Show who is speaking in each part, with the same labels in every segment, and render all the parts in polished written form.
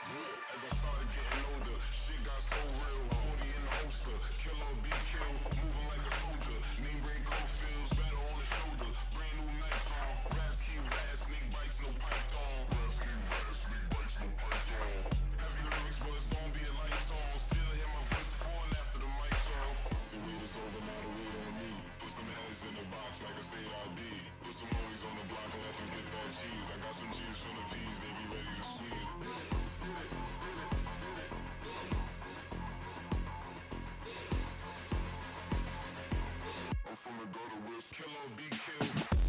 Speaker 1: As I started getting older, shit got so real. 40 in the holster, kill or be killed. Moving like a soldier, name brand cold feels better on the shoulder. Brand new nights on, brass key rat, snake bites, no python. Brass key rat, snake bites, no python. Heavy lyrics, but it's gon' be a light song. Still hear my voice before and after the mic's off. The wait is over, now the wait on me. Put some heads in the box like a state ID. Put some homies on the block and let them get that cheese. I got some G's from the P's, they be ready to squeeze. I'm from the gutter with kill or be killed.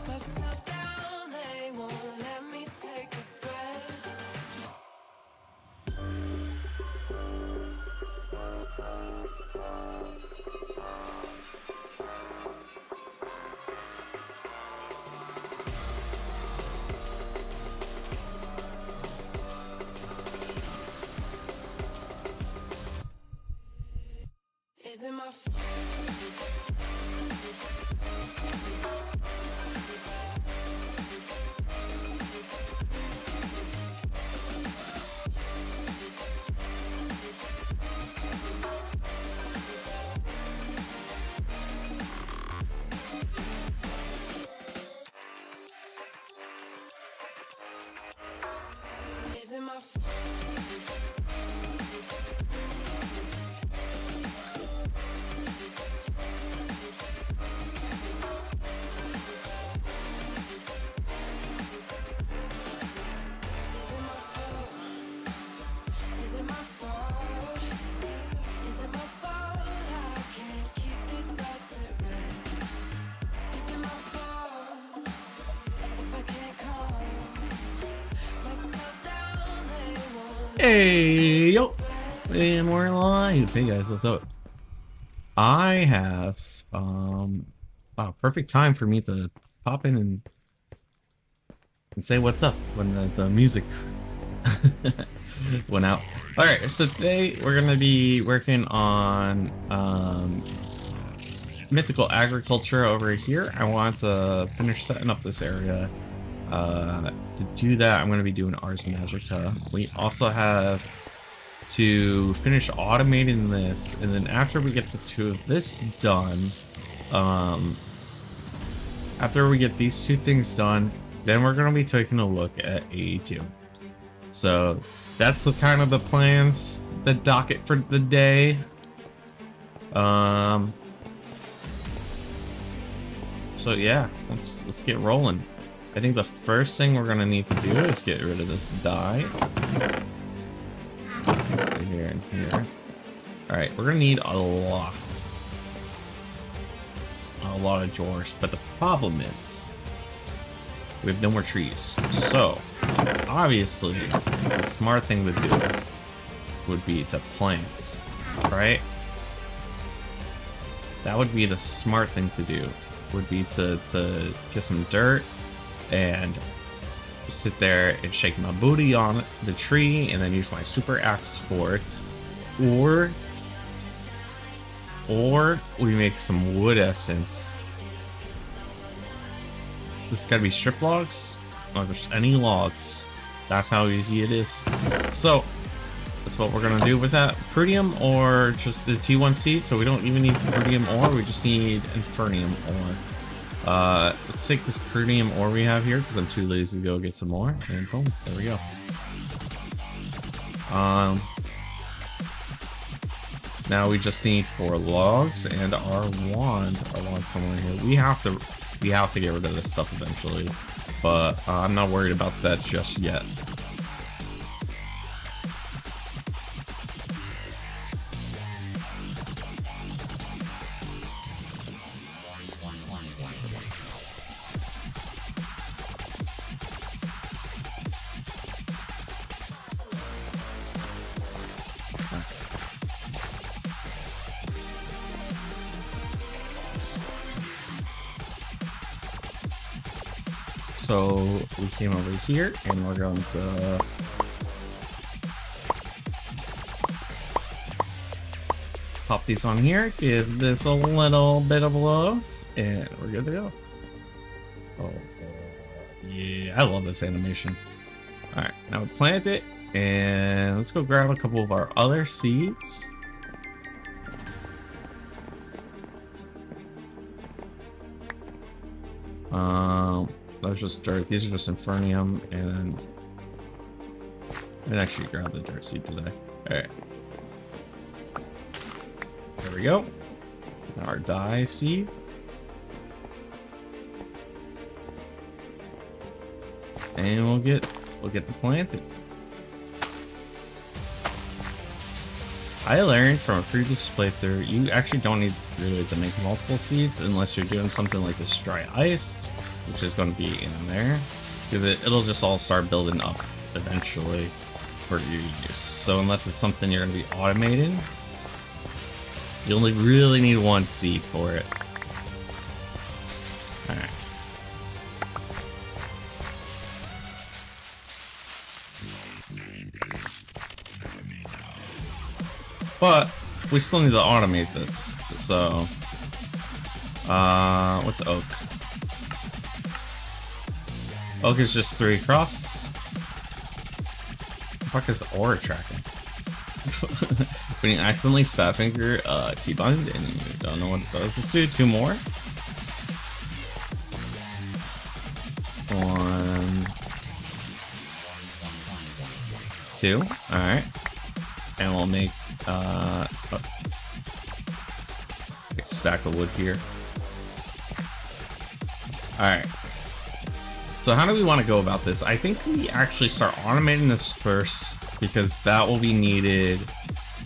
Speaker 2: Myself down Hey, yo, and we're live. Hey guys, what's up? I have, wow, perfect time for me to pop in and say what's up when the music went out. All right, so today we're gonna be working on, mythical agriculture over here. I want to finish setting up this area. To do that, I'm gonna be doing Ars Magica. We also have to finish automating this, and then after we get the two of this done, after we get these two things done, then we're going to be taking a look at AE2. So that's the kind of the plans, the docket for the day. So yeah, let's get rolling. I think the first thing we're gonna need to do is get rid of this dye. Here and here. All right, we're gonna need a lot of drawers, but the problem is we have no more trees. So obviously the smart thing to do would be to plant, right? That would be the smart thing to do, would be to get some dirt and sit there and shake my booty on the tree and then use my super axe for it. Or we make some wood essence. This has got to be strip logs, or just any logs. That's how easy it is. So that's what we're gonna do. Was that Prudium or just the T1 seed? So we don't even need Prudium ore, we just need Infernium ore. Let's take this Prudium ore we have here because I'm too lazy to go get some more, and boom, there we go. Now we just need 4 logs and our wand somewhere here. We have to get rid of this stuff eventually, but I'm not worried about that just yet. So we came over here and we're going to pop these on here, give this a little bit of love, and we're good to go. Oh, yeah, I love this animation. All right, now we plant it, and let's go grab a couple of our other seeds. That's just dirt. These are just Infernium, and I didn't actually grab the dirt seed today. All right, there we go. Our dye seed. And we'll get the planted. I learned from a previous playthrough, you actually don't need really to make multiple seeds unless you're doing something like this dry ice, which is going to be in there, because it'll just all start building up eventually for your use. So unless it's something you're going to be automating, you only really need 1 seed for it. All right. But we still need to automate this. So, what's oak? Oak is just 3 across. What the fuck is aura tracking? When you accidentally fat finger keybind and you don't know what it does. Let's do 2 more. 1, 2. All right, and we'll make a stack of wood here. All right. So how do we want to go about this? I think we actually start automating this first because that will be needed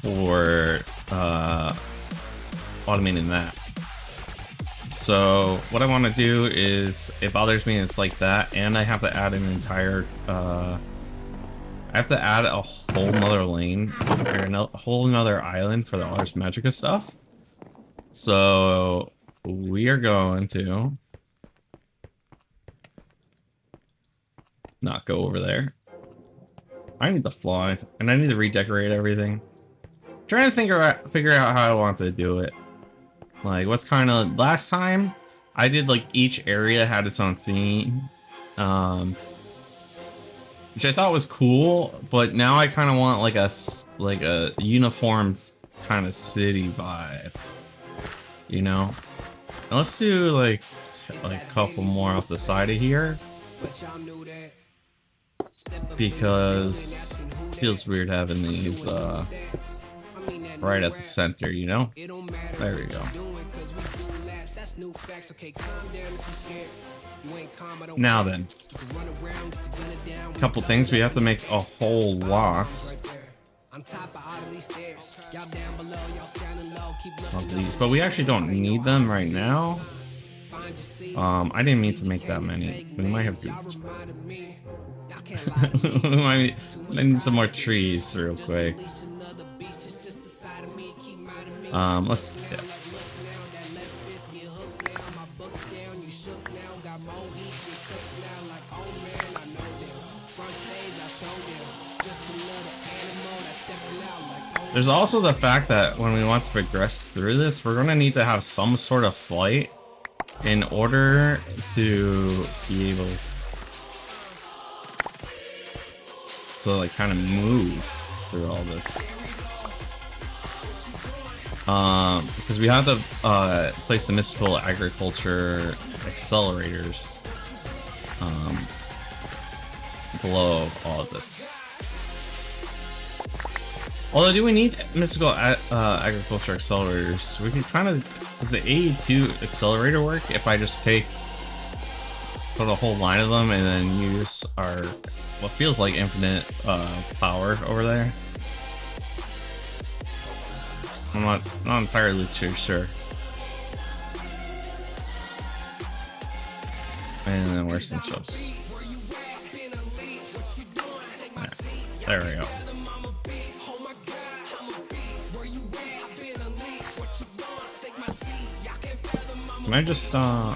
Speaker 2: for automating that. So what I want to do is, it bothers me it's like that, and I have to add an entire I have to add a whole nother lane, or a whole nother island for the Ars Magica stuff. So we are going to not go over there. I need to fly, and I need to redecorate everything. Trying to figure out how I want to do it. Like, what's kind of... Last time, I did, like, each area had its own theme. Which I thought was cool, but now I kind of want, like a uniform kind of city vibe. You know? And let's do, like a couple more off the side of here. Because it feels weird having these, right at the center, you know? There we go. Now then, a couple things. We have to make a whole lot of these, but we actually don't need them right now. I didn't mean to make that many. We might have to. We might need some more trees real quick. Let's... Yeah. There's also the fact that when we want to progress through this, we're going to need to have some sort of flight in order to be able to, like, kind of move through all this. Because we have to place the mystical agriculture accelerators below all of this. Although, do we need mystical agriculture accelerators? We can kind of... Does the AE2 accelerator work if I just put a whole line of them and then use our what feels like infinite power over there? I'm not entirely too sure. And then where's some shows? There we go. Can I just yeah.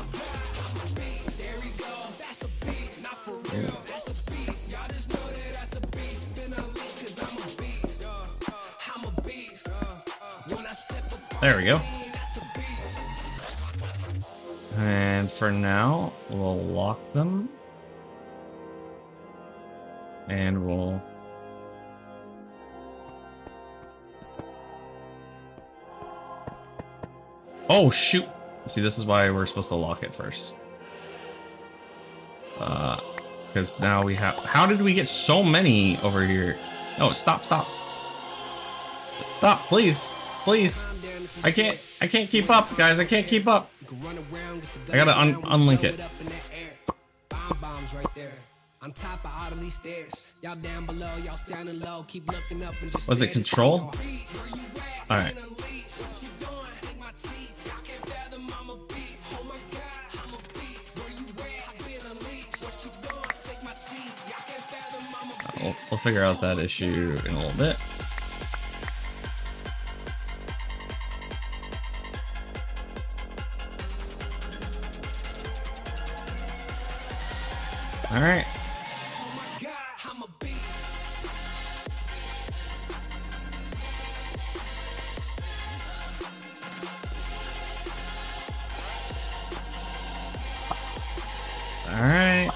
Speaker 2: There we go. And for now, we'll lock them. And we'll... Oh, shoot! See, this is why we're supposed to lock it first. Because now we have... How did we get so many over here? No, stop, stop. Stop, please. Please. I can't keep up, guys. I can't keep up. I gotta unlink it. Was it control? Alright. We'll figure out that issue in a little bit. All right. All right.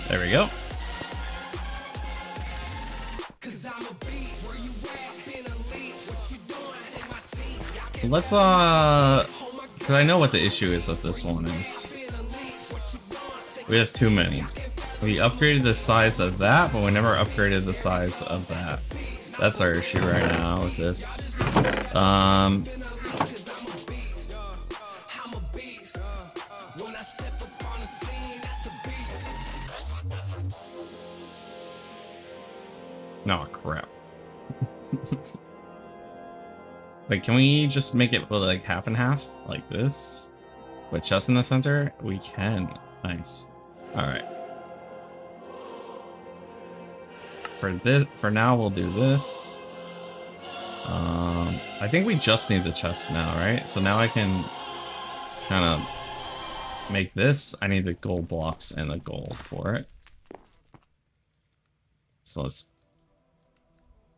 Speaker 2: There we go. Let's because I know what the issue is with this one is. We have too many. We upgraded the size of that, but we never upgraded the size of that. That's our issue right now with this. No, crap. Wait, can we just make it like half and half like this? With chest in the center? We can. Nice. Alright. For now, we'll do this. I think we just need the chest now, right? So now I can kind of make this. I need the gold blocks and the gold for it. So let's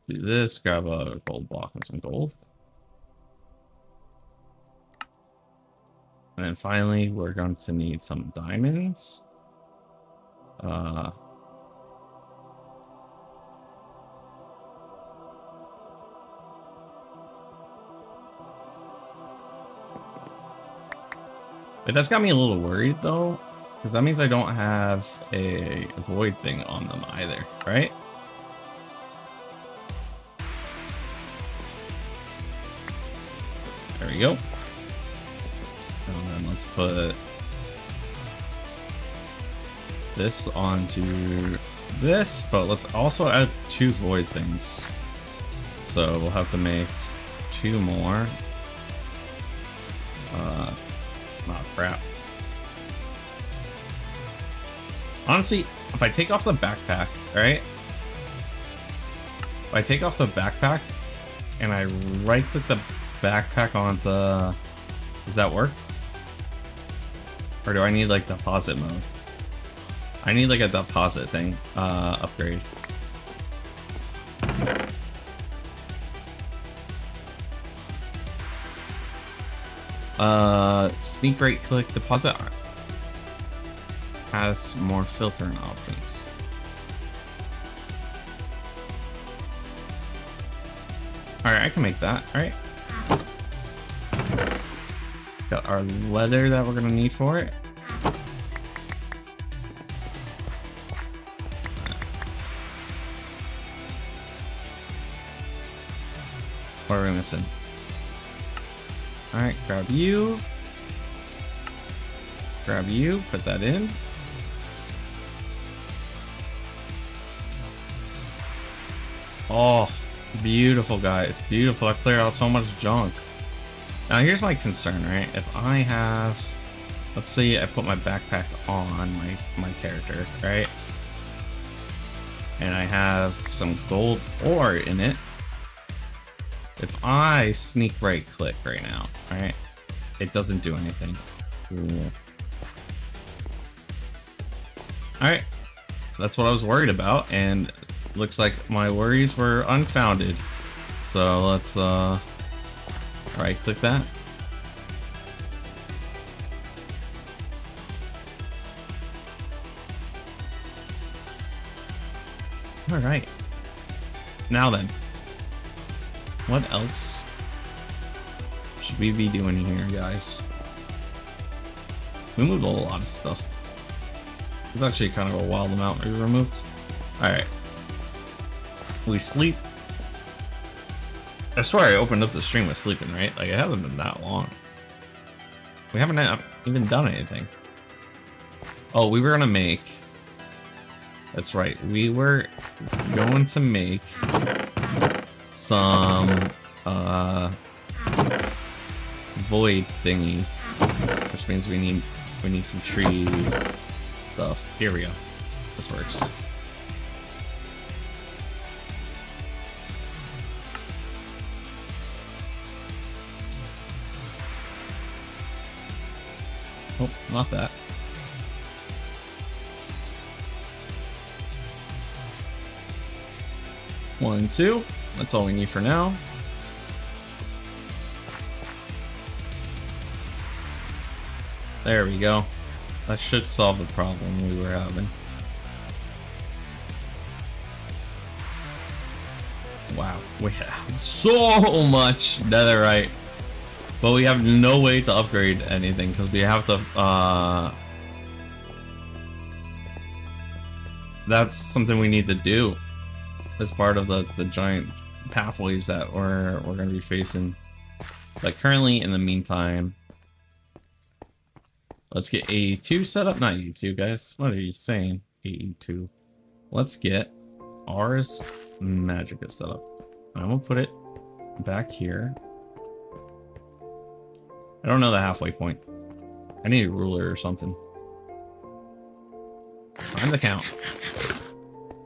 Speaker 2: do this, grab a gold block and some gold. And then finally, we're going to need some diamonds. But that's got me a little worried though, because that means I don't have a void thing on them either, right? There we go. And then let's put this onto this, but let's also add 2 void things. So we'll have to make 2 more. Oh crap. Honestly, if I take off the backpack, right? If I take off the backpack and I right click the backpack onto, does that work? Or do I need like deposit mode? I need like a deposit thing, upgrade. Sneak right click deposit has more filtering options. Alright, I can make that. Alright. Got our leather that we're gonna need for it. What are we missing? Alright, grab you. Grab you, put that in. Oh, beautiful, guys. Beautiful. I cleared out so much junk. Now, here's my concern, right? If I have... Let's say I put my backpack on my character, right? And I have some gold ore in it. If I sneak right click right now, right? It doesn't do anything. Cool. Alright. That's what I was worried about, and looks like my worries were unfounded. So let's right click that. Alright. Now then. What else should we be doing here, guys? We moved a lot of stuff. It's actually kind of a wild amount we removed. Alright. We sleep. I swear I opened up the stream with sleeping, right? Like, it hasn't been that long. We haven't even done anything. Oh, we were gonna make... That's right. We were going to make some void thingies, which means we need some tree stuff. Here we go. This works. Oh, not that. One, two. That's all we need for now. There we go. That should solve the problem we were having. Wow, we have so much netherite, but we have no way to upgrade anything because we have to. That's something we need to do as part of the giant pathways that we're going to be facing. But currently, in the meantime, let's get AE2 set up. Not AE2, guys. What are you saying? AE2. Let's get Ars Magica set up. I'm gonna put it back here. I don't know the halfway point. I need a ruler or something. Find the count.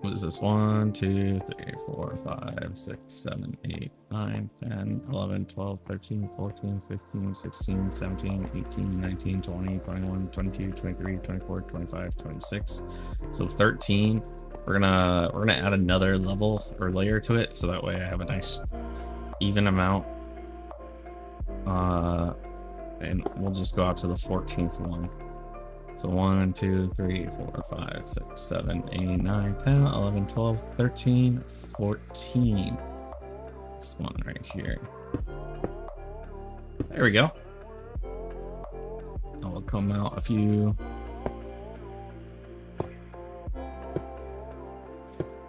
Speaker 2: What is this? 1, 2, 3, 4, 5, 6, 7, 8, 9, 10, 11, 12, 13, 14, 15, 16, 17, 18, 19, 20, 21, 22, 23, 24, 25, 26. So 13. We're gonna add another level or layer to it, so that way I have a nice even amount. And we'll just go out to the 14th one. So 1, 2, 3, 4, 5, 6, 7, 8, 9, 10, 11, 12, 13, 14. This one right here. There we go. I'll come out a few.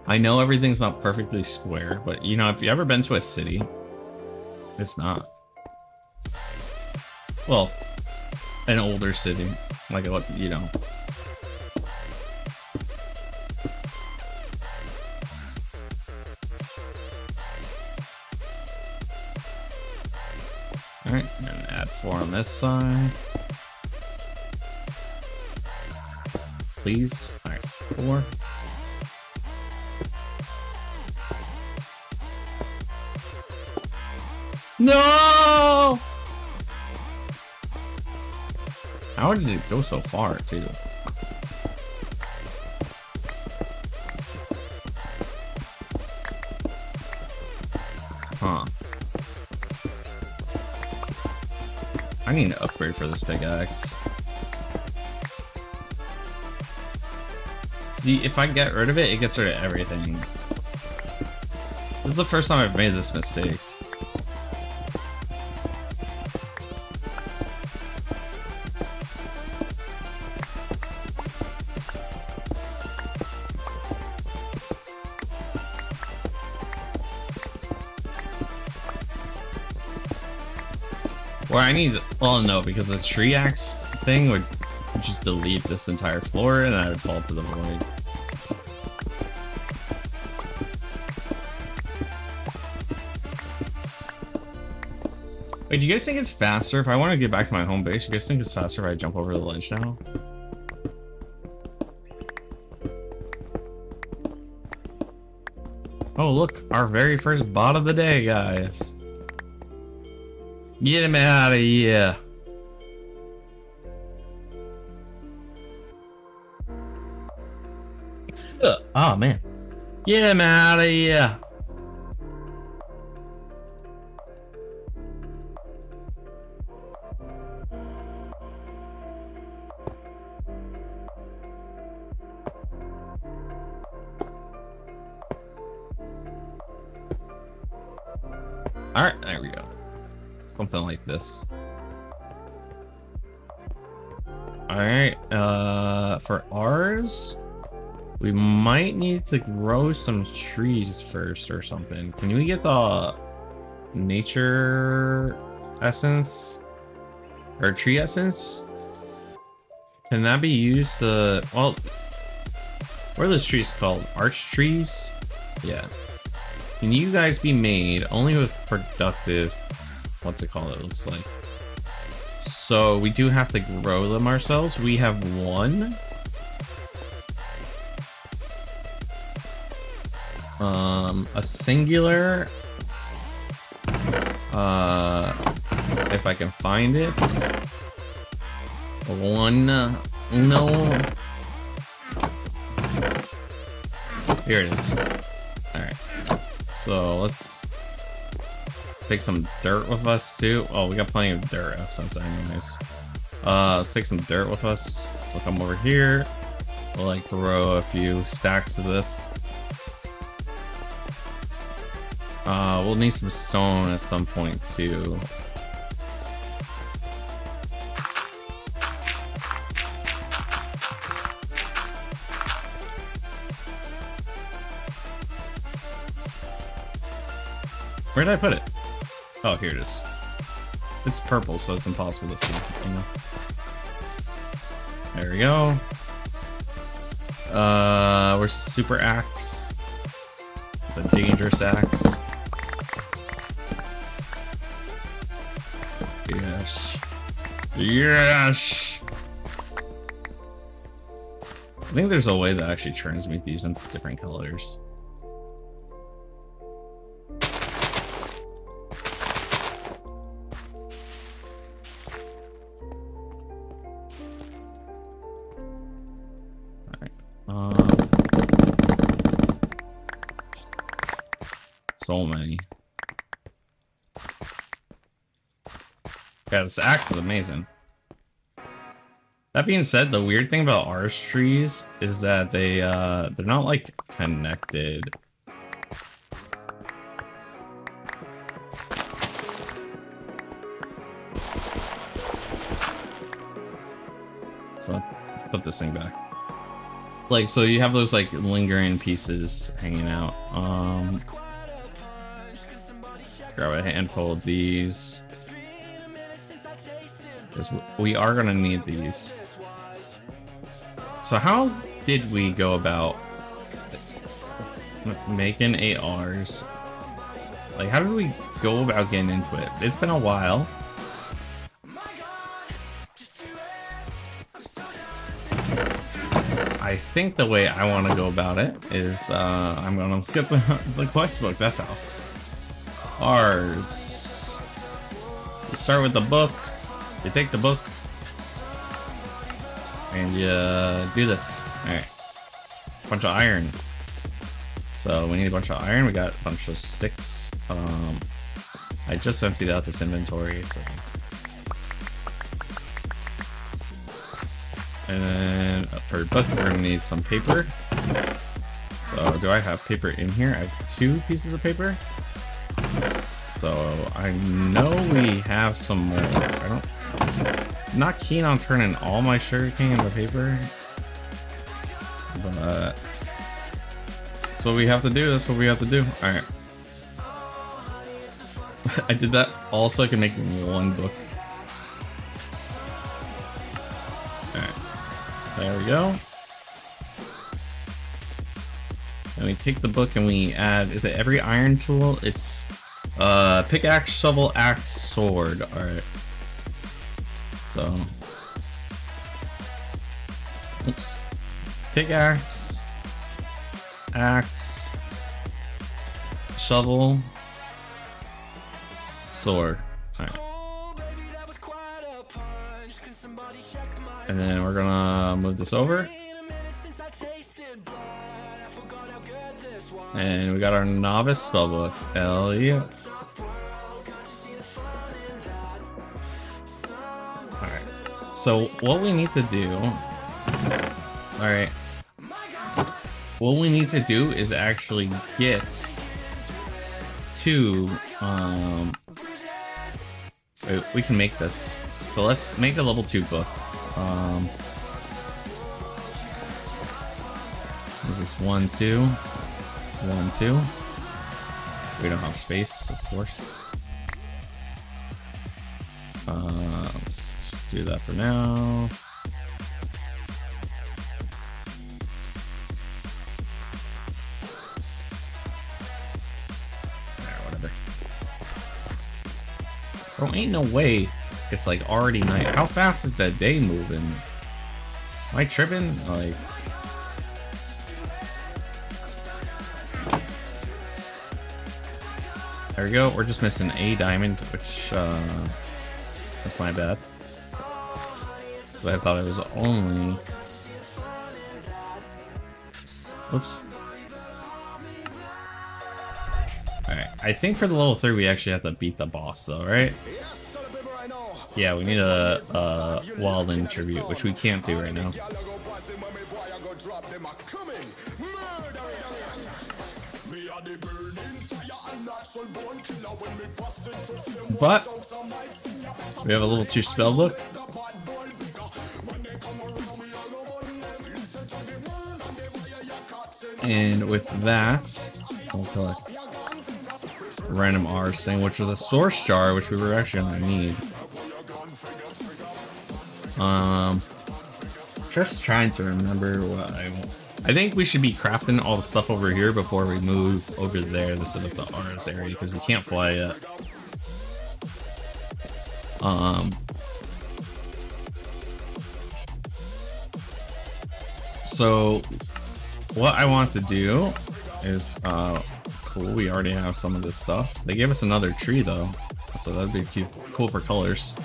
Speaker 2: I know everything's not perfectly square, but you know, if you ever been to a city, it's not. Well, an older city, like what, you know. All right, and add 4 on this side. Please. All right, 4. No! How did it go so far, too? Huh. I need to upgrade for this pickaxe. See, if I get rid of it, it gets rid of everything. This is the first time I've made this mistake. Or I need, well, no, because the tree axe thing would just delete this entire floor and I would fall to the void. Wait, do you guys think it's faster if I want to get back to my home base? You guys think it's faster if I jump over the ledge now? Oh, look, our very first bot of the day, guys. Get him out of here. Oh, man. Get him out of here. All right, there we go. Something like this. All right, for ours, we might need to grow some trees first or something. Can we get the nature essence or tree essence? Can that be used to, well, what are those trees called? Arch trees? Yeah. Can you guys be made only with productive, what's it called? It looks like. So we do have to grow them ourselves. We have 1. A singular. If I can find it. 1. No. Here it is. All right. So let's take some dirt with us too. Oh, we got plenty of dirt essence anyways. Let's take some dirt with us. We'll come over here. We'll like grow a few stacks of this. We'll need some stone at some point too. Where did I put it? Oh, here it is. It's purple, so it's impossible to see. You know? There we go. Where's the super axe? The dangerous axe. Yes. Yes! I think there's a way that actually transmute these into different colors. Alright. So many. Yeah, this axe is amazing. That being said, the weird thing about ours trees is that they're not like connected. So let's put this thing back. Like, so you have those like lingering pieces hanging out. Grab a handful of these. Because we are gonna need these. So how did we go about making ARs? Like, how did we go about getting into it? It's been a while. I think the way I want to go about it is I'm gonna skip the quest book. That's how. Rs. You start with the book. You take the book and you do this. Alright. Bunch of iron. So we need a bunch of iron. We got a bunch of sticks. I just emptied out this inventory, so. And then for book, we're gonna need some paper. So do I have paper in here? I have 2 pieces of paper. So I know we have some more. I'm not keen on turning all my sugarcane into paper, but that's what we have to do. That's what we have to do. All right. I did that all so I can make 1 book. All right. There we go. And we take the book and we add. Is it every iron tool? It's pickaxe, shovel, axe, sword. All right. So, oops. Pickaxe, axe, shovel, sword. All right. And then we're gonna move this over. And we got our novice spellbook. Hell yeah. Alright. So what we need to do. Alright. What we need to do is actually get to we can make this. So let's make a level 2 book. Is this 1, 2? 1, 2. We don't have space, of course. Let's just do that for now. Whatever. Bro, ain't no way it's like already night. How fast is that day moving? Am I tripping? Like. There we go. We're just missing a diamond, which that's my bad. But I thought it was only. Oops. All right. I think for the level 3 we actually have to beat the boss, though, right? Yeah, we need a Walden tribute, which we can't do right now. But we have a level 2 spellbook. And with that, we'll collect random R's thing, which was a source jar, which we were actually gonna need. Just trying to remember what I think we should be crafting all the stuff over here before we move over there to set up the R's area, because we can't fly yet. So what I want to do is cool. We already have some of this stuff. They gave us another tree though, so that'd be cute, cool for colors.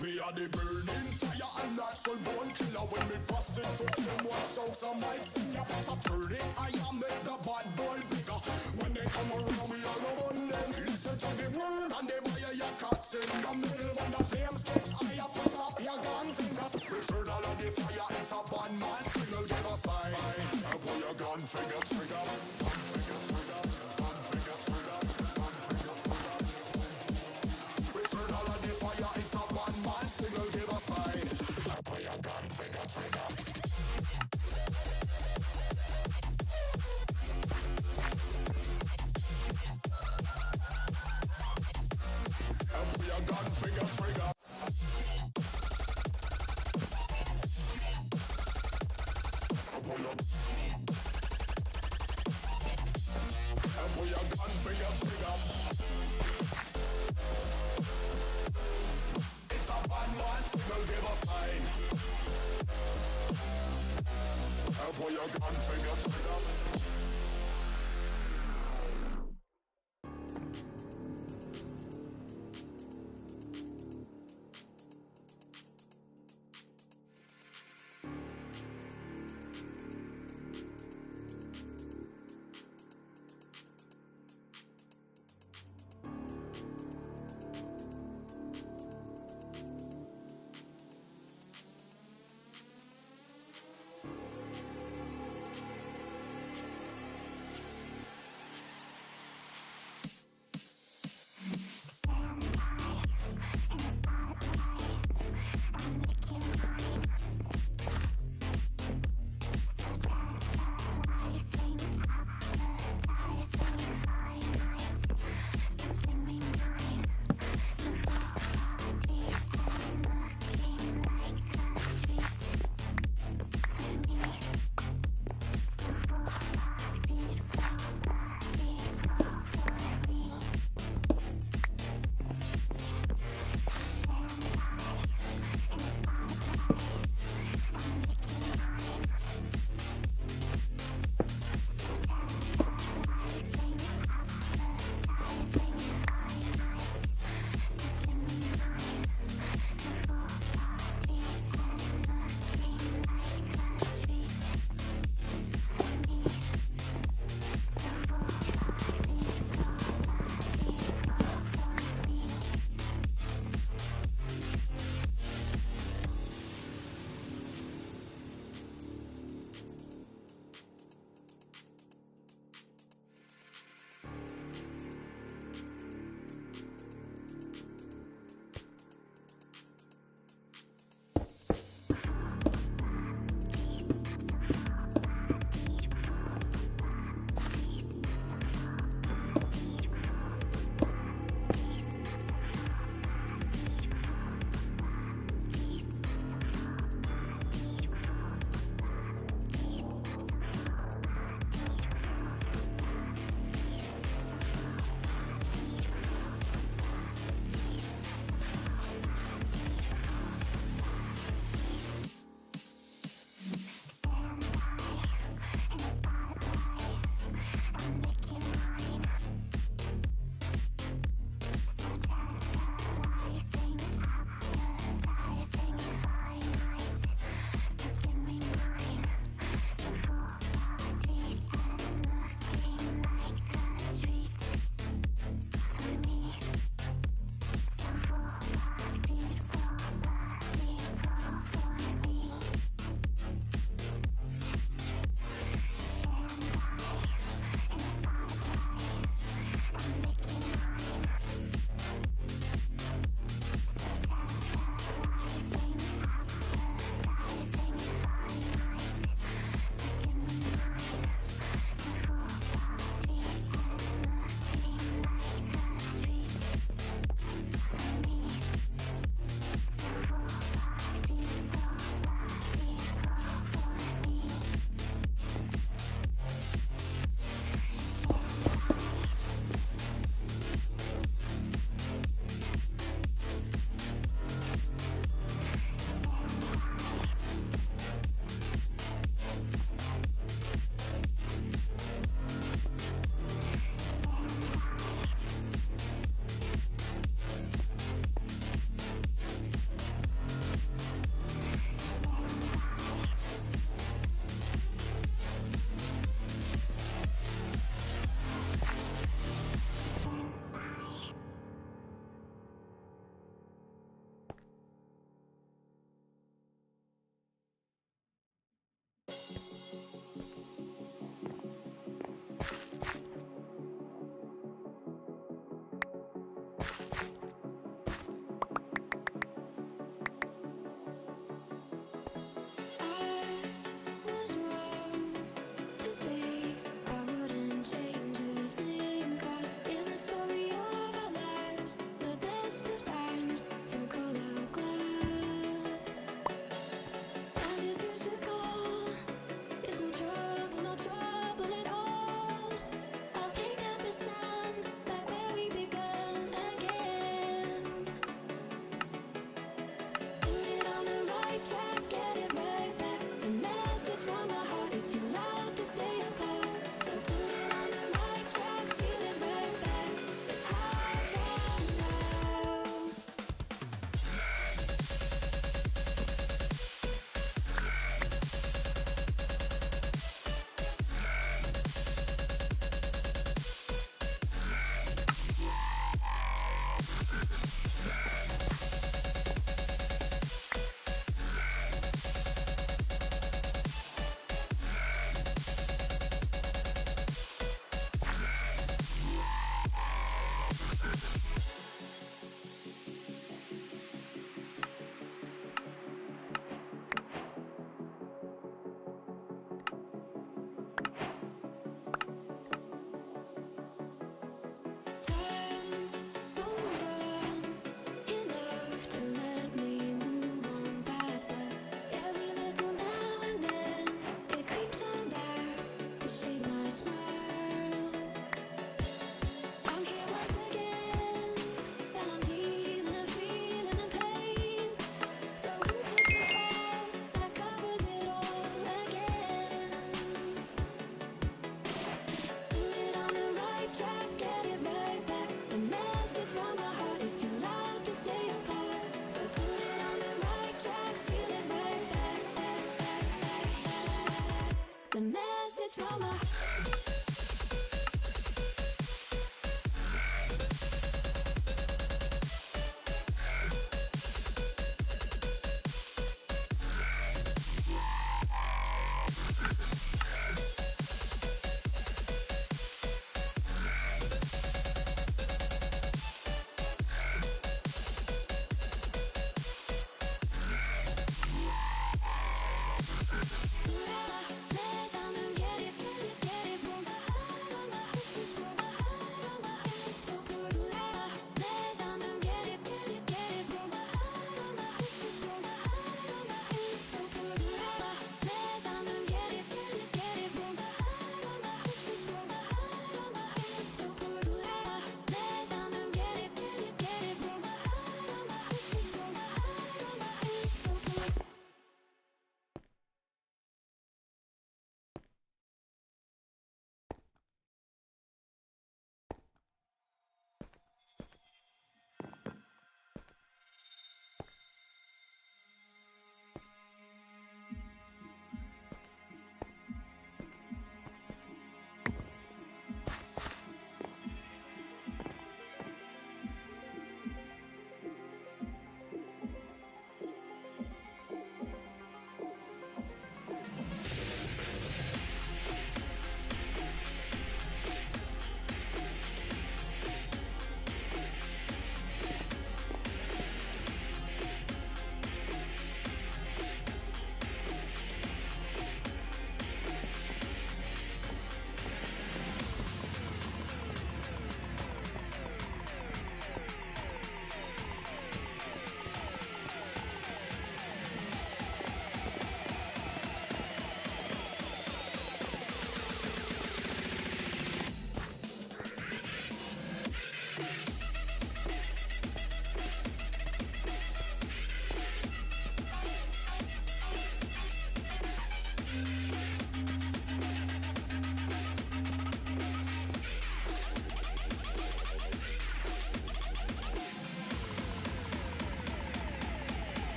Speaker 1: Me a the burning fire and natural born killer. When me bust into flame, watch out some mics in your box. I turn it, I am make the bad boy bigger. When they come around, we all run them. Listen to the word and they buy your cuts in the middle. When the flames catch, I pass up your gun fingers. Return all of the fire, it's a bad man signal. Give a sign. I pull your gun finger trigger. Gun finger trigger. Gun finger trigger. Gun finger trigger. Return all of the fire, it's a bad man signal. Give a sign. I pull your gun finger trigger. Gun finger trigger. Pull your gun finger trigger. It's a bad man signal, give a sign. Pull your gun finger trigger.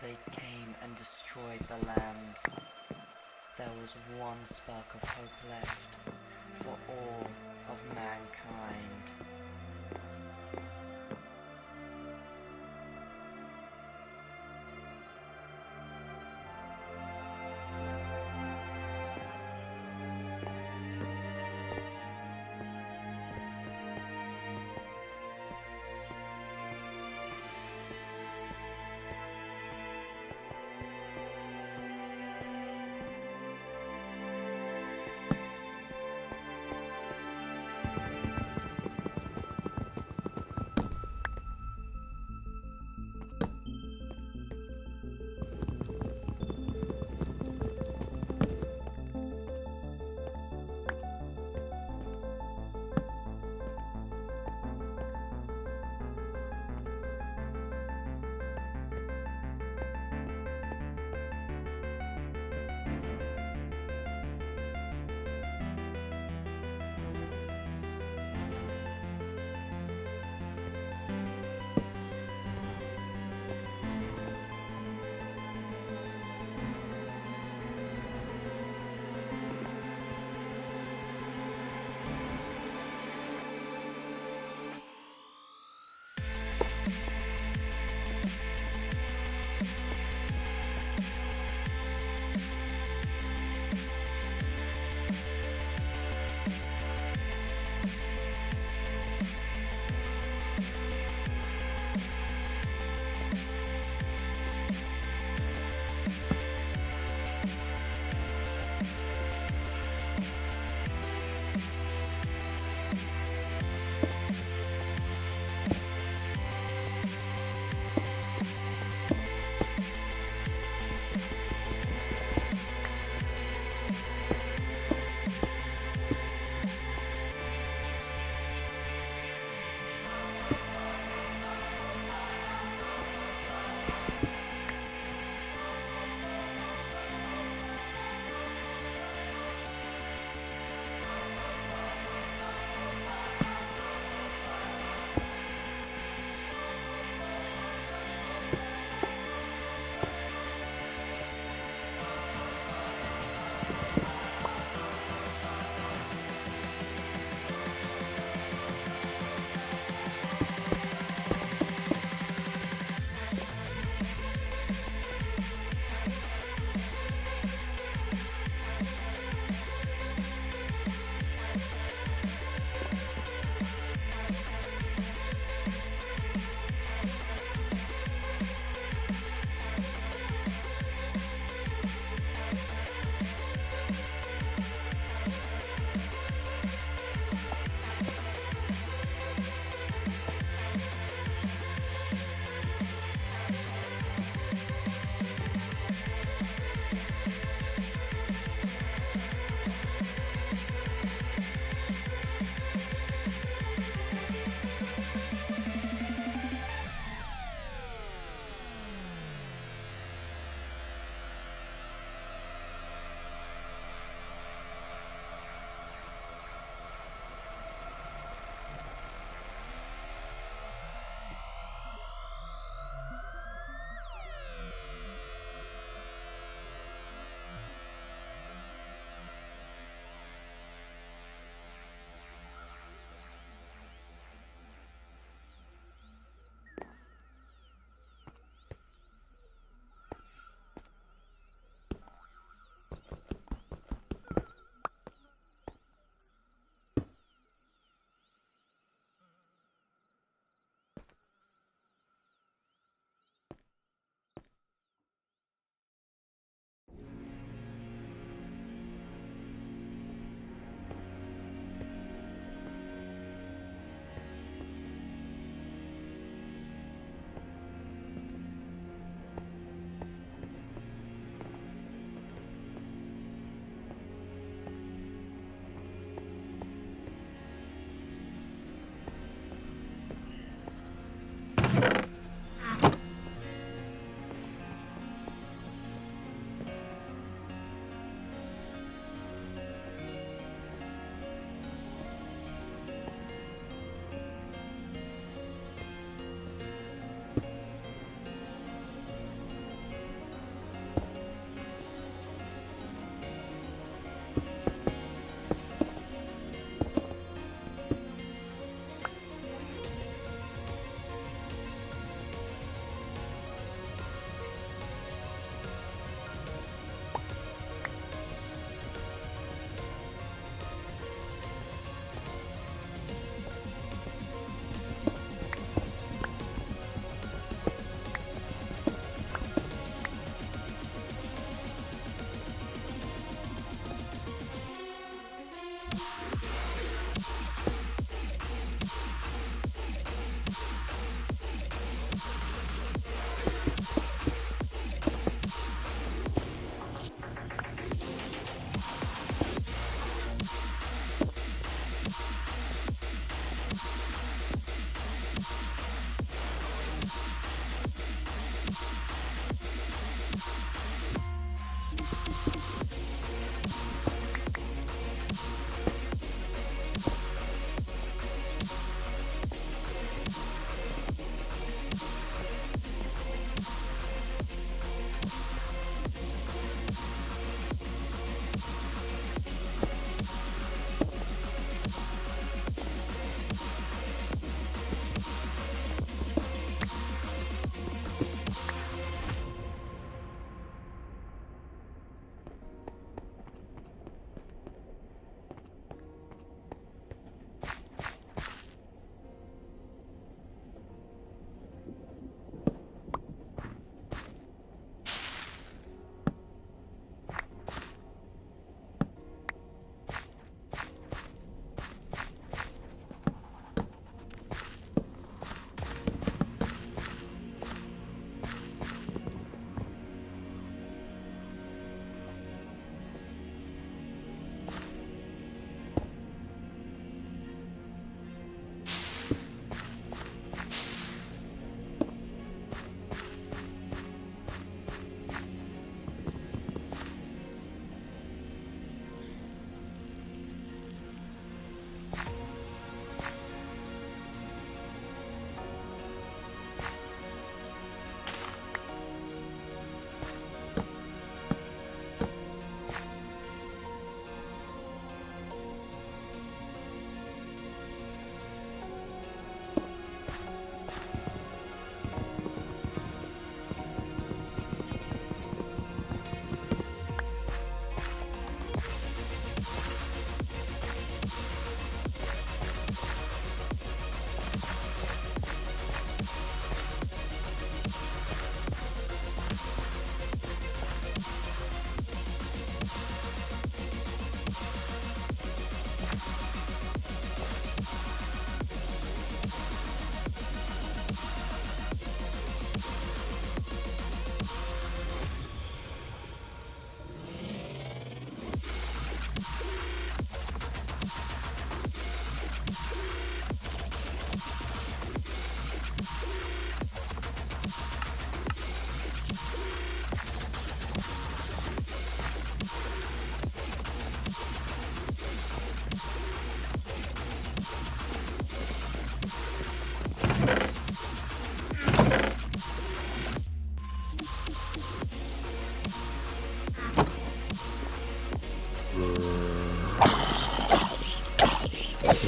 Speaker 3: they came and destroyed the land, there was one spark of hope left for all of mankind.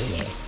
Speaker 2: cool though.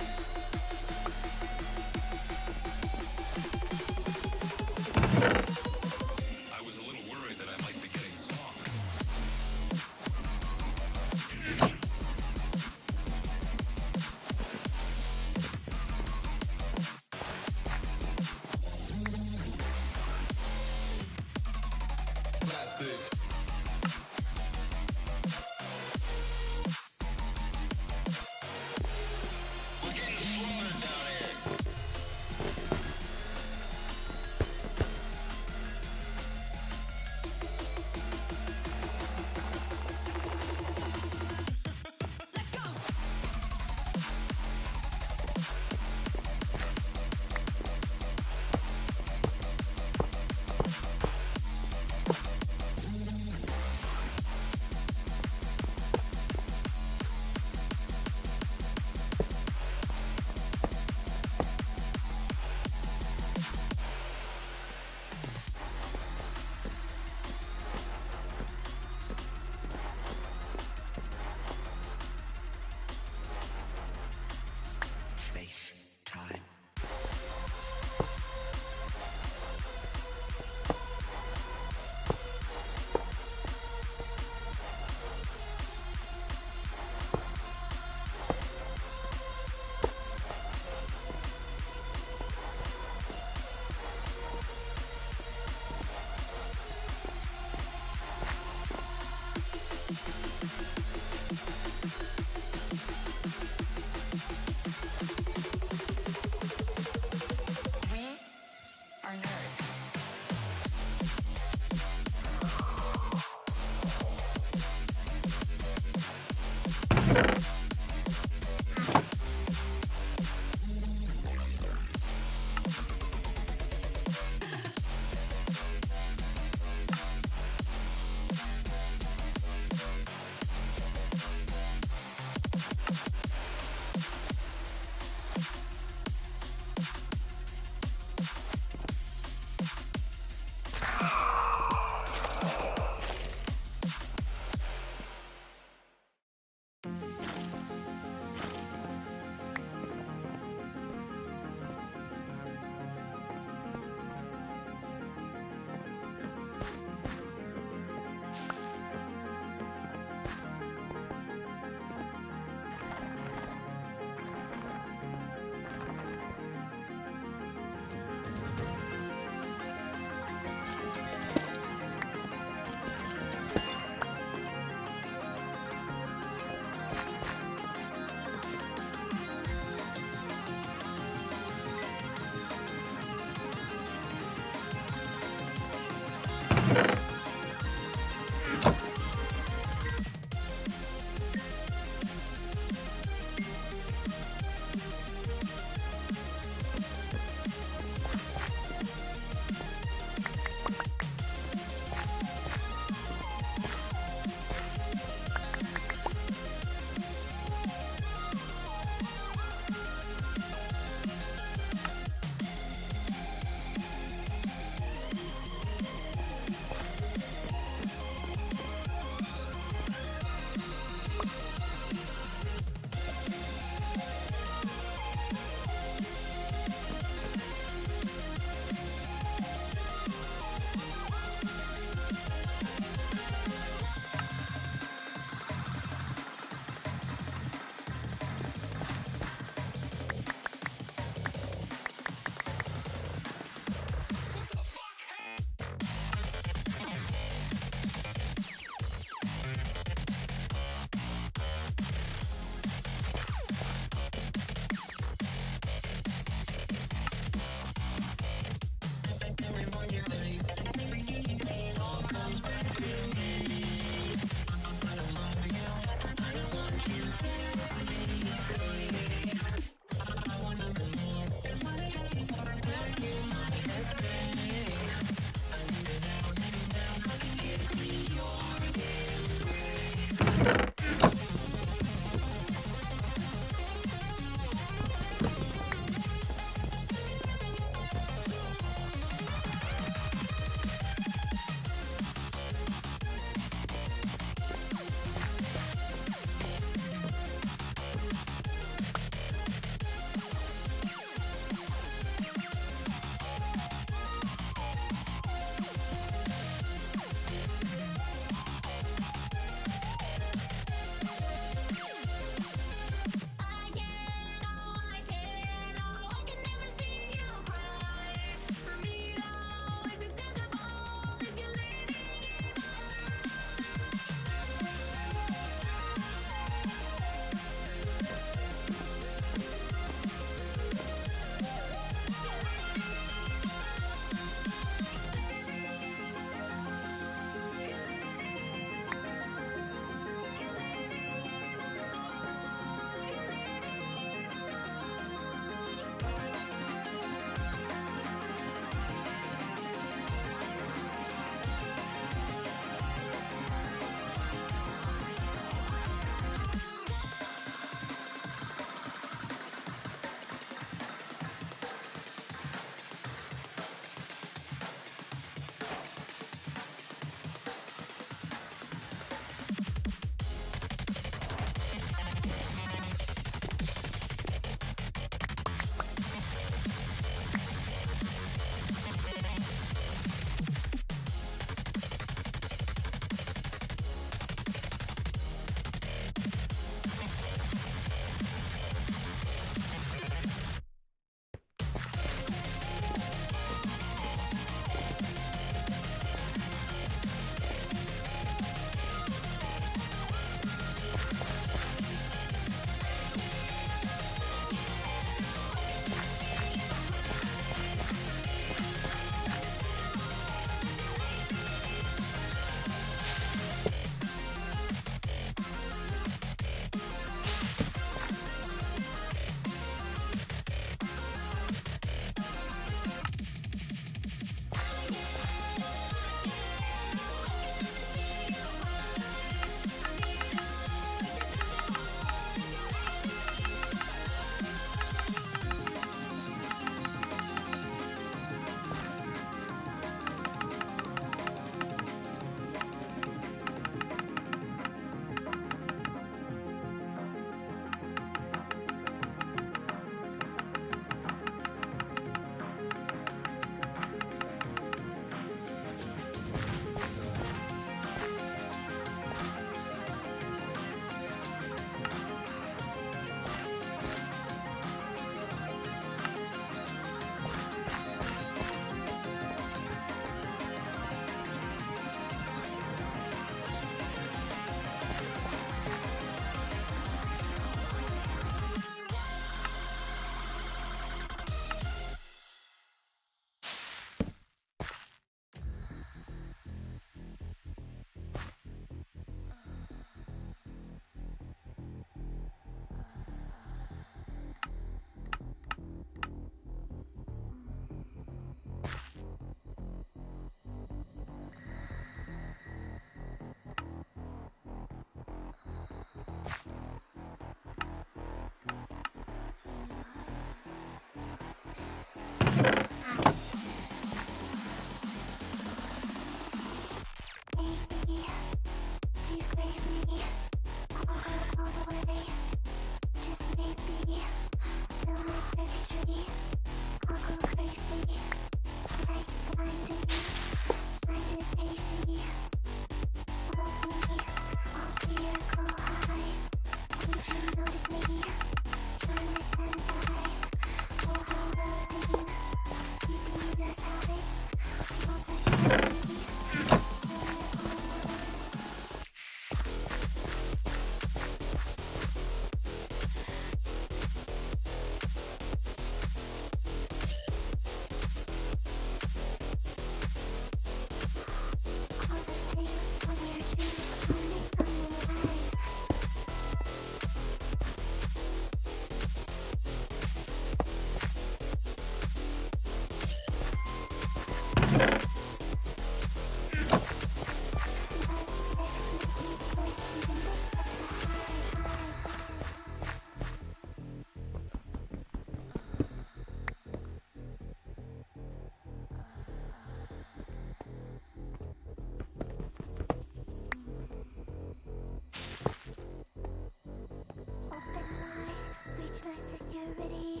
Speaker 4: purity.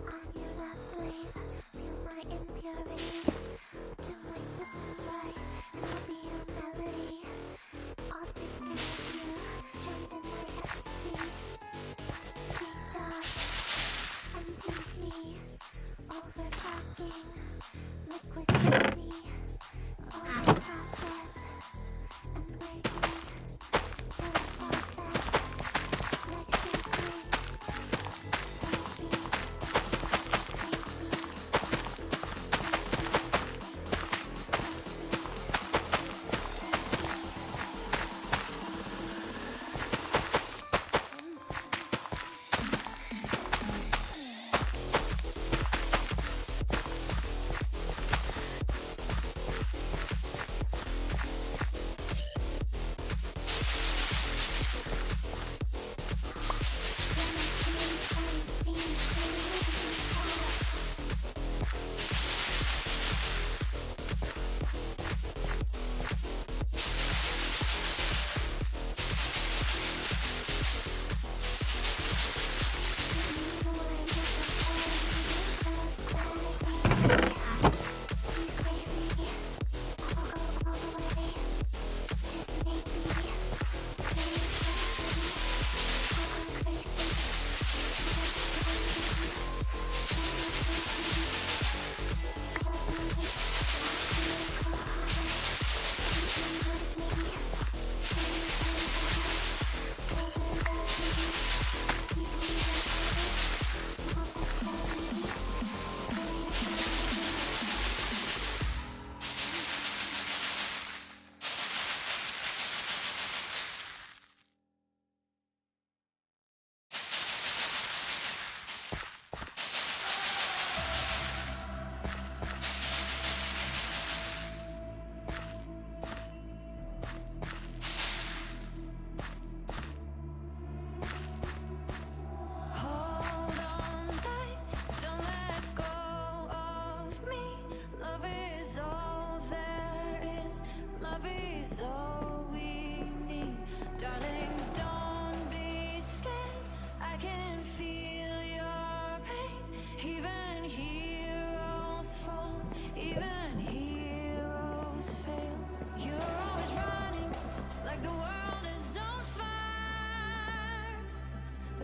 Speaker 4: I'm your last slave. Feel my impurity. Do my systems right, and I'll be your melody. I'll take care of you, drowned in my ecstasy. Deep dust, untease me. Overpacking, liquid candy. Over process, and break me. Till I fall back, like shaking. Take me.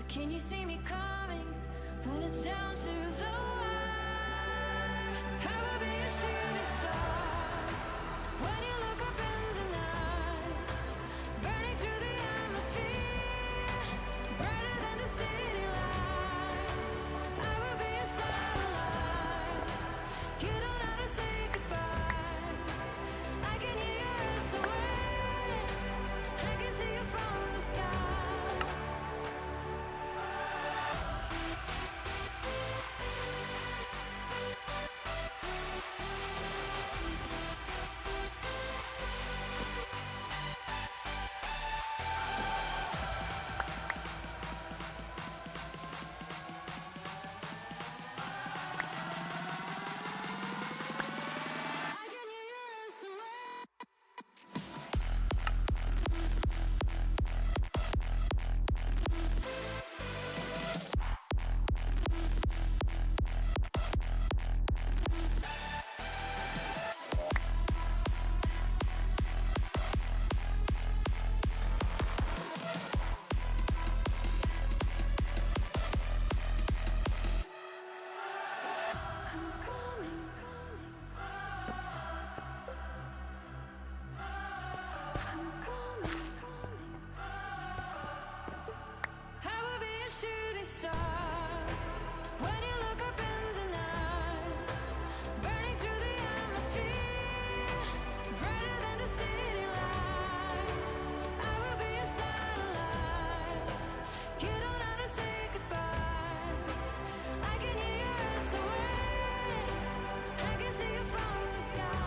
Speaker 5: Can you see me coming when it's down to the wire? I will be a shooting star when you look up in the night, burning through the atmosphere, brighter than the city lights. I will be a satellite. You don't know how to say goodbye. I can hear your SOS. I can see you from the sky. Shooting star when you look up in the night, burning through the atmosphere, brighter than the city lights. I will be a satellite. You don't have to say goodbye. I can hear your SOS. I can see you from the sky.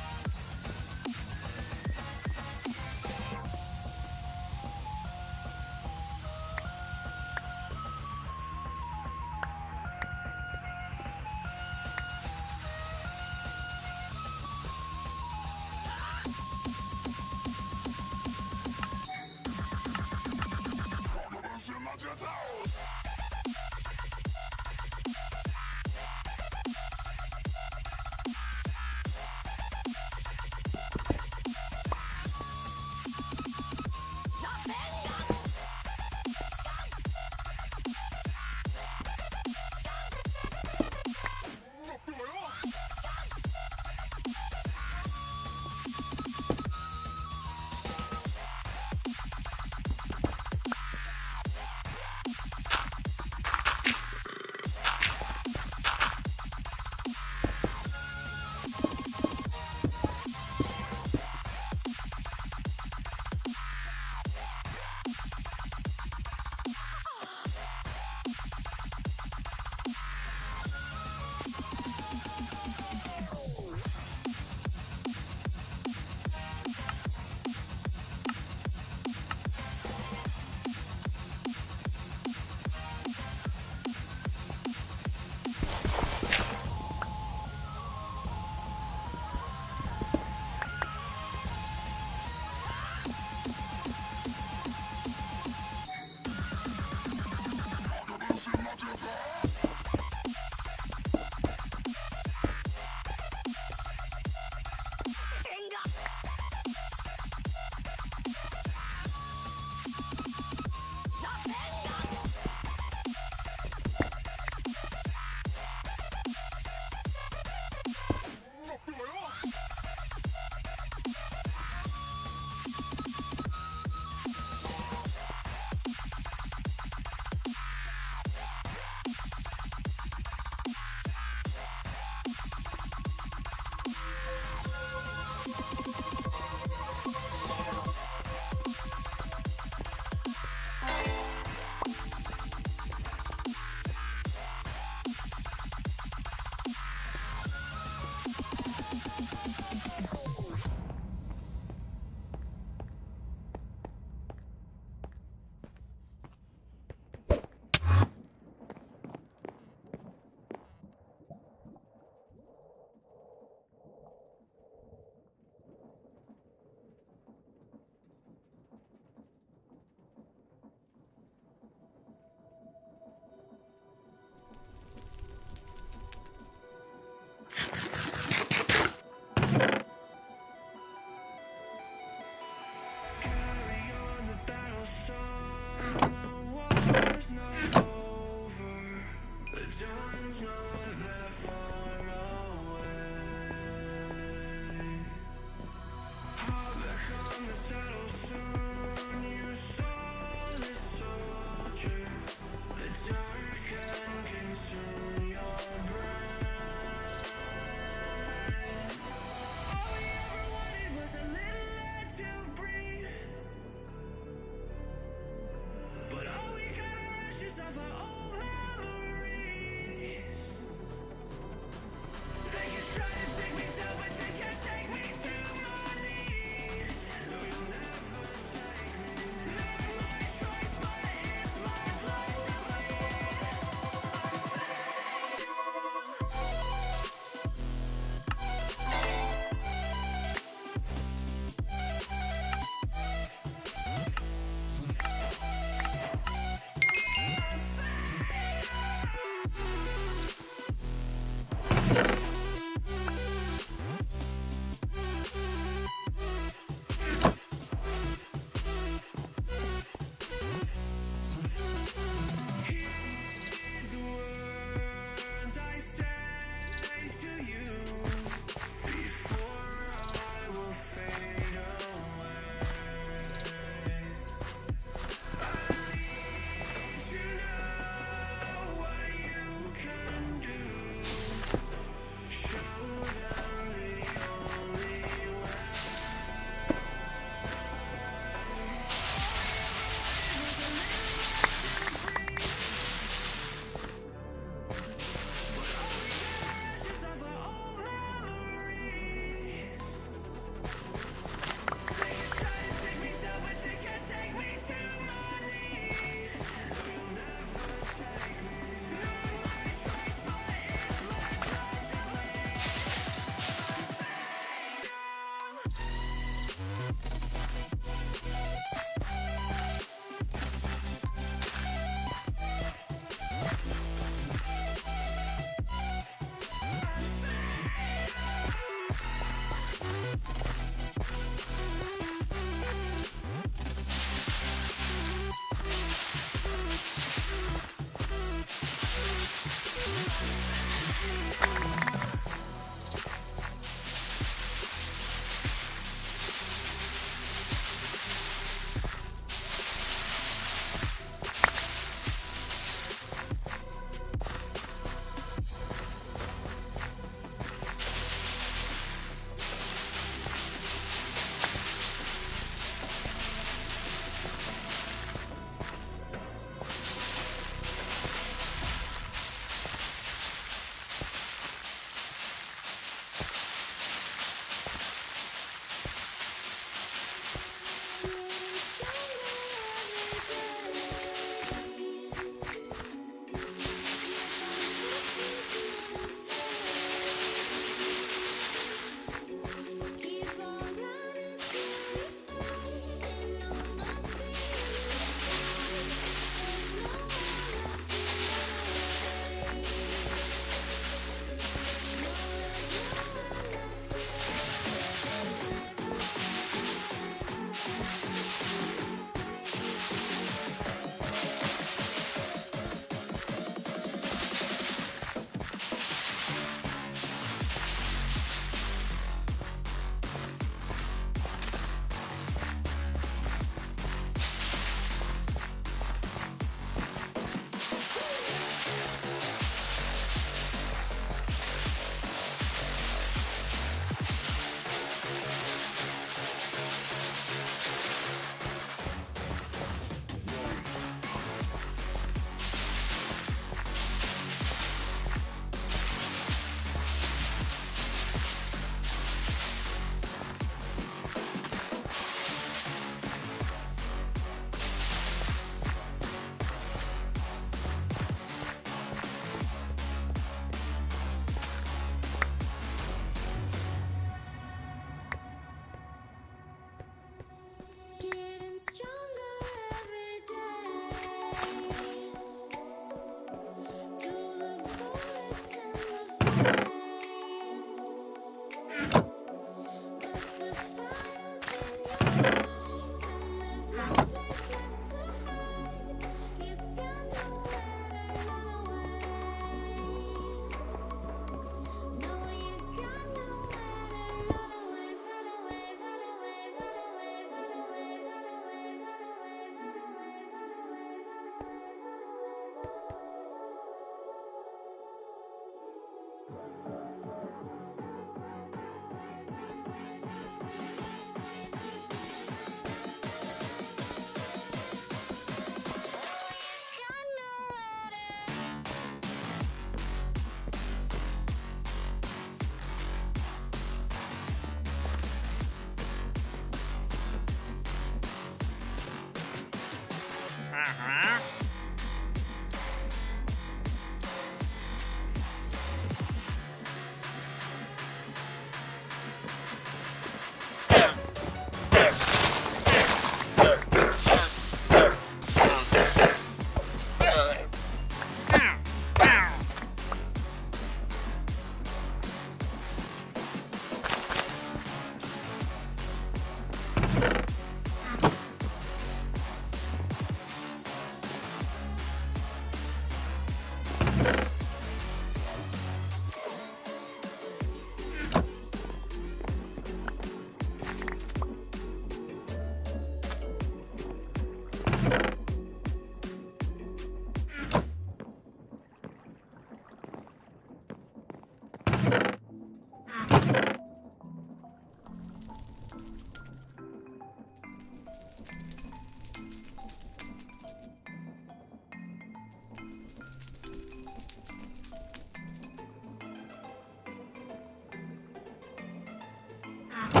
Speaker 1: You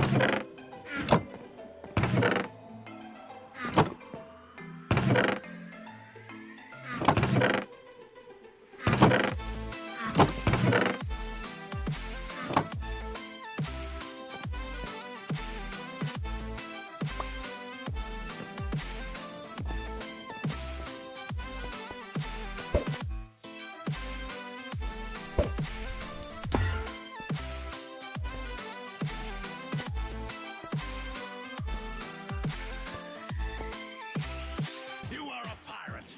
Speaker 1: are a pirate.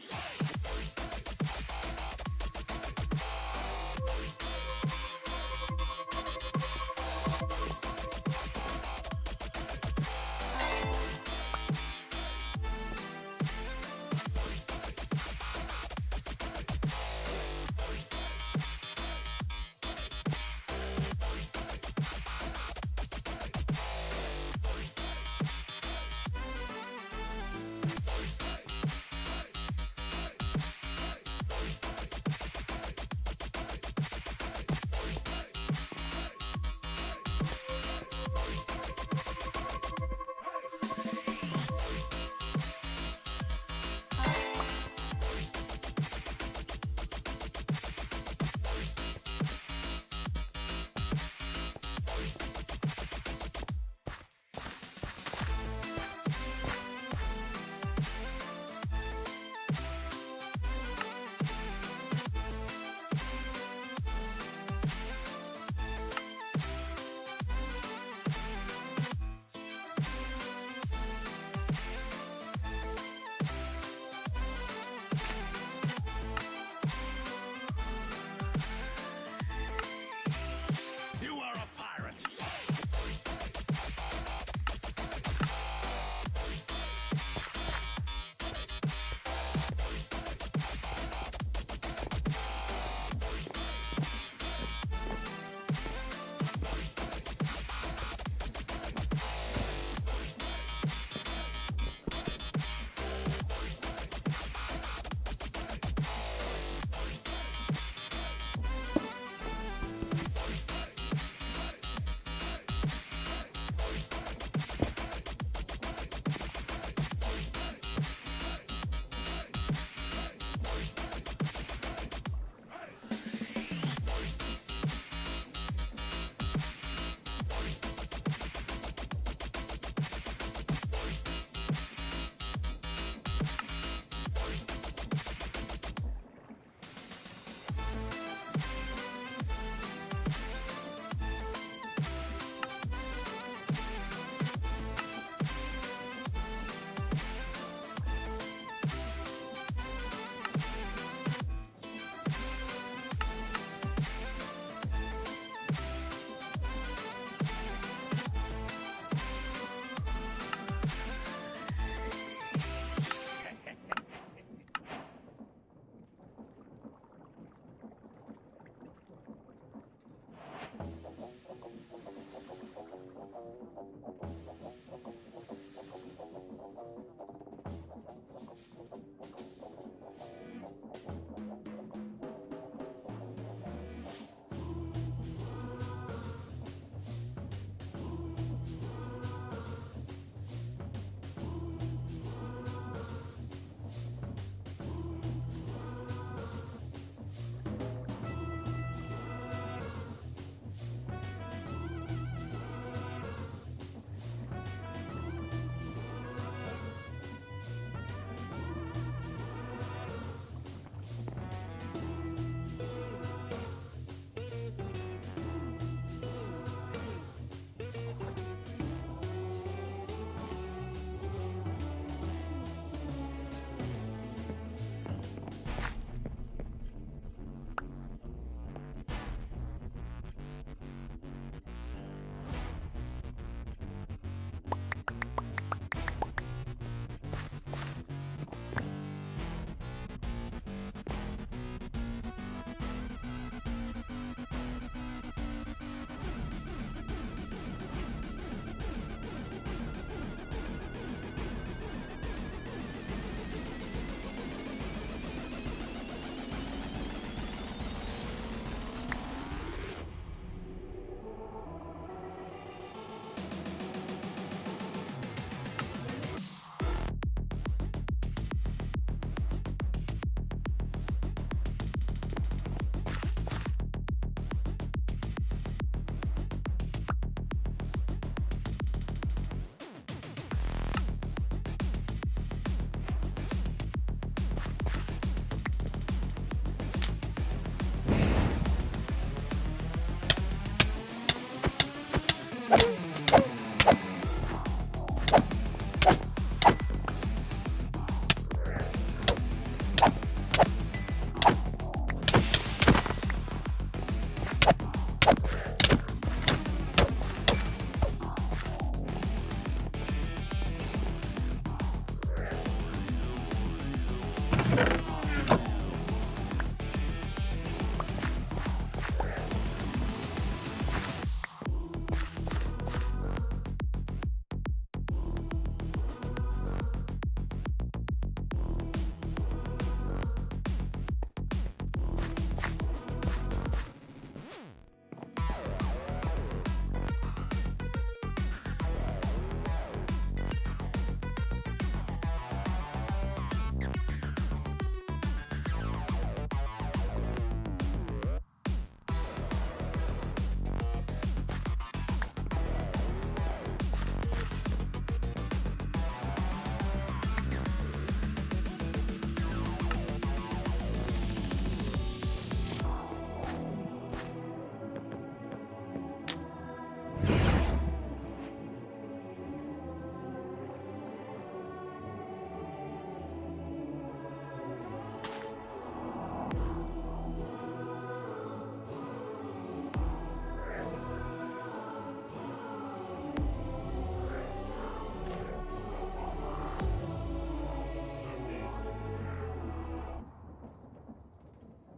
Speaker 1: You are a pirate.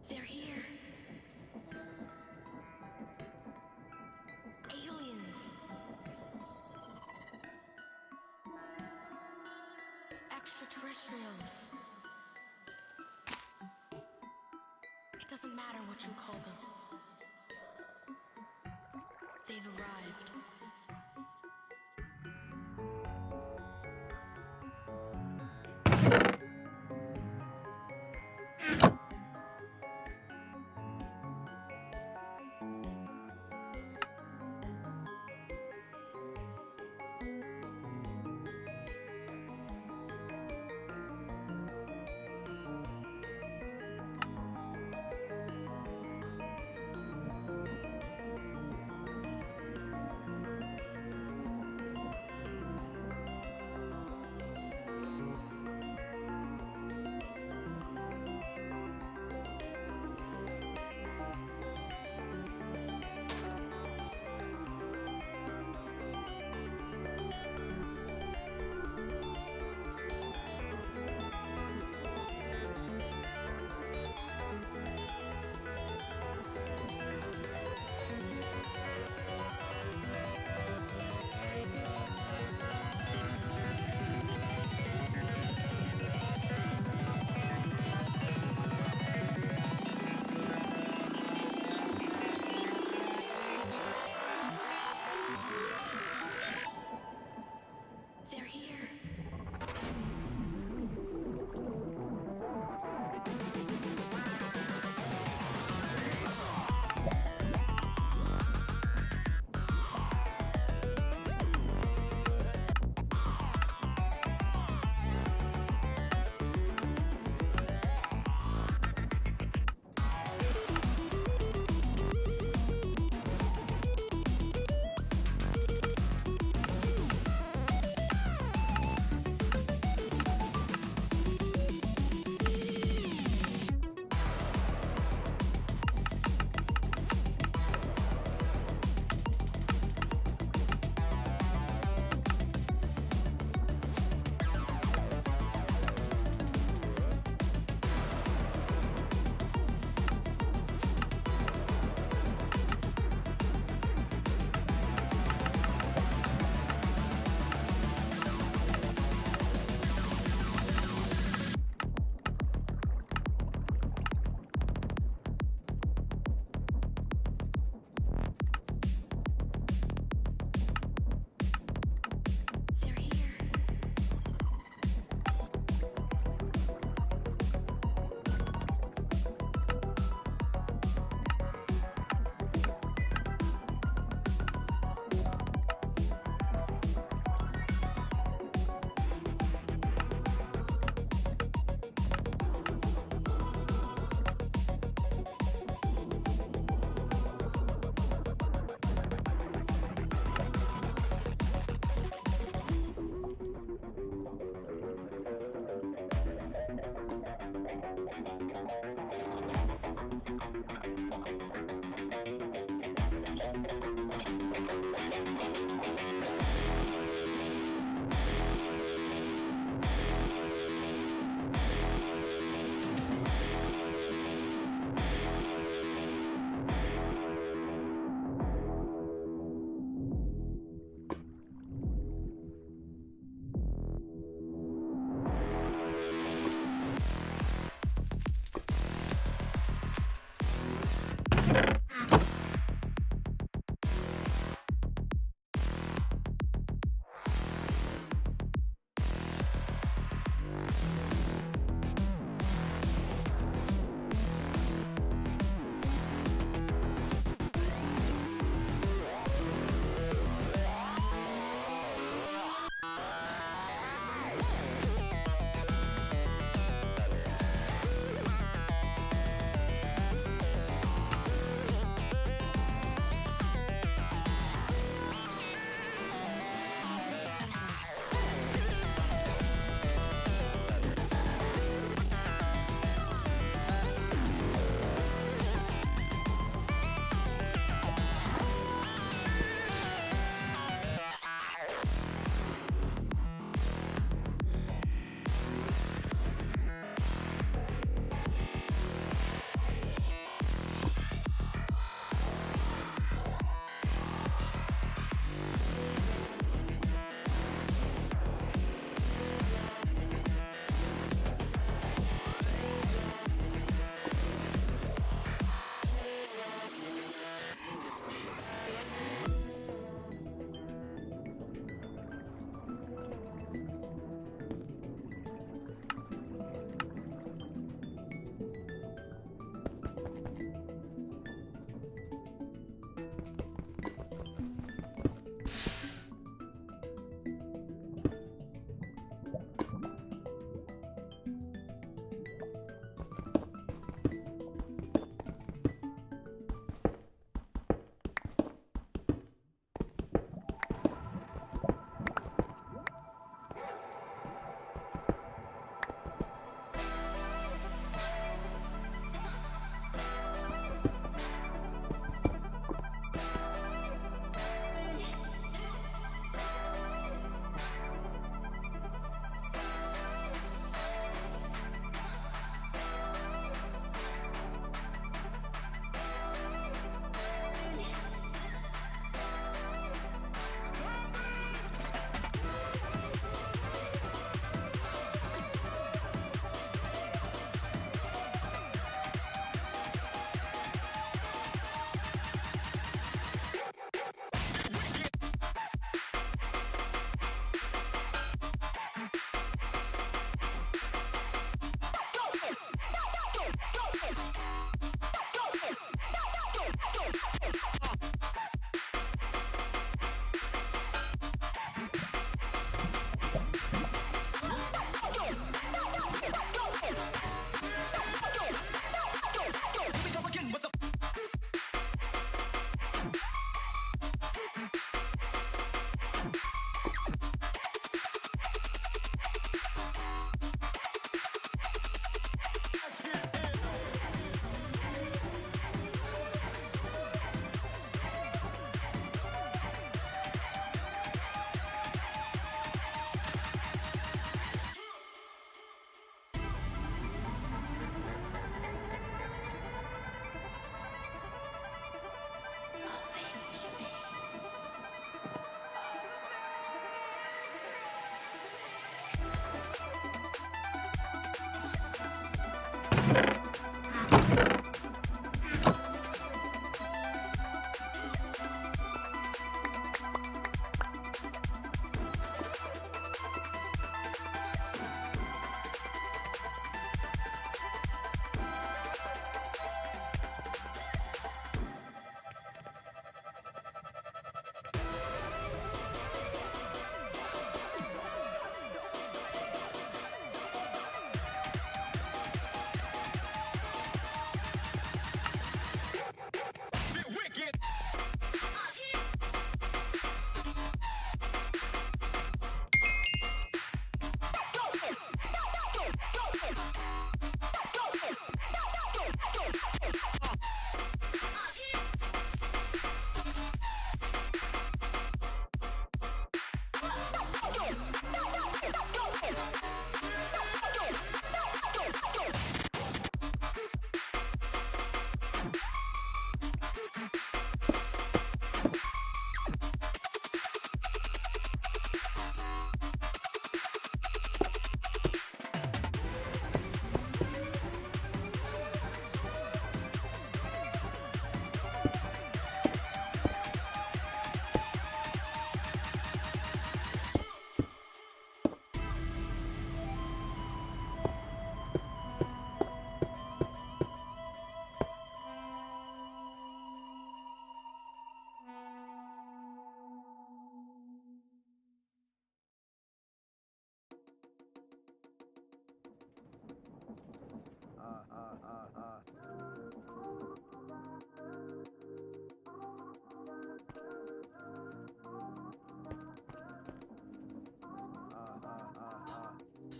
Speaker 5: They're here. Aliens. Extraterrestrials. It doesn't matter what you call them. They've arrived.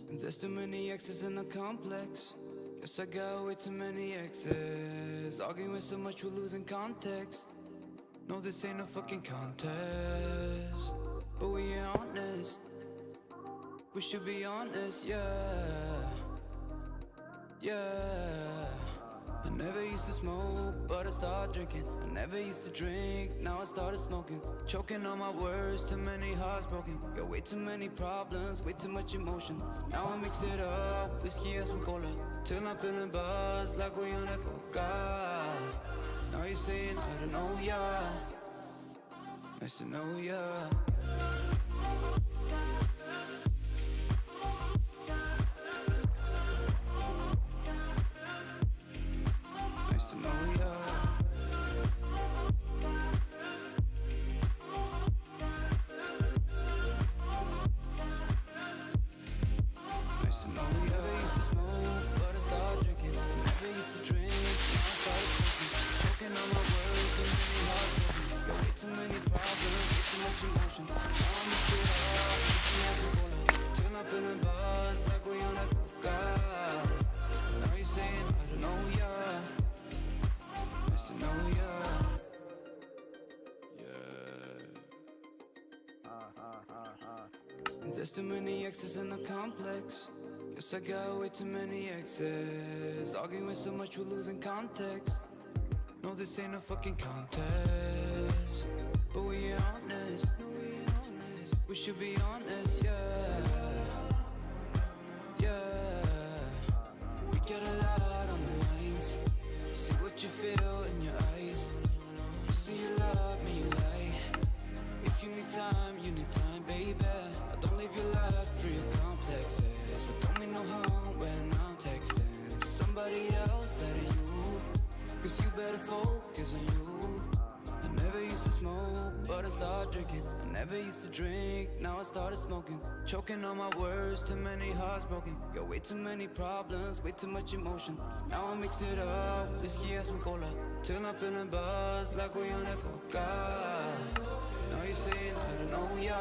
Speaker 6: There's too many exes in the complex. Guess I got way too many exes. Arguing so much we're losing context. No, this ain't a fucking contest, but we ain't honest. We should be honest, yeah. Yeah. I never used to smoke, but I started drinking. I never used to drink, now I started smoking. Choking on my words, too many hearts broken. Got way too many problems, way too much emotion. Now I mix it up, whiskey and some cola, till I'm feeling buzzed like we on a coca. Now you're saying I don't know ya. Nice to know ya. Nice to know ya. Nice to know ya. Never used to smoke, but I started drinking. Never used to drink, now I started smoking. Choking on my words, too many hearts broken. Got way too many problems, way too much emotion. Now I'm mix it up, whiskey and some cola, till I'm feeling buzzed like we on a coca. Now you're saying I don't know ya. Nice to know ya. There's too many exes in the complex. Guess I got way too many exes. Arguing so much we're losing context. No, this ain't a fucking contest, but we ain't honest. No, we ain't honest. We should be honest, yeah. Yeah. We got a lot on our minds. See what you feel in your eyes. You say you love me, you lie. If you need time, baby. I don't leave your life for your complexes. I don't mean no harm when I'm texting somebody else that ain't you. Cause you better focus on you. I never used to smoke, but I started drinking. I never used to drink, now I started smoking. Choking on my words, too many hearts broken. Got way too many problems, way too much emotion. Now I mix it up, whiskey and some cola, till I'm feeling buzzed like we on a coca. Now you're saying I don't know ya.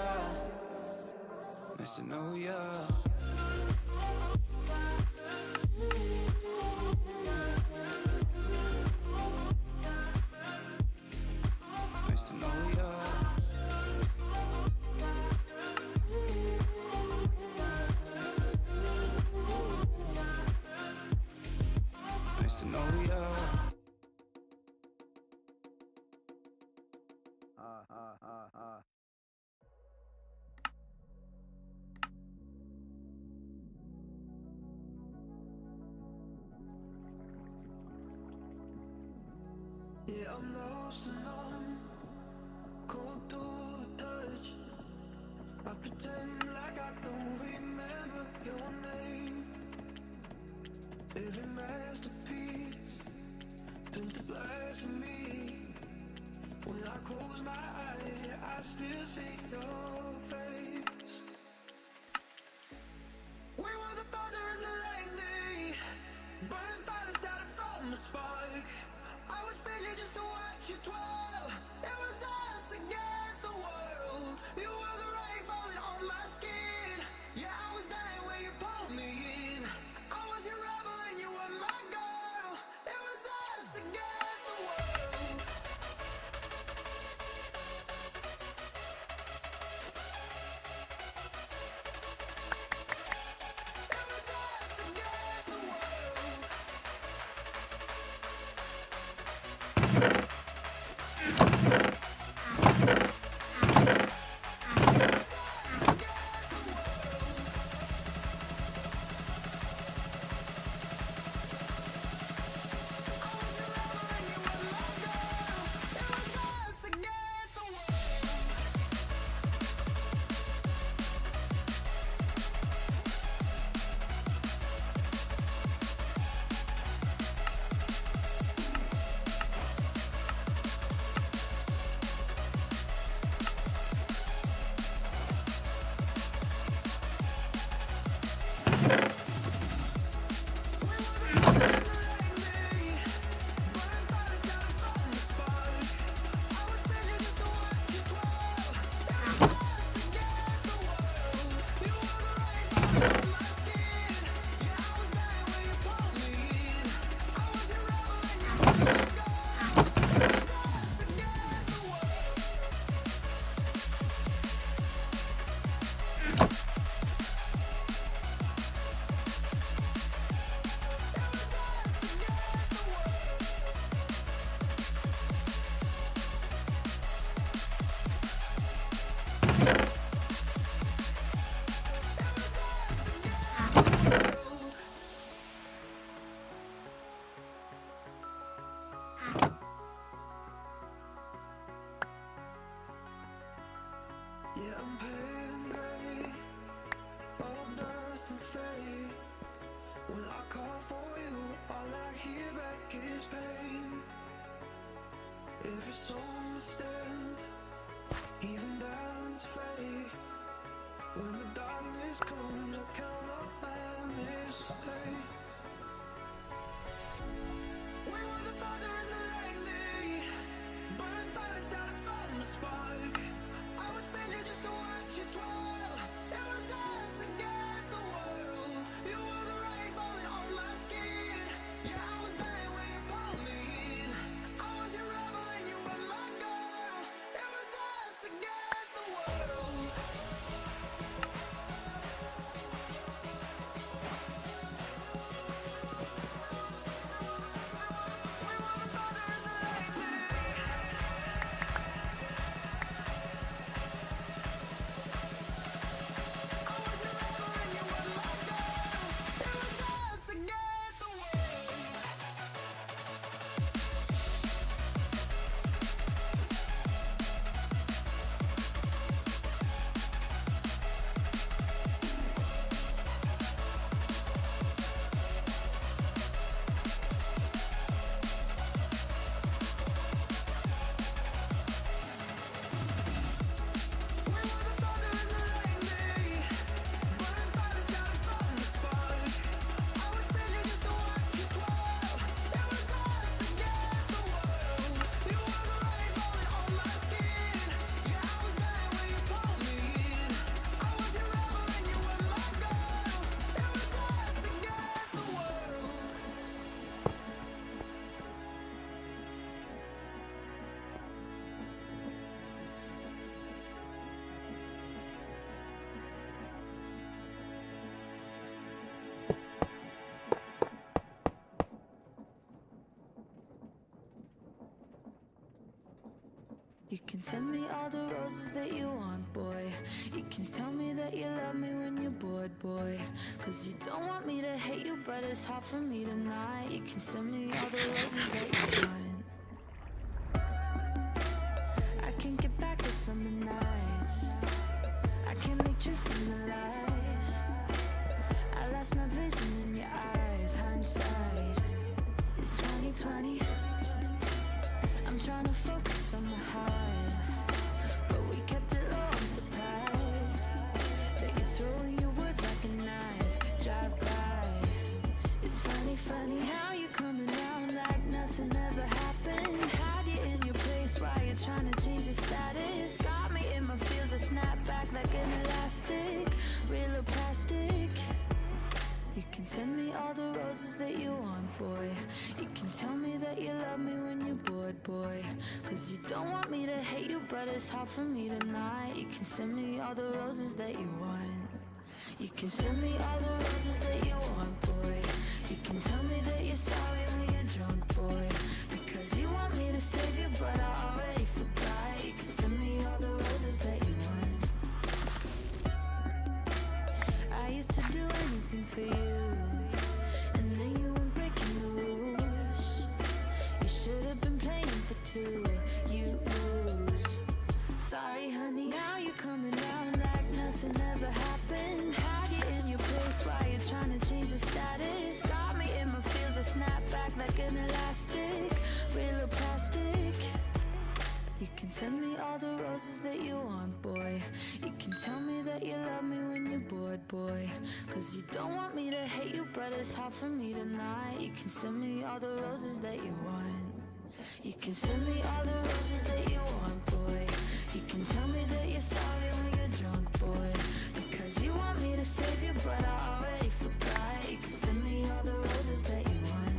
Speaker 6: Nice to know ya. Nice to know ya. Nice to know ya.
Speaker 7: Yeah, I'm lost and numb, cold to the touch. I pretend like I don't remember your name. Every masterpiece turns to blasphemy. When I close my eyes, yeah, I still see your face. We were the thunder and the lightning, burning fire that started from the spark. I was fishing just to watch you twirl. It was us against the world. You were the rain falling on my skin. Yeah, I was dying when you pulled me in. I was your rebel and you were my girl. It was us against the world. It was us against the world. hear back is pain. Every soul must stand, even diamonds fade. When the darkness comes, I count up my mistakes. We were the thunder and the lightning, burn fire started from the spark. I would spend you just to watch you twirl. It was us against the world. You were the rain falling on my skin. Yeah, I was dying when you pulled me in. I was your rebel and you were my girl. It was us against the world.
Speaker 5: You can send me all the roses that you want, boy. You can tell me that you love me when you're bored, boy. Cause you don't want me to hate you, but it's hard for me tonight. You can send me all the roses that you want. I can't get back to summer nights. I can't make truth in the lies. I lost my vision in your eyes, hindsight. It's 2020. I'm trying to focus on the highs, but we kept it low. I'm surprised that you're throwing your words like a knife. Drive by. It's funny how you coming around like nothing ever happened. Hide you in your place while you're trying to change the status. Got me in my feels, I snap back like an elastic, real or plastic. You can send me all the roses that you want, boy. You can tell me that you love me when you're bored, boy. Cause you don't want me to hate you, but it's hard for me tonight. You can send me all the roses that you want. You can send me all the roses that you want, boy. You can tell me that you're sorry when you're drunk, boy. Because you want me to save you, but I already forgot. You can send me all the roses that you want. I used to do anything for you, and then you were breaking the rules. You should have been playing for two, you lose. Sorry honey, now you're coming down like nothing ever happened. Hide you in your place while you're trying to change the status. Got me in my feels, I snap back like an elastic, real or plastic. You can send me all the roses that you want, boy. You can tell me that you love me when you're bored, boy. Cause you don't want me to hate you, but it's hard for me tonight. You can send me all the roses that you want. You can send me all the roses that you want, boy. You can tell me that you're sorry when you're drunk, boy. Because you want me to save you, but I already forgot. You can send me all the roses that you want.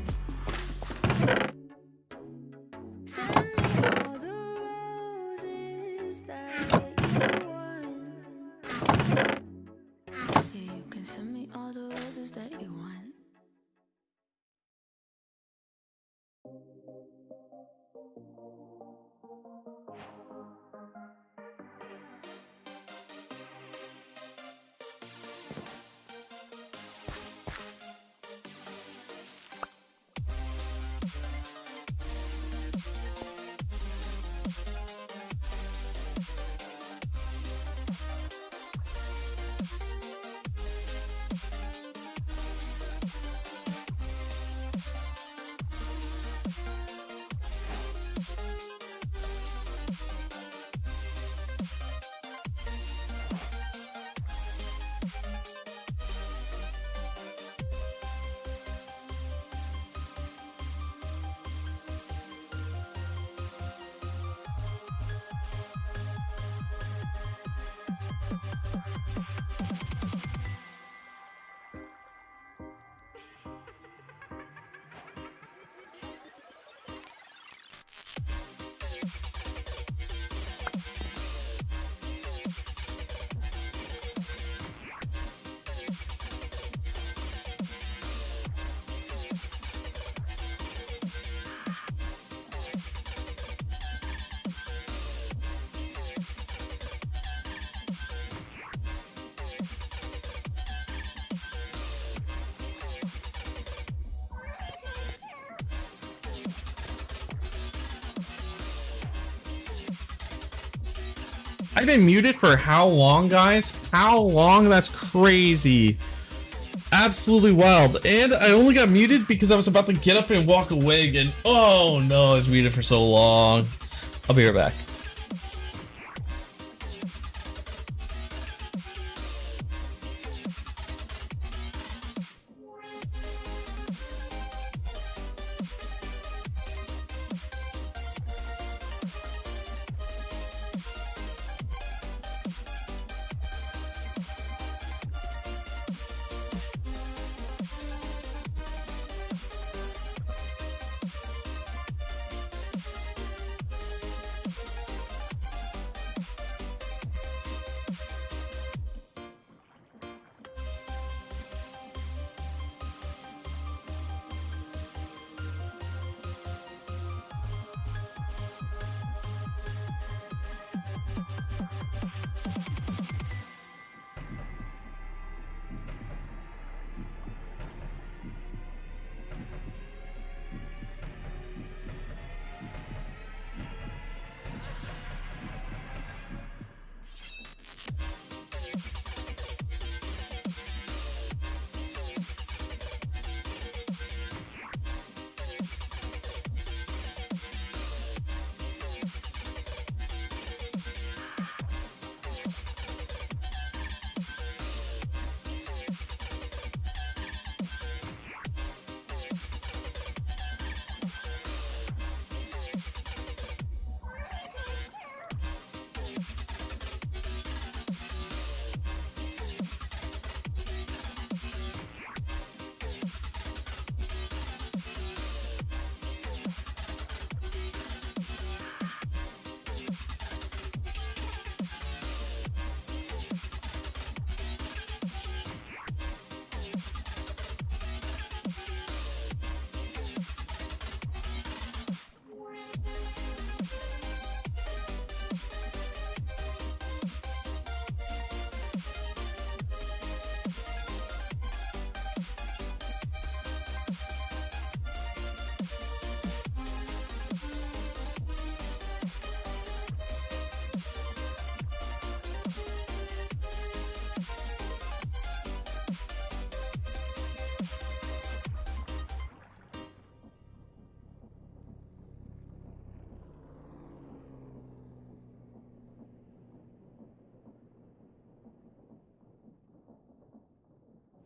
Speaker 5: Send me all the roses that you want. Yeah, you can send me all the roses that you want.
Speaker 2: I've been muted for how long, guys? How long? That's crazy. Absolutely wild. And I only got muted because I was about to get up and walk away again. Oh no, I was muted for so long. I'll be right back.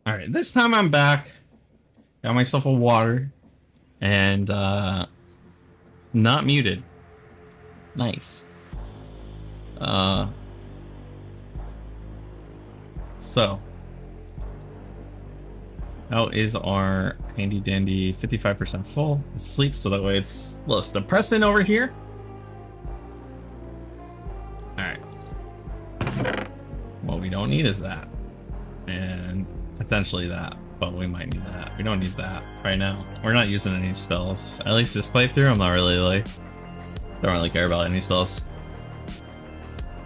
Speaker 2: All right, this time I'm back. Got myself a water and not muted. Nice. So how is our handy dandy 55% full sleep, so that way it's less depressing over here. All right. What we don't need is that, and potentially that, but we might need that. We don't need that right now. We're not using any spells. At least this playthrough, I'm not really like, don't really care about any spells.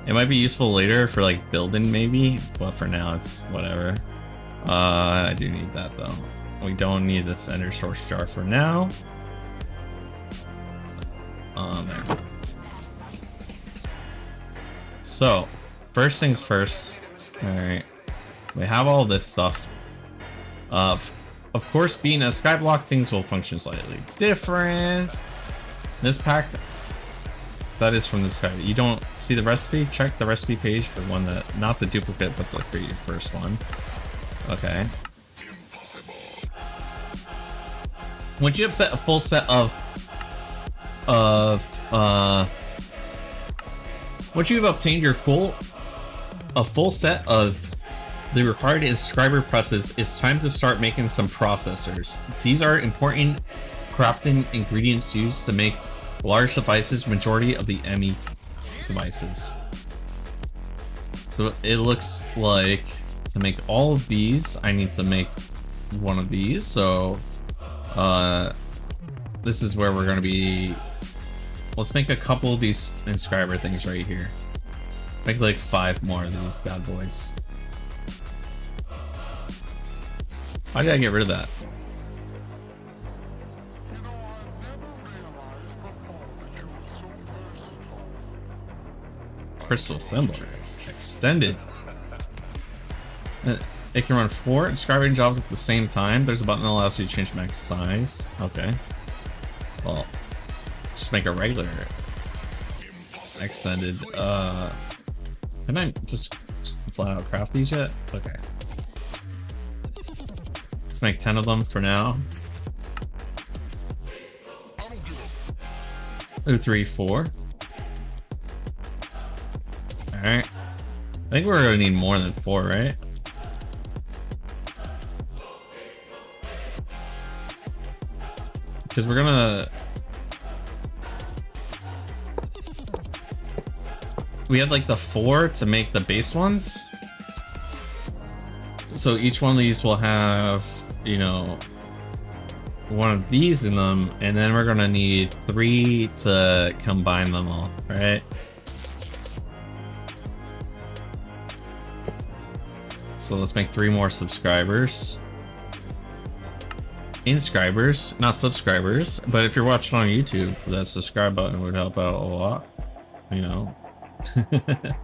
Speaker 2: It might be useful later for like building maybe, but for now it's whatever. I do need that though. We don't need this ender source jar for now. There. So, first things first. All right, we have all this stuff. Of course, being a skyblock, things will function slightly different. This pack, that is from the sky. You don't see the recipe? Check the recipe page for one that, not the duplicate, but the for your first one. Okay. Once you have set a full set of once you've obtained your full set of the required inscriber presses, it's time to start making some processors. These are important crafting ingredients used to make large devices, majority of the ME devices. So it looks like to make all of these, I need to make one of these. So this is where we're going to be. Let's make a couple of these inscriber things right here. Make like 5 more of these bad boys. How did I get rid of that? crystal symbol. Extended. It can run 4 describing jobs at the same time. There's a button that allows you to change max size. Okay. Well, just make a regular extended. Can I just flat out craft these yet? Okay. Let's make 10 of them for now. 2, 3, 4. Alright. I think we're gonna need more than 4, right? Because we're gonna... We had like the 4 to make the base ones. So each one of these will have, you know, one of these in them, and then we're gonna need 3 to combine them all, right? So let's make 3 more subscribers. Inscribers, not subscribers, but if you're watching on YouTube, that subscribe button would help out a lot, you know. If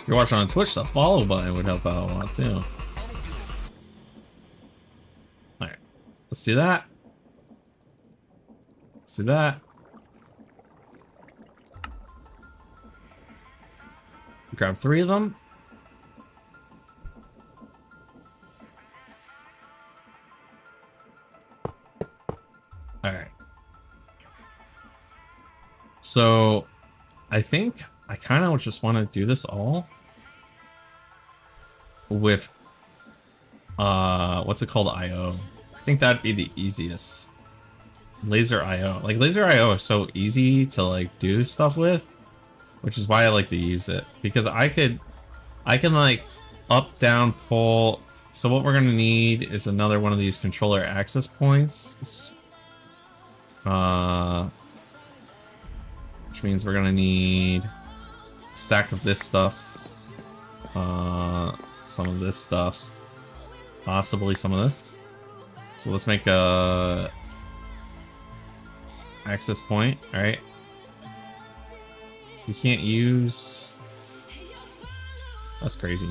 Speaker 2: you're watching on Twitch, the follow button would help out a lot too. Alright, let's do that. Let's do that. Grab 3 of them. Alright. So, I think I kind of just want to do this all with, what's it called? IO. I think that'd be the easiest. Laser IO. Like, laser IO is so easy to, like, do stuff with, which is why I like to use it. Because I can, like, up, down, pull. So what we're going to need is another one of these controller access points. Which means we're gonna need a stack of this stuff, some of this stuff, possibly some of this. So let's make a access point. All right. We can't use. That's crazy.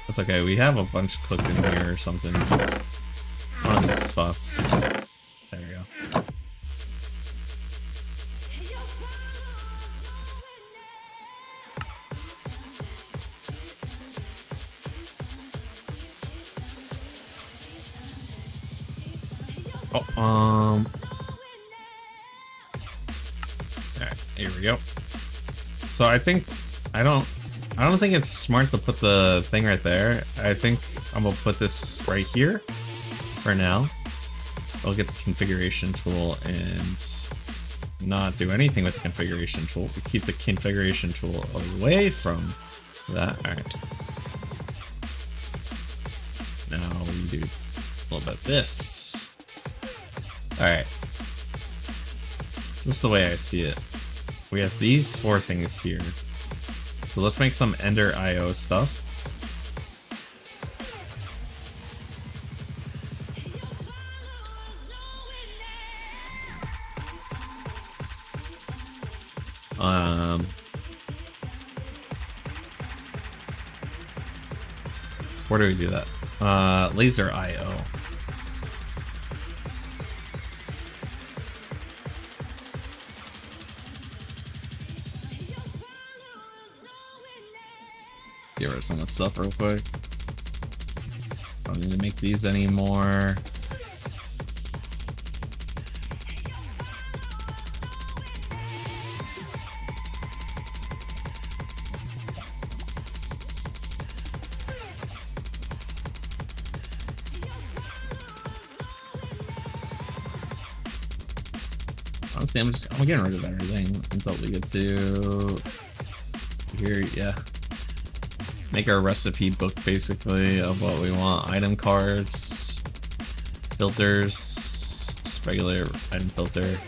Speaker 2: That's okay. We have a bunch cooked in here or something. One of these spots. There we go. Oh, alright, here we go. So I think I don't think it's smart to put the thing right there. I think I'm gonna put this right here for now. I'll get the configuration tool and not do anything with the configuration tool. We keep the configuration tool away from that. Alright. Now we do a little bit of this. Alright. This is the way I see it. We have these 4 things here. So let's make some Ender IO stuff. Where do we do that? Laser IO. Get rid of some of the stuff real quick. Don't need to make these anymore. Honestly, I'm getting rid of everything until we get to here. Yeah. Make our recipe book basically of what we want. Item cards, filters, just regular item filter,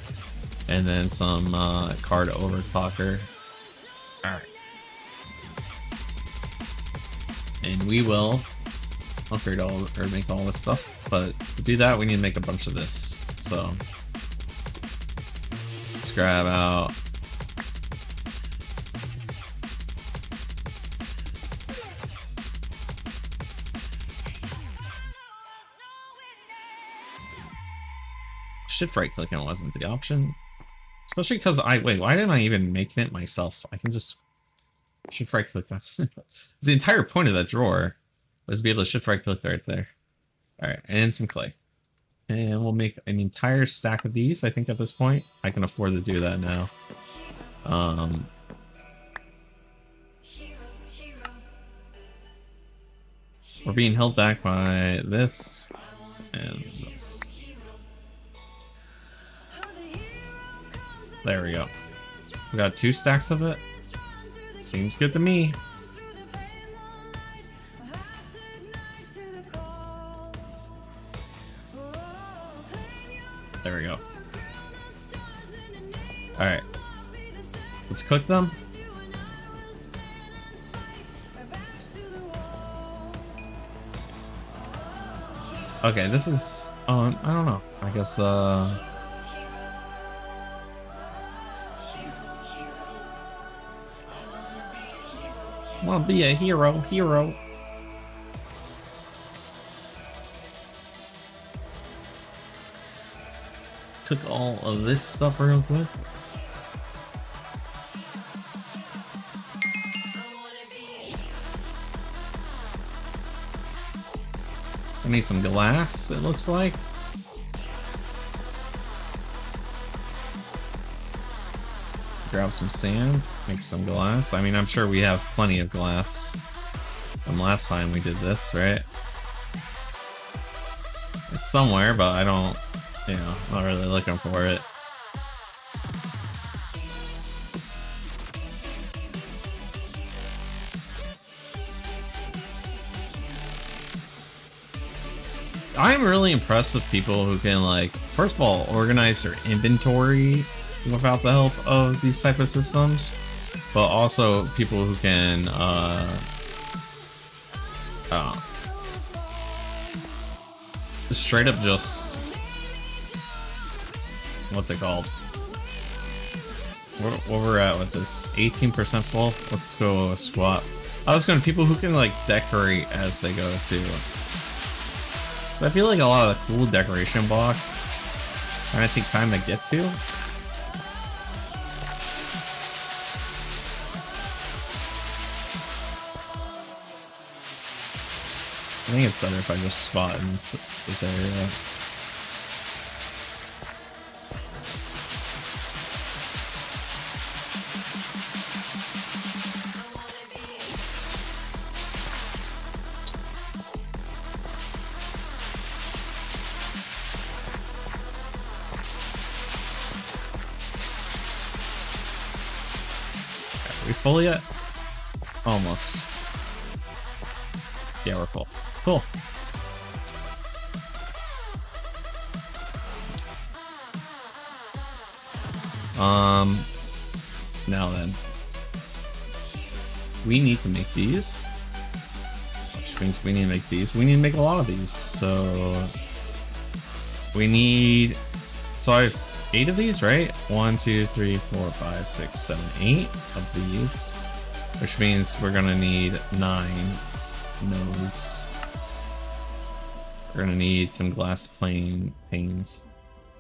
Speaker 2: and then some card overclocker. Alright. And we will upgrade all or make all this stuff. But to do that we need to make a bunch of this. So let's grab out shift right clicking wasn't the option. Especially because wait, why didn't I even make it myself? I can just shift right click that. The entire point of that drawer was to be able to shift right click right there. Alright, and some clay. And we'll make an entire stack of these. I think at this point I can afford to do that now. We're being held back by this and this. There we go. We got 2 stacks of it. Seems good to me. There we go. Alright. Let's cook them. Okay, this is I don't know. I guess wanna be a hero. Cook all of this stuff real quick. I need some glass, it looks like. Grab some sand, make some glass. I mean, I'm sure we have plenty of glass from last time we did this, right? It's somewhere, but I don't, you know, not really looking for it. I'm really impressed with people who can, like, first of all, organize their inventory without the help of these type of systems, but also people who can straight up just, what's it called? Where we're at with this? 18% full. Let's go squat. I was going to people who can, like, decorate as they go too. But I feel like a lot of the cool decoration blocks kind of take time to get to. I think it's better if I just spot in this area. Are we full yet? Almost. Yeah, we're full. Cool. Now then. We need to make these. Which means we need to make these. We need to make a lot of these. So we need, so I have 8 of these, right? 1, 2, 3, 4, 5, 6, 7, 8 of these. Which means we're gonna need 9 nodes. We're gonna need some glass panes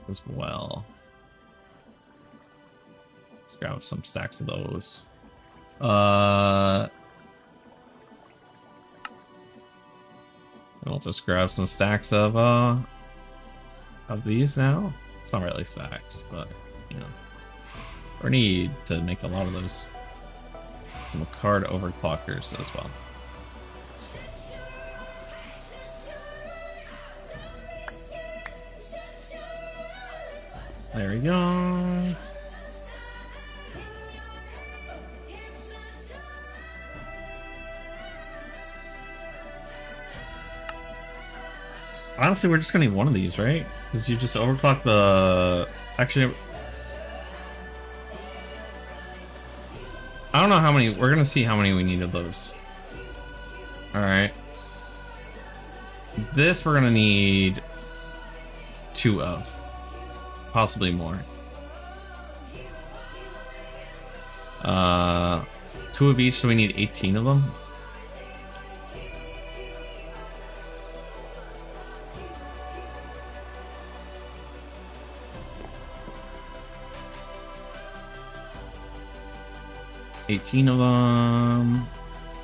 Speaker 2: as well. Let's grab some stacks of those. And we'll just grab some stacks of these now. It's not really stacks, but you know, we need to make a lot of those. Some card overclockers as well. There we go. Honestly, we're just gonna need one of these, right? Because you just overclock the... Actually, I don't know how many. We're gonna see how many we need of those. Alright. This we're gonna need 2 of. Possibly more. 2 of each, so we need 18 of them. 18 of them.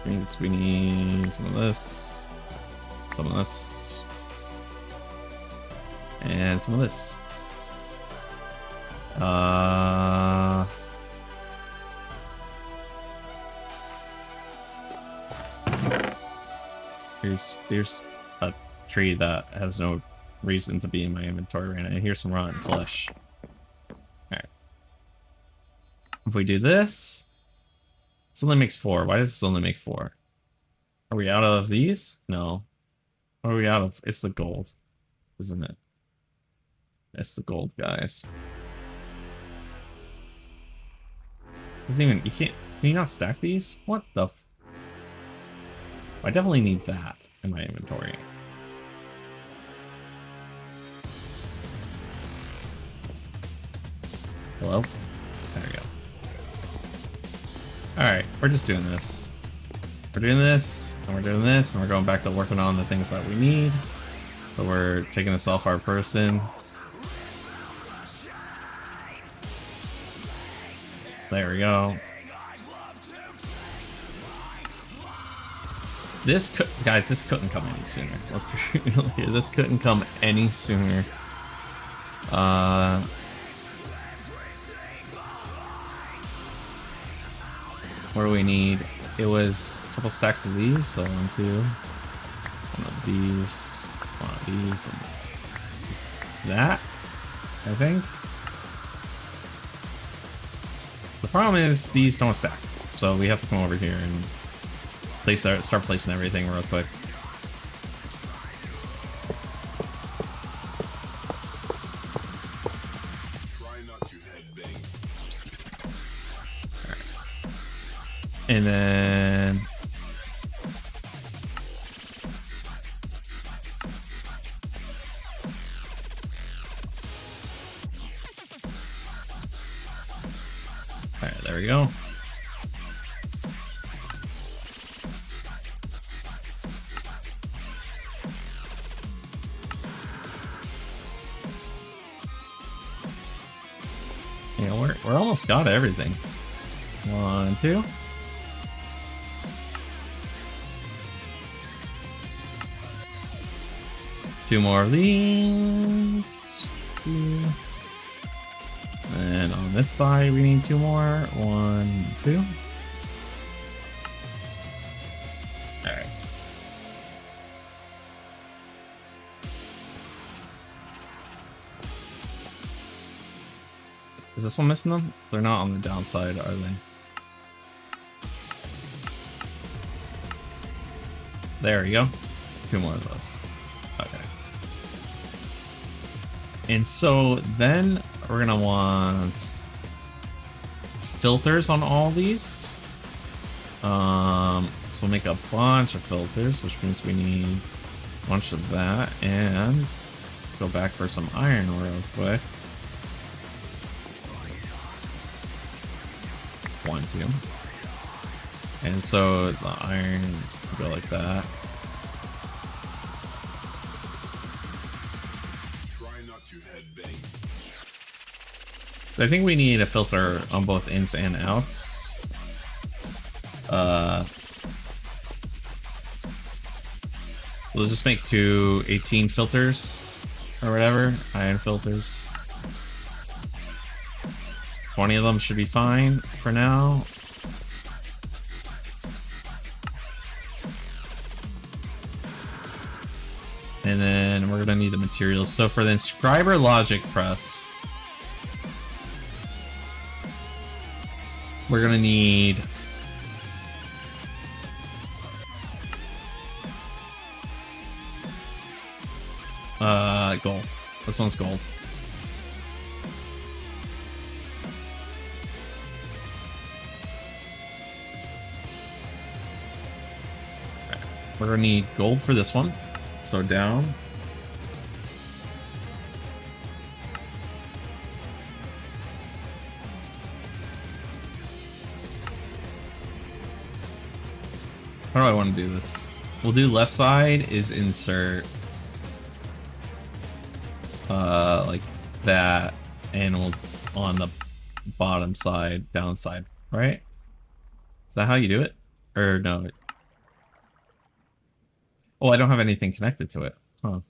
Speaker 2: Means we need some of this, some of this, and some of this. Here's a tree that has no reason to be in my inventory right now. Here's some rotten flesh. Alright. If we do this, this only makes 4. Why does this only make 4? Are we out of these? No. What are we out of? It's the gold, isn't it? It's the gold, guys. Doesn't even, you can't, can you not stack these? What the f— I definitely need that in my inventory. Hello? There we go. Alright, we're just doing this. We're doing this, and we're doing this, and we're going back to working on the things that we need. So we're taking this off our person. There we go. This guys, this couldn't come any sooner. Let's be real here. This couldn't come any sooner. What do we need? It was a couple stacks of these, so 1, 2, one of these, and that, I think. The problem is these don't stack, so we have to come over here and start placing everything real quick.
Speaker 1: Try not to headbang.
Speaker 2: And then alright, there we go. Yeah, we're almost got everything. 1, 2. Two more of these. 2. And on this side, we need 2 more. 1, 2. Alright. Is this one missing them? They're not on the downside, are they? There we go. 2 more of those. Okay. And so then we're gonna want filters on all these. So we'll make a bunch of filters, which means we need a bunch of that, and go back for some iron real quick. 1, 2. And so the iron will go like that. So I think we need a filter on both ins and outs. We'll just make 2 18 filters or whatever, iron filters. 20 of them should be fine for now. And then we're gonna need the materials. So for the inscriber logic press, we're gonna need gold. This one's gold. Right. We're gonna need gold for this one. So down. How do I want to do this? We'll do left side is insert like that, and we'll on the bottom side, downside, right? Is that how you do it? Or no? Oh, I don't have anything connected to it. Huh.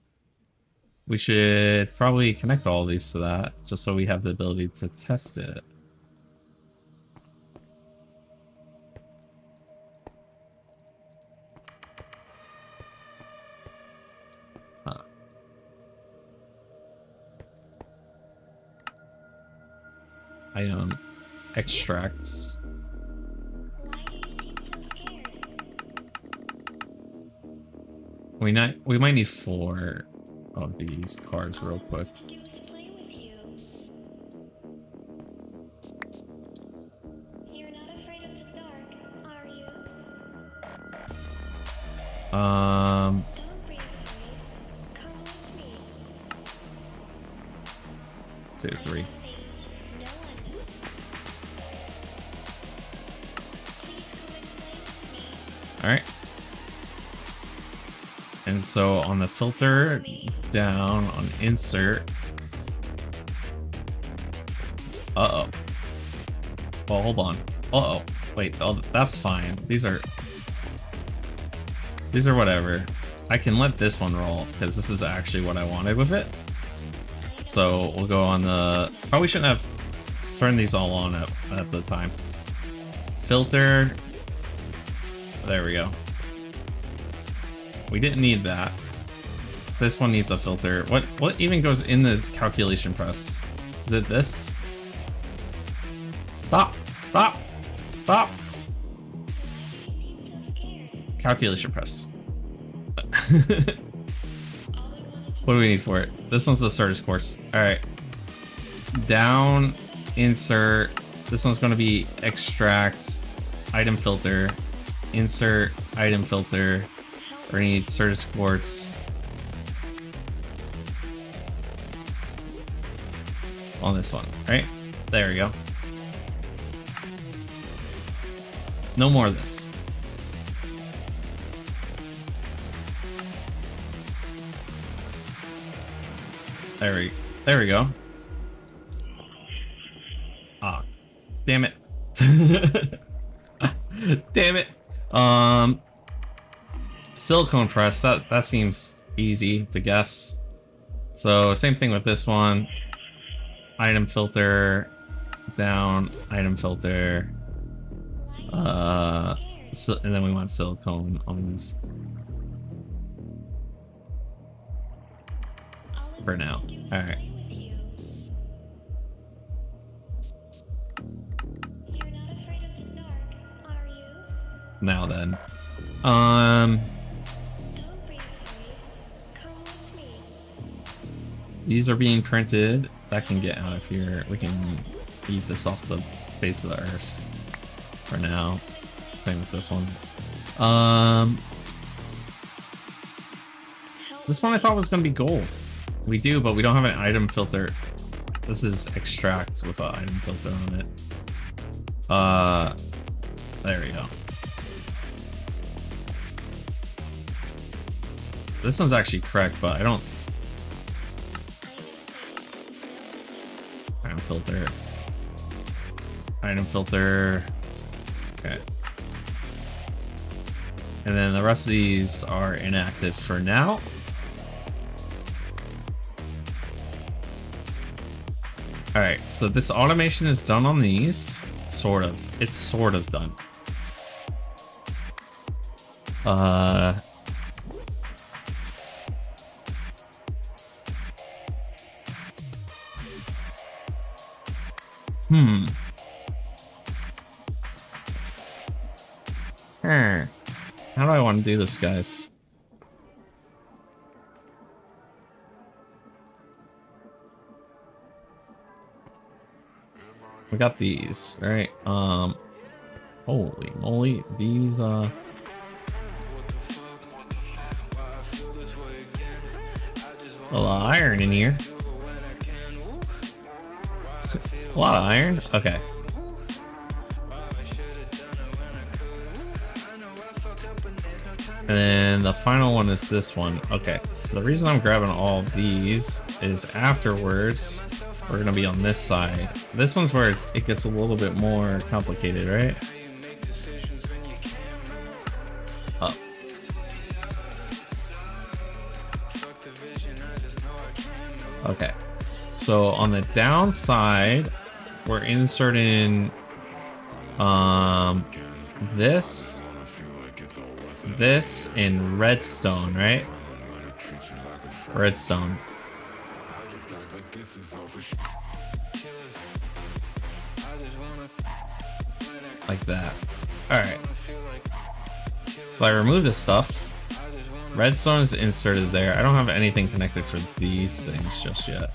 Speaker 2: We should probably connect all these to that, just so we have the ability to test it. Huh. Item extracts. We might need 4 of these cards real quick. Um, 2, 3. All right. And so on the filter, down on insert. Uh-oh. Well, hold on. Uh-oh. Wait, oh, that's fine. These are whatever. I can let this one roll, because this is actually what I wanted with it. So we'll go on the... Probably shouldn't have turned these all on at the time. Filter. There we go. We didn't need that. This one needs a filter. What even goes in this calculation press? Is it this? Stop! Stop! Stop! Calculation press. What do we need for it? This one's the starter's course. Alright. Down, insert. This one's going to be extract, item filter, insert, item filter. We're gonna need Certus Quartz on this one, right? There we go. No more of this. There we go. Ah, damn it. Damn it. Silicone press, that seems easy to guess. So same thing with this one. Item filter, down, item filter. And then we want silicone on this. For now. Alright. Now then. These are being printed. That can get out of here. We can eat this off the face of the earth for now. Same with this one. This one I thought was going to be gold. We do, but we don't have an item filter. This is extract with an item filter on it. There we go. This one's actually correct, but I don't... Item filter. Item filter. Okay. And then the rest of these are inactive for now. Alright, so this automation is done on these. Sort of. It's sort of done. How do I want to do this, guys? We got these, right? Holy moly, these, a lot of iron in here. A lot of iron? Okay. And then the final one is this one. Okay. The reason I'm grabbing all of these is afterwards, we're going to be on this side. This one's where it gets a little bit more complicated, right? Okay. So on the downside, we're inserting this and redstone, right? Redstone. Like that. Alright. So I remove this stuff. Redstone is inserted there. I don't have anything connected for these things just yet.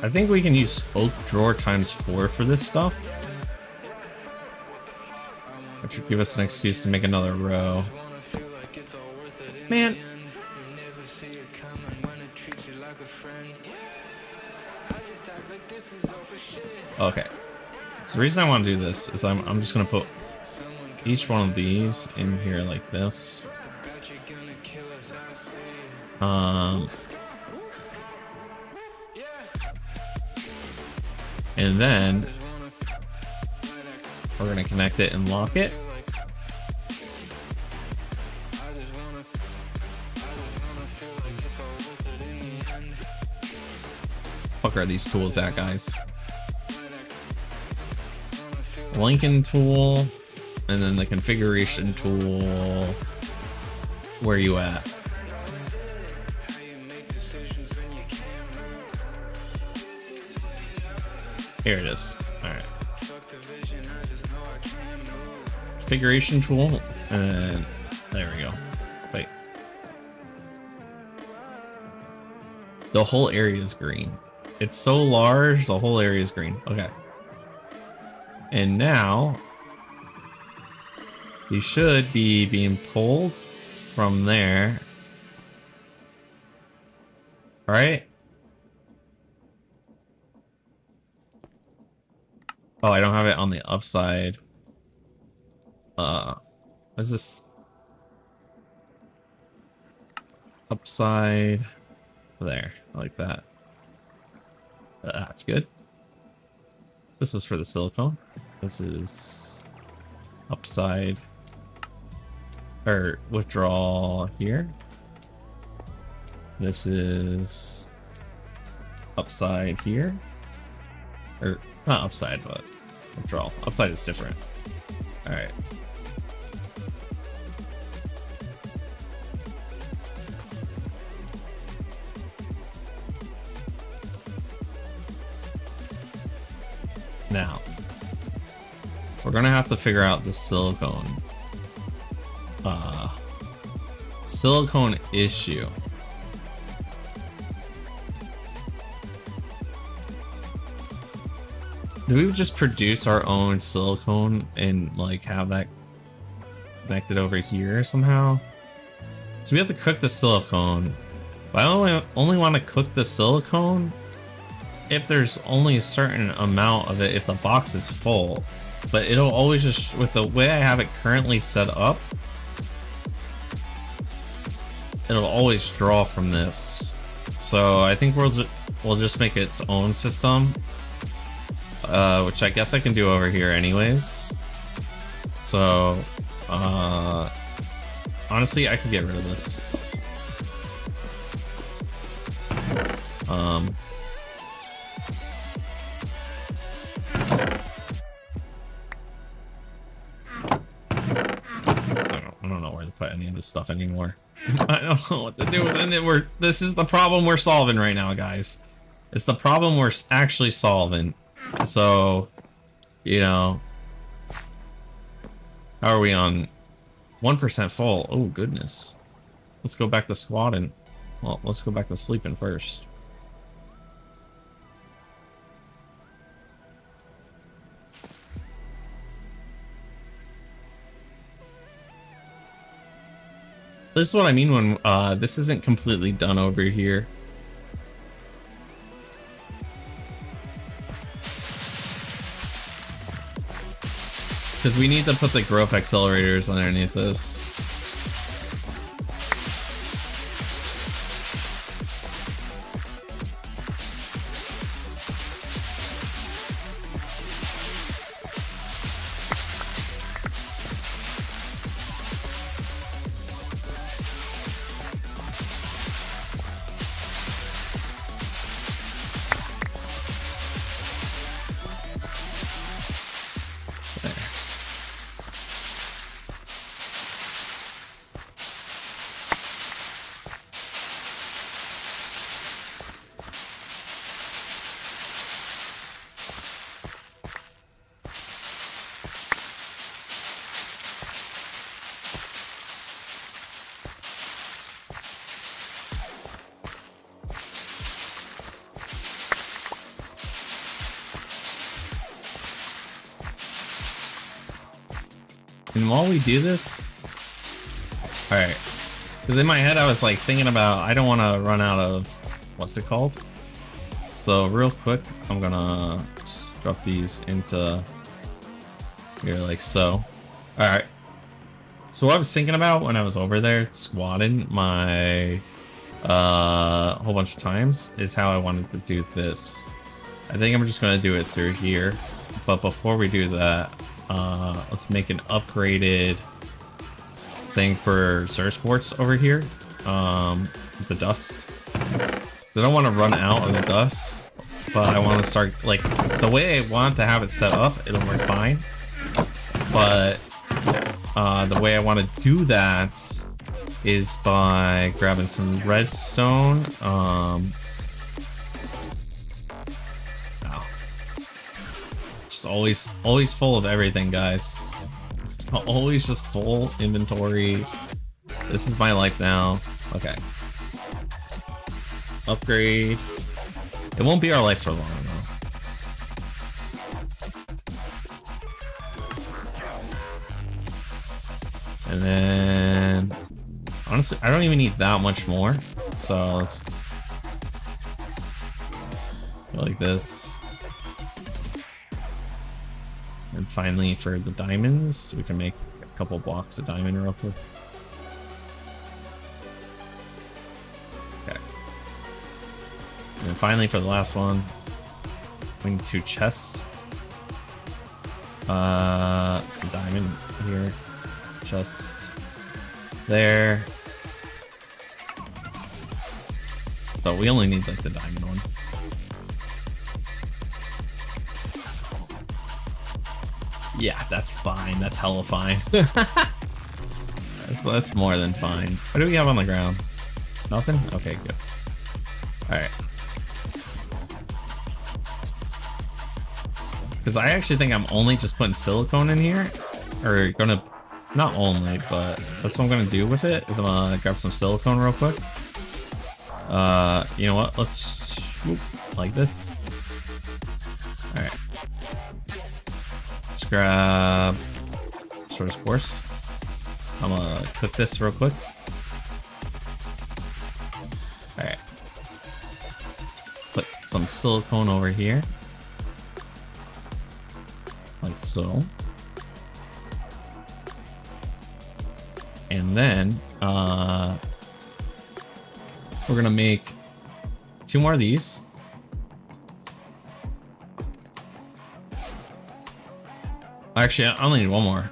Speaker 2: I think we can use oak drawer times 4 for this stuff, which would give us an excuse to make another row. Man. Okay. So the reason I want to do this is I'm just gonna put each one of these in here like this. And then we're gonna connect it and lock it. Fuck are these tools at, guys? Lincoln tool, and then the configuration tool. Where are you at? Here it is. Alright. Configuration tool, and there we go. Wait. The whole area is green. It's so large, the whole area is green. Okay. And now, you should be being pulled from there. Alright? Oh, I don't have it on the upside. What is this? Upside. There, like that. That's good. This was for the silicone. This is upside. Or withdrawal here. This is upside here. Or not upside, but withdrawal. Upside is different. Alright. Now, we're gonna have to figure out the silicone issue. Do we just produce our own silicone and like have that connected over here somehow? So we have to cook the silicone, but I only want to cook the silicone if there's only a certain amount of it, if the box is full. But it'll always just, with the way I have it currently set up, it'll always draw from this. So I think we'll just make its own system, which I guess I can do over here anyways. So honestly, I can get rid of this. I don't know where to put any of this stuff anymore. I don't know what to do with it. This is the problem we're solving right now, guys. It's the problem we're actually solving. So, you know, how are we on 1% full? Oh, goodness. Let's go back to squatting. Well, let's go back to sleeping first. This is what I mean when this isn't completely done over here. Because we need to put the growth accelerators underneath this. And while we do this, all right, because in my head I was like thinking about I don't want to run out of what's it called. So real quick, I'm gonna drop these into here like so. All right. So what I was thinking about when I was over there squatting my whole bunch of times is how I wanted to do this. I think I'm just gonna do it through here. But before we do that, let's make an upgraded thing for Surge Sports over here. The dust. I don't want to run out of the dust, but I want to start like the way I want to have it set up. It'll work fine, but the way I want to do that is by grabbing some redstone. Just always full of everything, guys. Always just full inventory. This is my life now. Okay. Upgrade. It won't be our life for long though. And then honestly, I don't even need that much more. So let's go like this. And finally, for the diamonds, we can make a couple blocks of diamond real quick. Okay. And then finally, for the last one, we need 2 chests. Diamond here. Chest there. So we only need like the diamond one. Yeah, that's fine. That's hella fine. that's more than fine. What do we have on the ground? Nothing? Okay, good. Alright. Because I actually think I'm only just putting silicone in here. Or gonna... Not only, but that's what I'm gonna do with it. Is I'm gonna grab some silicone real quick. You know what? Let's... Whoop, like this. Alright. Grab Source Course. I'm gonna cook this real quick. Alright. Put some silicone over here. Like so. And then we're gonna make 2 more of these. Actually, I only need 1 more.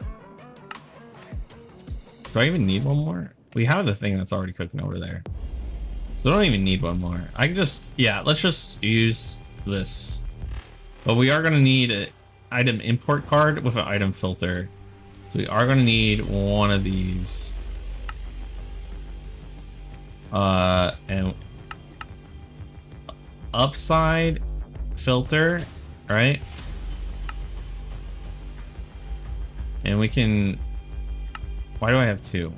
Speaker 2: Do I even need 1 more? We have the thing that's already cooking over there. So I don't even need 1 more. I can just, yeah, let's just use this. But we are going to need an item import card with an item filter. So we are going to need 1 of these. And upside filter, right? And we can... Why do I have 2?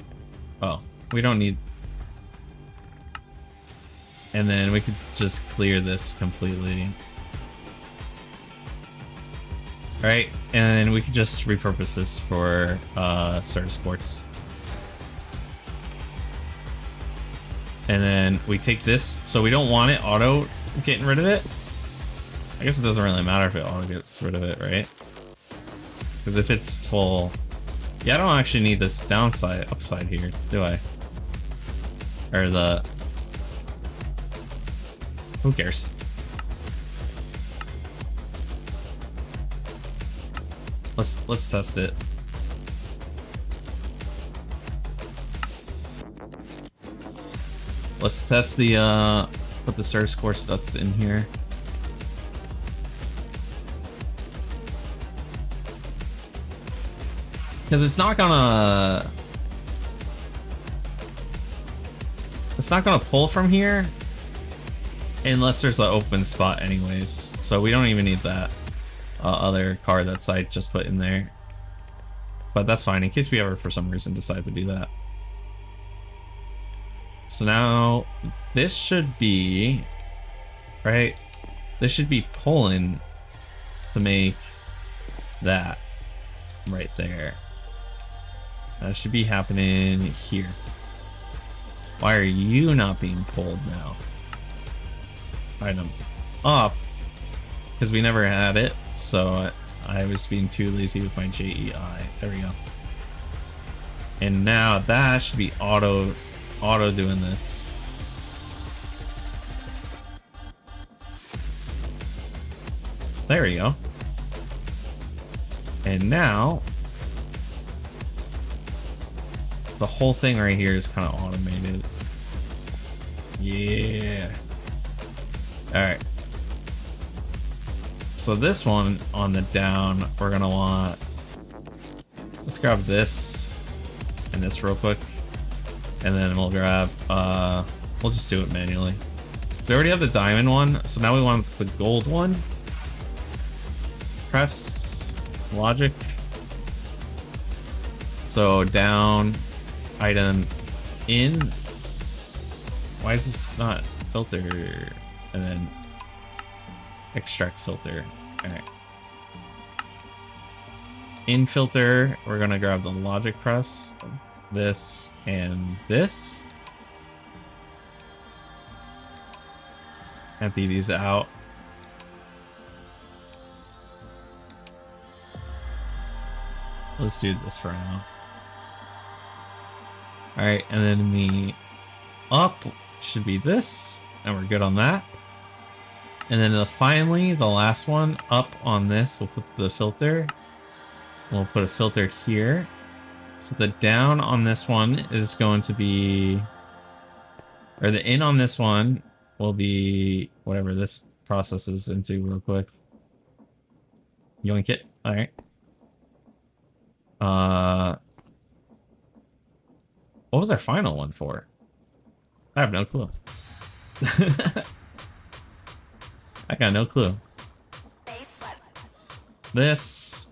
Speaker 2: Oh, we don't need... And then we could just clear this completely. Alright, and we could just repurpose this for Surge Sports. And then we take this, so we don't want it auto getting rid of it. I guess it doesn't really matter if it auto gets rid of it, right? Because if it's full... Yeah, I don't actually need this upside here, do I? Or the... Who cares? Let's test it. Let's test the put the Surge Course stuffs in here. Because it's not gonna pull from here unless there's an open spot anyways. So we don't even need that other card that I just put in there. But that's fine in case we ever for some reason decide to do that. So now this should be right. This should be pulling to make that right there. That should be happening here. Why are you not being pulled now? Item up. Because we never had it, so I was being too lazy with my JEI. There we go. And now that should be auto doing this. There we go. And now the whole thing right here is kind of automated. Yeah. Alright. So this one on the down, we're gonna want, let's grab this and this real quick. And then we'll grab, we'll just do it manually. So we already have the diamond one, so now we want the gold one. Press logic. So down, item in. Why is this not filter? And then extract filter. Alright. In filter, we're gonna grab the logic press, this and this. Empty these out. Let's do this for now. Alright, and then the up should be this, and we're good on that. And then finally, the last one, up on this, we'll put the filter. We'll put a filter here. So the down on this one is going to be, or the in on this one will be whatever this processes into real quick. Yoink it. Alright. What was our final one for? I have no clue. I got no clue. This,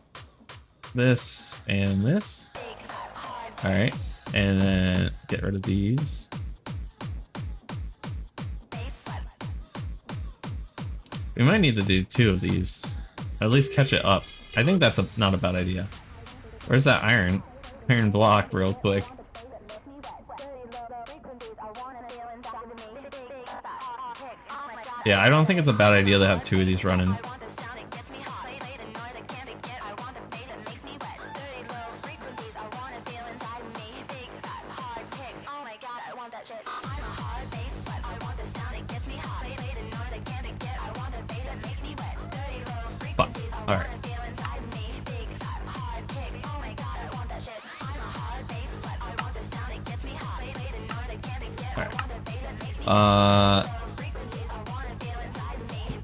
Speaker 2: and this. Alright. And then get rid of these. We might need to do 2 of these. Or at least catch it up. I think that's not a bad idea. Where's that iron? Iron block real quick. Yeah, I don't think it's a bad idea to have 2 of these running. Fuck. Alright. Alright.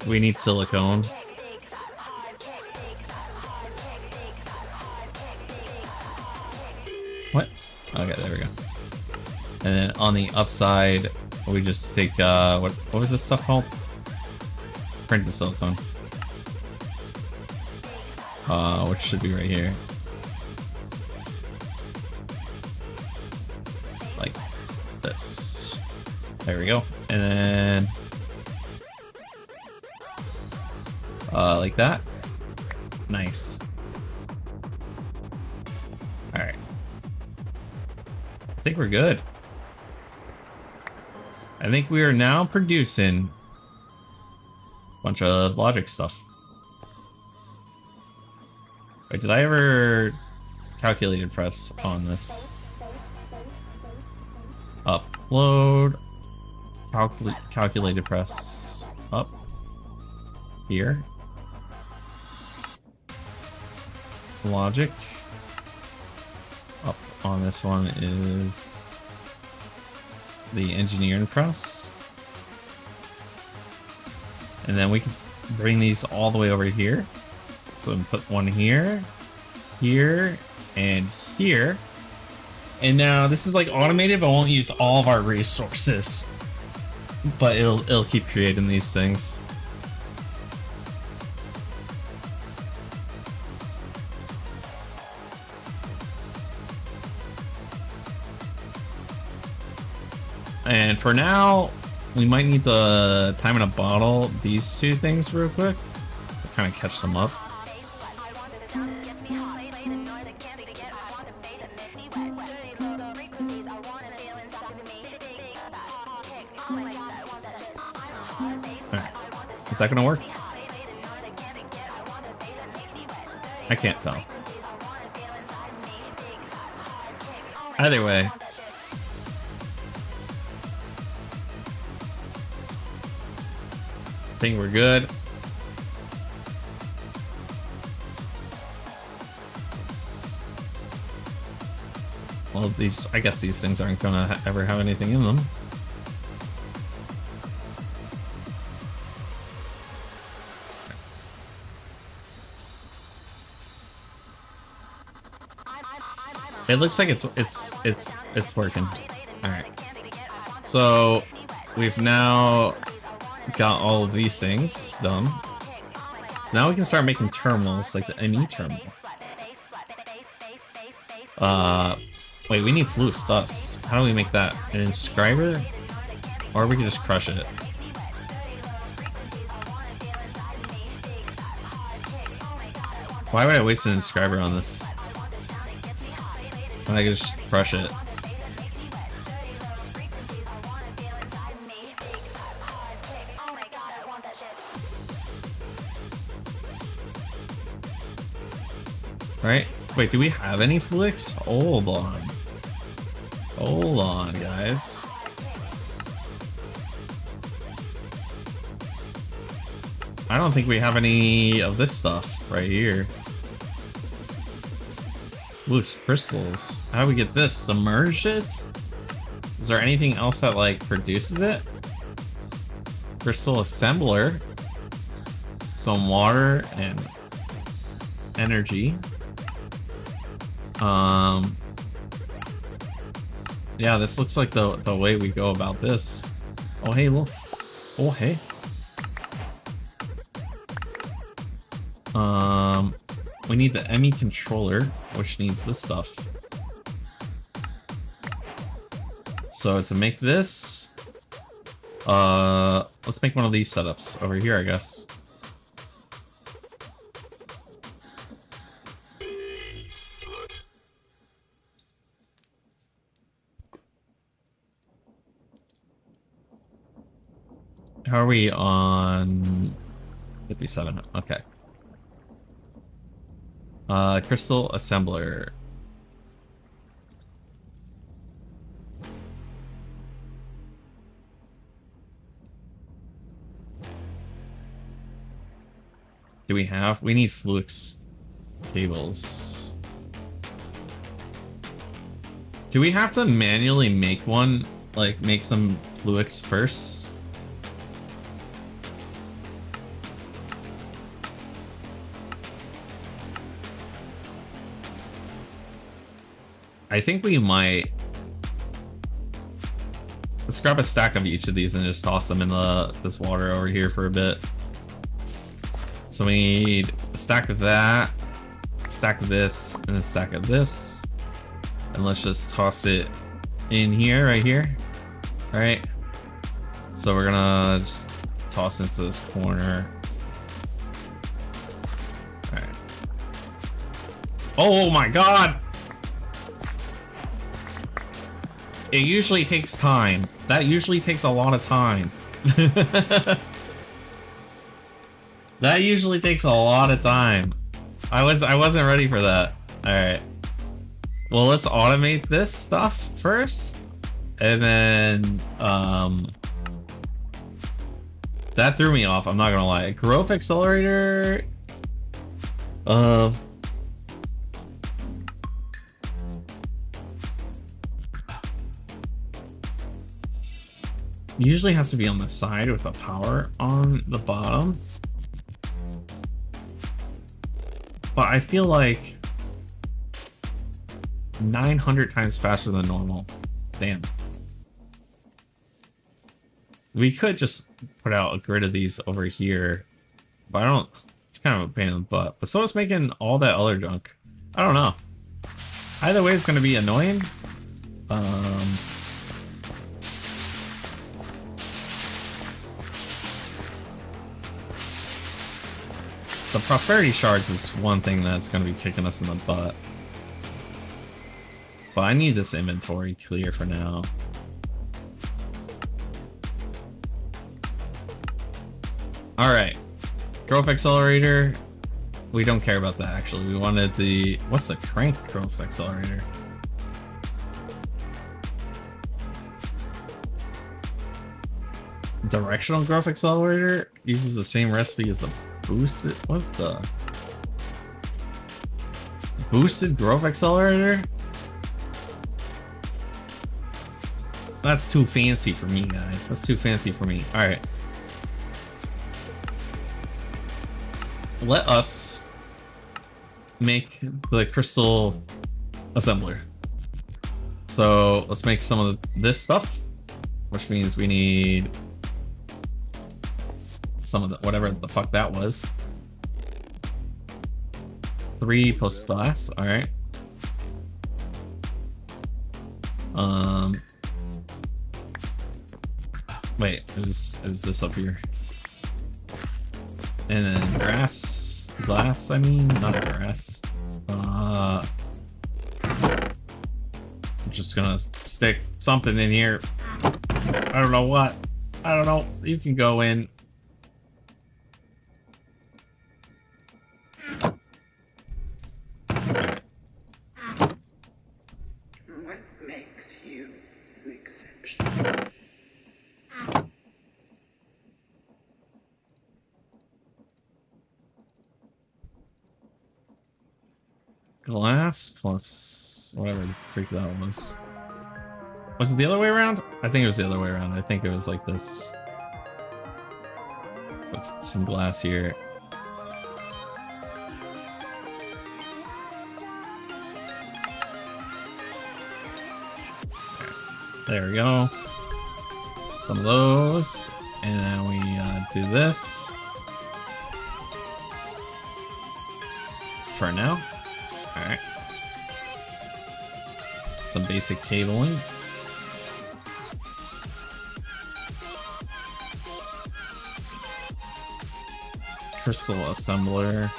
Speaker 2: We need silicone. What? Okay, there we go. And then on the upside, we just take, what was this stuff called? Print the silicone. Which should be right here. Like this. There we go. And then like that. Nice. Alright. I think we're good. I think we are now producing a bunch of logic stuff. Wait, did I ever calculated press on this? Upload. Calculated press up. Here. Logic. Up on this one is the engineering press. And then we can bring these all the way over here. So we can put one here, here, and here. And now this is like automated, but won't use all of our resources. But it'll keep creating these things. And for now, we might need to time in a bottle these 2 things real quick to kind of catch them up. Is that gonna work? I can't tell. Either way. I think we're good. Well, I guess these things aren't gonna ever have anything in them. It looks like it's working. All right. So we've now got all of these things done. So now we can start making terminals, like the ME terminal. Wait, we need flux dust. How do we make that? An inscriber? Or we can just crush it. Why would I waste an inscriber on this? When I can just crush it. Right? Wait, do we have any flux? Hold on. Hold on, guys. I don't think we have any of this stuff right here. Loose crystals. How do we get this? Submerge it? Is there anything else that like produces it? Crystal assembler. Some water and energy. Yeah, this looks like the way we go about this. Oh hey, look. Oh hey. We need the ME controller, which needs this stuff. So to make this, let's make one of these setups over here, I guess. How are we on 57? Okay. Crystal assembler. Do we have? We need flux cables. Do we have to manually make one? Like, make some flux first? I think we might. Let's grab a stack of each of these and just toss them in this water over here for a bit. So we need a stack of that, a stack of this, and a stack of this. And let's just toss it in here, right here. All right. So we're gonna just toss into this corner. All right. Oh my God! It usually takes time. That usually takes a lot of time. That usually takes a lot of time. I wasn't ready for that. All right. Well, let's automate this stuff first, and then that threw me off. I'm not gonna lie. Growth accelerator. Usually has to be on the side with the power on the bottom. But I feel like 900 times faster than normal. Damn. We could just put out a grid of these over here, but I don't. It's kind of a pain in the butt. But so is making all that other junk. I don't know. Either way, it's going to be annoying. The prosperity shards is one thing that's going to be kicking us in the butt. But I need this inventory clear for now. Alright. Growth accelerator. We don't care about that actually. We wanted the what's the crank growth accelerator? Directional growth accelerator uses the same recipe as the boosted. What the? Boosted growth accelerator? That's too fancy for me, guys. That's too fancy for me. All right. Let us make the crystal assembler. So let's make some of this stuff, which means we need some of the whatever the fuck that was. 3 plus glass. All right. Wait, it was this up here. And then glass, I mean, not grass. I'm just gonna stick something in here. I don't know what. I don't know. You can go in.
Speaker 8: What makes you an exception?
Speaker 2: Glass plus whatever the freak that was. Was it the other way around? I think it was the other way around. I think it was like this. With some glass here. There we go. Some of those. And then we do this. For now. Alright. Some basic cabling. Crystal assembler.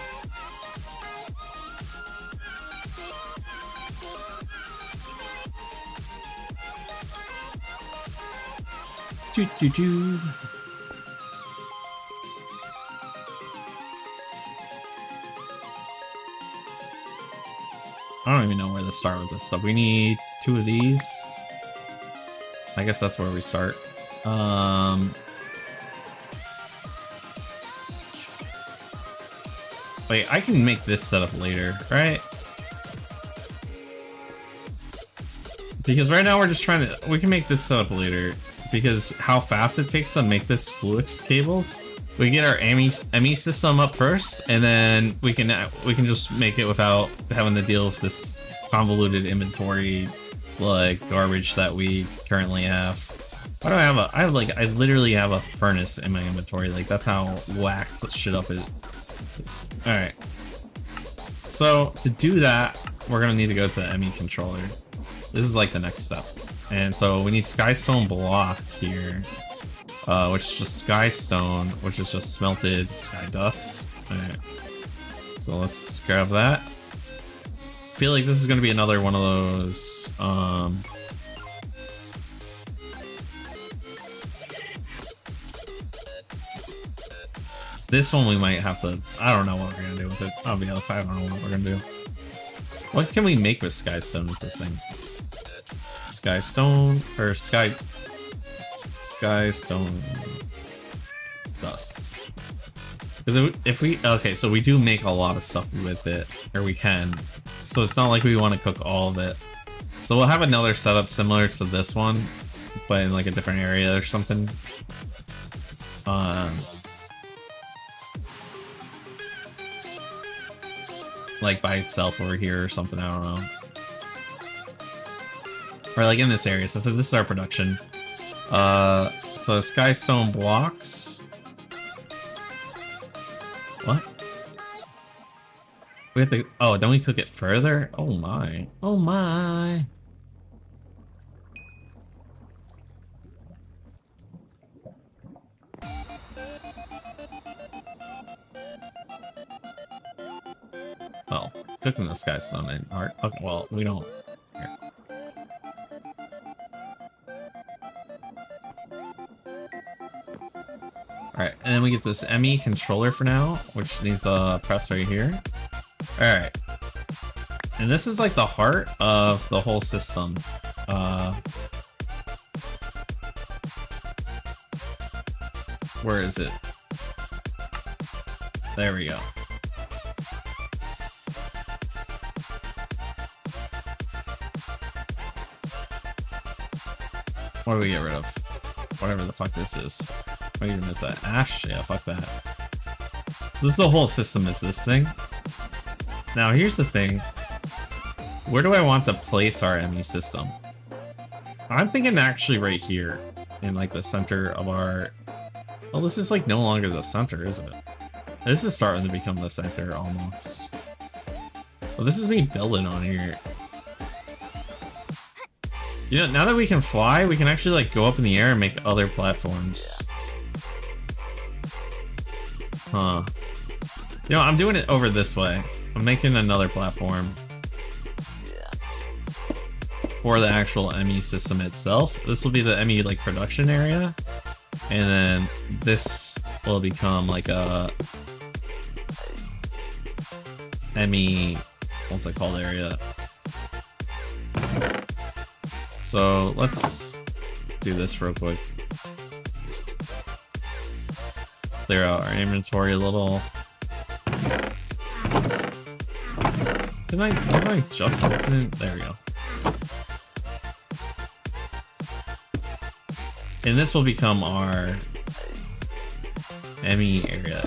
Speaker 2: Choo choo choo. I don't even know where to start with this stuff. We need 2 of these. I guess that's where we start. Wait, I can make this setup later, right? Because right now we're just trying to... We can make this setup later. Because how fast it takes to make this Fluix cables. We get our ME system up first, and then we can just make it without having to deal with this convoluted inventory like garbage that we currently have. Why do I have I literally have a furnace in my inventory. Like that's how whacked shit up it is. All right. So to do that, we're gonna need to go to the ME controller. This is like the next step, and so we need Skystone block here. Which is just Skystone, which is just smelted sky dust. Alright. So let's grab that. I feel like this is gonna be another one of those, this one we might have to... I don't know what we're gonna do with it. I'll be honest, I don't know what we're gonna do. What can we make with Skystone is this thing? Skystone, or Skystone dust. Because if we... Okay, so we do make a lot of stuff with it. Or we can. So it's not like we want to cook all of it. So we'll have another setup similar to this one. But in like a different area or something. Like by itself over here or something, I don't know. Or like in this area. So this is our production. So Skystone blocks. What? We have to... Oh, don't we cook it further? Oh my. Oh my. Well, cooking the Skystone ain't hard. Okay, well, we don't... Here. Alright, and then we get this ME controller for now, which needs a press right here. Alright. And this is like the heart of the whole system. Where is it? There we go. What do we get rid of? Whatever the fuck this is. What even is that? Ash? Yeah, fuck that. So this is the whole system is this thing. Now here's the thing. Where do I want to place our ME system? I'm thinking actually right here. In like the center of our... Well, this is like no longer the center, isn't it? This is starting to become the center almost. Well, this is me building on here. You know, now that we can fly, we can actually like go up in the air and make other platforms. Huh. You know, I'm doing it over this way. I'm making another platform for the actual ME system itself. This will be the ME like production area, and then this will become like a ME, what's it called, area. So let's do this real quick. Clear out our inventory a little. Wasn't I just open it? There we go. And this will become our ME area.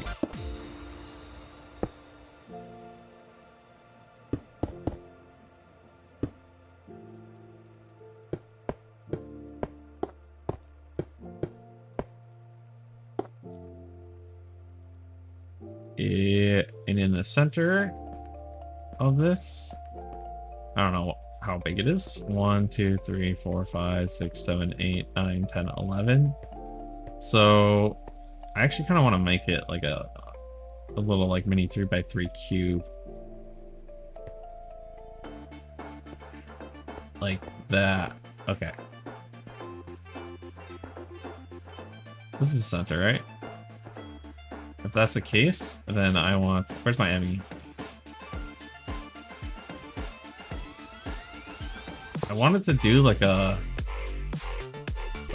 Speaker 2: Yeah, and in the center of this, I don't know how big it is. 1, 2, 3, 4, 5, 6, 7, 8, 9, 10, 11. So I actually kind of want to make it like a little like mini 3x3 cube. Like that. Okay. This is the center, right? If that's the case, then I want... Where's my ME? I wanted to do like a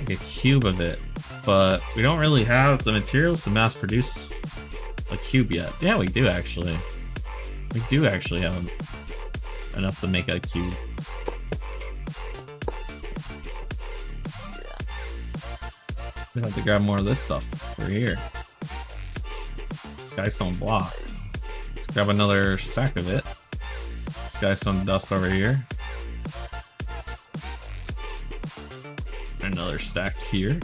Speaker 2: cube of it, but we don't really have the materials to mass produce a cube yet. Yeah, we do actually. We do actually have enough to make a cube. We have to grab more of this stuff over here. Skystone block. Let's grab another stack of it. Skystone dust over here. Another stack here.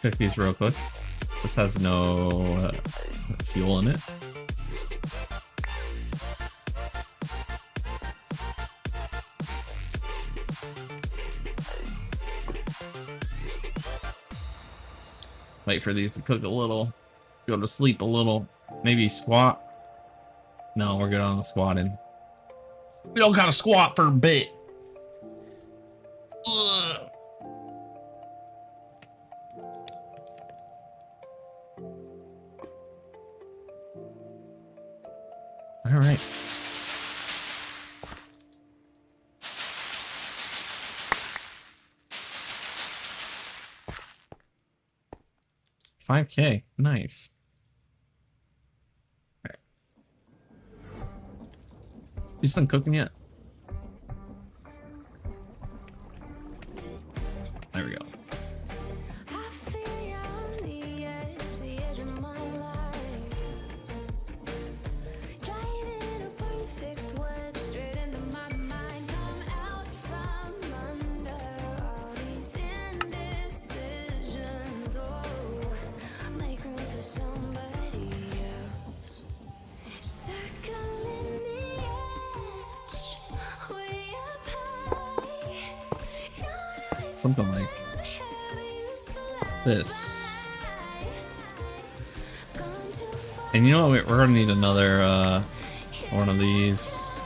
Speaker 2: Cook these real quick. This has no fuel in it. Wait for these to cook a little. Go to sleep a little. Maybe squat. No, we're good on the squatting. We don't gotta squat for a bit. Ugh. All right. $5K, nice. All right. Is this cooking yet? There we go.
Speaker 5: I feel you on the edge of my life. Driving a perfect wedge straight into my mind. Come out from under all these indecisions. Oh, make room for somebody else. Circling the edge, way up high.
Speaker 2: Something like this. And you know what? We're gonna need another one of these.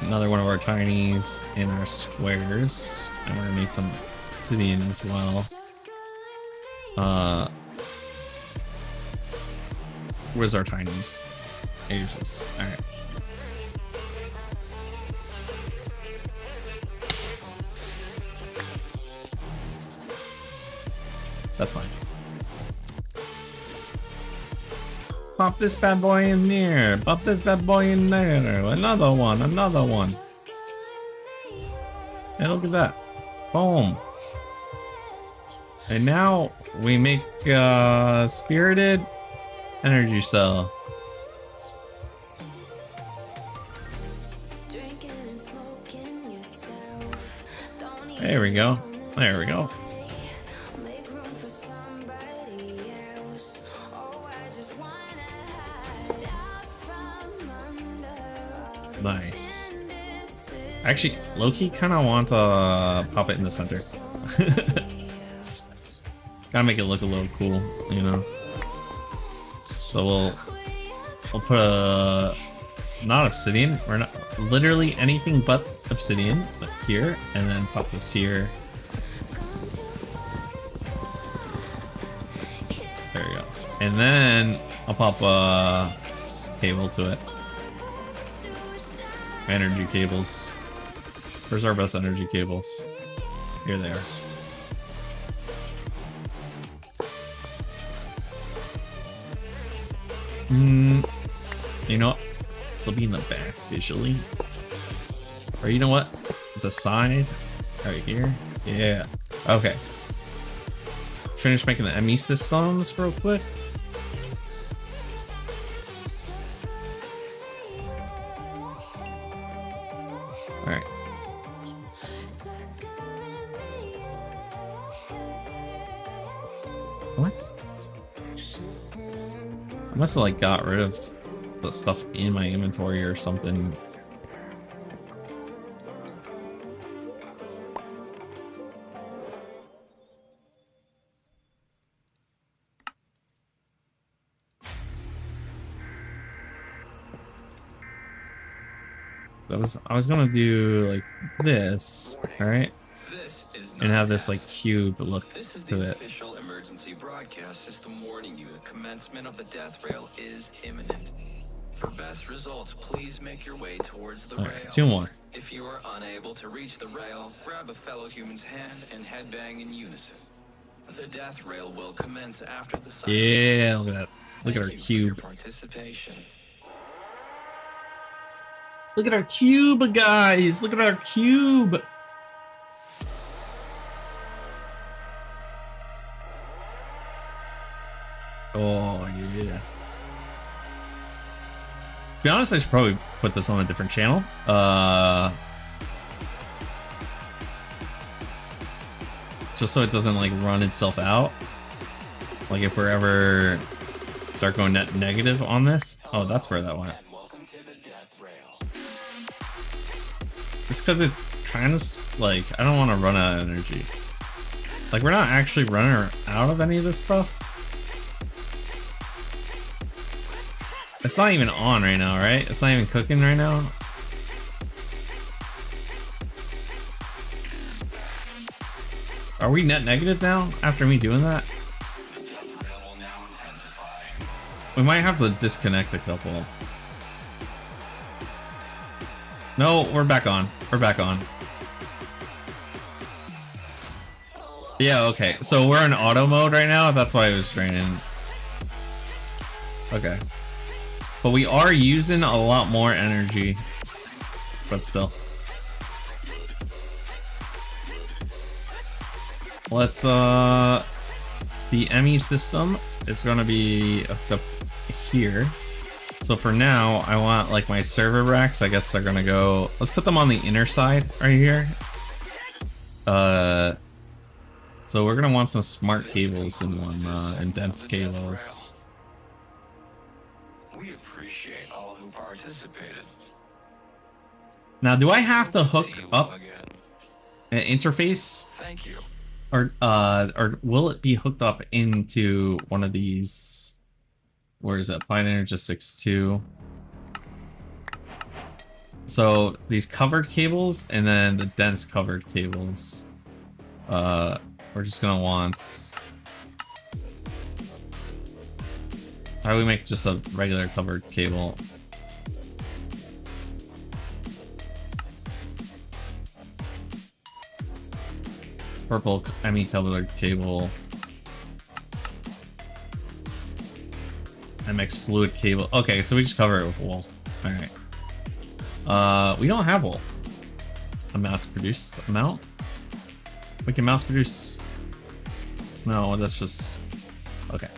Speaker 2: another one of our tinies in our squares. And we're gonna need some obsidian as well. Where's our tinies? Here's this. Alright. That's fine. Pop this bad boy in there. Pop this bad boy in there. Another one. Another one. And look at that. Boom. And now we make spirited energy cell. There we go. There we go. Nice. Actually, low-key kind of want to pop it in the center. Gotta make it look a little cool, you know. So we'll put a not obsidian. We're not literally anything but obsidian here, and then pop this here. There we go. And then I'll pop a cable to it. Energy cables. Where's our best energy cables? Here they are. You know what? They'll be in the back visually. Or you know what? The side. Right here. Yeah. Okay. Finish making the ME systems real quick. Alright. What? I must have like got rid of the stuff in my inventory or something. I was gonna do like this, alright? And have this like cube look
Speaker 6: This is
Speaker 2: to
Speaker 6: the
Speaker 2: it.
Speaker 6: official emergency broadcast system warning you the commencement of the death rail is imminent. For best results, please make your way towards the rail.
Speaker 2: Two more.
Speaker 6: If you are unable to reach the rail, grab a fellow human's hand and headbang in unison. The death rail will commence after the silence.
Speaker 2: Yeah, look at that. Look at our
Speaker 6: Thank you for your
Speaker 2: cube.
Speaker 6: participation.
Speaker 2: Look at our cube, guys! Look at our cube! Oh, yeah. To be honest, I should probably put this on a different channel. Just so it doesn't like run itself out. Like if we're ever start going net negative on this. Oh, that's where that went.
Speaker 6: Welcome to the death rail.
Speaker 2: Just because it's kind of like, I don't want to run out of energy. Like, we're not actually running out of any of this stuff. It's not even on right now, right? It's not even cooking right now. Are we net negative now after me doing that? We might have to disconnect a couple. No, we're back on. We're back on. Yeah, okay. So we're in auto mode right now. That's why it was draining. Okay. But we are using a lot more energy. But still. Let's, the ME system is going to be hooked up here. So for now, I want like my server racks. I guess they're going to go, let's put them on the inner side right here. So we're going to want some smart cables in one, and dense cables.
Speaker 6: We appreciate all who participated.
Speaker 2: Now, do I have to hook
Speaker 6: See you
Speaker 2: up
Speaker 6: again.
Speaker 2: an interface?
Speaker 6: Thank you.
Speaker 2: Or will it be hooked up into one of these? Where is that? Pioneer just 6.2. So these covered cables and then the dense covered cables. We're just gonna want. How do we make just a regular covered cable? Purple ME colored cable. MX fluid cable. Okay, so we just cover it with wool. Alright. We don't have wool. A mass produced amount? We can mass produce. No, that's just. Okay.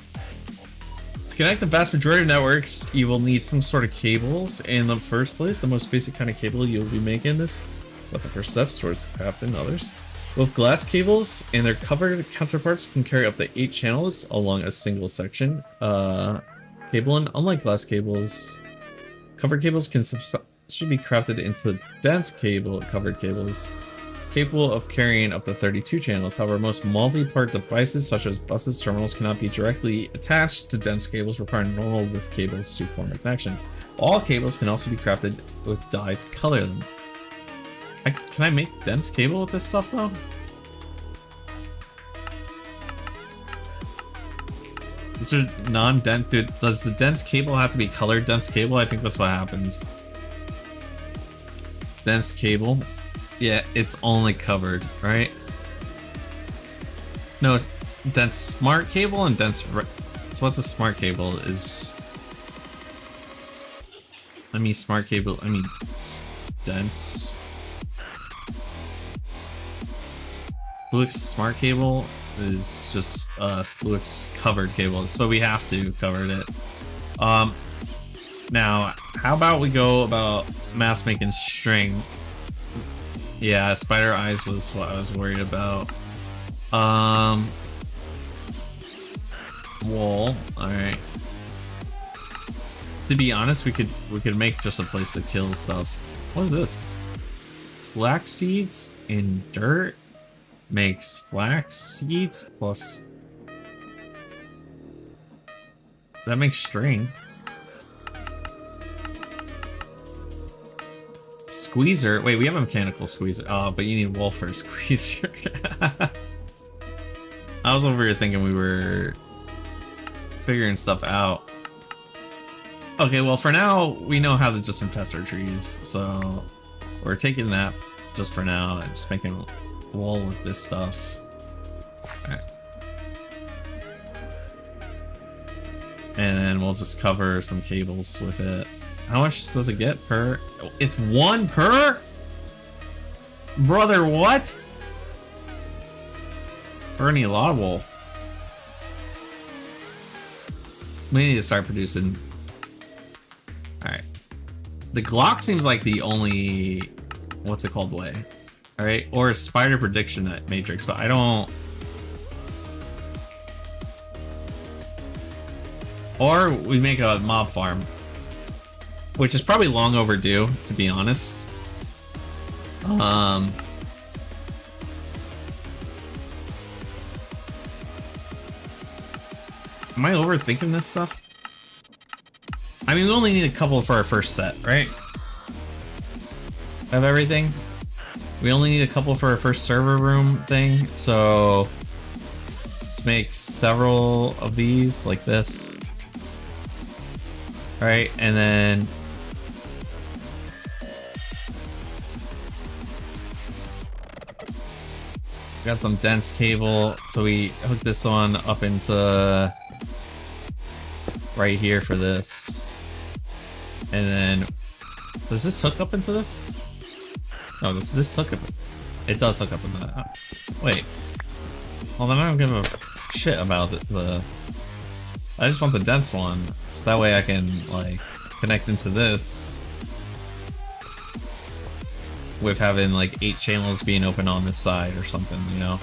Speaker 2: To connect the vast majority of networks, you will need some sort of cables. In the first place, the most basic kind of cable you'll be making this. But the first steps towards crafting others. Both glass cables and their covered counterparts can carry up to 8 channels along a single section. Cable, and unlike glass cables, covered cables should be crafted into dense covered cables, capable of carrying up to 32 channels. However, most multi-part devices such as buses, terminals cannot be directly attached to dense cables, requiring normal width cables to form a connection. All cables can also be crafted with dye to color them. Can I make dense cable with this stuff though? This is non-dense, dude. Does the dense cable have to be colored dense cable? I think that's what happens. Dense cable. Yeah, it's only covered, right? No, it's dense smart cable and dense. So what's a smart cable? Is smart cable. Dense. Fluix smart cable is just Fluix covered cable, so we have to cover it. Now, how about we go about mass making string? Yeah, spider eyes was what I was worried about. Wool. All right. To be honest, we could make just a place to kill stuff. What is this? Flax seeds in dirt makes flax seeds plus. That makes string. Squeezer. Wait, we have a mechanical squeezer. Oh, but you need wool for a squeezer. I was over here thinking we were figuring stuff out. Okay, well for now we know how to just infest our trees, so we're taking that just for now and just making wool with this stuff. Alright. And then we'll just cover some cables with it. How much does it get per? It's 1 per? Brother, what? We're gonna need a lot of wool. We need to start producing. Alright. The Glock seems like the only, what's it called, way. Alright, or spider prediction at Matrix, but I don't. Or we make a mob farm, which is probably long overdue, to be honest. Am I overthinking this stuff? I mean, we only need a couple for our first set, right? Of everything. We only need a couple for our first server room thing, so let's make several of these like this. Alright, and then got some dense cable, so we hook this one up into right here for this. And then does this hook up into this? No, does this hook up? It does hook up into that. Oh, wait. Well, then I don't give a shit about the I just want the dense one, so that way I can like connect into this with having like 8 channels being open on this side or something, you know?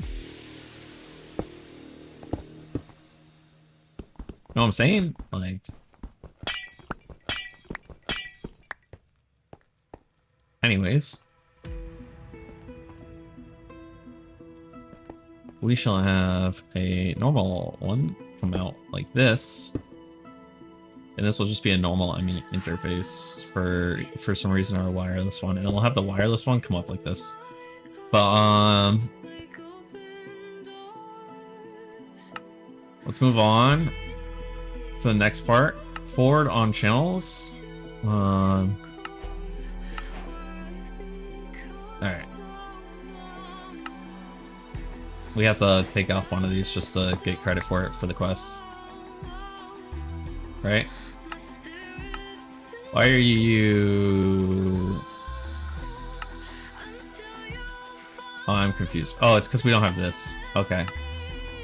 Speaker 2: Know what I'm saying? Like, anyways, we shall have a normal one come out like this. And this will just be a normal ME interface for some reason, our wireless one, and we'll have the wireless one come up like this. But let's move on to the next part. Forward on channels. All right. We have to take off one of these just to get credit for it for the quest. Right? Why are you... Oh, I'm confused. Oh, it's because we don't have this. Okay.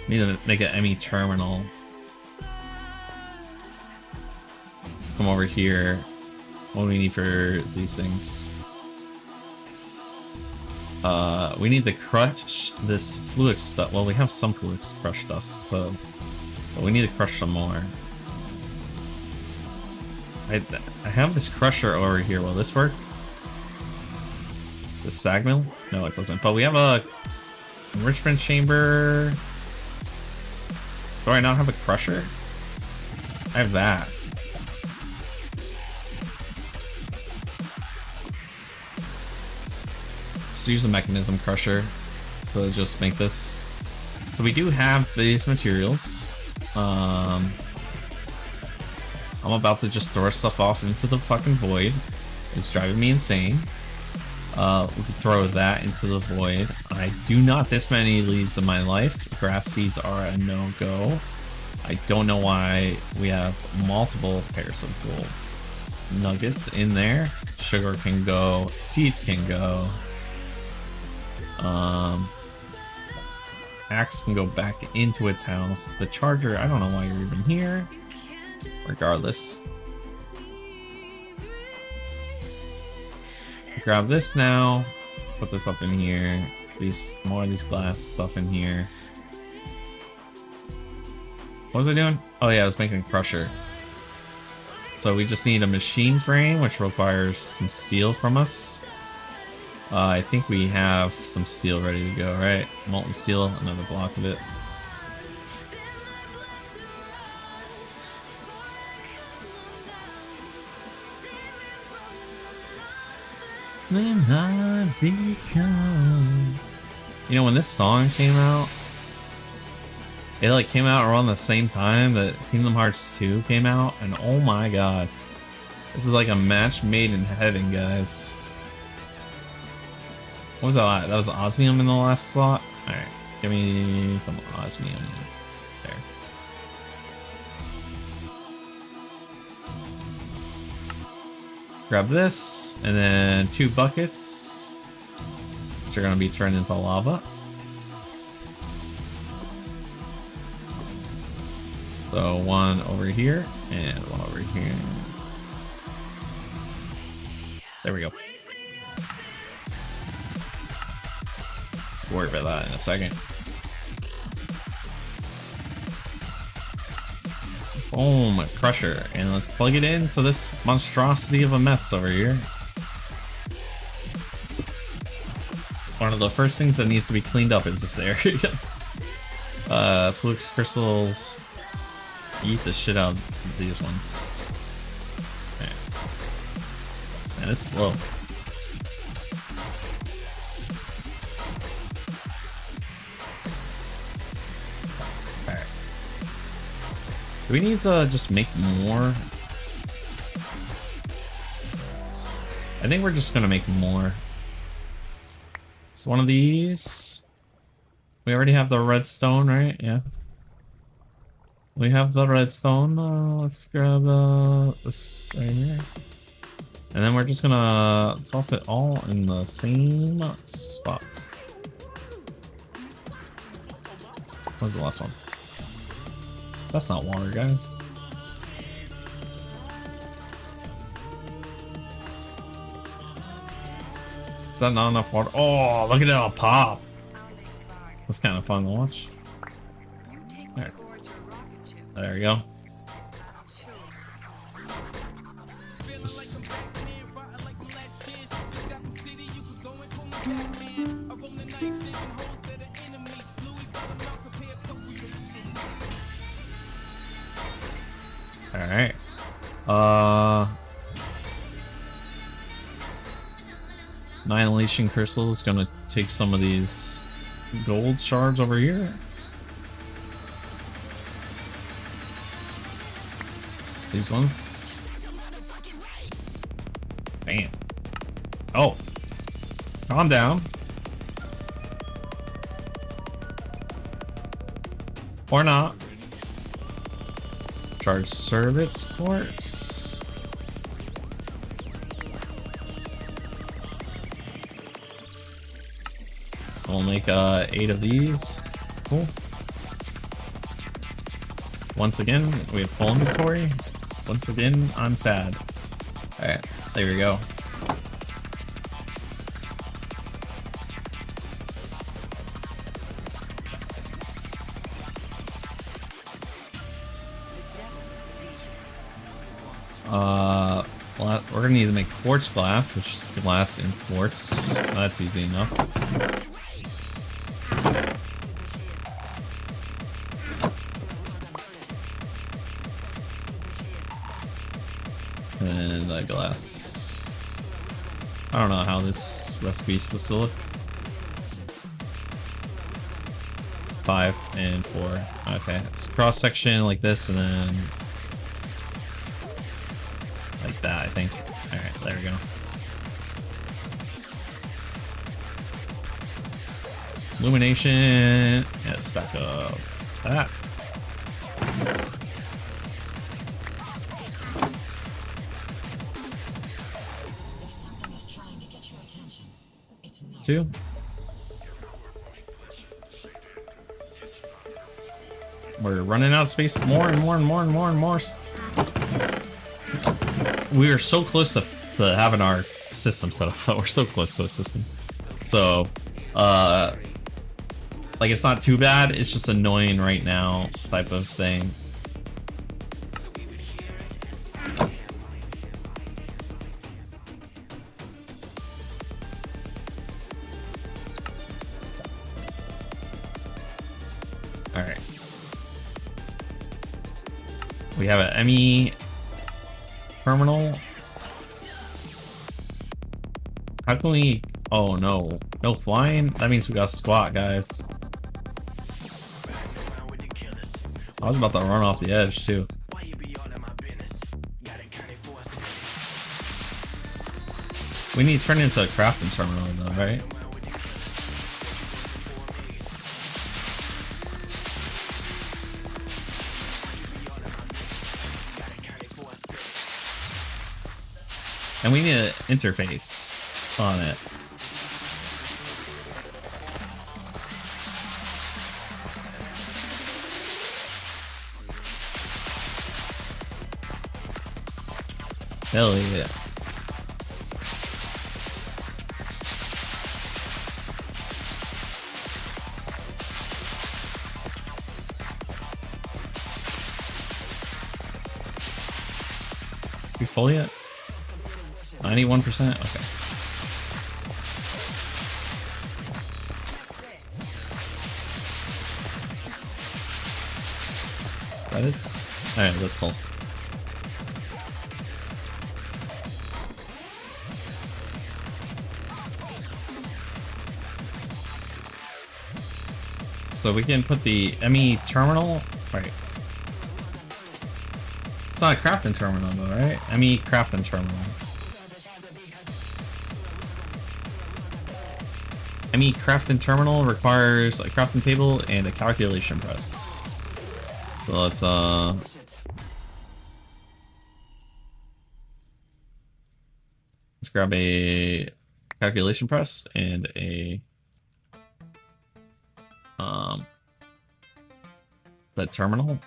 Speaker 2: We need to make an ME terminal. Come over here. What do we need for these things? We need to crush this fluid stuff. Well, we have some fluid crushed dust, so... But we need to crush some more. I have this crusher over here. Will this work? The sag mill? No, it doesn't. But we have a enrichment chamber. Do I not have a crusher? I have that. Let's use a mechanism crusher to just make this. So we do have these materials. I'm about to just throw stuff off into the fucking void. It's driving me insane. We can throw that into the void. I do not this many leads in my life. Grass seeds are a no-go. I don't know why we have multiple pairs of gold nuggets in there. Sugar can go. Seeds can go. Axe can go back into its house. The charger, I don't know why you're even here. Regardless. Grab this now. Put this up in here. More of these glass stuff in here. What was I doing? Oh yeah, I was making a crusher. So we just need a machine frame, which requires some steel from us. I think we have some steel ready to go, right? Molten steel, another block of it. When I become... You know, when this song came out, it like came out around the same time that Kingdom Hearts 2 came out, and oh my god. This is like a match made in heaven, guys. What was that? That was osmium in the last slot? Alright, give me some osmium. There. Grab this, and then 2 buckets, which are going to be turned into lava. So 1 over here, and 1 over here. There we go. Worry about that in a second. Boom, crusher, and let's plug it into this monstrosity of a mess over here. One of the first things that needs to be cleaned up is this area. Fluid crystals eat the shit out of these ones. Okay. Man, this is slow. Do we need to just make more? I think we're just gonna make more. So one of these. We already have the redstone, right? Yeah. We have the redstone. Let's grab this right here. And then we're just gonna toss it all in the same spot. What was the last one? That's not water, guys. Is that not enough water? Oh, look at it all pop. That's kind of fun to watch. There. There we go. Just... Alright. Annihilation Crystal is gonna take some of these gold shards over here. These ones. Bam. Oh. Calm down. Or not. Charge service quartz. We'll make 8 of these. Cool. Once again, we have full inventory. Once again, I'm sad. Alright, there we go. Well, we're gonna need to make quartz glass, which is glass in quartz. That's easy enough. And the glass. I don't know how this recipe is supposed to look. 5 and 4. Okay, it's cross section like this, and then like that, I think. Alright, there we go. Illumination. Yeah, stack up that.
Speaker 9: If something is trying to get your attention, it's not.
Speaker 2: 2. We're running out of space more and more and more and more and more. We are so close to having our system set up. We're so close to a system. So, like, it's not too bad. It's just annoying right now type of thing. All right. We have an ME terminal. How can we... Oh no. No flying? That means we got squat, guys. I was about to run off the edge, too. We need to turn it into a crafting terminal, though, right? And we need an interface on it. Hell yeah. We full yet? 91%? Okay. That it? Alright, that's full. So we can put the ME terminal, right? It's not a crafting terminal though, right? ME crafting terminal. ME crafting terminal requires a crafting table and a calculation press. So let's grab a calculation press and a the terminal.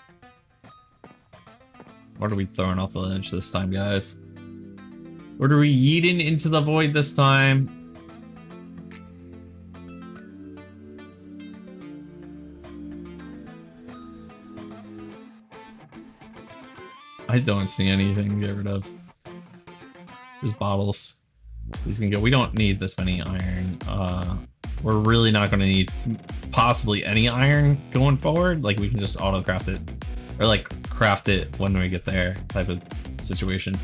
Speaker 2: What are we throwing off the ledge this time, guys? What are we yeeting into the void this time? I don't see anything to get rid of. These bottles. These can go. We don't need this many iron. We're really not going to need possibly any iron going forward. Like, we can just auto craft it. Or like craft it when we get there type of situation.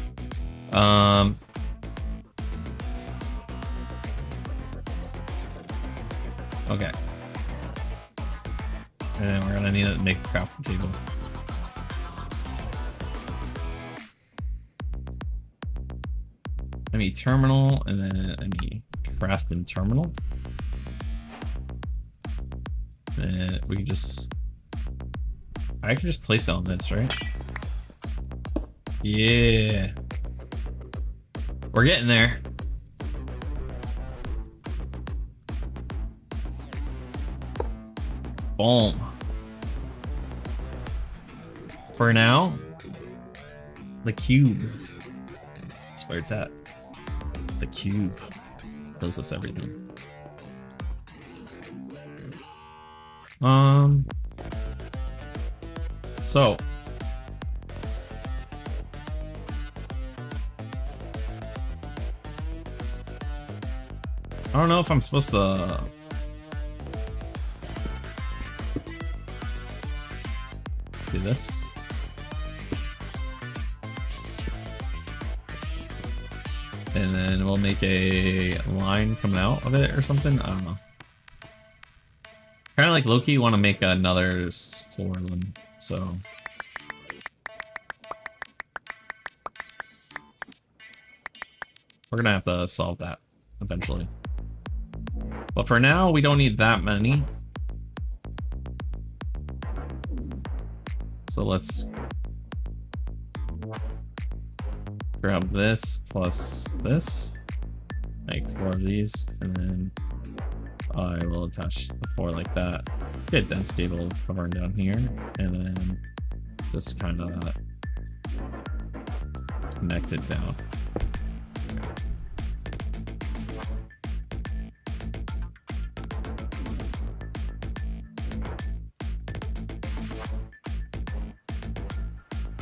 Speaker 2: Okay. And we're gonna need to make a crafting table. ME terminal, and then ME crafting terminal. And we can just... I can just place it on this, right? Yeah. We're getting there. Boom. For now, the cube. That's where it's at. The cube tells us everything. So I don't know if I'm supposed to do this. And then we'll make a line coming out of it or something. I don't know. Kind of like Loki want to make another floor limb, so we're gonna have to solve that eventually. But for now, we don't need that many. So let's grab this plus this, make 4 of these, and then I will attach the 4 like that. Get dense cable covering down here, and then just kind of connect it down.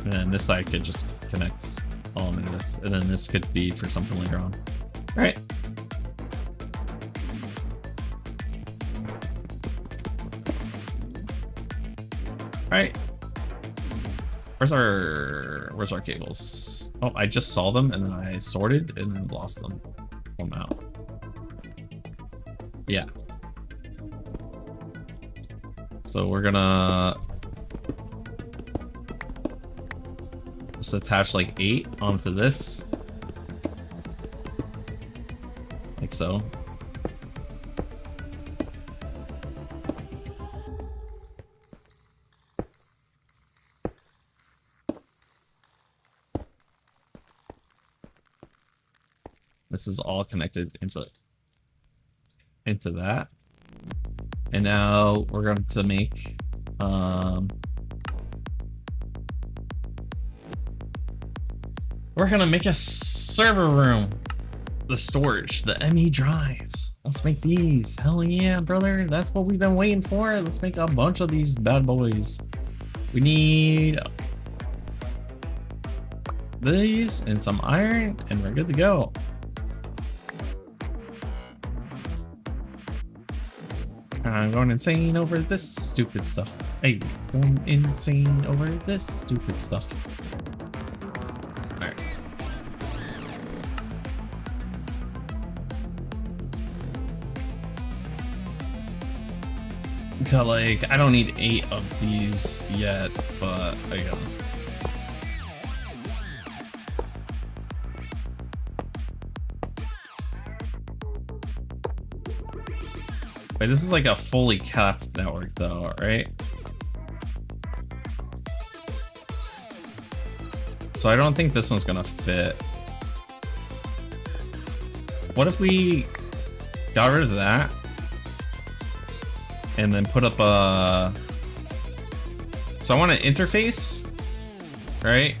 Speaker 2: And then this side could just connect all into this, and then this could be for something later on. All right. Alright. Where's our cables? Oh, I just saw them and then I sorted and then lost them. Pull them out. Yeah. So we're gonna just attach like 8 onto this. Like so. This is all connected into that. And now we're going to make we're gonna make a server room. The storage, the ME drives. Let's make these. Hell yeah, brother. That's what we've been waiting for. Let's make a bunch of these bad boys. We need these and some iron, and we're good to go. I'm going insane over this stupid stuff. Hey, going insane over this stupid stuff. Alright. Got like, I don't need 8 of these yet, but I got them. Wait, this is like a fully capped network though, right? So I don't think this one's gonna fit. What if we got rid of that and then put up a... So I want an interface, right?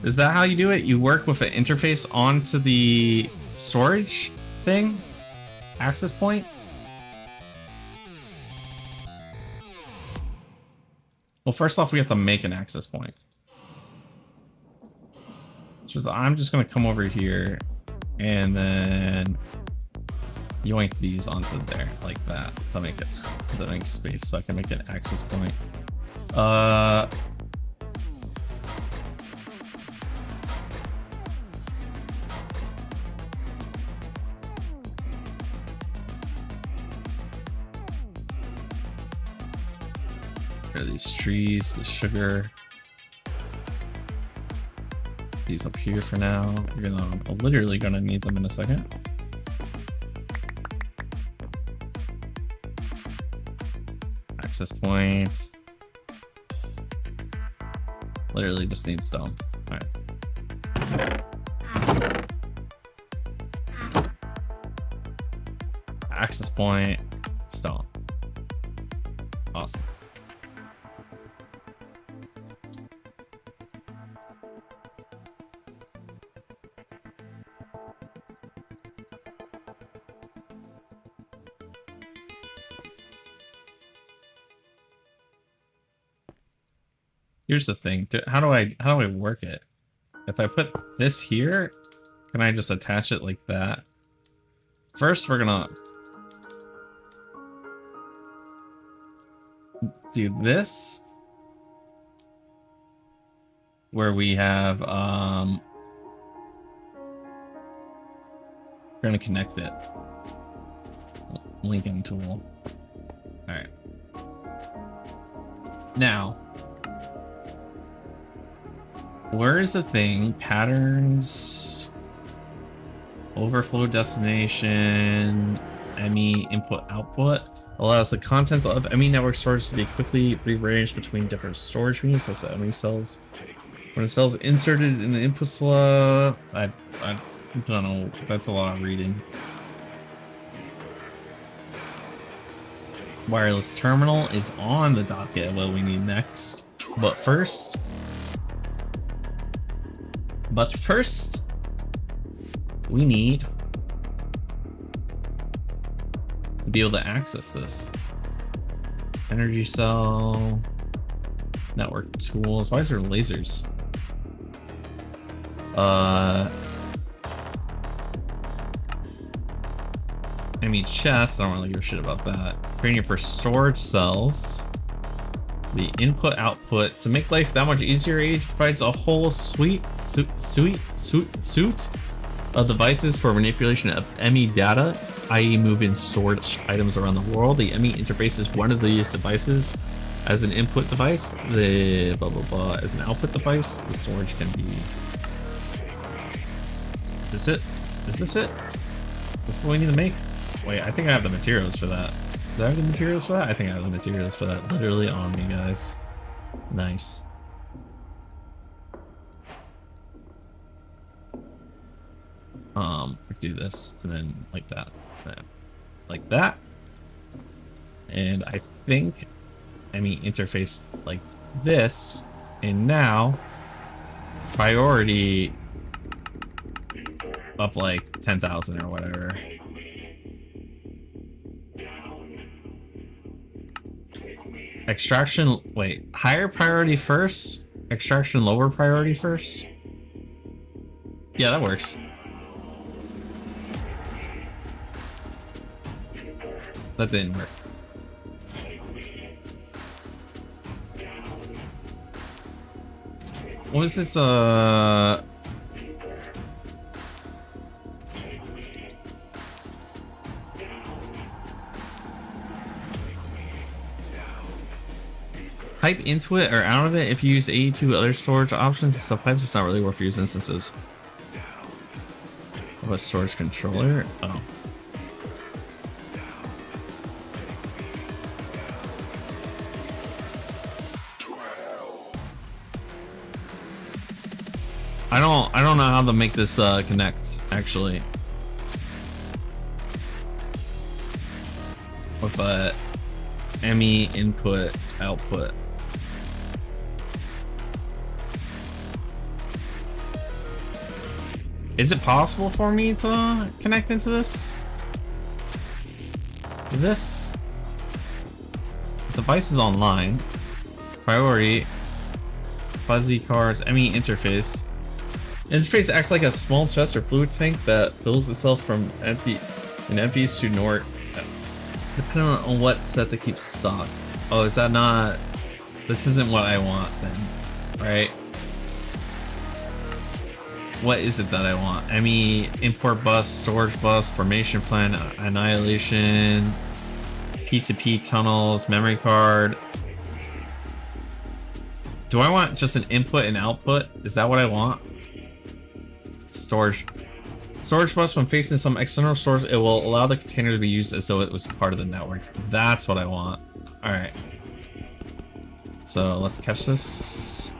Speaker 2: Is that how you do it? You work with an interface onto the storage thing? Access point? Well, first off, we have to make an access point. So I'm just gonna come over here and then yoink these onto there like that to make it, to make space so I can make an access point. There are these trees, the sugar. These up here for now. Even though I'm literally gonna need them in a second. Access points. Literally just need stone. Alright. Access point, stone. Awesome. Here's the thing. How do I work it? If I put this here, can I just attach it like that? First, we're gonna do this, where we have we're gonna connect it. Linking tool. All right. Now, where is the thing? Patterns, overflow destination, ME input output. Allows the contents of ME network storage to be quickly rearranged between different storage mediums. That's the ME cells. When a cell is inserted in the input slot, I don't know. That's a lot of reading. Wireless terminal is on the docket of what we need next. But first, we need to be able to access this. Energy cell, network tools. Why is there lasers? I mean chest, I don't really give a shit about that. Creating it for storage cells. The input output. To make life that much easier, AE provides a whole suite of devices for manipulation of ME data, i.e. moving storage items around the world. The ME interface is one of these devices. As an input device, the blah blah blah. As an output device, the storage can be. Is it? Is this it? This is what we need to make? Wait, I think I have the materials for that. Do I have the materials for that? I think I have the materials for that literally on me, guys. Nice. Do this and then like that. Like that. And I think ME interface like this. And now priority up like 10,000 or whatever. Extraction, wait, higher priority first? Extraction lower priority first? Yeah, that works. That didn't work. What was this, pipe into it or out of it. If you use AE2 other storage options and stuff pipes, it's not really worth use instances. What about storage controller? Oh. I don't know how to make this connect actually. With ME input output. Is it possible for me to connect into this? This device is online. Priority. Fuzzy cards. ME interface. Interface acts like a small chest or fluid tank that fills itself from empties to nort, depending on what set that keeps stock. Oh, is that not? This isn't what I want then, right? What is it that I want? ME import bus, storage bus, formation plan, annihilation, P2P tunnels, memory card. Do I want just an input and output? Is that what I want? Storage. Storage bus, when facing some external source, it will allow the container to be used as though it was part of the network. That's what I want. Alright. So let's catch this.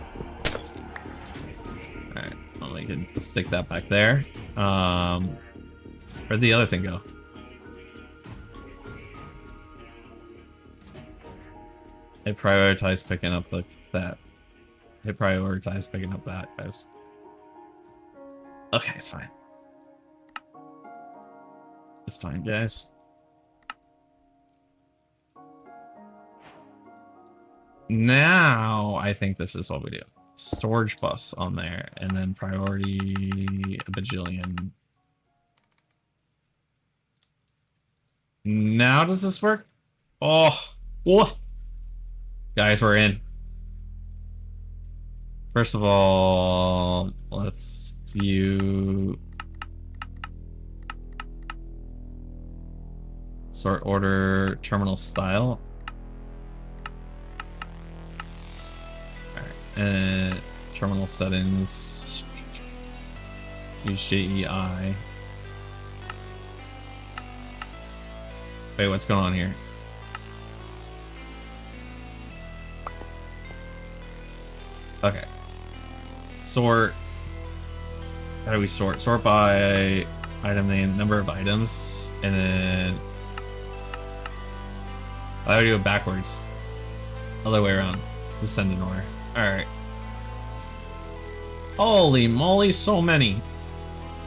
Speaker 2: Alright, well, we can stick that back there. Where'd the other thing go? They prioritized picking up that. They prioritized picking up that, guys. Okay, it's fine. It's fine, guys. Now, I think this is what we do. Storage bus on there, and then priority a bajillion. Now does this work? Oh, whoa. Guys, we're in. First of all, let's view sort order terminal style. Alright, terminal settings. Use JEI. Wait, what's going on here? Okay. Sort. How do we sort? Sort by item name, number of items, and then I would do it backwards. Other way around. Descend in order. Alright. Holy moly, so many.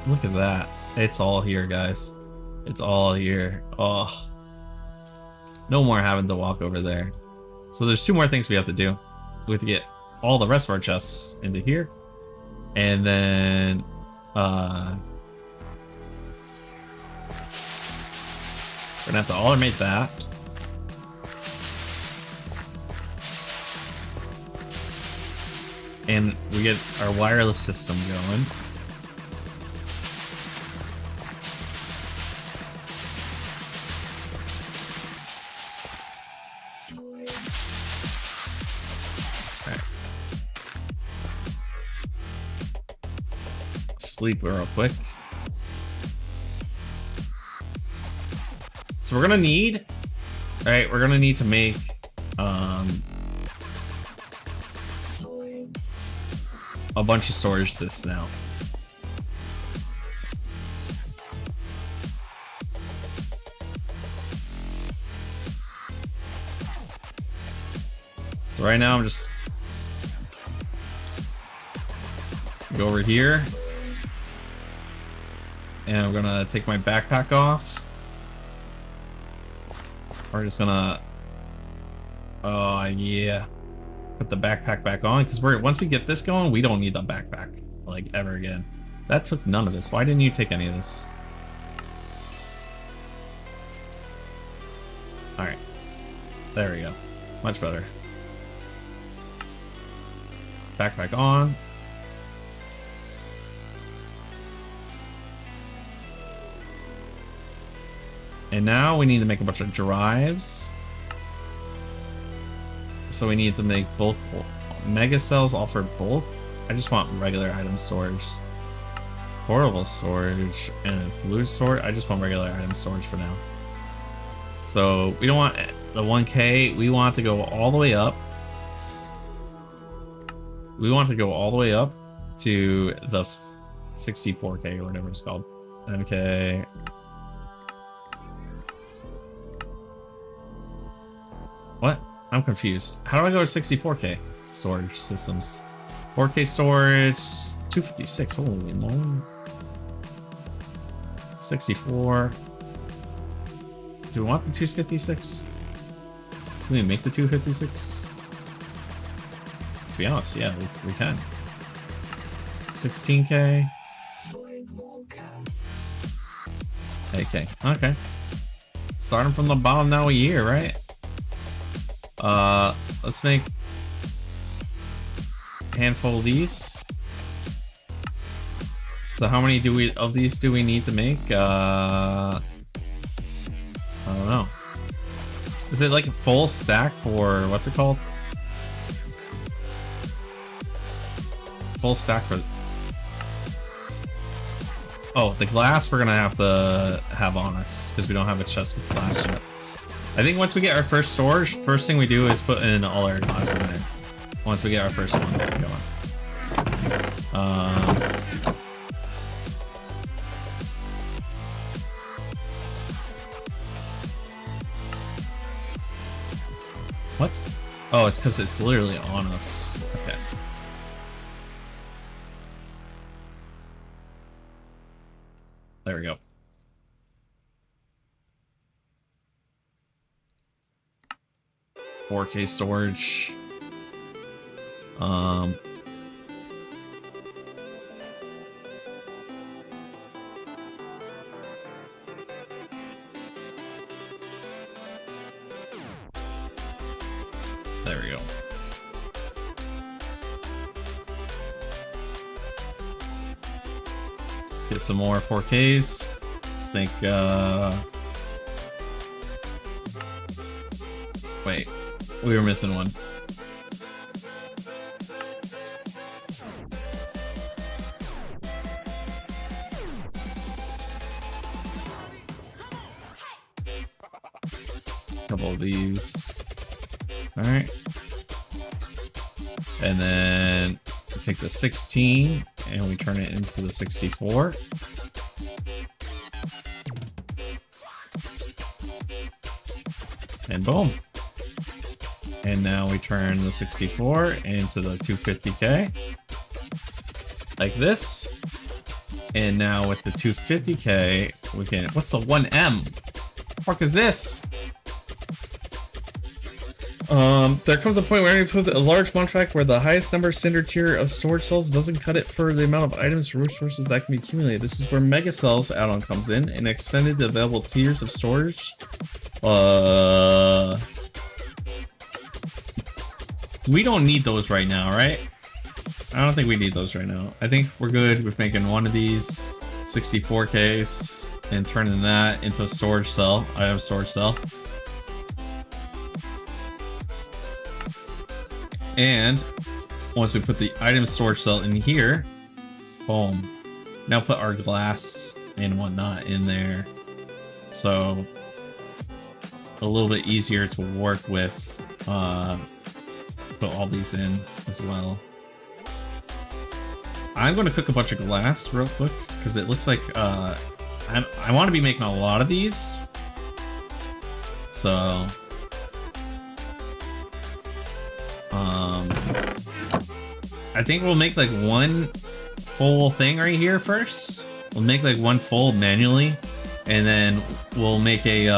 Speaker 2: Look at that. It's all here, guys. It's all here. Oh. No more having to walk over there. So there's two more things we have to do. We have to get all the rest of our chests into here. And then we're gonna have to automate that. And we get our wireless system going. Sleep real quick. So we're gonna need, all right, we're gonna need to make a bunch of storage disks now. So right now I'm just go over here. And I'm gonna take my backpack off. We're just gonna, oh yeah, put the backpack back on because once we get this going, we don't need the backpack like ever again. That took none of this. Why didn't you take any of this? All right, there we go. Much better. Backpack on. And now we need to make a bunch of drives. So we need to make bulk mega cells all for bulk. I just want regular item storage. Portable storage and fluid storage. I just want regular item storage for now. So we don't want the 1K. We want to go all the way up. We want to go all the way up to the 64K or whatever it's called. MK. What? I'm confused. How do I go to 64K storage systems? 4K storage, 256. Holy moly. 64. Do we want the 256? Can we make the 256? To be honest, yeah, we can. 16K. Okay. Starting from the bottom now a year, right? Let's make a handful of these. So how many of these do we need to make? I don't know. Is it like a full stack for, what's it called? full stack for... Oh, the glass we're gonna have to have on us because we don't have a chest with glass yet. I think once we get our first storage, first thing we do is put in all our glass in there. Once we get our first one going. What? Oh, it's because it's literally on us. Okay. There we go. $4K storage. There we go. Get some more 4Ks. Let's make, wait, we were missing one. Couple of these. Alright. And then we take the 16 and we turn it into the 64. And boom. And now we turn the 64 into the 250K. Like this. And now with the 250K, we can... What's the 1M? What the fuck is this? There comes a point where you put a large contract where the highest number cinder tier of storage cells doesn't cut it for the amount of items or resources that can be accumulated. This is where Mega Cells add-on comes in and extended the available tiers of storage. We don't need those right now, right? I don't think we need those right now. I think we're good with making one of these 64Ks and turning that into a storage cell, item storage cell. And once we put the item storage cell in here, boom. Now put our glass and whatnot in there. So a little bit easier to work with. Put all these in as well. I'm going to cook a bunch of glass real quick because it looks like I want to be making a lot of these. So I think we'll make like one full thing right here first. We'll make like one full manually, and then we'll make a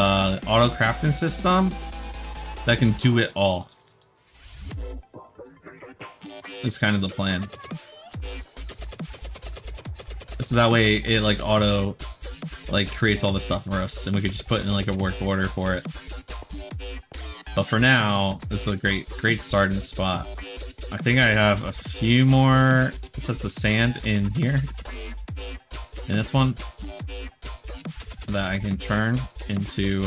Speaker 2: auto crafting system that can do it all. That's kind of the plan. So that way it like auto like creates all the stuff for us, and we could just put in like a work order for it. But for now, this is a great starting spot. I think I have a few more sets of sand in here. In this one. That I can turn into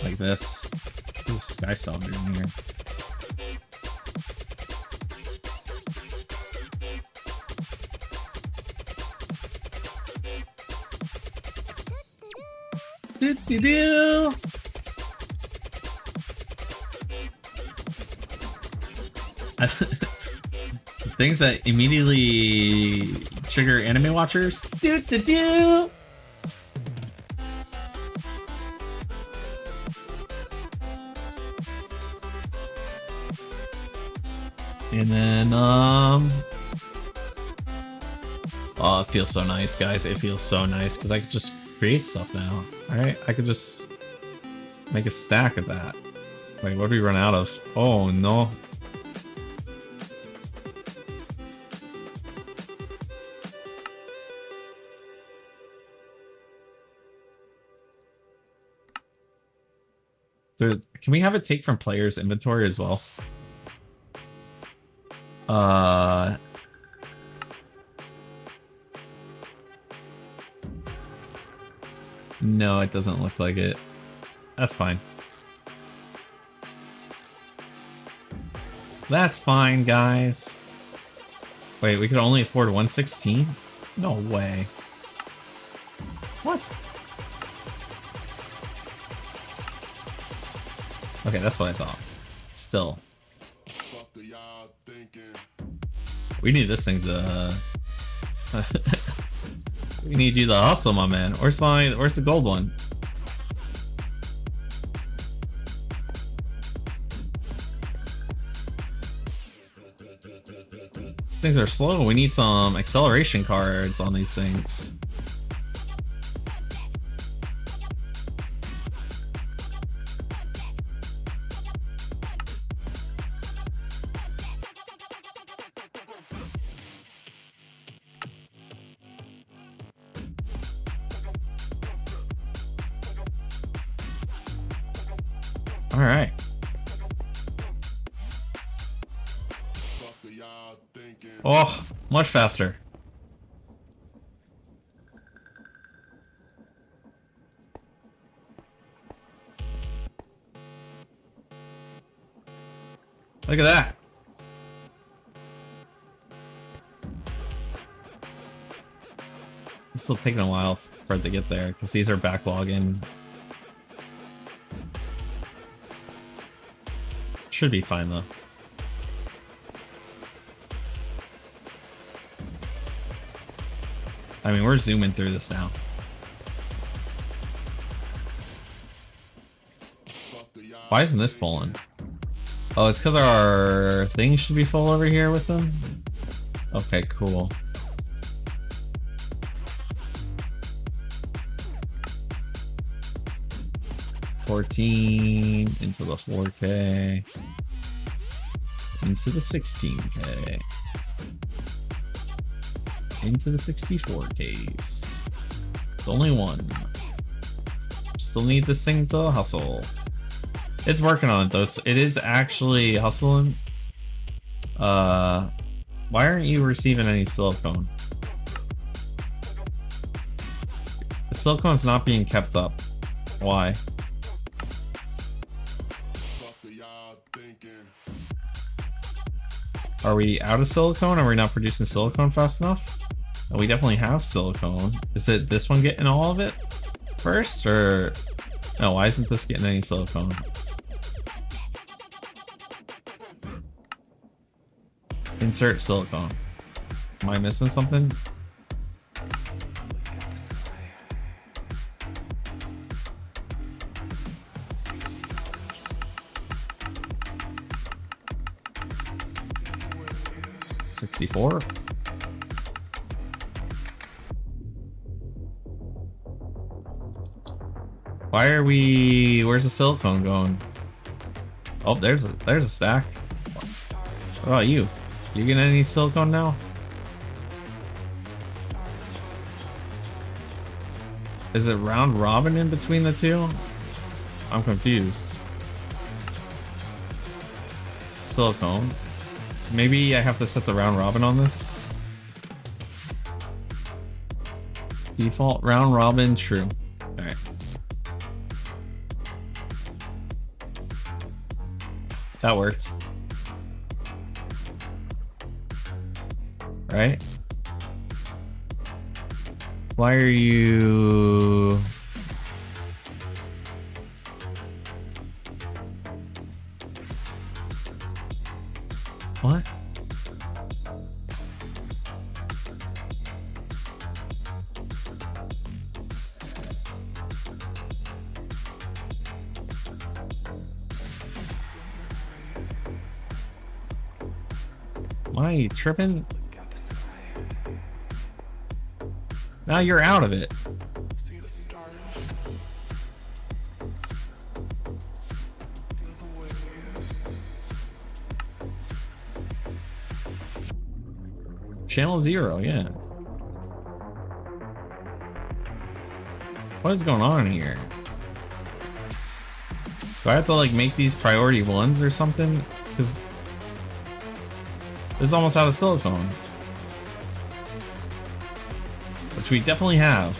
Speaker 2: like this. There's sky cylinder in here. Do-do-do! Things that immediately trigger anime watchers. Do-do-do! And then, oh, it feels so nice, guys. It feels so nice because I can just create stuff now. Alright, I could just make a stack of that. Wait, what do we run out of? Oh, no. Can we have it take from players' inventory as well? No, it doesn't look like it. That's fine. That's fine, guys. Wait, we could only afford 116? No way. What? Okay, that's what I thought. Still. We need this thing to... we need you to hustle, my man. Where's the gold one? These things are slow. We need some acceleration cards on these things. All right. Oh, much faster. Look at that. It's still taking a while for it to get there because these are backlogging. Should be fine though. I mean, we're zooming through this now. Why isn't this pulling? Oh, it's because our thing should be full over here with them? Okay, cool. $14 into the 4K. Into the 16K. Into the 64Ks. It's only one. Still need this thing to hustle. It's working on it though. It is actually hustling. Why aren't you receiving any silicone? The silicone's not being kept up. Why? Are we out of silicone? Are we not producing silicone fast enough? Oh, we definitely have silicone. Is it this one getting all of it first, or no? Why isn't this getting any silicone? Insert silicone. Am I missing something? $64. Why are we... Where's the silicone going? Oh, there's a stack. What about you? You getting any silicone now? Is it round robin in between the two? I'm confused. Silicone. Maybe I have to set the round robin on this. Default round robin, true. Alright. That works. Right? Why are you... What? Am I tripping? Now you're out of it. Channel 0, yeah. What is going on here? Do I have to like make these priority ones or something? Because this is almost out of silicone. Which we definitely have.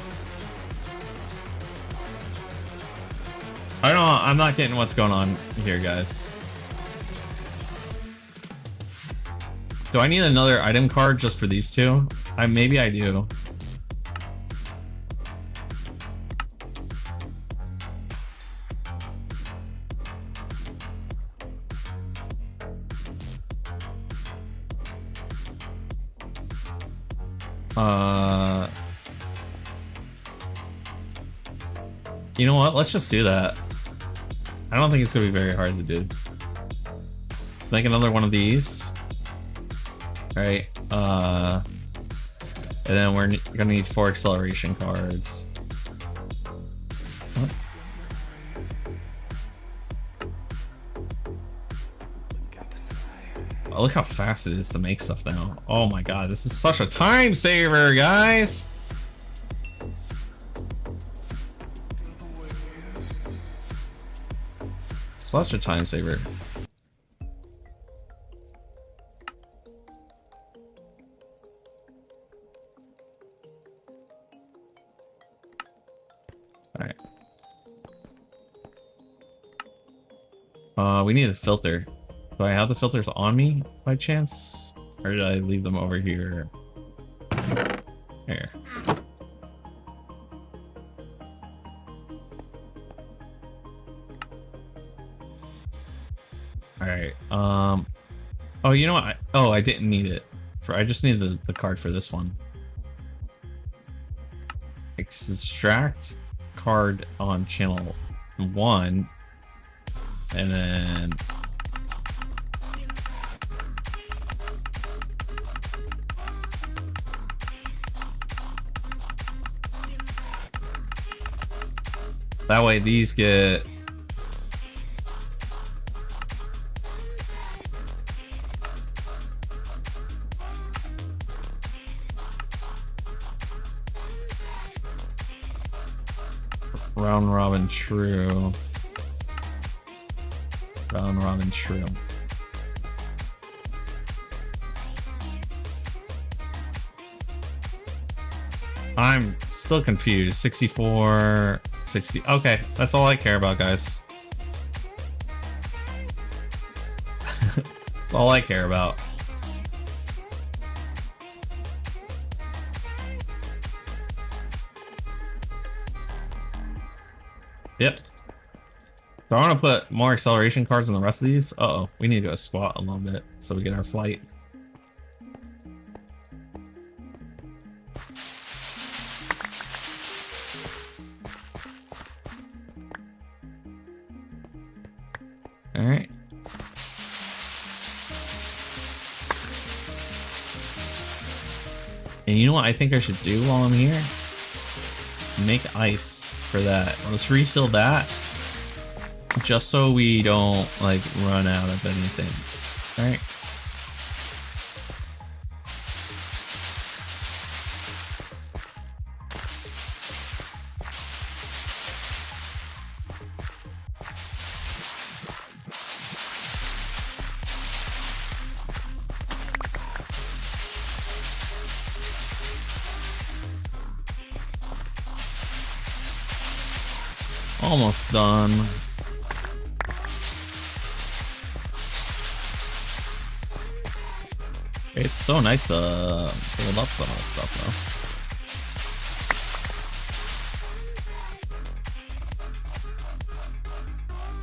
Speaker 2: I don't know, I'm not getting what's going on here, guys. Do I need another item card just for these two? Maybe I do. You know what? Let's just do that. I don't think it's gonna be very hard to do. Make another one of these. Right. And then we're gonna need 4 acceleration cards. What? Oh, look how fast it is to make stuff now. Oh my god, this is such a time saver, guys! Such a time saver. Alright. We need a filter. Do I have the filters on me by chance? Or did I leave them over here? Here. Alright, oh, you know what? I didn't need it. I just need the card for this one. Extract card on channel 1. And then... that way these get... round robin true. Round robin true. I'm still confused. 64, 60. Okay, that's all I care about, guys. That's all I care about. Yep. So I want to put more acceleration cards on the rest of these. Uh-oh, we need to go squat a little bit so we get our flight. All right. And you know what I think I should do while I'm here? Make ice for that. Let's refill that. Just so we don't, like, run out of anything. Alright. Almost done. It's so nice to build up some of this stuff,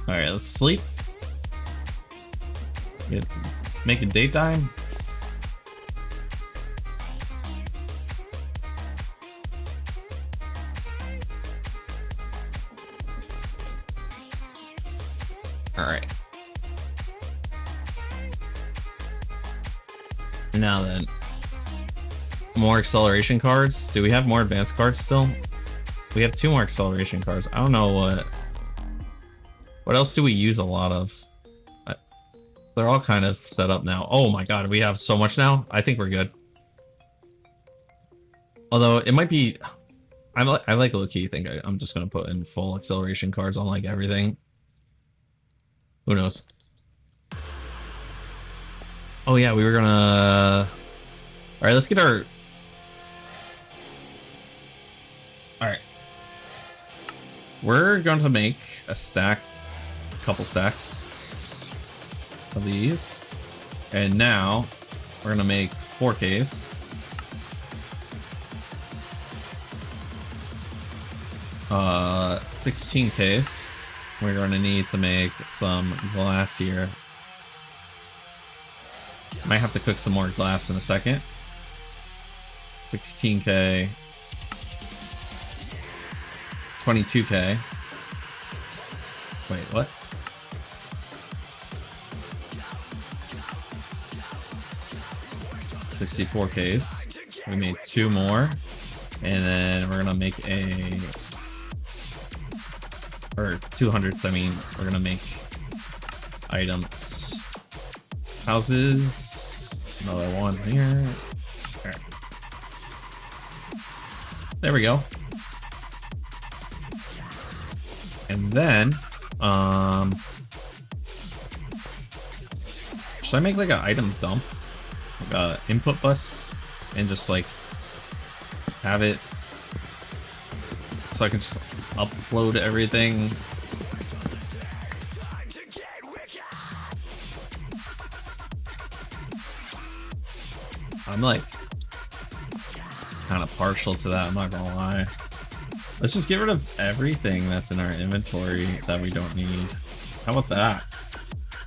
Speaker 2: though. Alright, let's sleep. Make it daytime. Alright. Now then. More acceleration cards. Do we have more advanced cards still? We have 2 more acceleration cards. I don't know what else do we use a lot of? They're all kind of set up now. Oh my god, we have so much now? I think we're good. Although it might be... I like low-key think I'm just gonna put in full acceleration cards on like everything. Who knows? Oh yeah, we were gonna... Alright, let's get our... Alright. We're going to make a couple stacks of these. And now, we're gonna make 4Ks. 16Ks. We're gonna need to make some glass here. Might have to cook some more glass in a second. 16K. 22K. Wait, what? $64Ks. We made 2 more. And then we're gonna make a... Or 200s, I mean, we're gonna make items. Houses. Another one here. Alright. There we go. And then, should I make like an item dump? Like a input bus and just like have it so I can just upload everything. I'm like kind of partial to that, I'm not gonna lie. Let's just get rid of everything that's in our inventory that we don't need. How about that?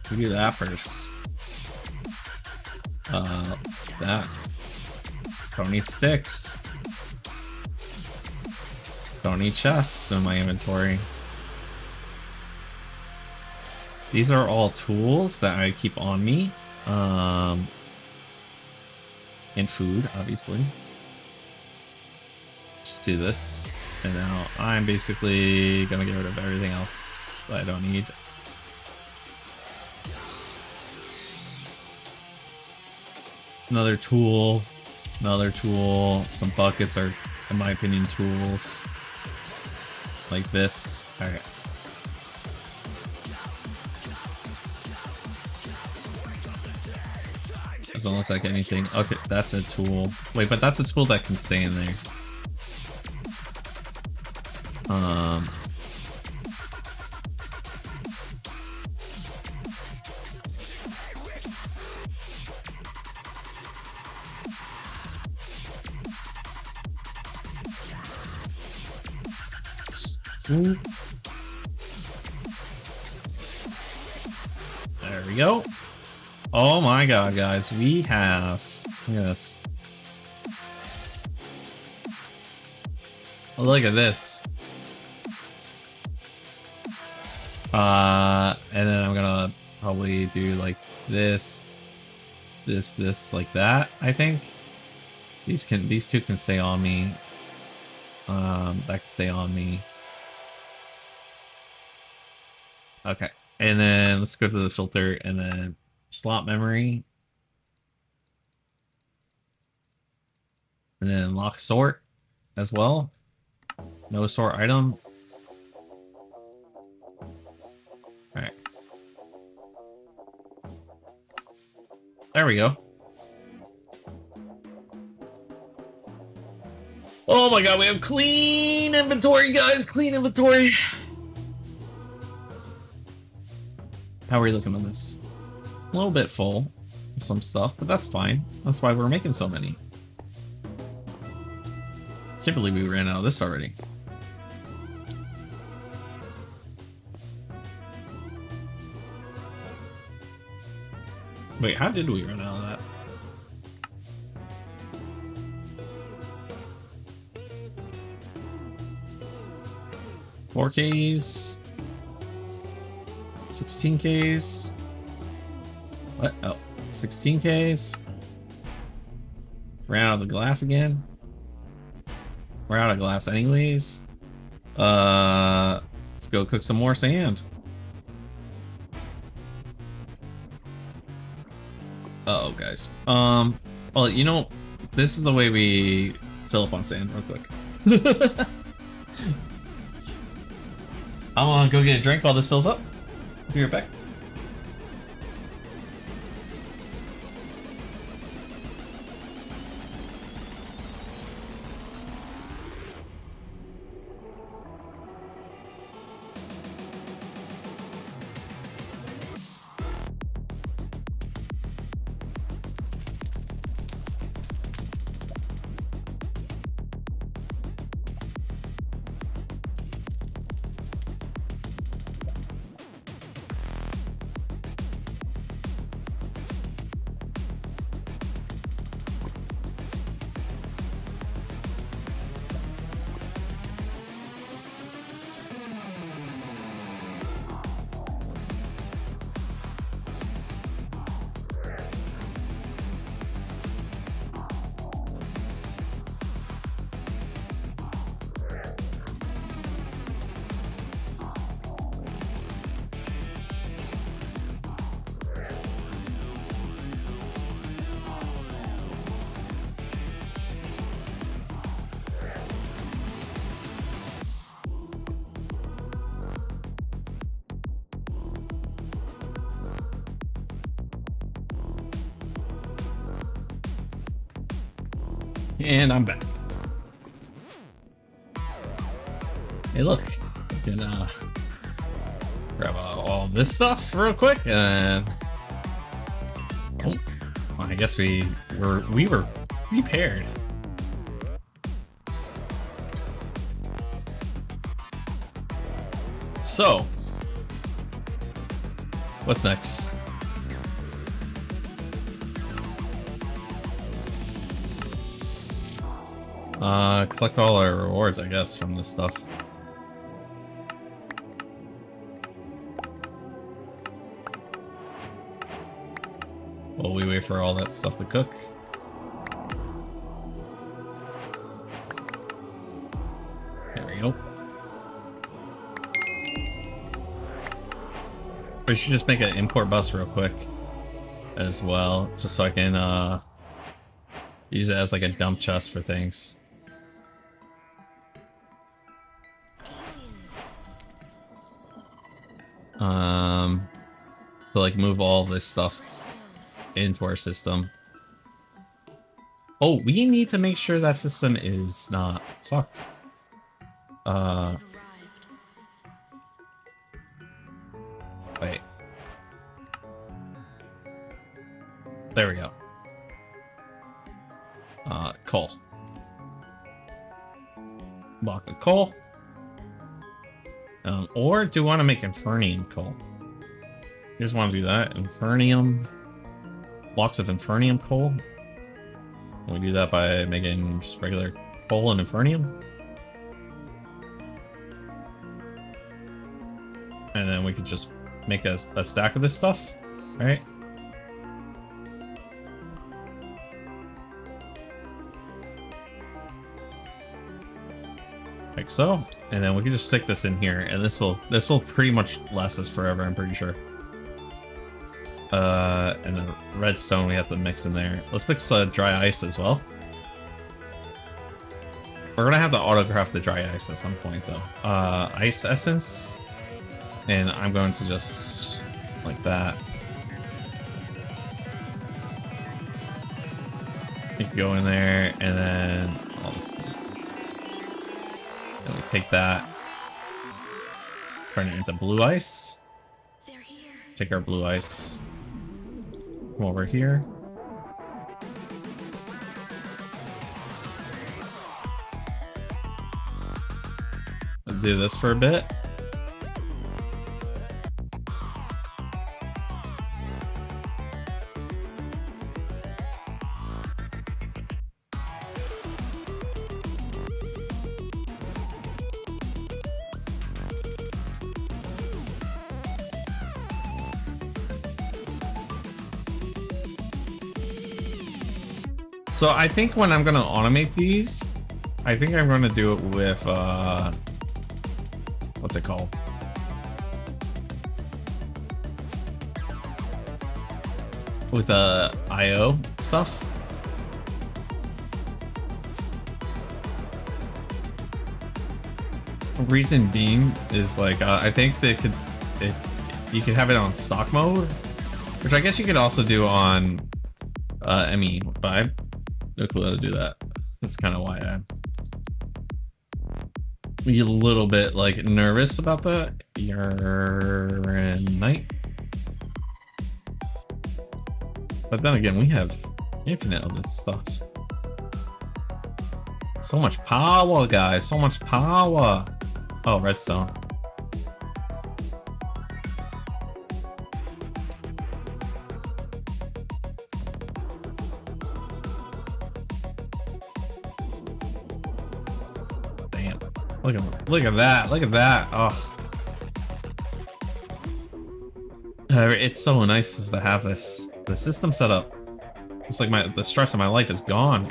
Speaker 2: We do that first. That. Don't need sticks. Don't need chests in my inventory. These are all tools that I keep on me. And food, obviously. Just do this. And now I'm basically gonna get rid of everything else that I don't need. Another tool. Another tool. Some buckets are, in my opinion, tools. Like this. Alright. Doesn't look like anything. Okay, that's a tool. Wait, but that's a tool that can stay in there. There we go. Oh my god, guys, we have... Look at this. Oh, look at this. And then I'm gonna probably do like this, like that, I think. These two can stay on me. That can stay on me. Okay, and then let's go to the filter and then slot memory. And then lock sort as well. No sort item. Alright. There we go. Oh my god, we have clean inventory, guys! Clean inventory! How are we looking on this? A little bit full of some stuff, but that's fine. That's why we're making so many. Can't believe we ran out of this already. Wait, how did we run out of that? Four Ks, 16Ks. What? Oh, 16Ks. Ran out of the glass again. We're out of glass anyways. Let's go cook some more sand. Uh-oh, guys. Well, you know, this is the way we fill up on sand real quick. I'm gonna go get a drink while this fills up. Be right back. And I'm back. Hey, look. You can grab all this stuff real quick, and oh, well, I guess we were prepared. So, what's next? Collect all our rewards, I guess, from this stuff. While we wait for all that stuff to cook. There we go. We should just make an import bus real quick as well, just so I can use it as like a dump chest for things. To like move all this stuff into our system. Oh, we need to make sure that system is not fucked. Wait. There we go. Coal. Block of coal. Or do you want to make Infernium coal? You just want to do that. Infernium. Blocks of Infernium coal. And we do that by making just regular coal and Infernium. And then we could just make a stack of this stuff, right? Like so. And then we can just stick this in here, and this will pretty much last us forever, I'm pretty sure. And then redstone we have to mix in there. Let's mix dry ice as well. We're gonna have to autograph the dry ice at some point though. Ice essence. And I'm going to just like that. You can go in there and then all this. Then we take that, turn it into blue ice. Take our blue ice. Come over here. I'll do this for a bit. So I think when I'm gonna automate these, I think I'm gonna do it with what's it called? With IO stuff. Reason being is like I think they could, you could have it on stock mode, which I guess you could also do on ME, but I no clue how to do that. That's kind of why I'm a little bit like nervous about that. Night. But then again, we have infinite of this stuff. So much power, guys. So much power. Oh, redstone. Damn. Look at that. Look at that. Oh. It's so nice to have the system set up. It's like the stress of my life is gone.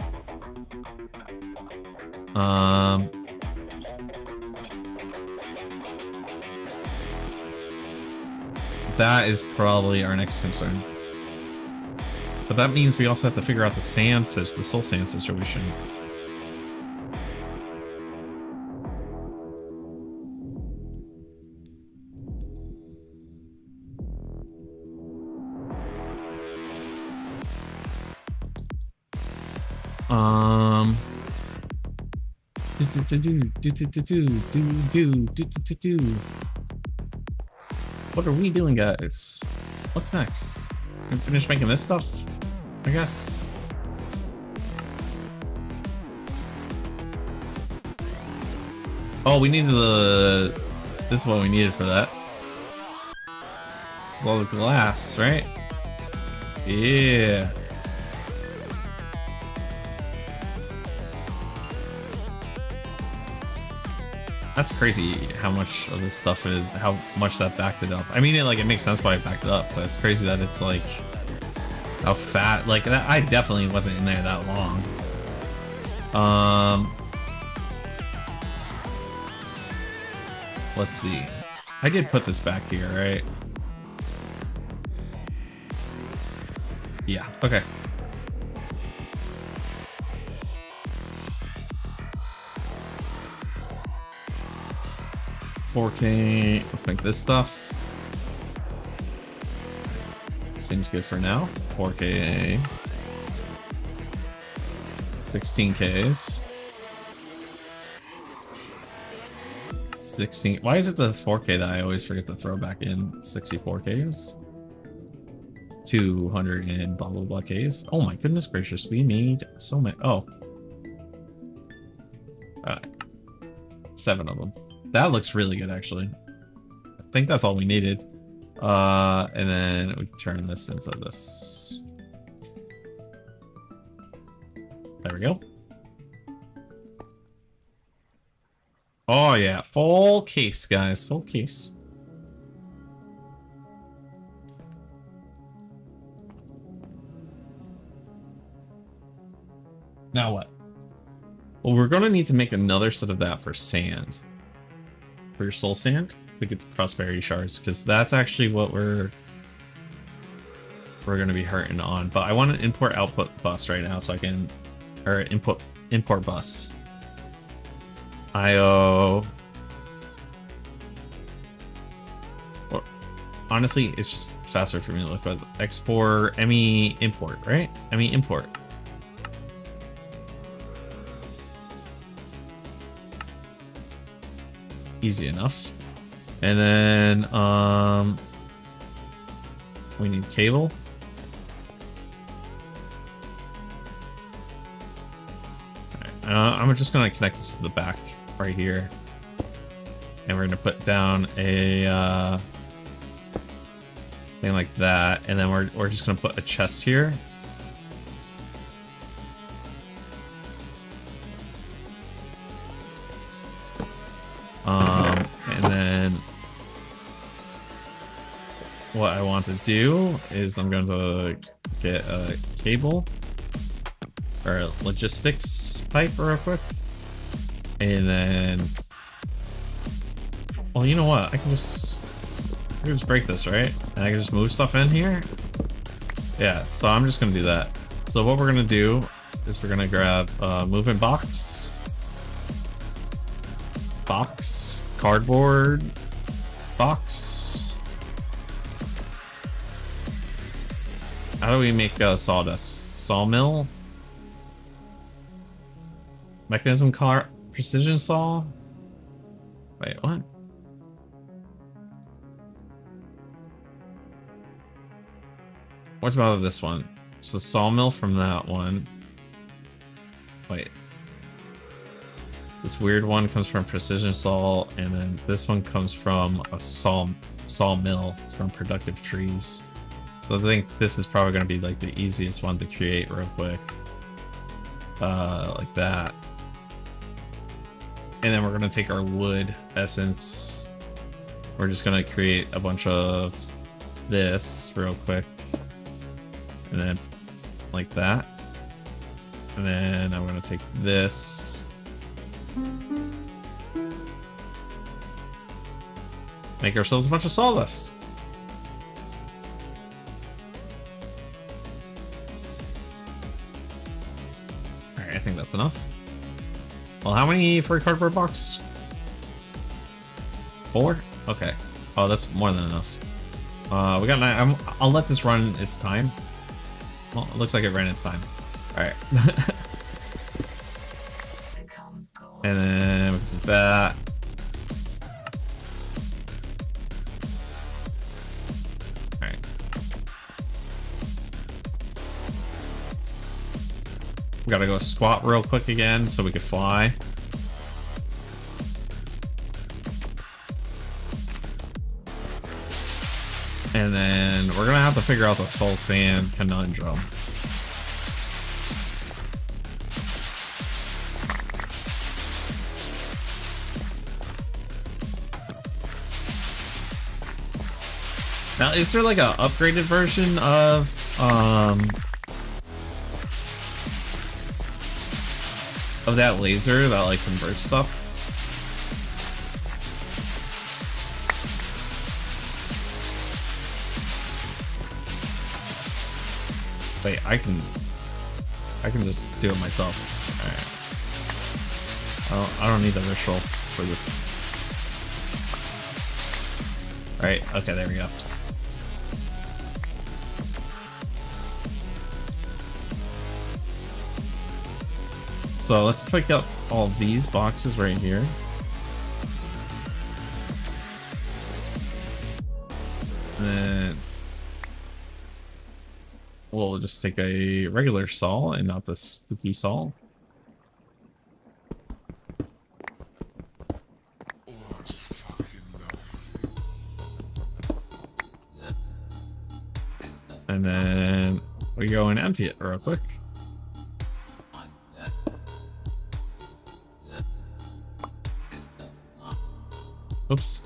Speaker 2: That is probably our next concern. But that means we also have to figure out the soul sand situation. What are we doing, guys? What's next? Can we finish making this stuff, I guess. Oh, we needed the... This is what we needed for that. It's all the glass, right? Yeah. That's crazy how much of this stuff is, how much that backed it up. I mean, it makes sense why it backed it up, but it's crazy that it's like how fat, like that. I definitely wasn't in there that long. Let's see. I did put this back here, right? Yeah, okay. $4K. Let's make this stuff. Seems good for now. 4K. 16Ks. 16. Why is it the 4K that I always forget to throw back in? 64Ks? 200 and blah blah blah Ks. Oh my goodness gracious, we need so many. Oh. Alright. 7 of them. That looks really good, actually. I think that's all we needed. And then we can turn this into this. There we go. Oh yeah, full case, guys. Full case. Now what? Well, we're going to need to make another set of that for sand. For your soul sand to get the prosperity shards, because that's actually what we're going to be hurting on. But I want an import output bus right now, so I can, or import bus. IO. Or, honestly, it's just faster for me to look at export ME import, right? ME import. Easy enough. And then we need cable. All right. I'm just gonna connect this to the back right here, and we're gonna put down a thing like that, and then we're just gonna put a chest here. And then what I want to do is I'm going to get a cable or a logistics pipe real quick, and then, well, you know what? I can just break this, right? And I can just move stuff in here. Yeah, so I'm just gonna do that. So what we're gonna do is we're gonna grab moving box. Cardboard box. How do we make sawdust? Sawmill? Mechanism car precision saw? Wait, what? What about this one? It's a sawmill from that one. Wait. This weird one comes from precision saw, and then this one comes from a sawmill from productive trees. So I think this is probably going to be like the easiest one to create real quick. Like that. And then we're going to take our wood essence. We're just going to create a bunch of this real quick. And then like that. And then I'm going to take this. Make ourselves a bunch of sawdust. Alright, I think that's enough. Well, how many for a cardboard box? 4? Okay. Oh, that's more than enough. We got 9. I'll let this run its time. Well, it looks like it ran its time. Alright. Alright. We gotta go squat real quick again so we can fly. And then we're gonna have to figure out the soul sand conundrum. Now, is there like a upgraded version of that laser that like converts stuff? Wait, I can just do it myself. Alright. I don't need the ritual for this. Alright, okay, there we go. So let's pick up all these boxes right here. And then we'll just take a regular saw and not the spooky saw. And then we go and empty it real quick. Oops.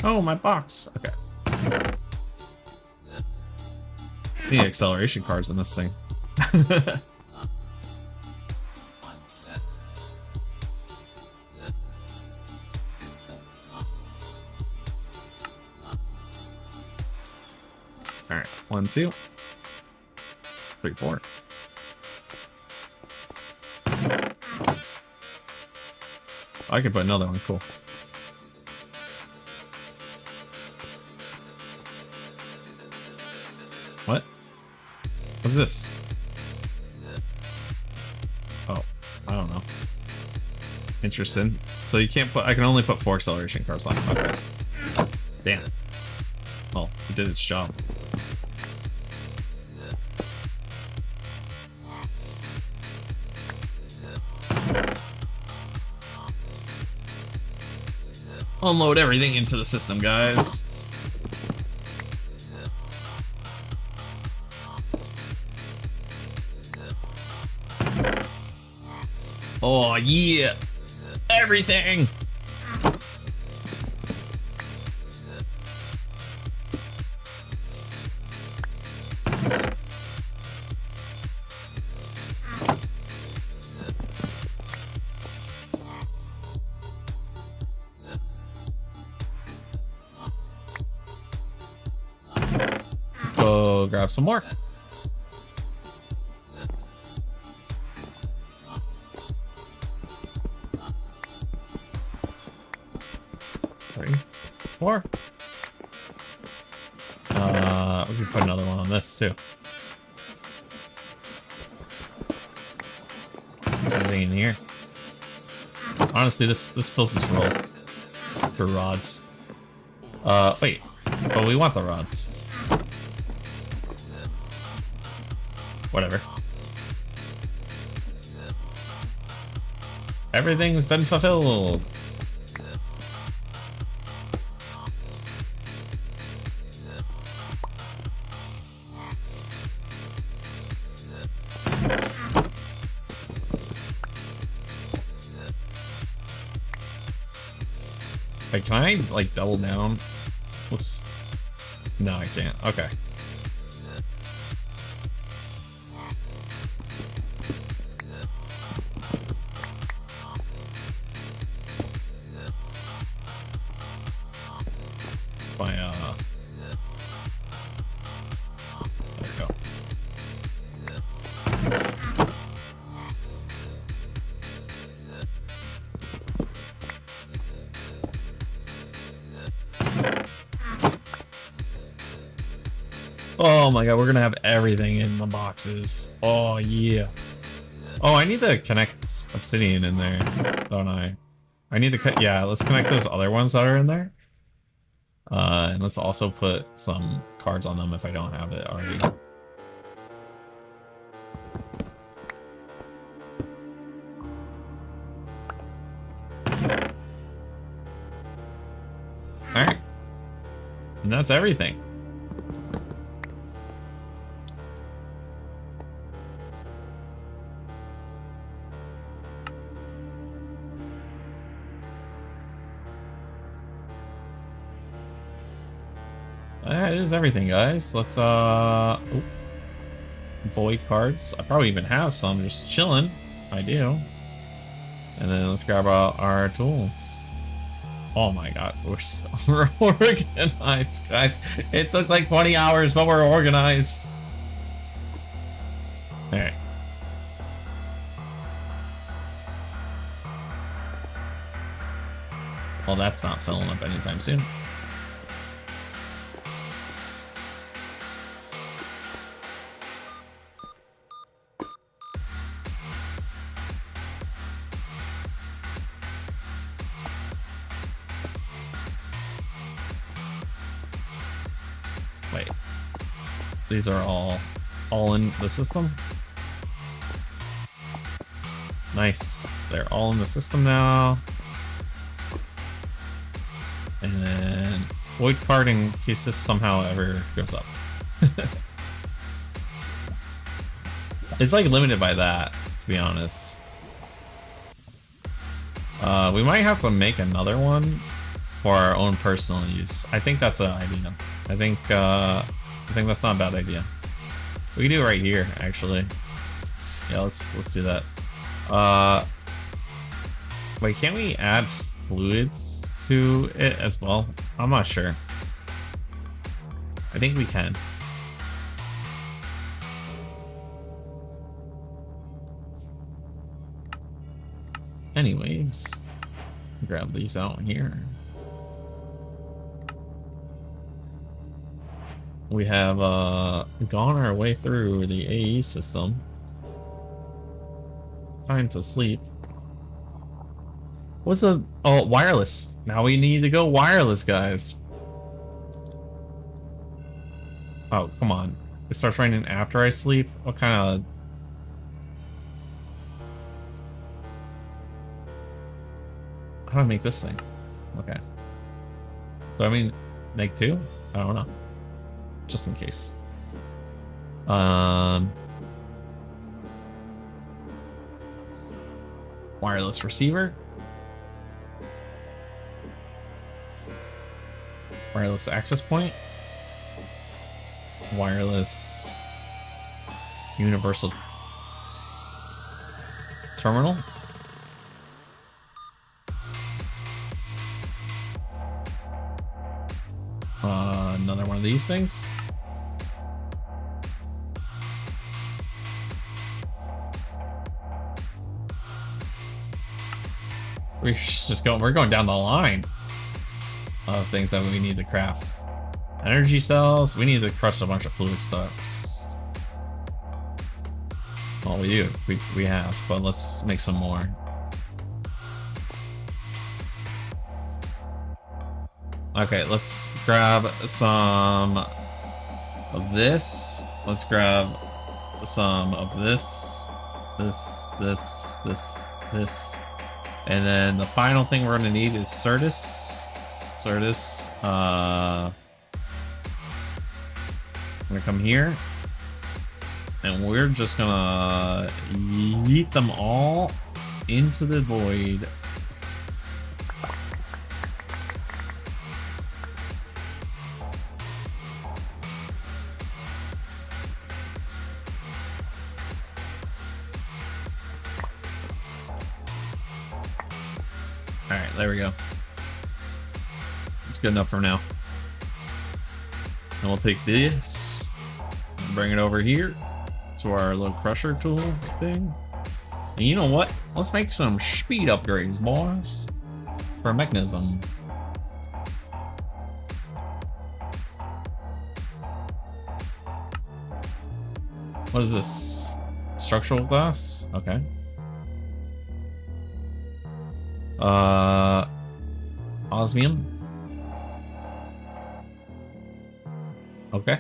Speaker 2: Oh, my box. Okay. Need acceleration cards in this thing. Alright, 1, 2, 3, 4. I could put another one, cool. What? What's this? Oh, I don't know. Interesting. So you can't put, I can only put 4 acceleration cards on. Okay. Damn. Well, it did its job. Unload everything into the system, guys. Oh, yeah. Everything. Let's go grab some more. Four. We can put another one on this too. Anything in here? Honestly, this fills this roll for rods. Wait. Oh, we want the rods. Whatever. Everything's been fulfilled. Wait, can I, like, double down? Whoops. No, I can't. Okay. My, there we go. Oh my god, we're gonna have everything in the boxes. Oh yeah. Oh, I need to connect obsidian in there, don't I? I need to cut. Yeah, let's connect those other ones that are in there. And let's also put some cards on them if I don't have it already. Alright. And that's everything. That is everything, guys. Let's, void cards. I probably even have some just chilling. I do. And then let's grab out our tools. Oh my god, we're organized, guys. It took like 20 hours, but we're organized. Alright. Well, that's not filling up anytime soon. Wait. These are all in the system? Nice. They're all in the system now. And then void card in case this somehow ever goes up. It's like limited by that, to be honest. We might have to make another one for our own personal use. I think that's an idea. I think that's not a bad idea. We can do it right here, actually. Yeah, let's do that. Wait, can't we add fluids to it as well? I'm not sure. I think we can. Anyways, grab these out here. We have gone our way through the AE system. Time to sleep. What's the... Oh, wireless. Now we need to go wireless, guys. Oh, come on. It starts raining after I sleep? What kind of... How do I make this thing? Okay. So I mean, make two? I don't know. Just in case. Wireless receiver. Wireless access point. Wireless universal terminal. Another one of these things. We're going down the line of things that we need to craft. Energy cells, we need to crush a bunch of fluid stuffs. Well, we do, we have, but let's make some more. Okay, let's grab some of this. Let's grab some of this. This. And then the final thing we're gonna need is Certus. I'm gonna come here. And we're just gonna yeet them all into the void. Alright, there we go. It's good enough for now. And we'll take this and bring it over here to our little crusher tool thing. And you know what? Let's make some speed upgrades, boys, for a mechanism. What is this? Structural glass? Okay. Osmium. Okay.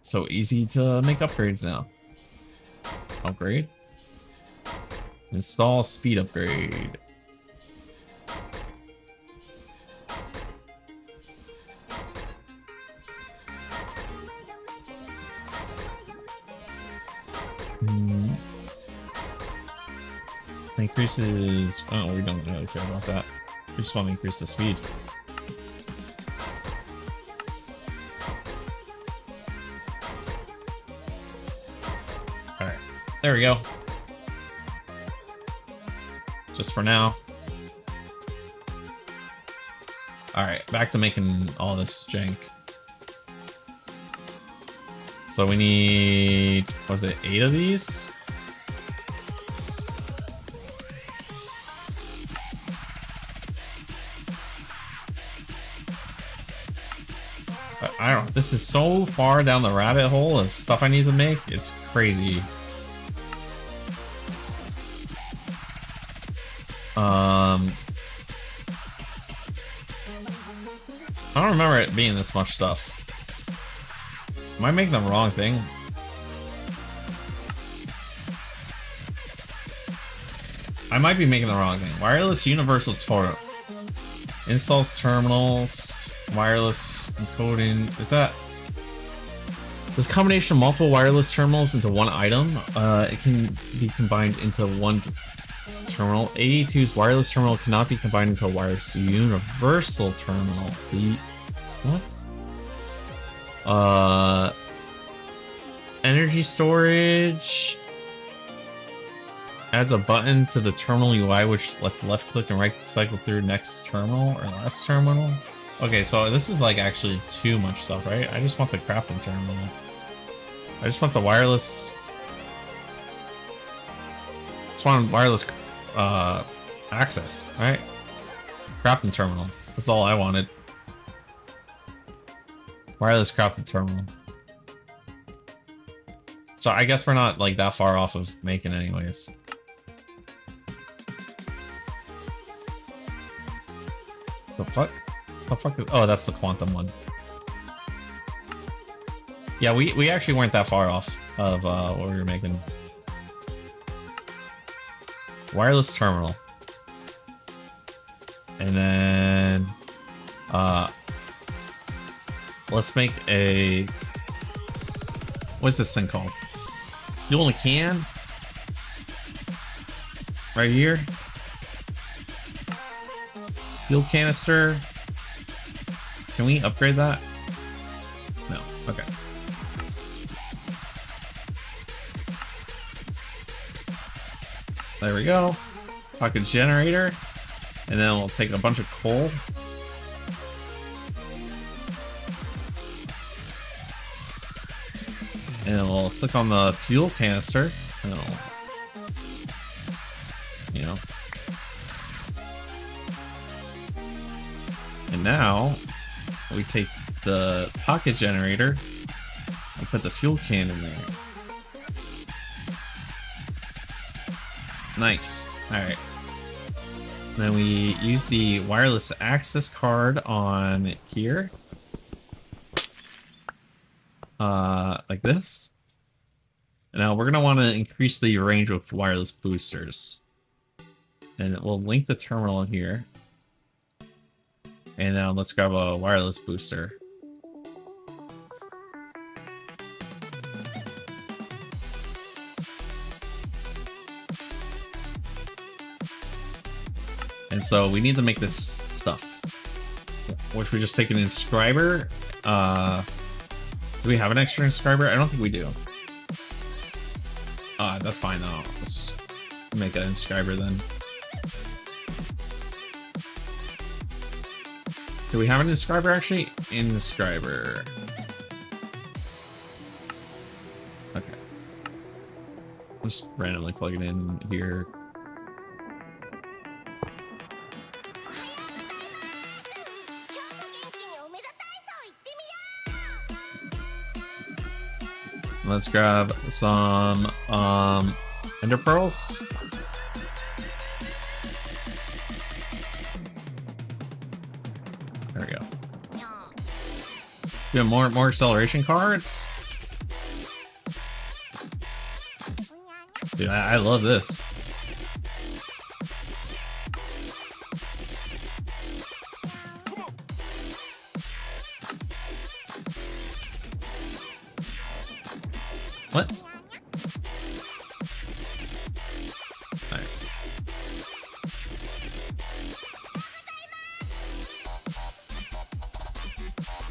Speaker 2: So easy to make upgrades now. Upgrade. Install speed upgrade. Increases. Oh, we don't really care about that. We just want to increase the speed. Alright. There we go. Just for now. Alright, back to making all this jank. So we need, was it 8 of these? I don't, this is so far down the rabbit hole of stuff I need to make, it's crazy. I don't remember it being this much stuff. Am I making the wrong thing? I might be making the wrong thing. Wireless universal terminal. Installs terminals. Wireless encoding. Is that... This combination of multiple wireless terminals into one item. It can be combined into one terminal. AE2's wireless terminal cannot be combined into a wireless universal terminal. The... What? Energy storage adds a button to the terminal UI which lets left click and right cycle through next terminal or last terminal. Okay, so this is like actually too much stuff, right? I just want the crafting terminal. I just want the wireless. Just want wireless access, right? Crafting terminal. That's all I wanted. Wireless crafting terminal. So I guess we're not like that far off of making anyways. The fuck? The fuck is, oh, that's the quantum one. Yeah, we actually weren't that far off of what we were making. Wireless terminal. And then let's make a, what's this thing called? Fuel in a can? Right here. Fuel canister. Can we upgrade that? No. Okay. There we go. Pocket generator. And then we'll take a bunch of coal. And we'll click on the fuel canister. And it'll, you know. And now we take the pocket generator and put the fuel can in there. Nice. Alright. Then we use the wireless access card on here. Like this. And now we're gonna want to increase the range with wireless boosters. And we'll link the terminal here. And now let's grab a wireless booster. And so we need to make this stuff, which we just take an inscriber. Do we have an extra inscriber? I don't think we do. That's fine though. Let's make an inscriber then. Do we have an inscriber actually? Inscriber. Okay. I'll just randomly plug it in here. Let's grab some ender pearls. Good, more acceleration cards. Dude, I love this. What? Alright.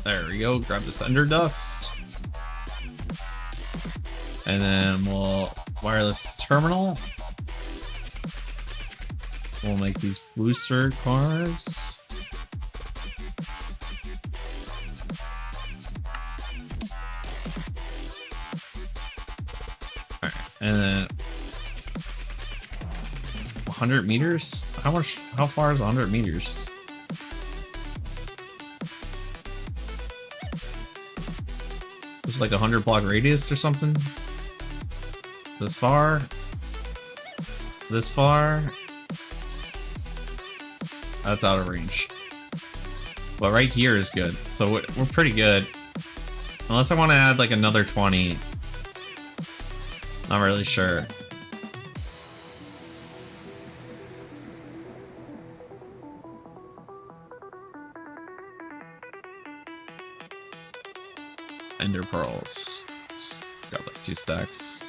Speaker 2: There we go. Grab this Ender Dust. And then we'll wireless terminal. We'll make these booster cards. Alright, and then 100 meters? How far is 100 meters? It's like a 100 block radius or something? This far? This far? That's out of range. But right here is good, so we're pretty good. Unless I want to add like another 20. Not really sure. Ender pearls. Got like 2 stacks.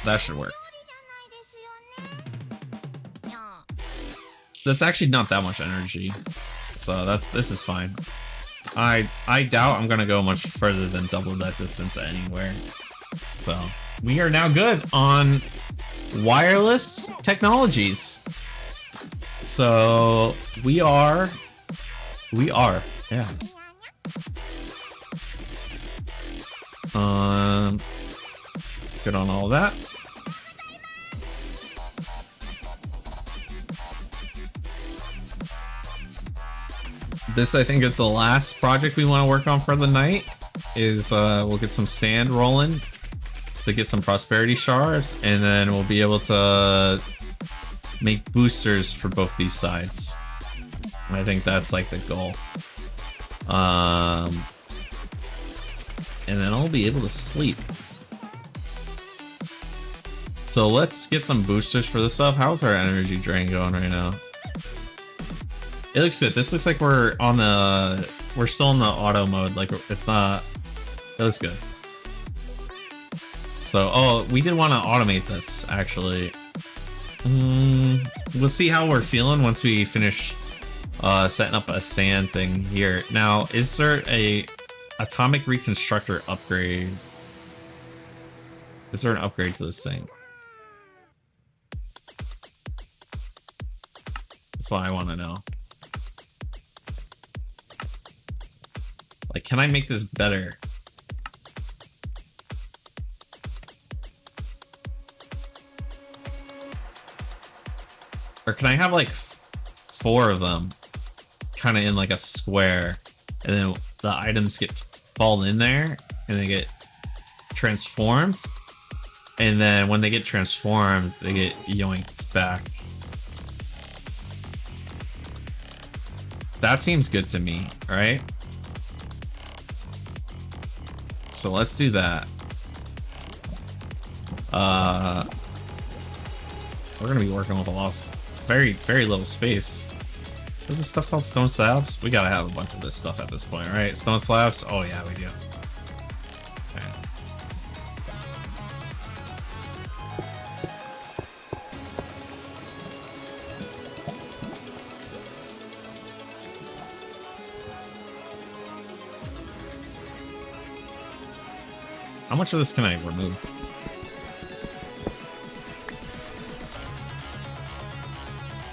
Speaker 2: That should work. That's actually not that much energy, so this is fine. I doubt I'm gonna go much further than double that distance anywhere. So we are now good on wireless technologies. So we are, yeah. Good on all that. This, I think, is the last project we want to work on for the night. Is we'll get some sand rolling to get some prosperity shards, and then we'll be able to make boosters for both these sides. I think that's like the goal. And then I'll be able to sleep. So let's get some boosters for this stuff. How's our energy drain going right now? It looks good. This looks like we're still in the auto mode. Like it's not. It looks good. So, oh, we did want to automate this actually. We'll see how we're feeling once we finish setting up a sand thing here. Now, is there a atomic reconstructor upgrade? Is there an upgrade to this thing? That's what I want to know. Like, can I make this better? Or can I have like 4 of them kind of in like a square, and then the items fall in there and they get transformed, and then when they get transformed they get yoinked back. That seems good to me, right? So let's do that. We're gonna be working with a lot of very little space. Is this stuff called stone slabs? We gotta have a bunch of this stuff at this point, right? Stone slabs? Oh yeah, we do. Okay. How much of this can I remove?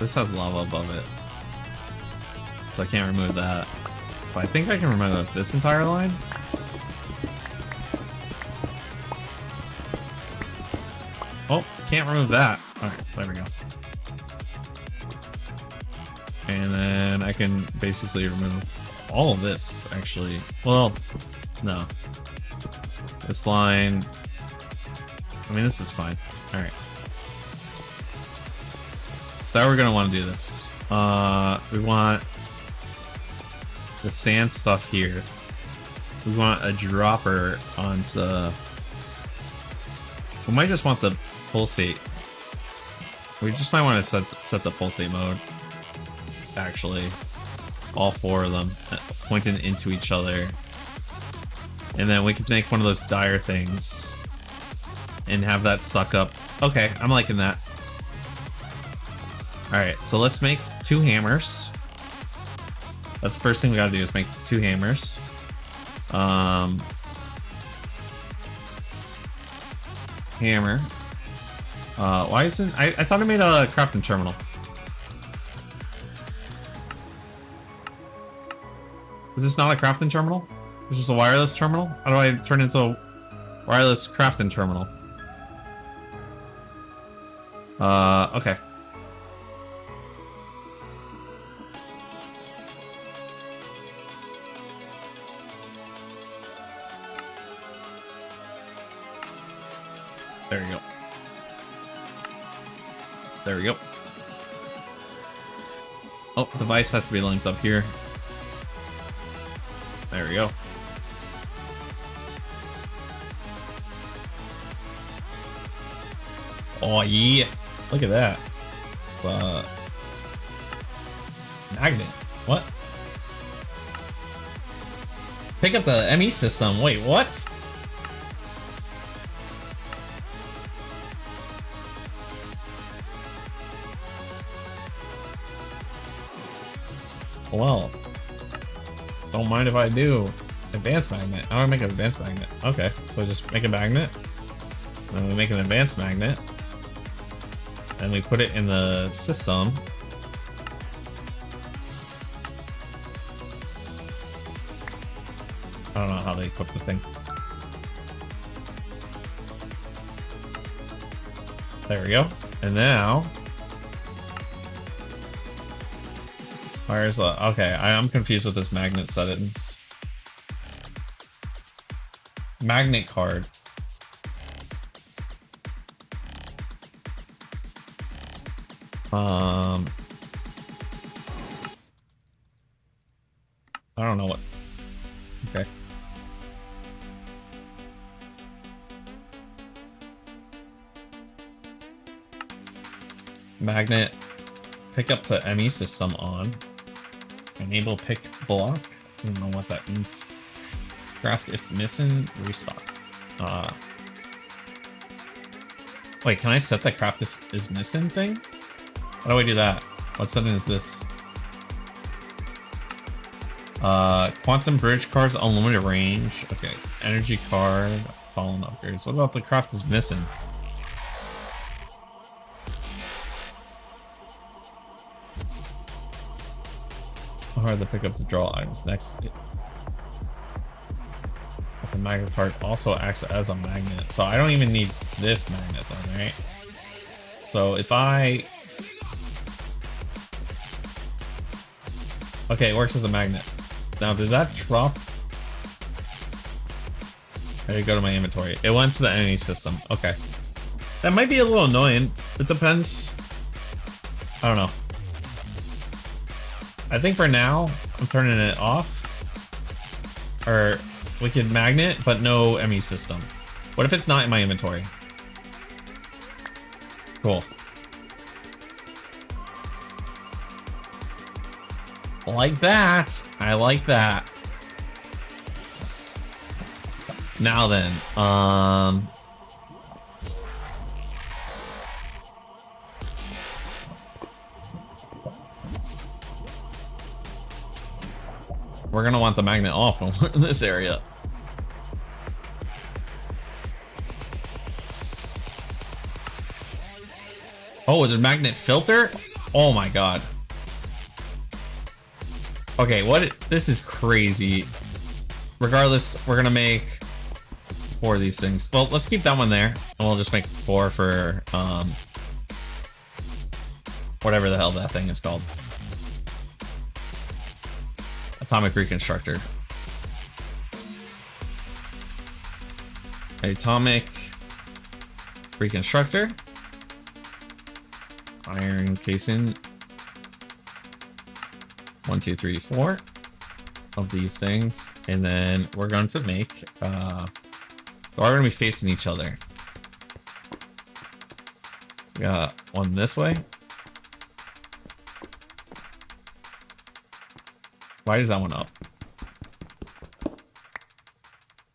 Speaker 2: This has lava above it, so I can't remove that. But I think I can remove this entire line. Oh, can't remove that. Alright, there we go. And then I can basically remove all of this, actually. Well, no. This line, I mean, this is fine. Alright. So how we're gonna want to do this. We want the sand stuff here. We want a dropper onto... We might just want the pulsate. We just might want to set the pulsate mode. Actually. All 4 of them pointing into each other. And then we could make one of those dire things. And have that suck up. Okay, I'm liking that. Alright, so let's make 2 hammers. That's the first thing we gotta do is make 2 hammers. Hammer. Why isn't... I thought I made a crafting terminal. Is this not a crafting terminal? It's just a wireless terminal? How do I turn it into a wireless crafting terminal? Okay. There we go. There we go. Oh, device has to be linked up here. There we go. Oh yeah! Look at that. It's magnet. What? Pick up the ME system. Wait, what? Well, don't mind if I do. Advanced magnet. How do I make an advanced magnet? Okay, so just make a magnet. Then we make an advanced magnet. And we put it in the system. I don't know how they equip the thing. There we go. And now... Where's the... Okay, I'm confused with this magnet settings. Magnet card. I don't know what... Okay. Magnet. Pick up the ME system on. Enable pick block. I don't know what that means. Craft if missing. Restock. Wait, can I set that craft if is missing thing? How do I do that? What setting is this? Quantum bridge cards, unlimited range. Okay, energy card, fallen upgrades. What about the craft is missing? How hard to pick up to draw items next? The magnet card also acts as a magnet, so I don't even need this magnet then, right? So if I... Okay, it works as a magnet. Now, did that drop? I gotta go to my inventory. It went to the enemy system. Okay. That might be a little annoying. It depends. I don't know. I think for now, I'm turning it off. Or we could magnet, but no ME system. What if it's not in my inventory? Cool. Like that. I like that. Now then, we're gonna want the magnet off when we're in this area. Oh, the magnet filter? Oh my god. Okay, this is crazy. Regardless, we're gonna make 4 of these things. Well, let's keep that one there, and we'll just make 4 for, whatever the hell that thing is called. Atomic Reconstructor. Atomic Reconstructor. iron casing. 1, 2, 3, 4 of these things, and then we're going to make. We're going to be facing each other. So we got one this way. Why is that one up?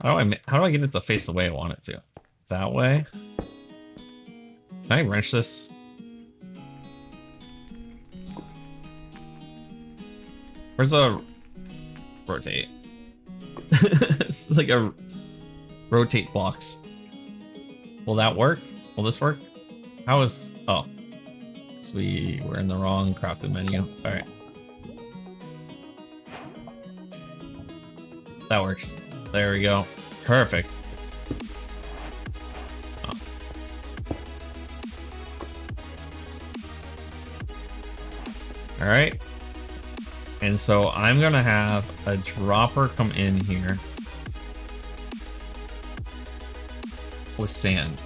Speaker 2: How do I get it to face the way I want it to? That way? Can I wrench this? Where's the rotate? It's like a rotate box. Will that work? Will this work? How is... Oh. So we were in the wrong crafted menu. Alright. That works. There we go. Perfect. Oh. Alright. And so I'm gonna have a dropper come in here with sand,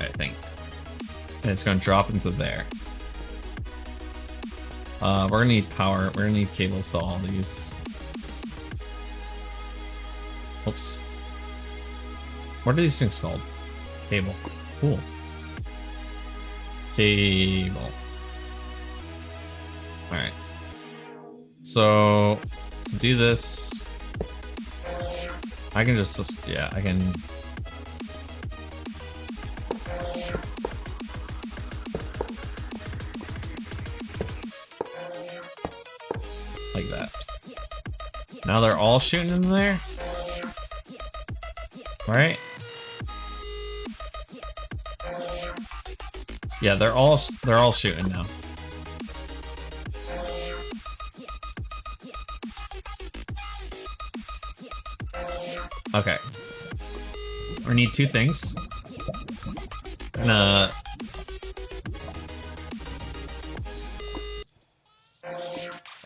Speaker 2: I think. And it's gonna drop into there. We're gonna need power. We're gonna need cables to all these. Oops. What are these things called? Cable. Cool. Cable. Alright. So, to do this, I can just, yeah, I can... like that. Now they're all shooting in there? Right? Yeah, they're all shooting now. Okay. We need two things. And,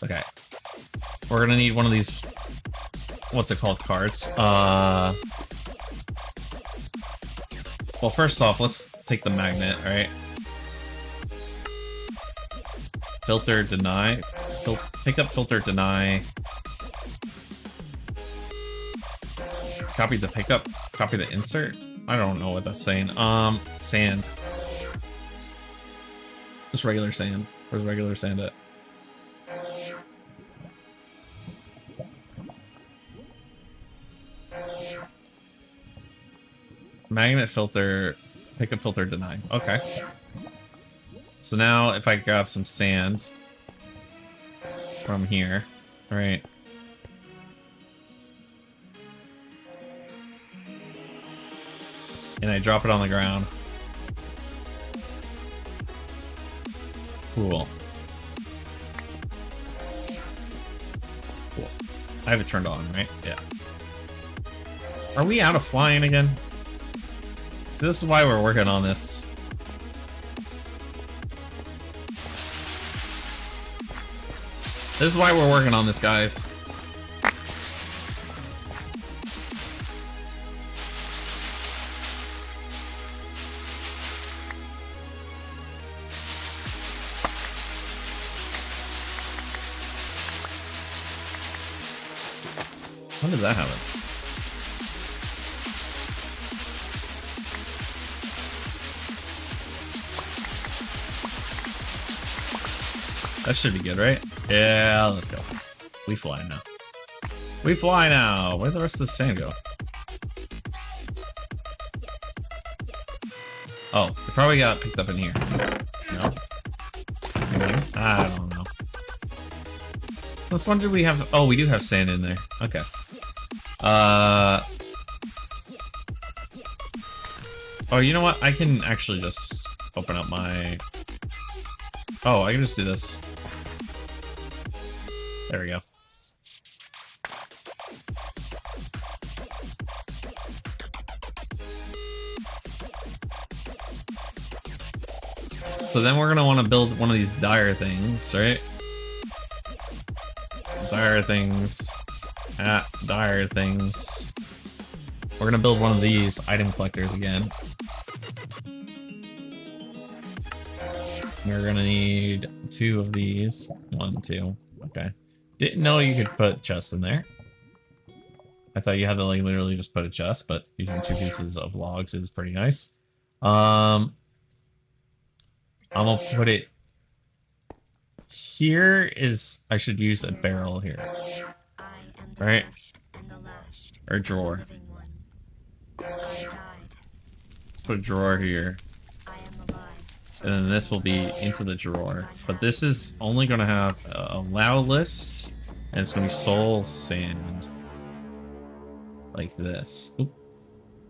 Speaker 2: okay. We're gonna need one of these, what's it called, cards. Well, first off, let's take the magnet, alright? Filter, deny. Pick up, filter, deny. Copy the pickup, copy the insert. I don't know what that's saying. Sand. Just regular sand. Where's regular sand at? Magnet filter, pickup filter, deny. Okay. So now if I grab some sand from here, right? And I drop it on the ground. Cool. Cool. I have it turned on, right? Yeah. Are we out of flying again? So this is why we're working on this. This is why we're working on this, guys. How did that happen? That should be good, right? Yeah, let's go. We fly now. We fly now! Where'd the rest of the sand go? Oh, it probably got picked up in here. No? In here? I don't know. Since when did we have... Oh, we do have sand in there. Okay. Oh, you know what? I can actually just open up my... Oh, I can just do this. There we go. So then we're gonna want to build one of these dire things, right? Dire things. Dire things. We're gonna build one of these item collectors again. We're gonna need 2 of these. 1, 2. Okay. Didn't know you could put chests in there. I thought you had to like literally just put a chest, but using 2 pieces of logs is pretty nice. I'm gonna put it here. Is I should use a barrel here, right? Or a drawer. Let's put a drawer here. And then this will be into the drawer. But this is only going to have a allow list, and it's going to be soul sand. Like this. Oop.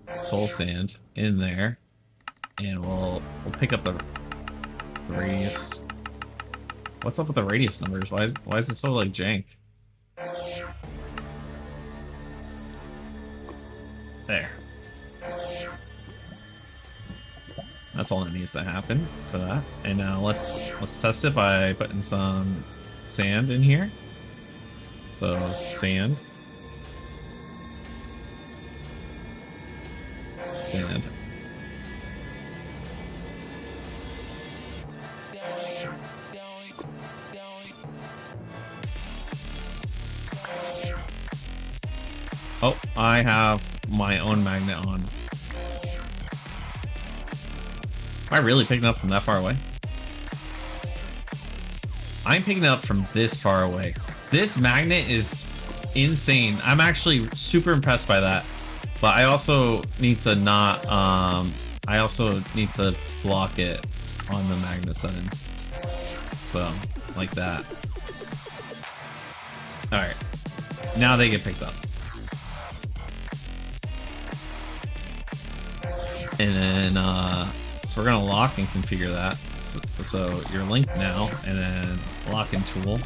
Speaker 2: Soul sand in there. And we'll pick up the radius. What's up with the radius numbers? Why is it so like jank? There. That's all that needs to happen for that. And now let's test it by putting some sand in here. So sand. Sand. Oh, I have my own magnet on. Am I really picking up from that far away? I'm picking up from this far away. This magnet is insane. I'm actually super impressed by that. But I also need to not, I also need to block it on the magnet settings. So, like that. Alright. Now they get picked up. And then, so we're gonna lock and configure that. So you're linked now, and then lock and tool.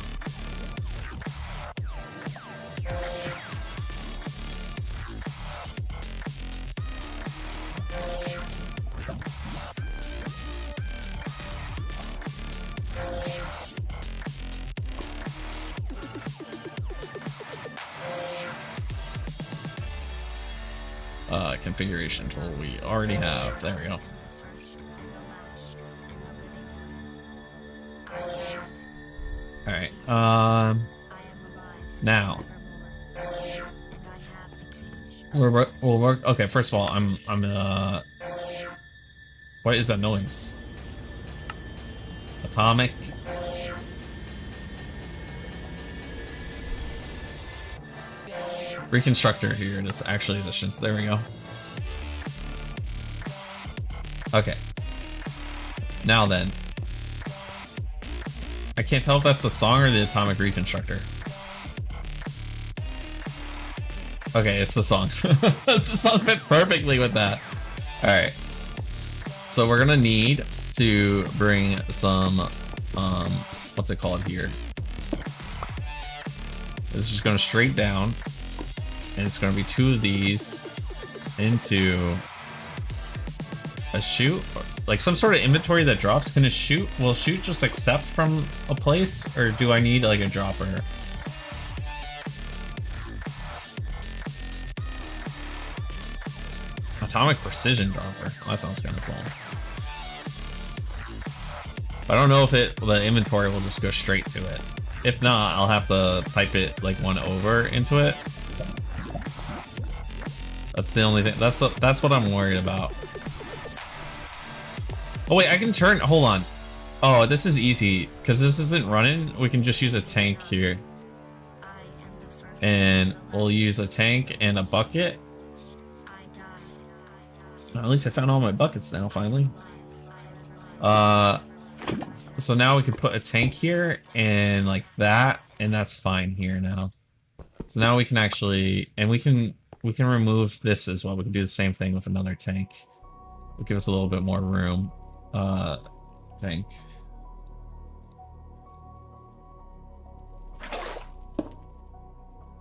Speaker 2: Configuration tool we already have. There we go. Alright, now we'll work. Okay, first of all, I'm what is that noise? Atomic. Reconstructor, here it is, actually additions. There we go. Okay. Now then. I can't tell if that's the song or the Atomic Reconstructor. Okay, it's the song. The song fit perfectly with that. Alright. So we're gonna need to bring some, what's it called here? It's just going straight down. And it's going to be 2 of these into a chute, like some sort of inventory that drops. Can a chute, will chute just accept from a place, or do I need like a dropper? Atomic precision dropper. That sounds kind of cool. I don't know if the inventory will just go straight to it. If not, I'll have to pipe it like 1 over into it. That's the only thing. That's what I'm worried about. Oh wait, I can turn. Hold on. Oh, this is easy because this isn't running. We can just use a tank here, and we'll use a tank and a bucket. At least I found all my buckets now, finally. So now we can put a tank here and like that, and that's fine here now. So now we can actually, and we can remove this as well. We can do the same thing with another tank. It'll give us a little bit more room. Tank.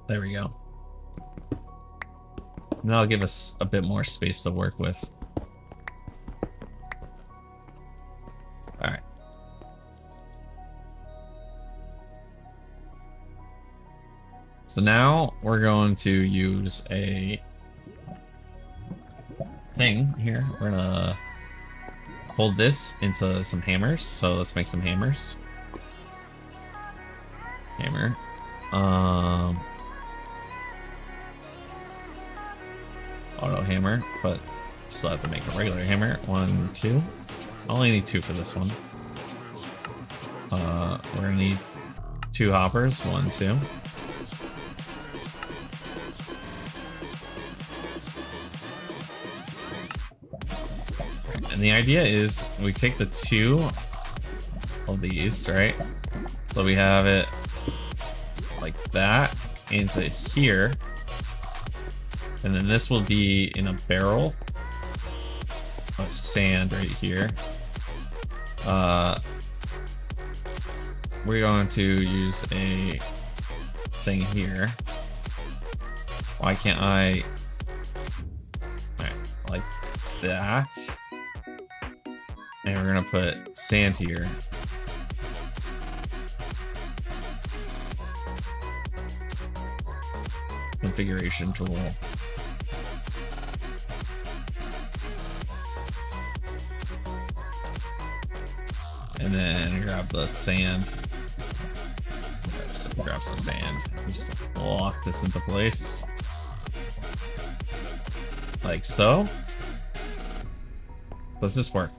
Speaker 2: There we go. And that'll give us a bit more space to work with. Alright. So now we're going to use a thing here. We're gonna hold this into some hammers. So let's make some hammers. Hammer. Auto hammer, but still have to make a regular hammer. 1, 2. I only need 2 for this one. We're gonna need 2 hoppers. 1, 2. And the idea is we take the 2 of these, right? So we have it like that into here. And then this will be in a barrel of sand right here. We're going to use a thing here. Why can't I? Alright, like that. And we're gonna put sand here. Configuration tool. And then grab the sand. Grab some sand. Just lock this into place. Like so. Does this work?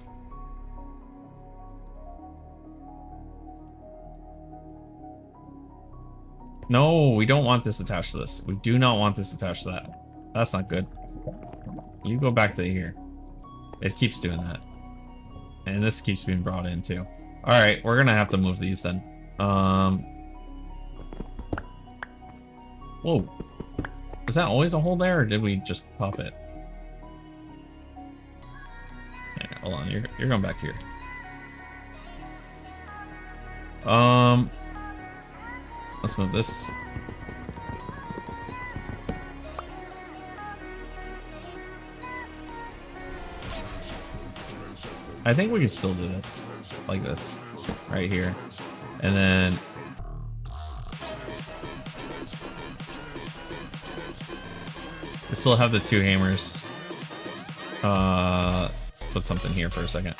Speaker 2: No, we don't want this attached to this. We do not want this attached to that. That's not good. You go back to here. It keeps doing that. And this keeps being brought in too. Alright, we're gonna have to move these then. Whoa. Was that always a hole there, or did we just pop it? Yeah, hold on, you're going back here. Let's move this. I think we can still do this like this right here, and then we still have the 2 hammers. Let's put something here for a second,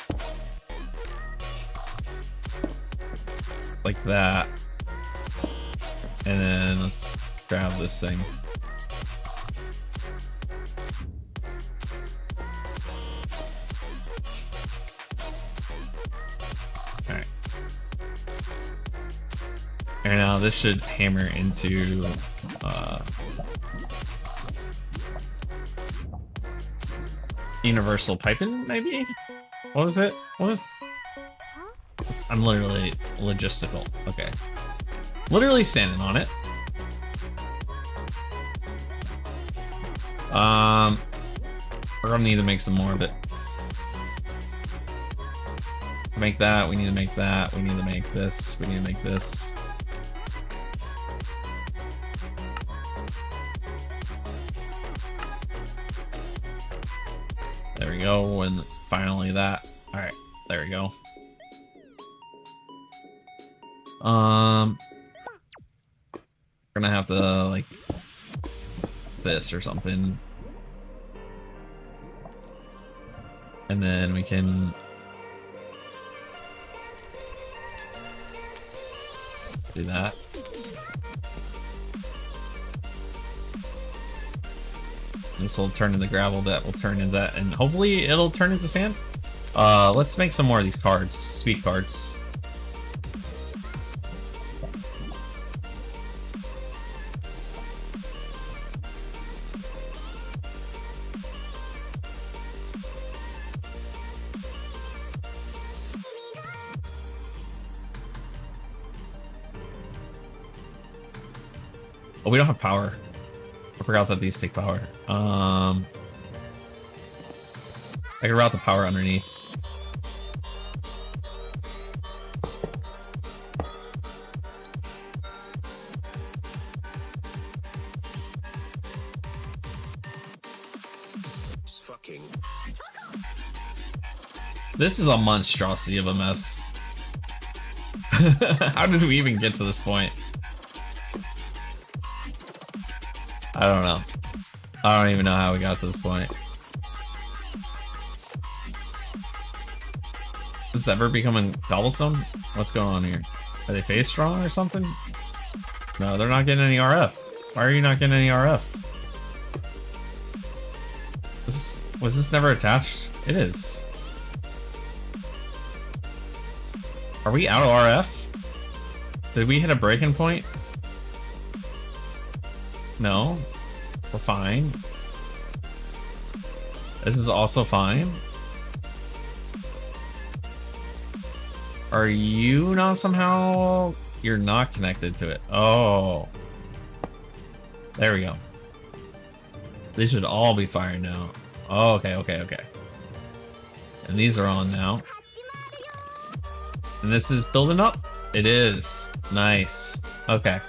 Speaker 2: like that, and then let's grab this thing. And now this should hammer into universal piping, maybe? What was it? What was? I'm literally logistical. Okay, literally standing on it. We're gonna need to make some more of it. Make that. We need to make that. We need to make this. We need to make this. There we go, and finally that. Alright, there we go. We're gonna have to, like, this or something. And then we can do that. This will turn into gravel, that will turn into that, and hopefully it'll turn into sand. Let's make some more of these cards, speed cards. Oh, we don't have power. I forgot that these take power. I can route the power underneath. This is a monstrosity of a mess. How did we even get to this point? I don't know. I don't even know how we got to this point. Is this ever becoming cobblestone? What's going on here? Are they phase strong or something? No, they're not getting any RF. Why are you not getting any RF? Was this never attached? It is. Are we out of RF? Did we hit a breaking point? No. We're fine. This is also fine. Are you not somehow... You're not connected to it. Oh. There we go. They should all be firing now. Oh, okay, okay, okay. And these are on now. And this is building up? It is. Nice. Okay.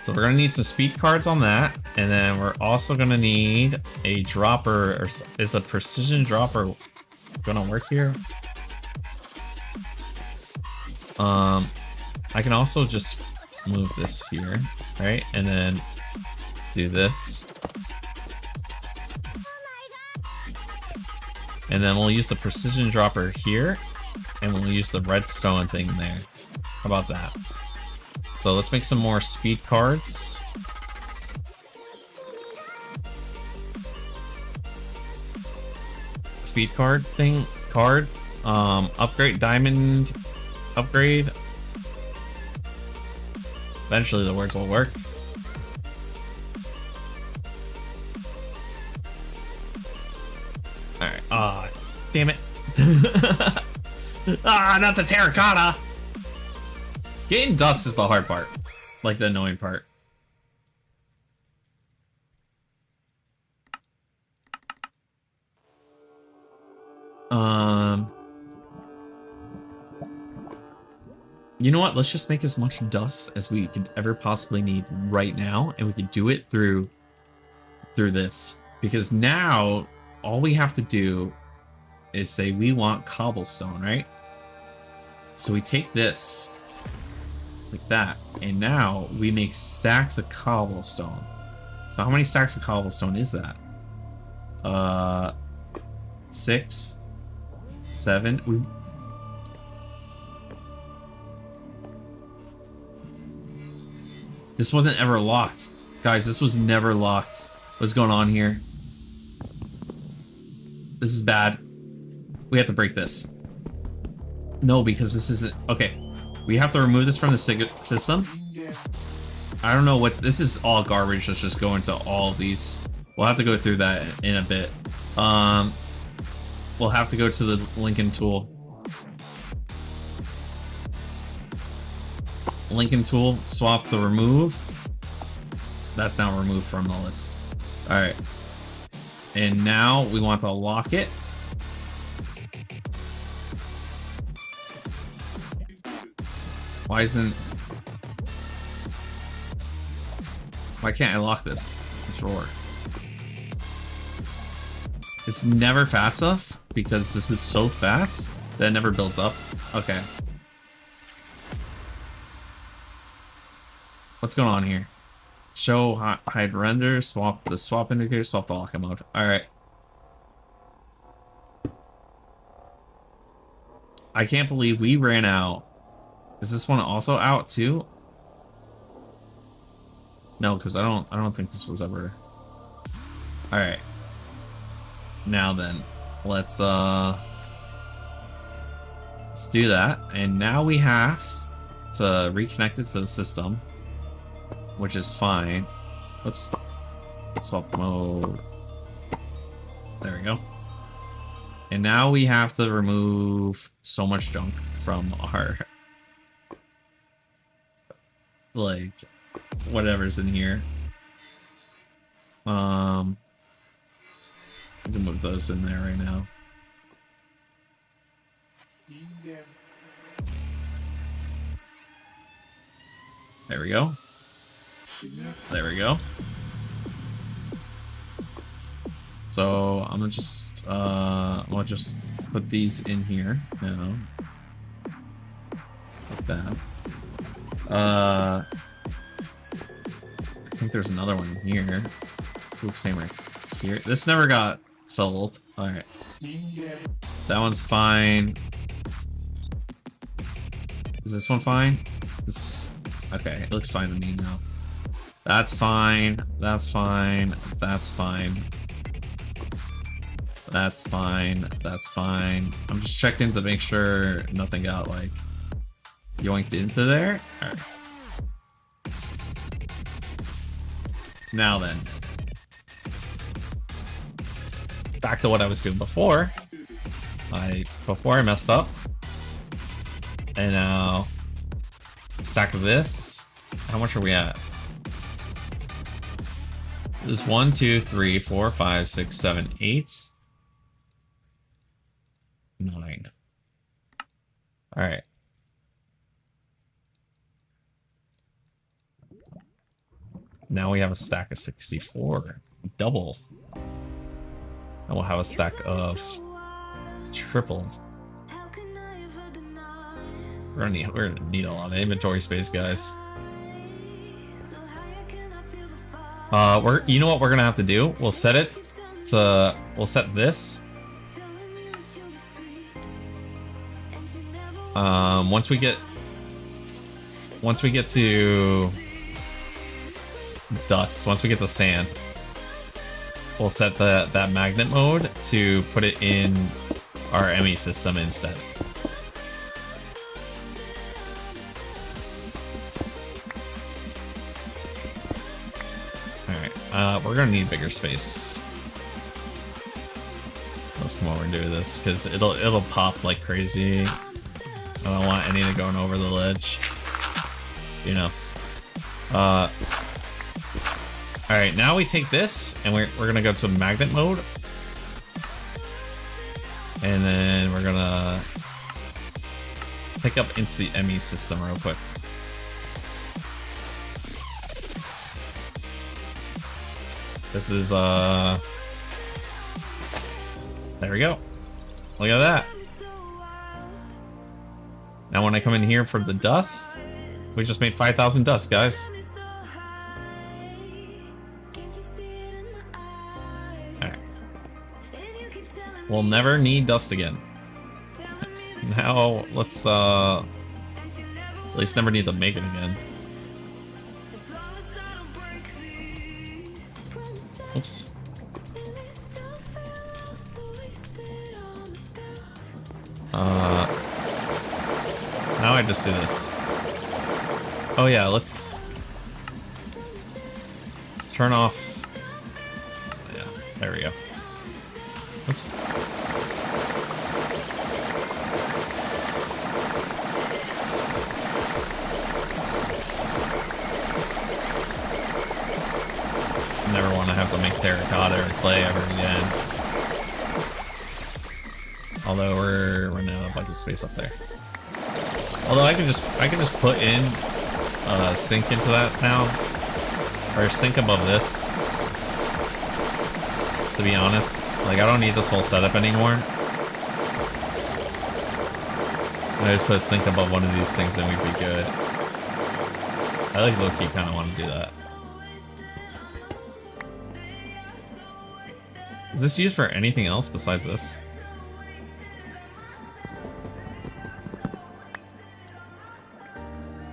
Speaker 2: So we're gonna need some speed cards on that. And then we're also gonna need a dropper, or is a precision dropper gonna work here? I can also just move this here, right? And then do this. And then we'll use the precision dropper here, and we'll use the redstone thing there. How about that? So let's make some more speed cards. Speed card thing, upgrade, diamond upgrade. Eventually the words will work. Alright, damn it. Not the terracotta! Getting dust is the hard part. Like the annoying part. You know what? Let's just make as much dust as we could ever possibly need right now, and we can do it through this. Because now all we have to do is say we want cobblestone, right? So we take this like that, and now we make stacks of cobblestone. So how many stacks of cobblestone is that? 6, 7. This wasn't ever locked. Guys, this was never locked. What's going on here? This is bad. We have to break this. No, because this isn't... Okay. We have to remove this from the system. I don't know what... This is all garbage. Let's just go into all of these. We'll have to go through that in a bit. We'll have to go to the Lincoln tool. Lincoln tool, swap to remove. That's now removed from the list. Alright. And now we want to lock it. Why can't I lock this drawer? It's never fast enough because this is so fast that it never builds up. Okay. What's going on here? Show, hide render, swap the swap indicator, swap the lock mode. Alright. I can't believe we ran out. Is this one also out too? No, because I don't think this was ever. Alright. Now then, let's do that. And now we have to reconnect it to the system, which is fine. Oops. Swap mode. There we go. And now we have to remove so much junk from our, like, whatever's in here. We can move those in there right now. There we go. There we go. So I'm gonna just put these in here now. Like that. I think there's another one here. Looks same right here. This never got filled. Alright. That one's fine. this one fine? It's okay. It looks fine to me now. That's fine. That's fine. That's fine. That's fine. That's fine. I'm just checking to make sure nothing got like yoinked into there. All right. Now then, back to what I was doing before. Before I messed up, and now stack of this. How much are we at? This is 1, 2, 3, 4, 5, 6, 7, 8, 9. All right. Now we have a stack of 64, double. And we'll have a stack of triples. We're gonna need a lot of inventory space, guys. You know what we're gonna have to do? We'll set it to, we'll set this. Once we get to dust, once we get the sand, we'll set that magnet mode to put it in our ME system instead. Alright, we're gonna need bigger space. Let's come over and do this, because it'll pop like crazy. I don't want anything going over the ledge. You know. Alright, now we take this, and we're gonna go to magnet mode. And then we're gonna pick up into the ME system real quick. This is, there we go. Look at that. Now when I come in here for the dust, we just made 5,000 dust, guys. Alright. We'll never need dust again. Now, let's, at least never need to make it again. Oops. Now I just do this. Oh yeah, let's turn off. Yeah, there we go. Oops. Never want to have to make terracotta or clay ever again. Although we're running out of bucket space up there. Although I can just put in a sink into that now, or sink above this. To be honest, like I don't need this whole setup anymore. I just put a sink above one of these things and we'd be good. I like low-key kind of want to do that. Is this used for anything else besides this?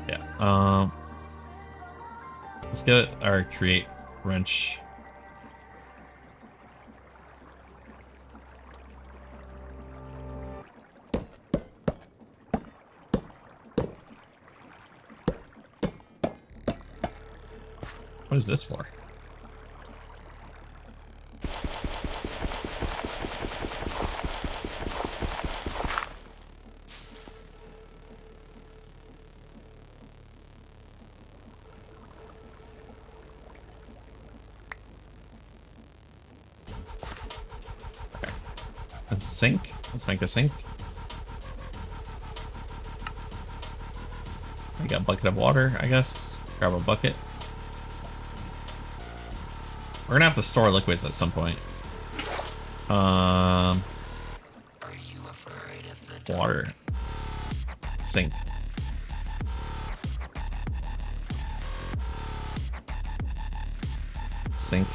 Speaker 2: Yeah. Let's get our create wrench. What is this for? Sink. Let's make a sink. We got a bucket of water, I guess. Grab a bucket. We're gonna have to store liquids at some point.
Speaker 9: Are you afraid of the dark?
Speaker 2: Water. Sink. Sink.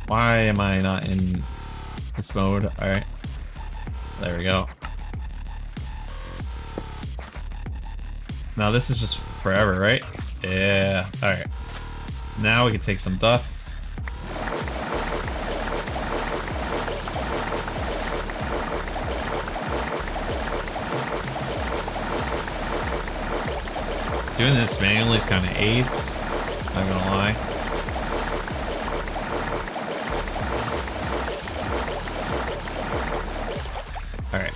Speaker 2: Why am I not in this mode? Alright. There we go. Now this is just forever, right? Yeah. Alright. Now we can take some dust. Doing this manually is kind of AIDS. Not gonna lie. Alright.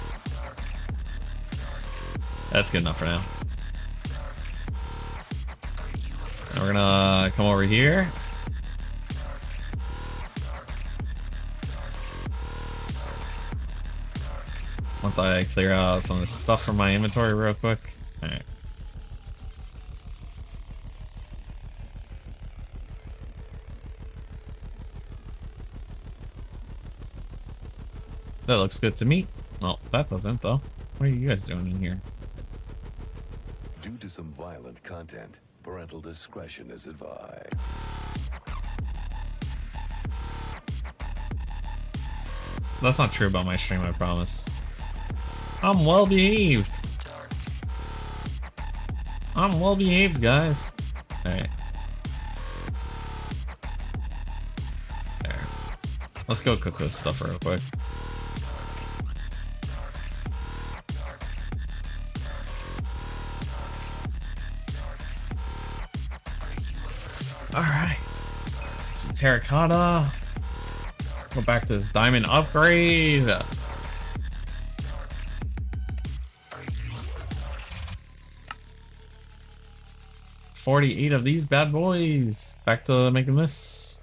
Speaker 2: That's good enough for now. Now we're gonna come over here. Once I clear out some of the stuff from my inventory real quick. Alright. That looks good to me. Well, that doesn't though. What are you guys doing in here?
Speaker 10: Due to some violent content, parental discretion is advised.
Speaker 2: That's not true about my stream, I promise. I'm well behaved. I'm well behaved, guys. Alright. There. Let's go cook this stuff real quick. Alright. Some terracotta. Go back to this diamond upgrade. $48 of these bad boys. Back to making this.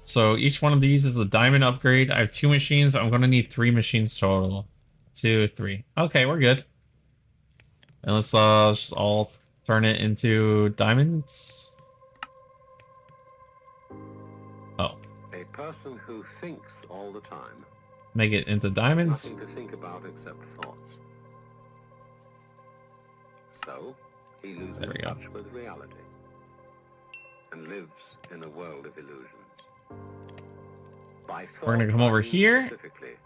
Speaker 2: So each one of these is a diamond upgrade. I have 2 machines. I'm going to need 3 machines total. 2, 3. Okay, we're good. And let's just all turn it into diamonds. Oh.
Speaker 11: A person who thinks all the time.
Speaker 2: Make it into diamonds.
Speaker 11: Nothing to think about except thoughts. So he loses touch with reality and lives in a world of illusions. By
Speaker 2: We're gonna come over here.
Speaker 11: Specifically,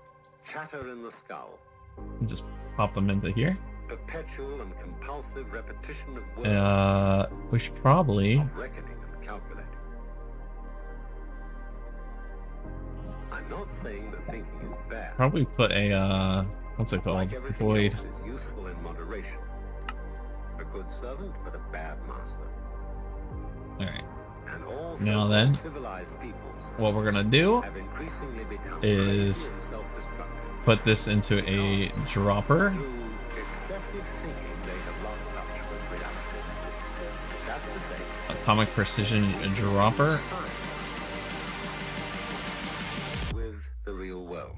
Speaker 11: chatter in the skull.
Speaker 2: And just pop them into here.
Speaker 11: Perpetual and compulsive repetition of words.
Speaker 2: We should probably.
Speaker 11: Of reckoning and calculating. I'm not saying that thinking is bad.
Speaker 2: Probably put a what's it called?
Speaker 11: Like everything
Speaker 2: Void.
Speaker 11: else is useful in moderation. A good servant, but a bad master.
Speaker 2: All right.
Speaker 11: And all
Speaker 2: Now then,
Speaker 11: civilized peoples
Speaker 2: what we're gonna do
Speaker 11: have increasingly become
Speaker 2: is
Speaker 11: crazy and self-destructive.
Speaker 2: put this into a dropper.
Speaker 11: Through excessive thinking, they have lost touch with reality. That's to say,
Speaker 2: Atomic precision dropper.
Speaker 11: science with the real world.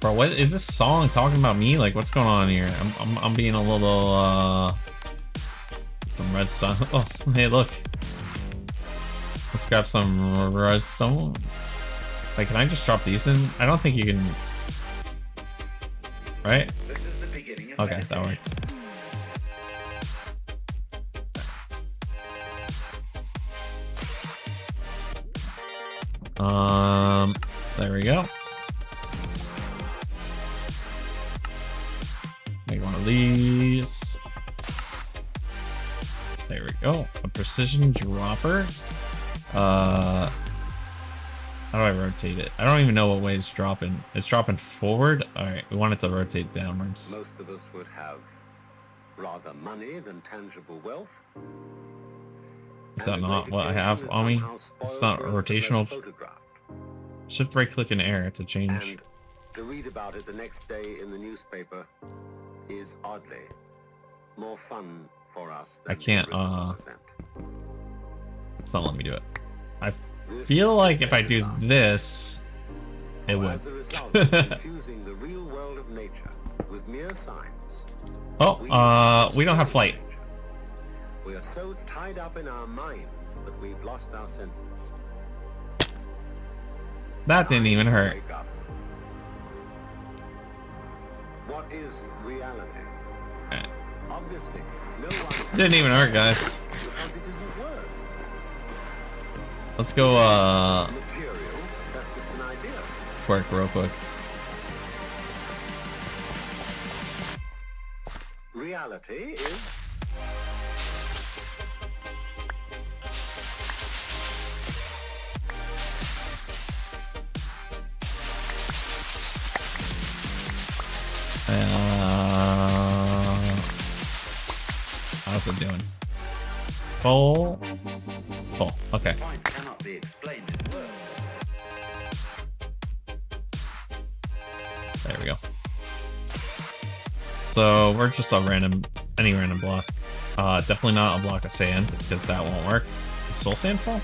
Speaker 2: Bro, what is this song talking about me? Like, what's going on here? I'm being a little some redstone. Oh, hey, look. Let's grab some redstone. Like, can I just drop these in? I don't think you can. Right?
Speaker 12: This is the beginning of
Speaker 2: Okay, that worked. There we go. Make one of these. There we go. A precision dropper. How do I rotate it? I don't even know what way it's dropping. It's dropping forward. All right, we want it to rotate downwards.
Speaker 11: Most of us would have rather money than tangible wealth.
Speaker 2: Is that not what I have on me? It's not rotational. Shift right click in air to change.
Speaker 11: And to read about it the next day in the newspaper is oddly more fun for us than
Speaker 2: I can't,
Speaker 11: the original event.
Speaker 2: It's not letting me do it. I feel like if I do this, it would.
Speaker 11: As a result of confusing the real world of nature with mere signs.
Speaker 2: Oh, we don't have flight.
Speaker 11: We are so tied up in our minds that we've lost our senses.
Speaker 2: That didn't even hurt.
Speaker 11: Wake up. What is reality?
Speaker 2: Alright.
Speaker 11: Obviously, no one
Speaker 2: Didn't even hurt, guys.
Speaker 11: because it isn't words.
Speaker 2: Let's go,
Speaker 11: Material, that's just an idea.
Speaker 2: work real quick.
Speaker 11: Reality is...
Speaker 2: How's it doing? Full. Full. Okay.
Speaker 11: Point cannot be explained in words.
Speaker 2: There we go. So we're just a random, any random block. Definitely not a block of sand because that won't work. Does soul sand fall?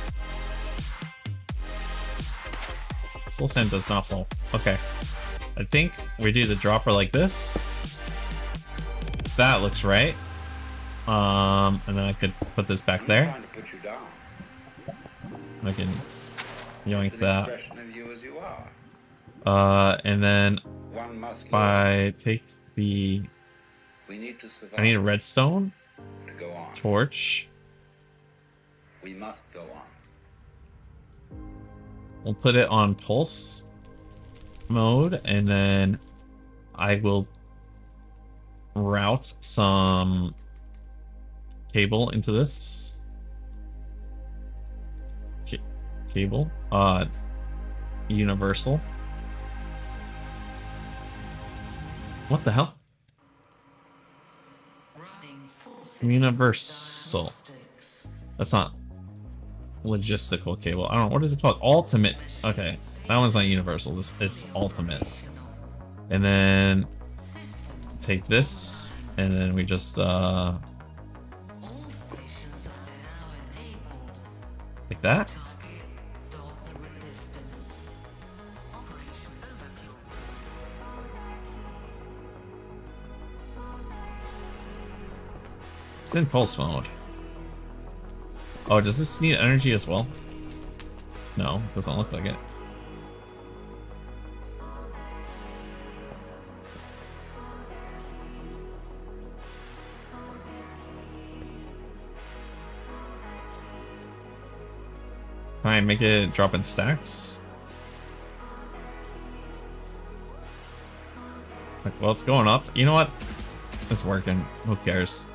Speaker 2: Soul sand does not fall. Okay. I think we do the dropper like this. That looks right. And then I could put this back there.
Speaker 11: Trying to put you down.
Speaker 2: I can yoink
Speaker 11: It's an
Speaker 2: that.
Speaker 11: expression of you as you are.
Speaker 2: And then
Speaker 11: One must
Speaker 2: if I take the,
Speaker 11: We need to survive.
Speaker 2: I need a redstone
Speaker 11: to go on.
Speaker 2: torch.
Speaker 11: We must go on.
Speaker 2: We'll put it on pulse mode, and then I will route some cable into this cable. Universal. What the hell? Universal. That's not logistical cable. I don't know. What is it called? Ultimate. Okay. That one's not universal. It's ultimate. And then take this, and then we just like that. It's in pulse mode. Oh, does this need energy as well? No, doesn't look like it. Can I make it drop in stacks? Like, well, it's going up. You know what? It's working. Who cares?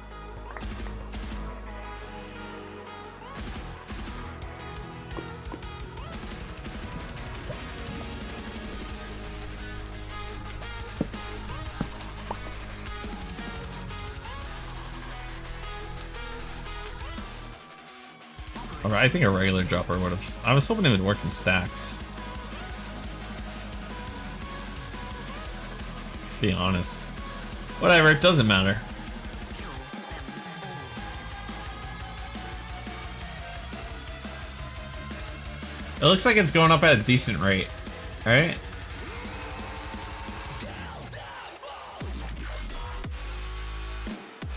Speaker 2: I think a regular dropper would have. I was hoping it would work in stacks. Be honest. Whatever, it doesn't matter. It looks like it's going up at a decent rate, right?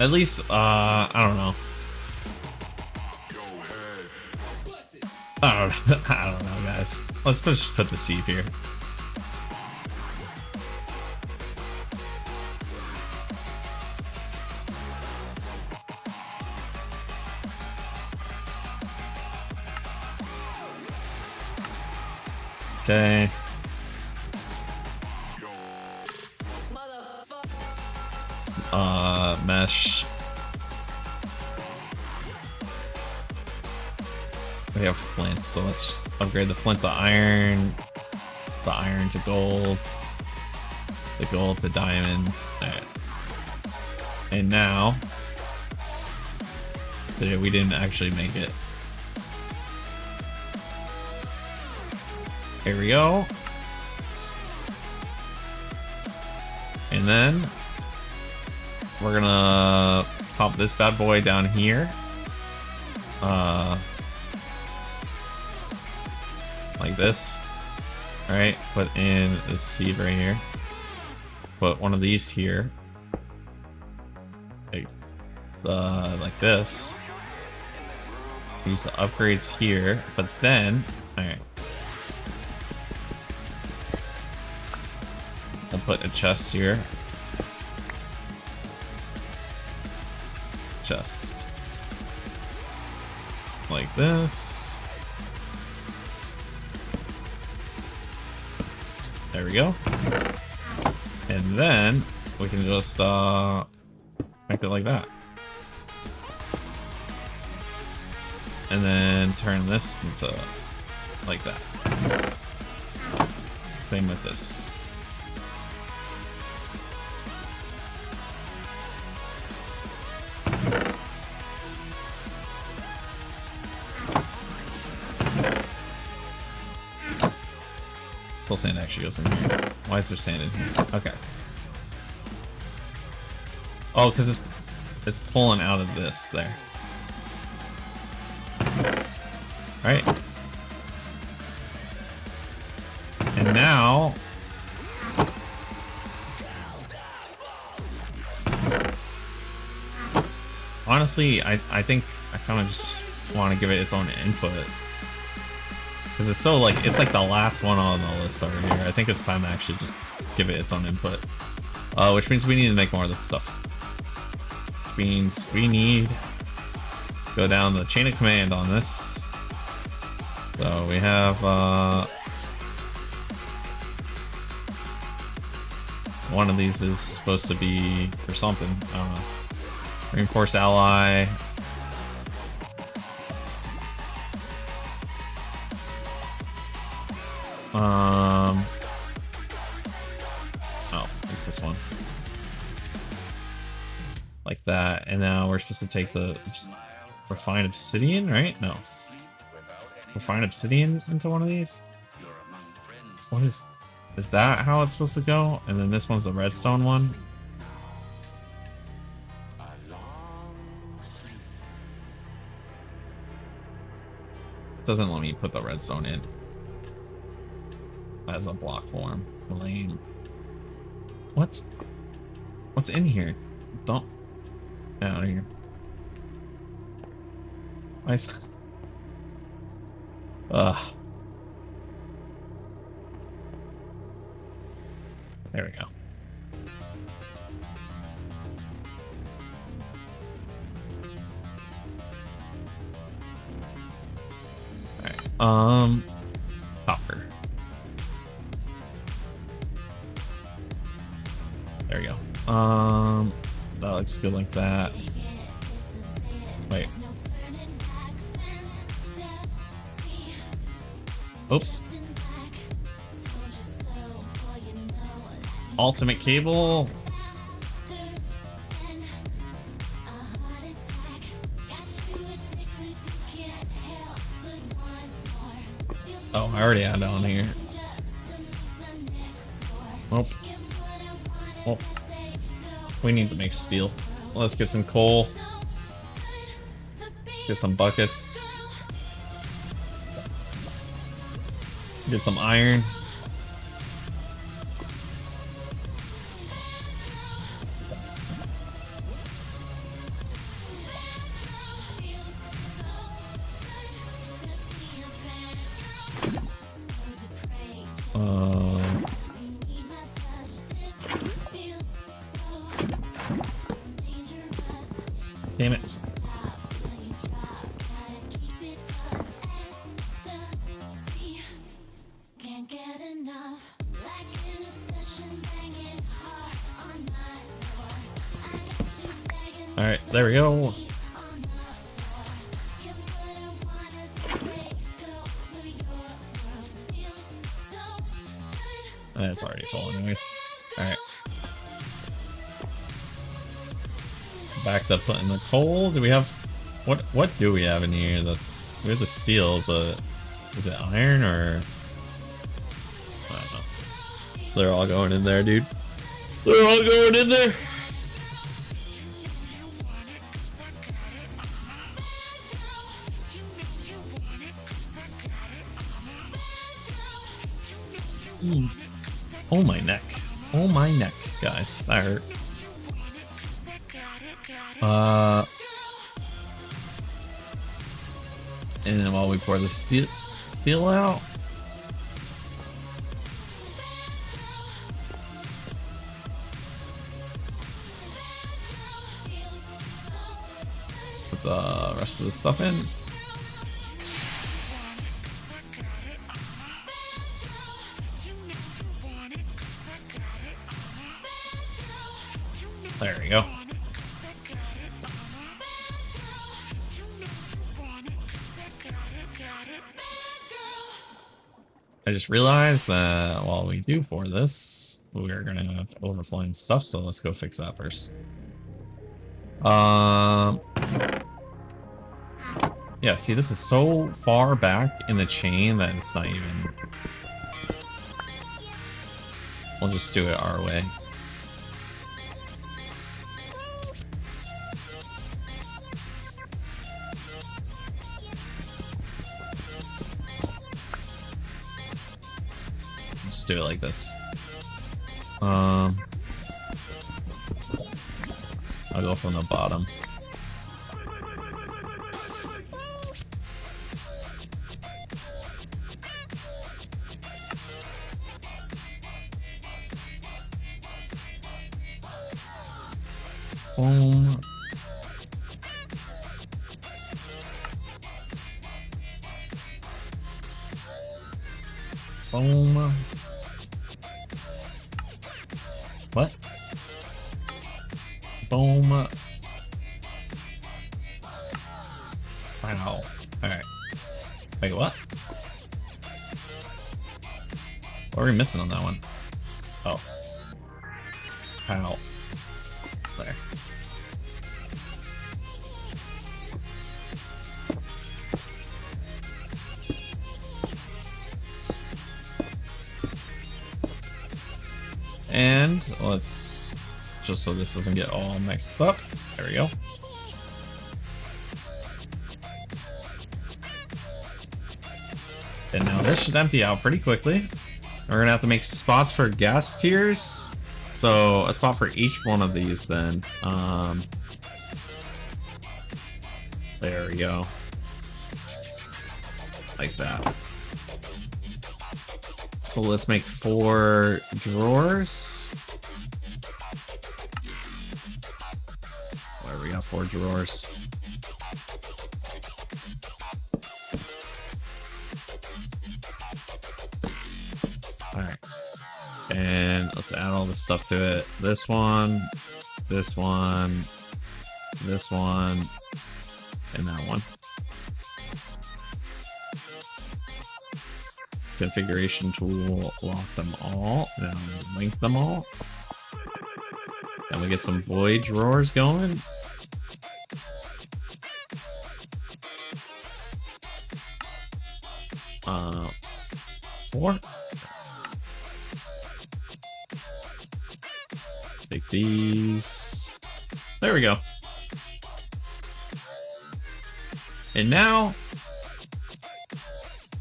Speaker 2: At least, I don't know. I don't know, guys. Let's just put the sieve here. Okay. Mesh. We have flint, so let's just upgrade the flint to iron, the iron to gold, the gold to diamond. Alright. And now, we didn't actually make it. Here we go. And then we're gonna pop this bad boy down here. Like this. Alright, put in the seed right here. Put one of these here. Like this. Use the upgrades here, but then, alright. I'll put a chest here. Chest. Like this. There we go. And then we can just make it like that. And then turn this into like that. Same with this. Still sand actually goes in here. Why is there sand in here? Okay. Oh, because it's pulling out of this there. Alright. And now honestly, I think I kind of just want to give it its own input. Because it's so like, it's like the last one on the list over here. I think it's time to actually just give it its own input. Which means we need to make more of this stuff. Which means we need to go down the chain of command on this. So we have one of these is supposed to be for something. I don't know. Reinforce ally. Oh, it's this one. Like that, and now we're supposed to take the refined obsidian, right? No. Refined obsidian into one of these? What is that how it's supposed to go? And then this one's the redstone one? It doesn't let me put the redstone in as a block form. Lame. What's in here? Don't get out of here. Nice. Ugh. There we go. Alright. Copper. There we go. That looks good like that. Wait. Oops. Ultimate cable. Oh, I already had it on here. Well, we need to make steel. Let's get some coal. Get some buckets. Get some iron. Damn it. All right, there we go. It's already full anyways. All right. Back to putting the coal. Do we have what do we have in here? That's we have the steel, but is it iron or I don't know. They're all going in there, dude. They're all going in there. Oh my neck. Oh my neck, guys. That hurt. And then while we pour the steel out, let's put the rest of the stuff in. There we go. I just realized that while we do for this, we are gonna have overflowing stuff, so let's go fix that first. Yeah, see, this is so far back in the chain that it's not even... We'll just do it our way. Just do it like this. I'll go from the bottom. Boom. Boom. What? Boom. Wow. Alright. Wait, what? What are we missing on that one? Oh. Ow. There. And let's, just so this doesn't get all mixed up. There we go. And now this should empty out pretty quickly. We're gonna have to make spots for gas tiers. So a spot for each one of these then. There we go. Like that. So let's make 4 drawers. Where we got 4 drawers. Alright. And let's add all this stuff to it. This one, this one, this one, and that one. Configuration tool, lock them all, and link them all. And we get some void drawers going. Four. Take these. There we go. And now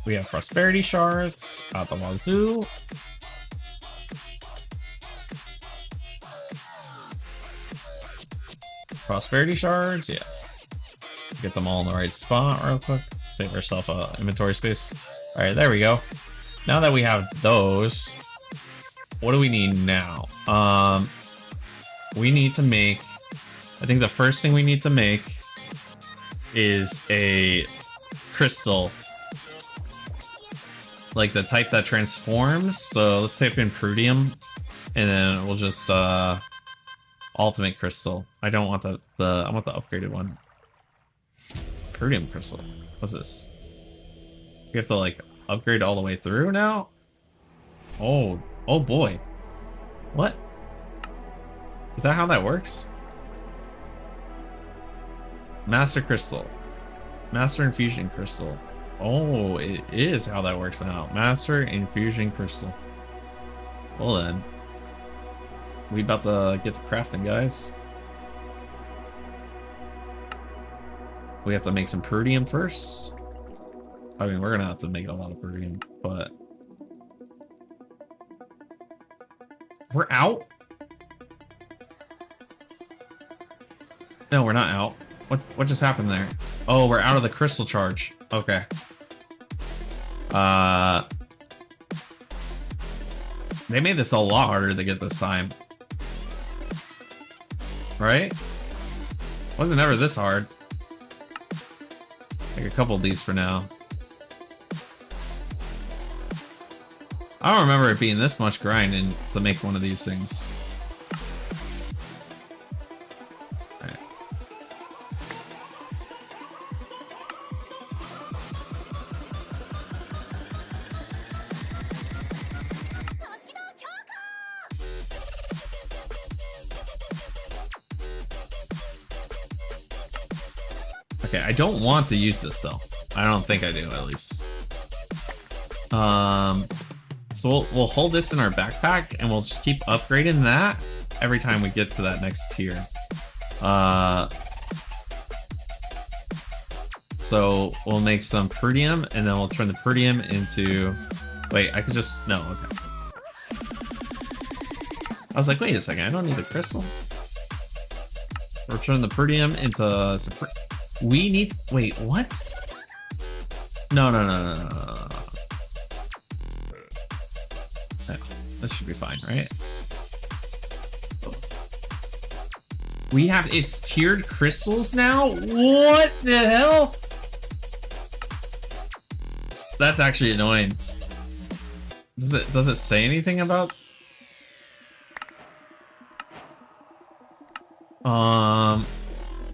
Speaker 2: we have prosperity shards out the wazoo. Prosperity shards, yeah. Get them all in the right spot real quick. Save ourselves inventory space. All right, there we go. Now that we have those, what do we need now? We need to make, I think the first thing we need to make is a crystal. Like the type that transforms. So let's type in Prudium, and then we'll just ultimate crystal. I don't want I want the upgraded one. Prudium crystal. What's this? We have to like upgrade all the way through now? Oh boy. What? Is that how that works? Master crystal. Master infusion crystal. Oh, it is how that works now. Master infusion crystal. Well then. We about to get to crafting, guys. We have to make some Prudium first. I mean, we're gonna have to make a lot of Prudium, but... We're out? No, we're not out. What just happened there? Oh, we're out of the crystal charge. Okay. They made this a lot harder to get this time. Right? Wasn't ever this hard. Like a couple of these for now. I don't remember it being this much grinding to make one of these things. Okay, I don't want to use this though. I don't think I do, at least. So we'll hold this in our backpack and we'll just keep upgrading that every time we get to that next tier. So we'll make some Prudium and then we'll turn the Prudium into... Wait, I could just... No, okay. I was like, wait a second, I don't need a crystal. We'll turn the Prudium into... We need... Wait, what? No. This should be fine, right? We have its tiered crystals now? What the hell? That's actually annoying. Does it say anything about...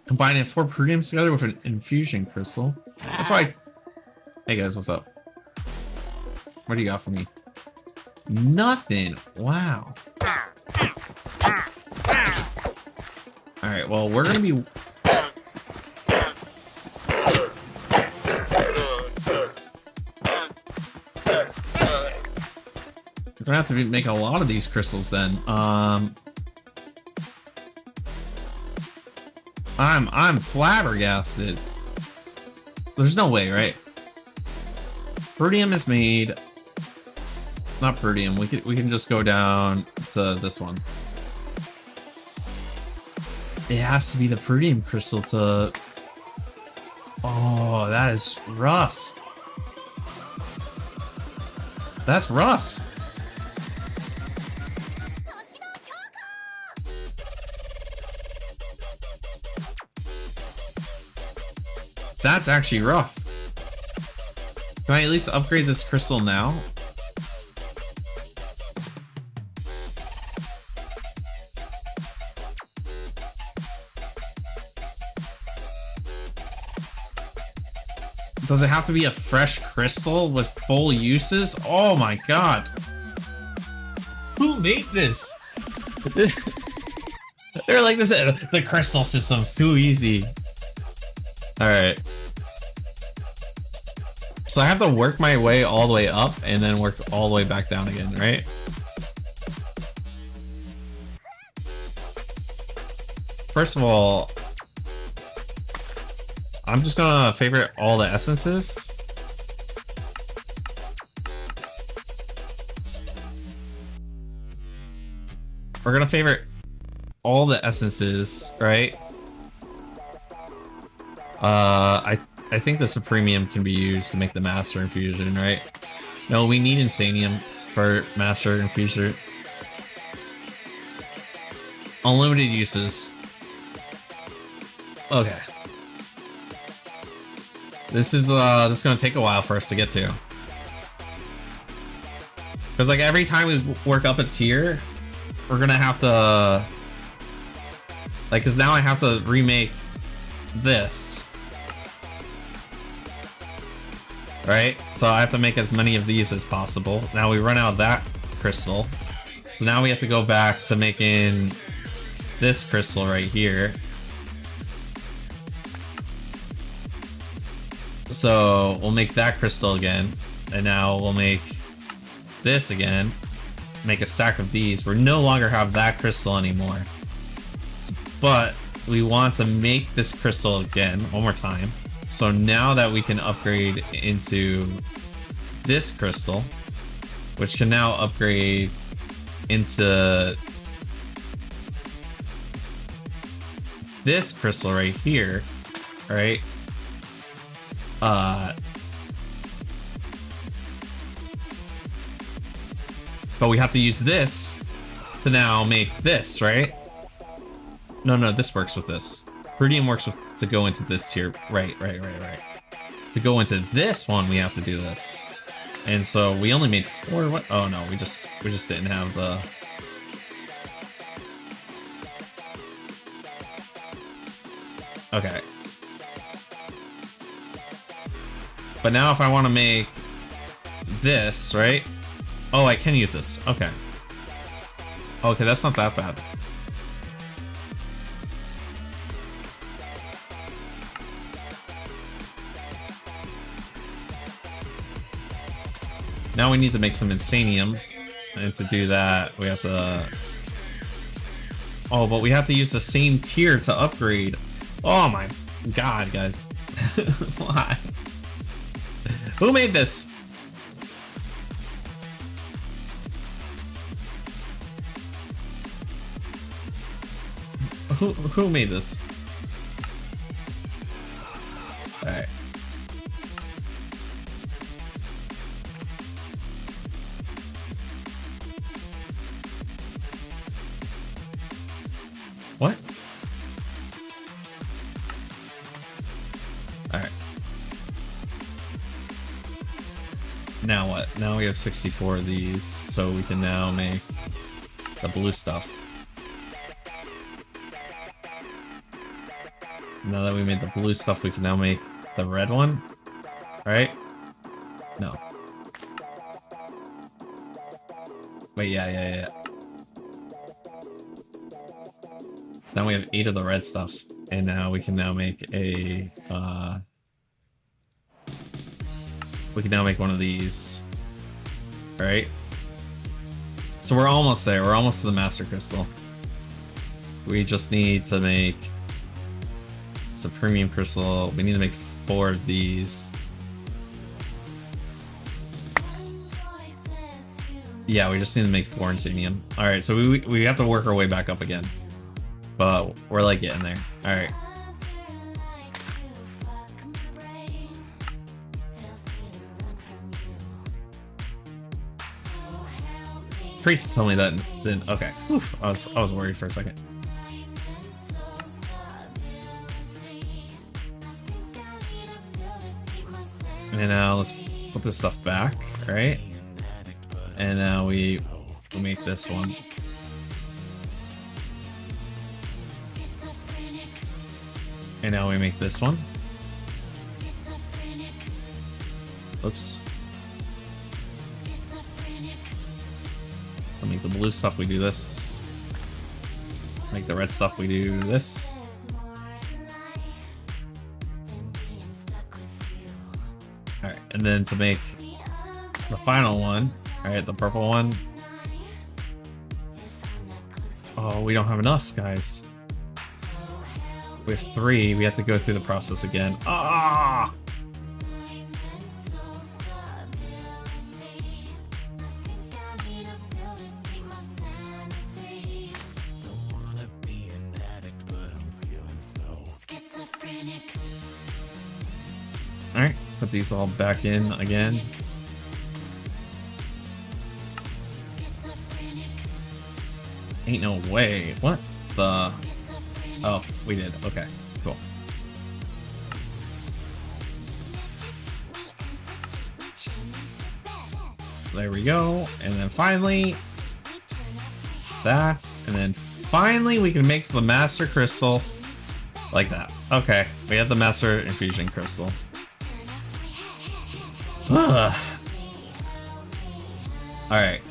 Speaker 2: Combining 4 Prudiums together with an infusion crystal. That's why... Hey guys, what's up? What do you got for me? Nothing. Wow. Alright, well, we're gonna be... We're gonna have to make a lot of these crystals then. I'm flabbergasted. There's no way, right? Prudium is made... Not Prudium, we can just go down to this one. It has to be the Prudium crystal to... Oh, that is rough. That's rough. That's actually rough. Can I at least upgrade this crystal now? Does it have to be a fresh crystal with full uses? Oh my god. Who made this? They're like, this. The crystal system's too easy. Alright. So I have to work my way all the way up and then work all the way back down again, right? First of all, I'm just gonna favorite all the essences. We're gonna favorite all the essences, right? I think the Supremium can be used to make the Master Infusion, right? No, we need Insanium for Master Infuser. Unlimited uses. Okay. This is gonna take a while for us to get to. Because like every time we work up a tier, we're gonna have to like, cause now I have to remake this. Right? So I have to make as many of these as possible. Now we run out of that crystal. So now we have to go back to making this crystal right here. So we'll make that crystal again. And now we'll make this again. Make a stack of these. We no longer have that crystal anymore. But we want to make this crystal again one more time. So now that we can upgrade into this crystal, which can now upgrade into this crystal right here, right? But we have to use this to now make this, right? No, this works with this. Prudium works with to go into this tier. Right. To go into this one, we have to do this. And so we only made 4. What? Oh no, we just didn't have the. Okay. But now if I want to make this, right? Oh, I can use this. Okay. Okay, that's not that bad. Now we need to make some insanium. And to do that, we have to... Oh, but we have to use the same tier to upgrade. Oh my god, guys. Why? Who made this? Who made this? Alright. What? Alright. Now what? Now we have 64 of these, so we can now make the blue stuff. Now that we made the blue stuff, we can now make the red one, right? No. Wait, yeah. So now we have 8 of the red stuff, and now we can now make a, we can now make one of these, right? So we're almost there. We're almost to the Master Crystal. We just need to make some premium crystal. We need to make 4 of these. Yeah, we just need to make 4 insanium. Alright, so we have to work our way back up again. But we're like getting there. Alright. Priest told me that then okay. Oof, I was worried for a second. And now let's put this stuff back, right? And now we make this one. And now we make this one. Oops. I'll make the blue stuff, we do this. Make the red stuff, we do this. Alright, and then to make the final one, alright, the purple one. Oh, we don't have enough, guys. We have 3, we have to go through the process again. Ah! Alright, put these all back in again. Ain't no way. What the? Oh, we did. Okay, cool. There we go. And then finally, that. And then finally, we can make the Master Crystal like that. Okay, we have the Master Infusion Crystal. Alright.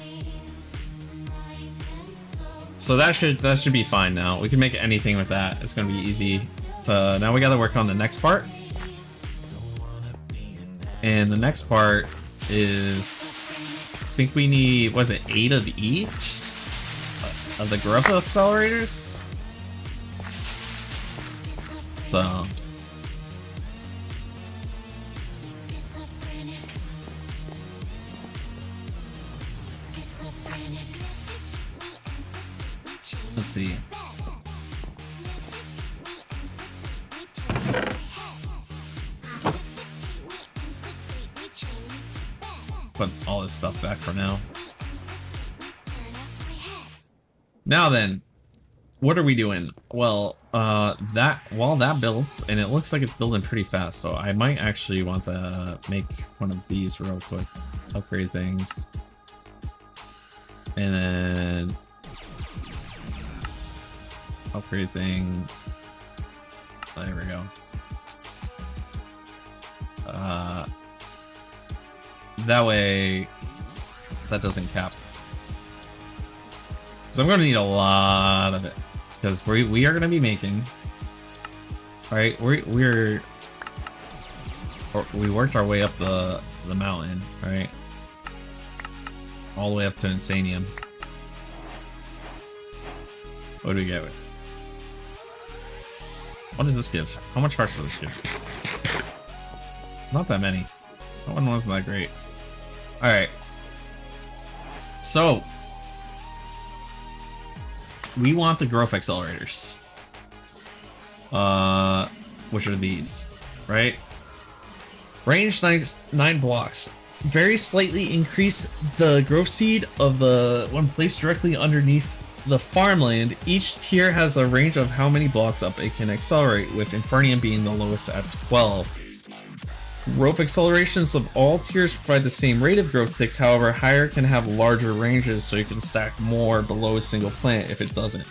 Speaker 2: So that should be fine now. We can make anything with that. It's gonna be easy to... Now we gotta work on the next part. And the next part is... I think we need... Was it 8 of each? Of the growth accelerators? So... Let's see. Put all this stuff back for now. Now then, what are we doing? Well, while that builds, and it looks like it's building pretty fast, so I might actually want to make one of these real quick. Upgrade things. And then... upgrade thing. There we go. That way, that doesn't cap. So I'm going to need a lot of it because we are going to be making. All right, we worked our way up the mountain, right? all the way up to Insanium. What do we get? What does this give? How much hearts does this give? Not that many. That one wasn't that great. Alright. So, we want the growth accelerators. Which are these, right? Range 9 blocks. Very slightly increase the growth seed of the one placed directly underneath the farmland. Each tier has a range of how many blocks up it can accelerate, with Infernium being the lowest at 12. Growth accelerations of all tiers provide the same rate of growth ticks, however, higher can have larger ranges, so you can stack more below a single plant if it doesn't.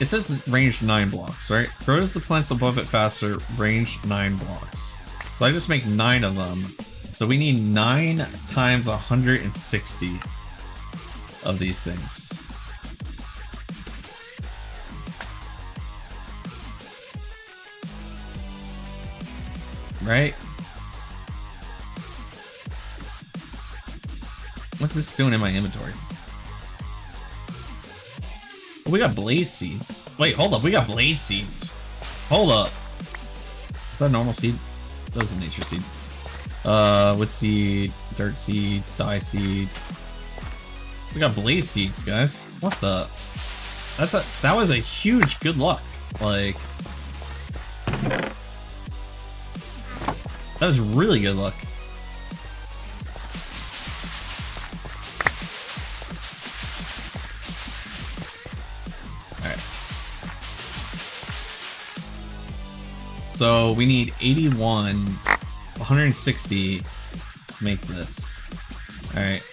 Speaker 2: It says range 9 blocks, right? Grows the plants above it faster, range 9 blocks. So I just make 9 of them. So we need 9 times 160 of these things. Right? What's this doing in my inventory? Oh, we got blaze seeds. Wait, hold up. We got blaze seeds. Hold up. Is that a normal seed? That was a nature seed. Wood seed, dirt seed, dye seed. We got blaze seeds, guys. What the? That was a huge good luck. Like, that was really good luck. Alright. So we need 81, 160 to make this. Alright.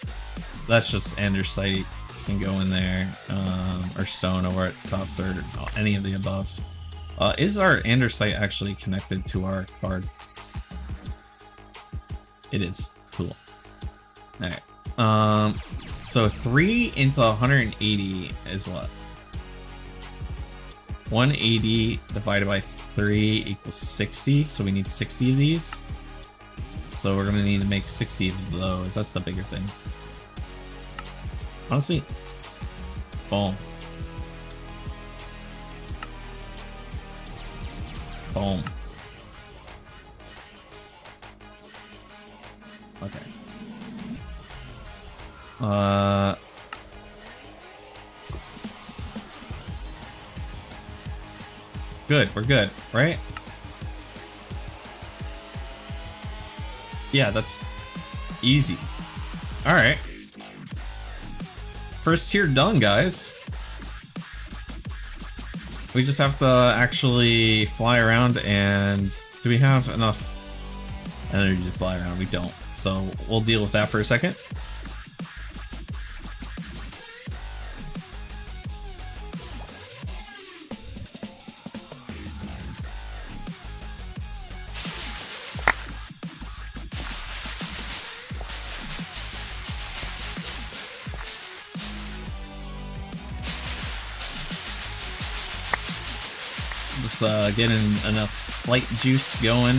Speaker 2: That's just andesite. Can go in there. Or stone over at top third. Any of the above. Is our andesite actually connected to our card? It is. Cool. Alright. So 3 into 180 is what? 180 divided by 3 equals 60. So we need 60 of these. So we're gonna need to make 60 of those. That's the bigger thing. Honestly. Boom. Boom. Okay. Good, we're good, right? Yeah, that's easy. Alright. First tier done, guys. We just have to actually fly around, and do we have enough energy to fly around? We don't. So we'll deal with that for a second. Just getting enough flight juice going.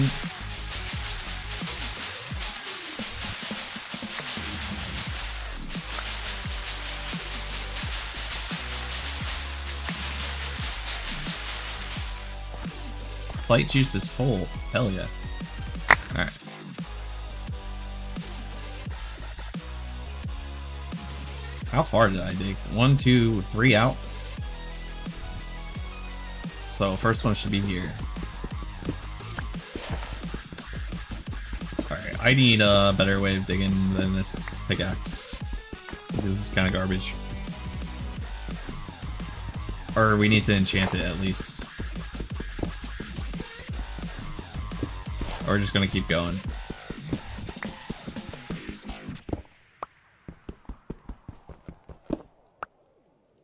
Speaker 2: Flight juice is full. Hell yeah. Alright. How far did I dig? 1, 2, 3 out. So first one should be here. Alright, I need a better way of digging than this pickaxe. This is kind of garbage. Or we need to enchant it at least. Or we're just gonna keep going.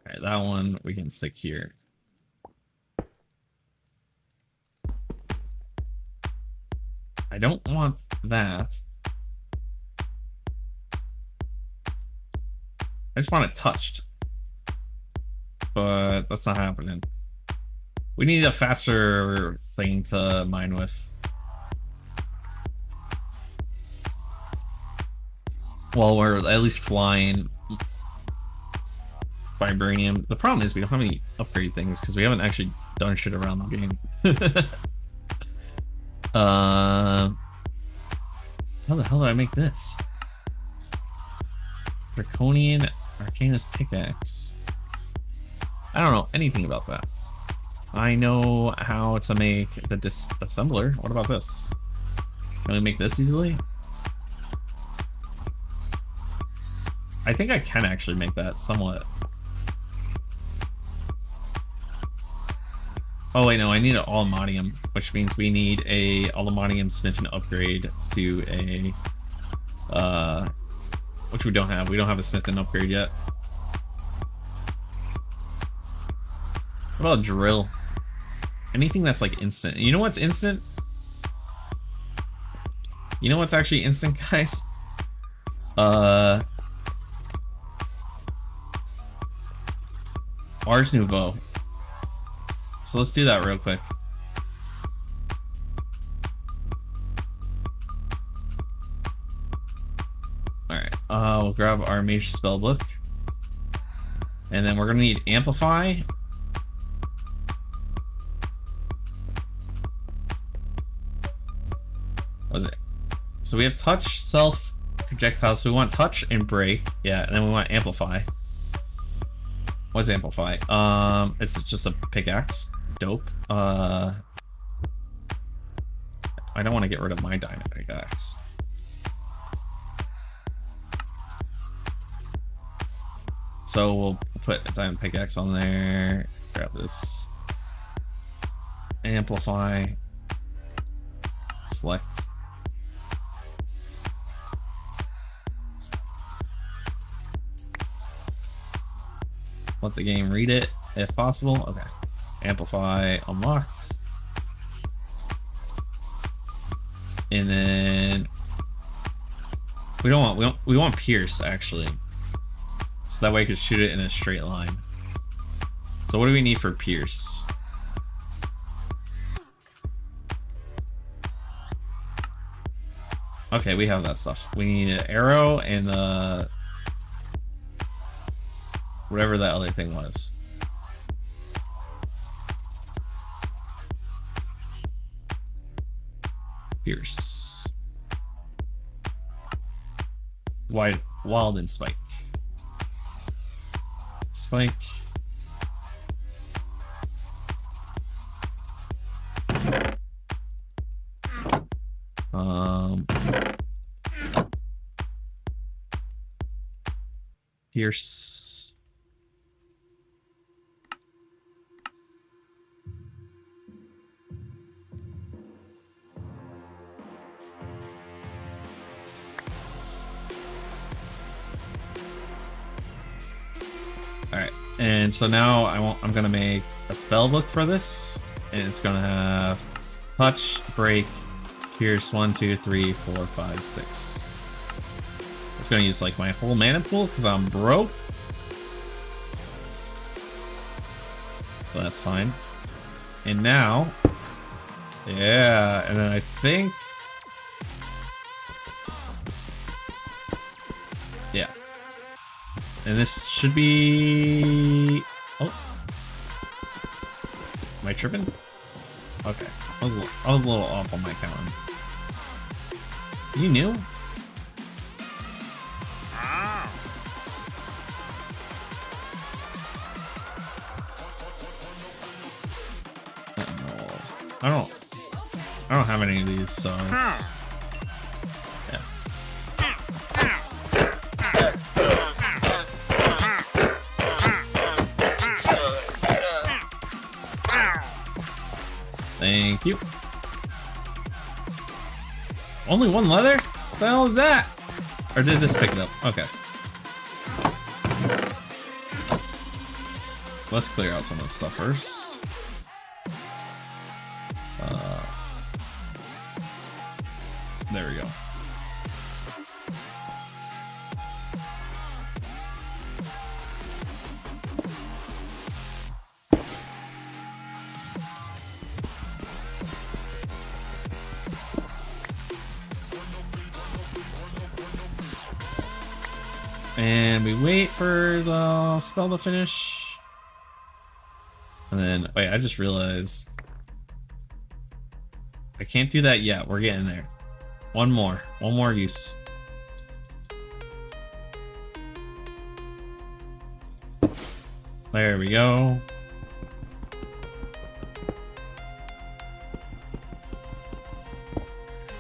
Speaker 2: Alright, that one we can stick here. I don't want that. I just want it touched. But that's not happening. We need a faster thing to mine with. Well, we're at least flying vibranium. The problem is we don't have any upgrade things because we haven't actually done shit around the game. How the hell did I make this? Draconian Arcanist Pickaxe. I don't know anything about that. I know how to make the disassembler. What about this? Can we make this easily? I think I can actually make that somewhat. Oh wait, no, I need an aluminium, which means we need a aluminium smith and upgrade to a which we don't have. We don't have a smith and upgrade yet. What about a drill? Anything that's like instant. You know what's instant? You know what's actually instant, guys? Ars Nouveau. So let's do that real quick. Alright, we'll grab our mage spellbook. And then we're gonna need amplify. What is it? So we have touch, self, projectile. So we want touch and break. Yeah, and then we want amplify. What's amplify? It's just a pickaxe. Dope. I don't want to get rid of my diamond pickaxe. So we'll put a diamond pickaxe on there. Grab this. Amplify. Select. Let the game read it if possible. Okay. Amplify unlocked. And then we want pierce actually. So that way I could shoot it in a straight line. So what do we need for pierce? Okay, we have that stuff. We need an arrow and whatever that other thing was. Pierce. Wild and spike. Spike. Pierce. Alright, and so now I'm gonna make a spell book for this, and it's gonna have touch, break, pierce 1, 2, 3, 4, 5, 6. It's gonna use like my whole mana pool because I'm broke. So that's fine. And now, yeah, and then I think, yeah. And this should be, oh, am I tripping? Okay, I was a little off on my counting. You knew? I don't have any of these, so it's, yeah. Thank you. Only one leather? What the hell is that? Or did this pick it up? Okay. Let's clear out some of this stuff first. There we go. And we wait for the spell to finish. And then, wait, I just realized I can't do that yet. We're getting there. One more use. There we go.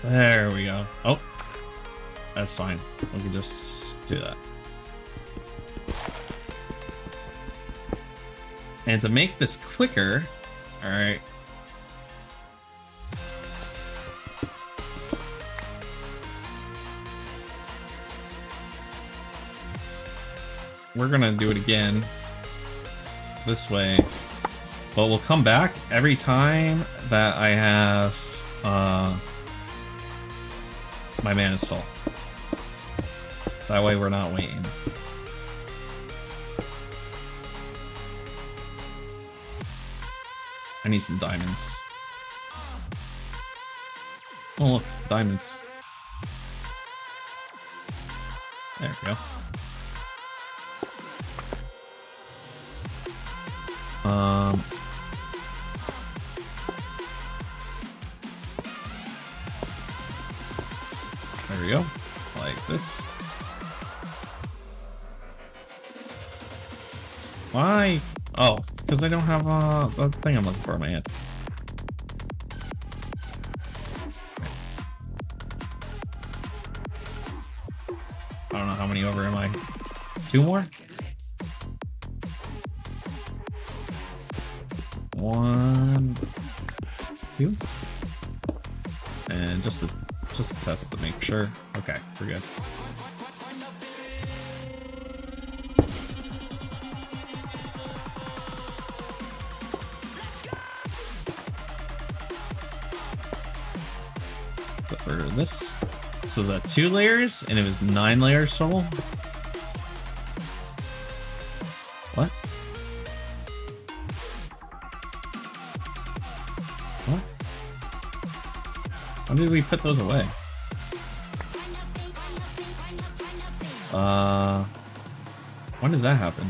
Speaker 2: There we go. Oh, that's fine. We can just do that. And to make this quicker, all right. We're gonna do it again this way, but we'll come back every time that I have my mana's full. That way we're not waiting. I need some diamonds. Oh look, diamonds. There we go. There we go, like this. Why? Oh, because I don't have the thing I'm looking for in my hand. I don't know how many over am I? 2 more? 1, 2, and just to test to make sure. Okay, we're good. Except for this. So is that 2 layers, and it was 9 layers total? What? What? When did we put those away? When did that happen?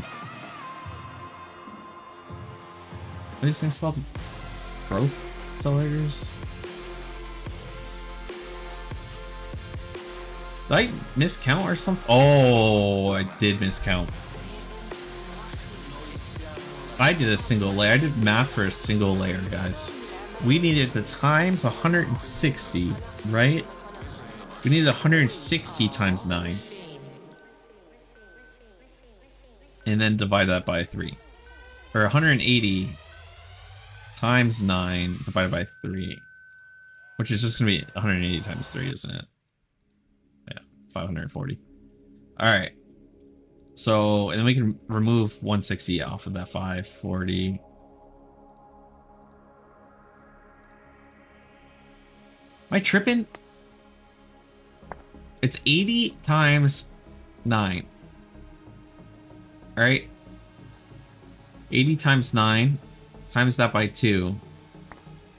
Speaker 2: What are these things called? Growth accelerators? Did I miscount or something? Oh, I did miscount. I did a single layer. I did math for a single layer, guys. We needed the times 160, right? We needed 160 times 9. And then divide that by 3. Or 180 times 9 divided by 3. Which is just going to be 180 times 3, isn't it? Yeah, 540. Alright. So, and then we can remove 160 off of that 540. Am I tripping? It's 80 times 9. Alright? 80 times 9. Times that by 2.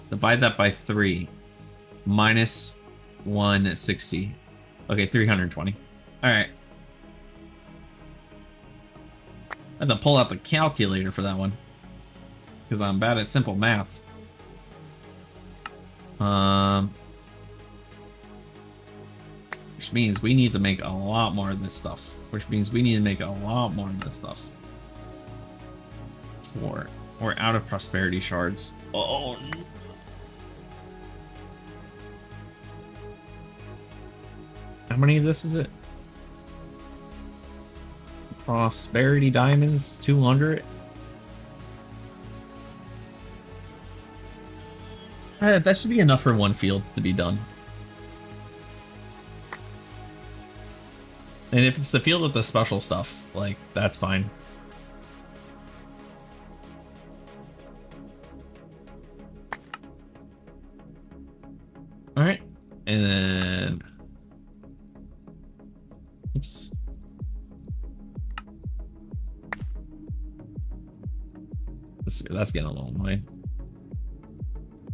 Speaker 2: Divide that by 3. Minus 160. Okay, 320. Alright. I had to pull out the calculator for that one. Because I'm bad at simple math. Which means we need to make a lot more of this stuff. Which means we need to make a lot more of this stuff. We're out of prosperity shards. Oh no. How many of this is it? Prosperity diamonds, 200. That should be enough for one field to be done. And if it's the field with the special stuff, like, that's fine. Alright. And then... Oops. That's getting a little annoying.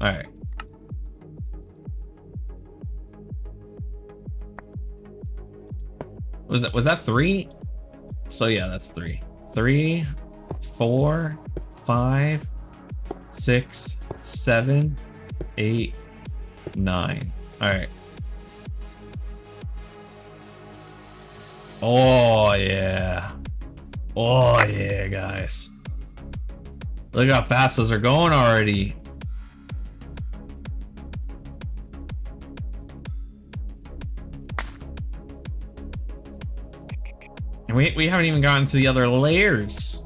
Speaker 2: Alright. Was that 3? So yeah, that's 3. 3, 4, 5, 6, 7, 8, 9. Alright. Oh yeah. Oh yeah, guys. Look how fast those are going already. And we haven't even gotten to the other layers.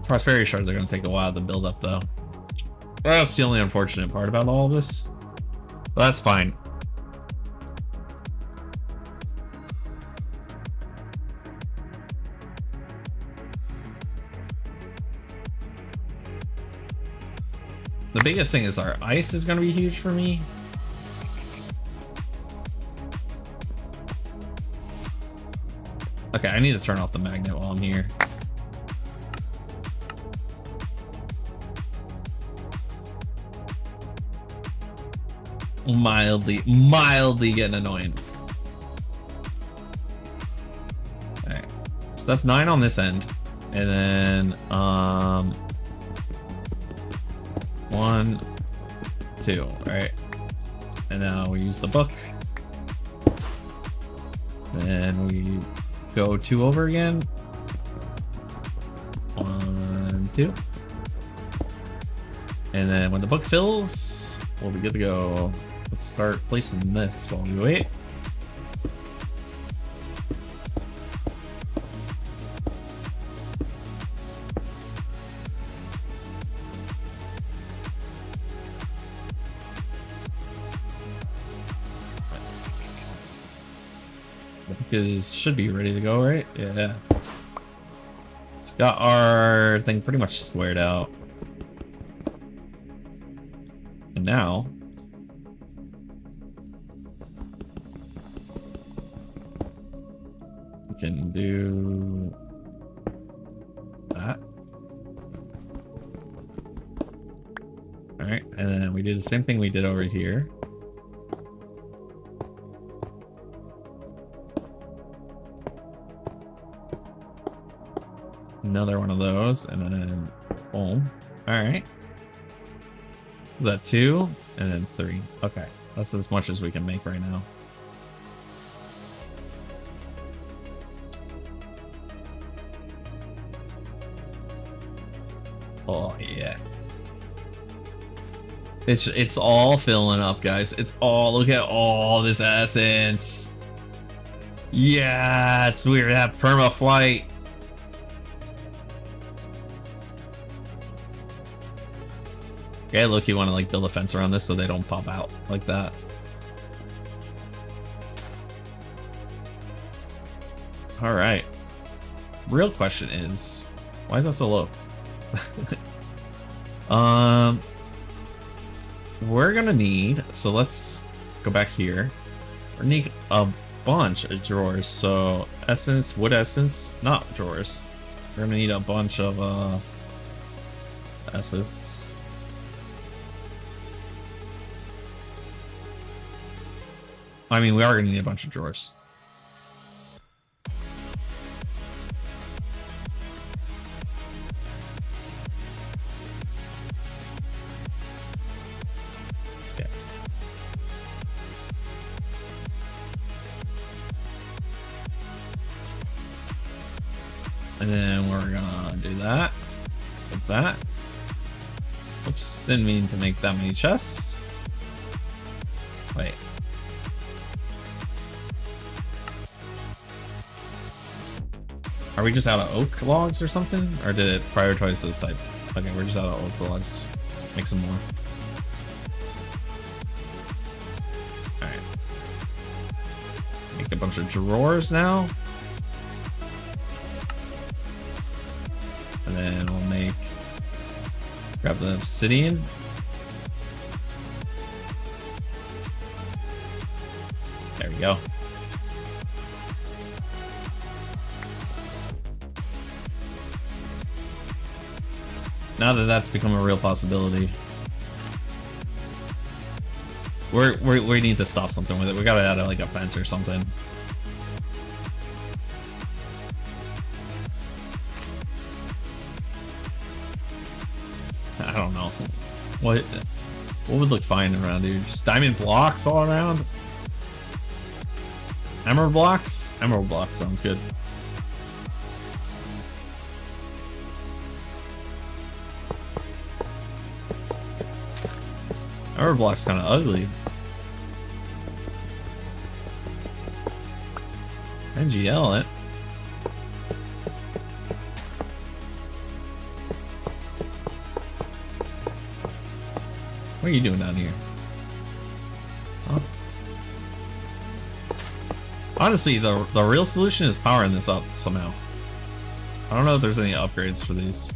Speaker 2: Prosperity shards are going to take a while to build up, though. That's the only unfortunate part about all of this. But that's fine. The biggest thing is our ice is going to be huge for me. Okay, I need to turn off the magnet while I'm here. Mildly getting annoying. Alright. So that's 9 on this end. And then 1, 2, right? And now we use the book. Then we go 2 over again. 1, 2. And then when the book fills, we'll be good to go. Let's start placing this while we wait. Because should be ready to go, right? Yeah. It's got our thing pretty much squared out. And now we can do that. All right, and then we do the same thing we did over here. Another one of those, and then boom. All right. Is that 2? And then 3. Okay, that's as much as we can make right now. Oh yeah. It's all filling up, guys. It's all, look at all this essence. Yes, we have perma flight. Okay, look, you want to like build a fence around this so they don't pop out like that. All right. Real question is, why is that so low? We're gonna need, so let's go back here. We're gonna need a bunch of drawers. So essence, wood essence, not drawers. We're gonna need a bunch of essence. I mean, we are gonna need a bunch of drawers. Yeah. And then we're gonna do that. With that. Oops, didn't mean to make that many chests. Wait. Are we just out of oak logs or something? Or did it prioritize this type? Okay, we're just out of oak logs. Let's make some more. Alright. Make a bunch of drawers now. And then we'll make... Grab the obsidian. There we go. Now that that's become a real possibility, We need to stop something with it. We gotta add like a fence or something. I don't know. What would look fine around here? Just diamond blocks all around? Emerald blocks? Emerald blocks sounds good. Emerald block's kind of ugly. NGL it. What are you doing down here? Huh? Honestly, the real solution is powering this up somehow. I don't know if there's any upgrades for these.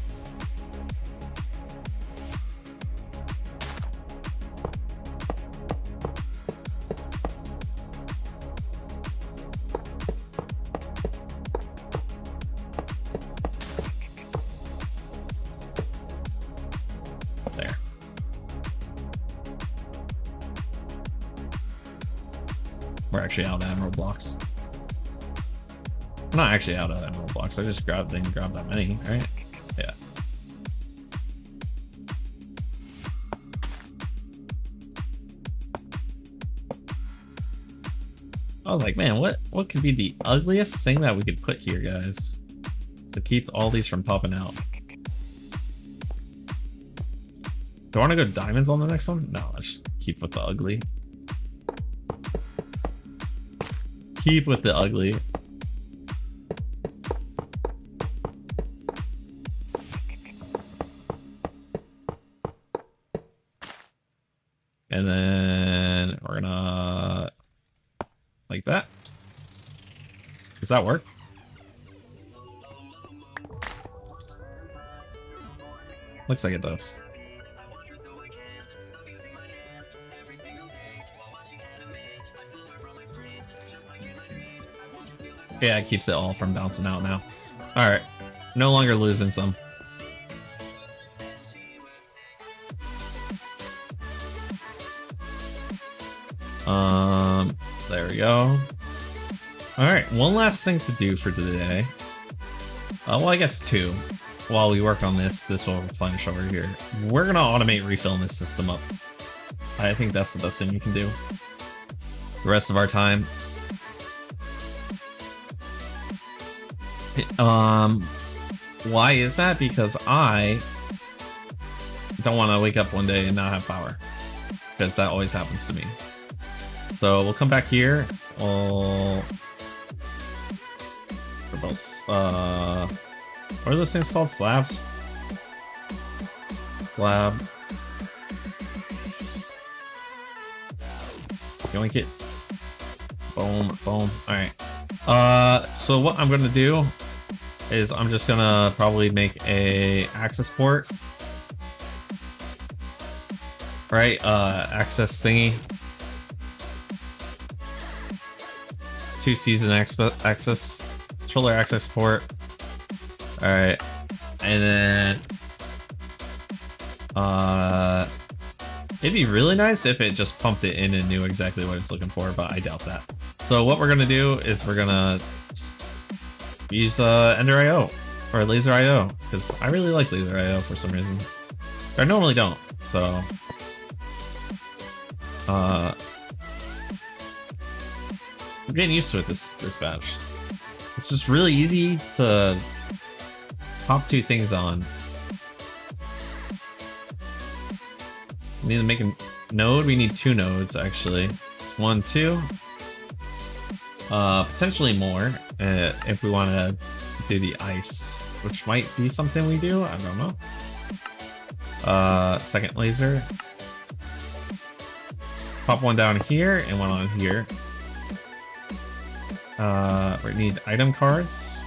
Speaker 2: There. We're actually out of emerald blocks. I'm not actually out of emerald blocks. I just didn't grab that many, right? Yeah. I was like, man, what could be the ugliest thing that we could put here, guys, to keep all these from popping out? Do I want to go diamonds on the next one? No, let's keep with the ugly. Keep with the ugly. And then we're gonna like that. Does that work? Looks like it does. Yeah, it keeps it all from bouncing out now. Alright. No longer losing some. There we go. Alright, one last thing to do for today. Well, I guess two. While we work on this will replenish over here. We're gonna automate refilling this system up. I think that's the best thing you can do. The rest of our time. Why is that? Because I don't want to wake up one day and not have power. Because that always happens to me. So we'll come back here. We'll... what are those things called? Slabs? Slab. Yoink it. Boom, boom. Alright. So what I'm gonna do is I'm just gonna probably make a access port. Right, access thingy. It's 2 season access, controller access port. Alright, and then it'd be really nice if it just pumped it in and knew exactly what it's looking for, but I doubt that. So what we're gonna do is we're gonna use Ender IO or Laser IO, because I really like Laser IO for some reason. I normally don't, so I'm getting used to it this batch. It's just really easy to pop 2 things on. We need to make a node. We need 2 nodes actually. It's 1, 2. Potentially more if we want to do the ice, which might be something we do. I don't know. Second laser. Let's pop one down here and one on here. We need item cards.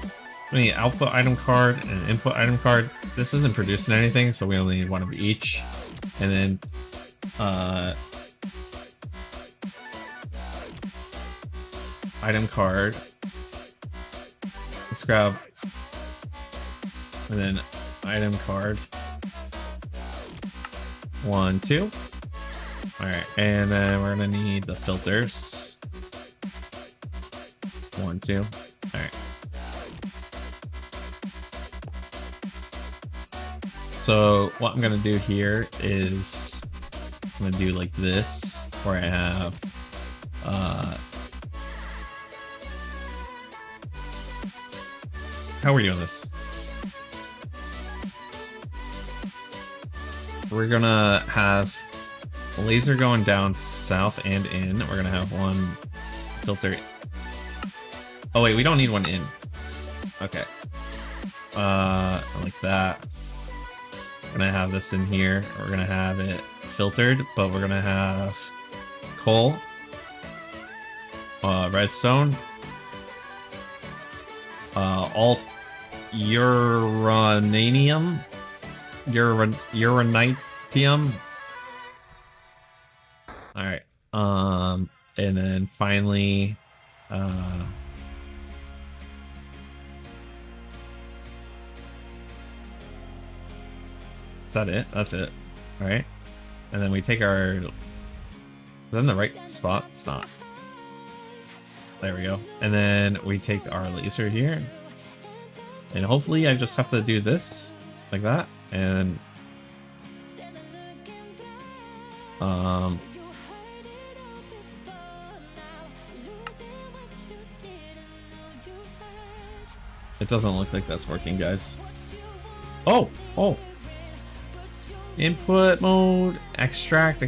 Speaker 2: We need output item card and an input item card. This isn't producing anything, so we only need 1 of each. And then item card. Let's grab, and then item card. 1, 2. Alright, and then we're gonna need the filters. 1, 2. Alright. So what I'm gonna do here is I'm gonna do like this, where I have how are we doing this? We're gonna have a laser going down south and in. We're gonna have one filter. Oh wait, we don't need one in. Okay. Like that. We're gonna have this in here. We're gonna have it filtered, but we're gonna have coal, redstone, all uranium, uranitium. All right. And then finally, is that it? That's it. All right. And then we take our... Is that in the right spot? It's not. There we go. And then we take our laser here. And hopefully I just have to do this. Like that. And... It doesn't look like that's working, guys. Oh! Oh! Input mode, extract.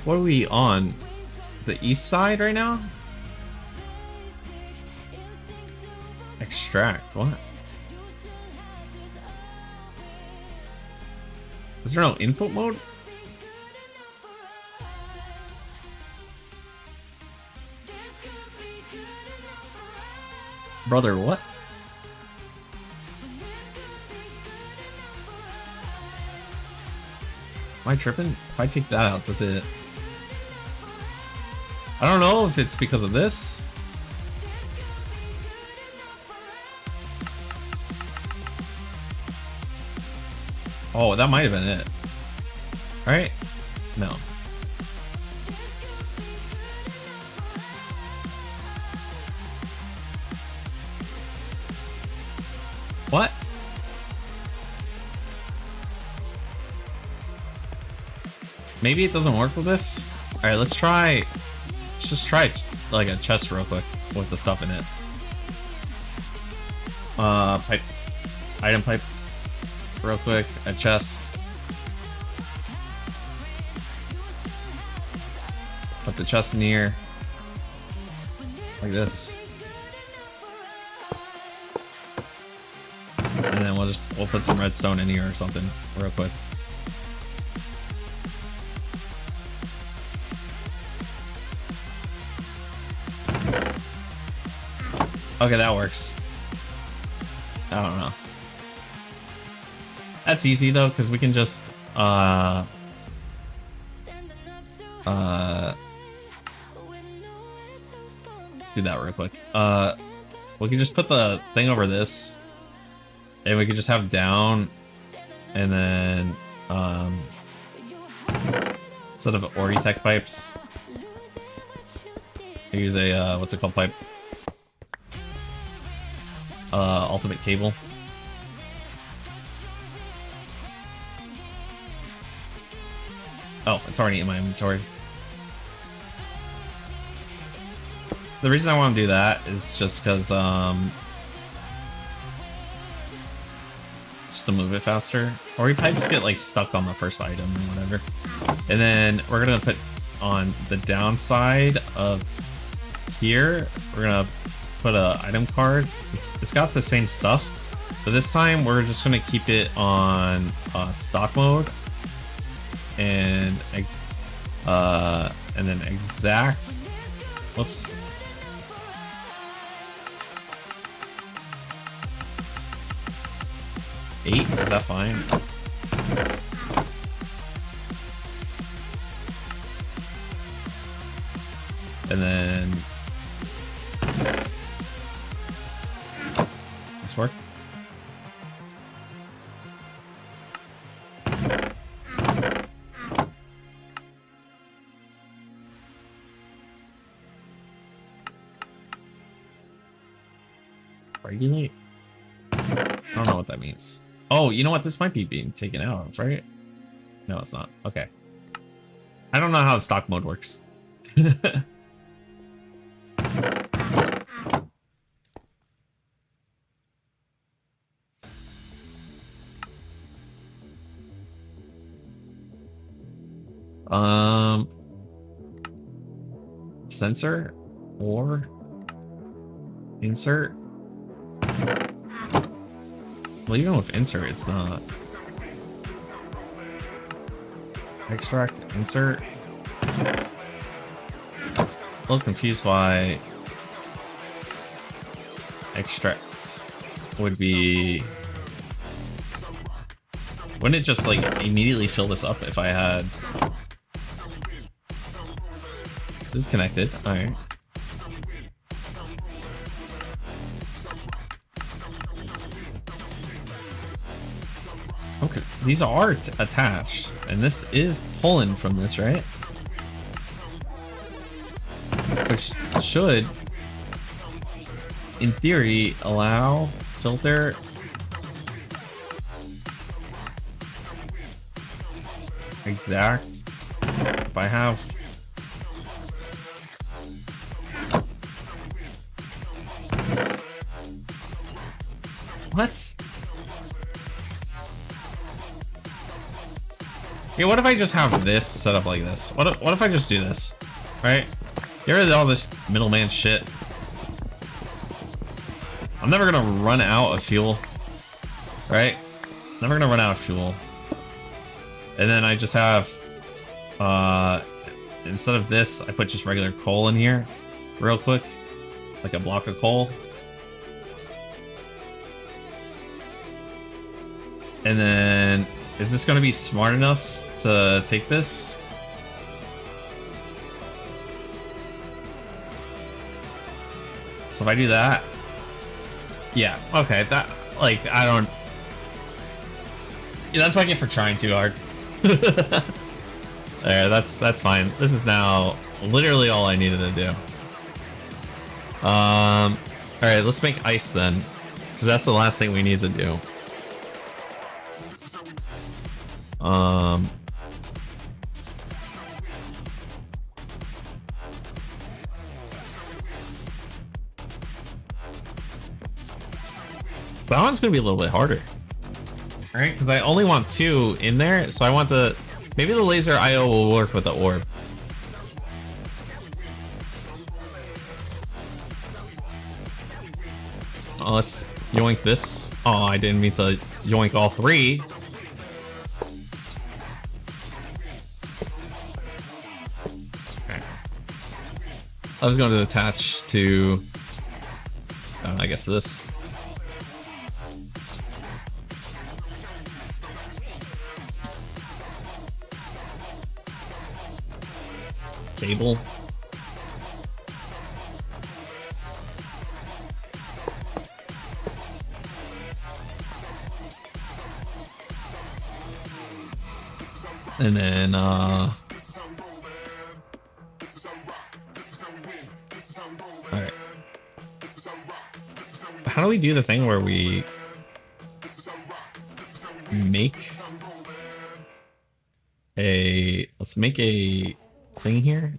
Speaker 2: What are we on? The east side right now? Extract, what? Is there no input mode? Brother, what? Am I tripping? If I take that out, does it... I don't know if it's because of this. Oh, that might have been it. Right? No. What? Maybe it doesn't work with this. All right, let's try. Let's just try like a chest real quick with the stuff in it. Pipe, item pipe, real quick. A chest. Put the chest in here, like this, and then we'll put some redstone in here or something real quick. Okay, that works. I don't know. That's easy though, because we can just let's do that real quick. We can just put the thing over this, and we can just have down, and then instead of Oritech pipes, I use a what's it called, pipe? Ultimate cable. Oh, it's already in my inventory. The reason I want to do that is just because, just to move it faster. Or pipes get like stuck on the first item or whatever. And then we're gonna put on the downside of here, we're gonna put a item card. It's got the same stuff, but this time we're just gonna keep it on stock mode, and then exact. Whoops. Eight, is that fine? And then this work? Regulate? I don't know what that means. Oh, you know what? This might be being taken out of, right? No, it's not. Okay. I don't know how the stock mode works. Sensor or insert. Well, even with insert, it's not. Extract, insert. A little confused why extracts would be. Wouldn't it just like immediately fill this up if I had. This is connected. All right. Okay, these are attached, and this is pulling from this, right? Which should, in theory, allow filter. Exact. If I have. What? Yeah, what if I just have this set up like this? What if I just do this? Right? Get rid of all this middleman shit. I'm never gonna run out of fuel. Right? Never gonna run out of fuel. And then I just have instead of this, I put just regular coal in here real quick. Like a block of coal. And then is this gonna be smart enough to take this? So if I do that, yeah, okay, that, like, I don't, yeah, that's what I get for trying too hard. There, that's fine. This is now literally all I needed to do. All right, let's make ice then, because that's the last thing we need to do. That one's gonna be a little bit harder, right? Because I only want 2 in there, so I want the, maybe the laser IO will work with the orb. Oh, let's yoink this. Oh, I didn't mean to yoink all 3. Okay. I was going to attach to, I guess this. Cable. And then all right. How do we do the thing where we make a, let's make a thing here?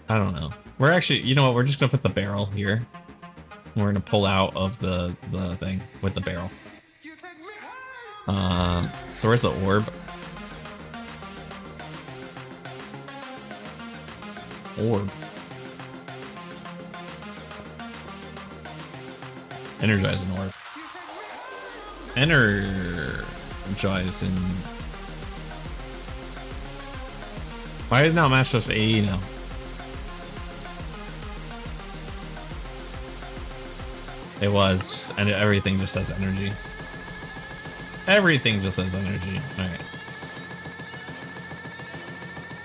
Speaker 2: I don't know. We're actually, you know what, we're just gonna put the barrel here. We're gonna pull out of the thing with the barrel. So where's the orb? Orb. Energizing orb. Energizing. Why did it not match with AE now? It was, and everything just has energy. Everything just has energy. Alright.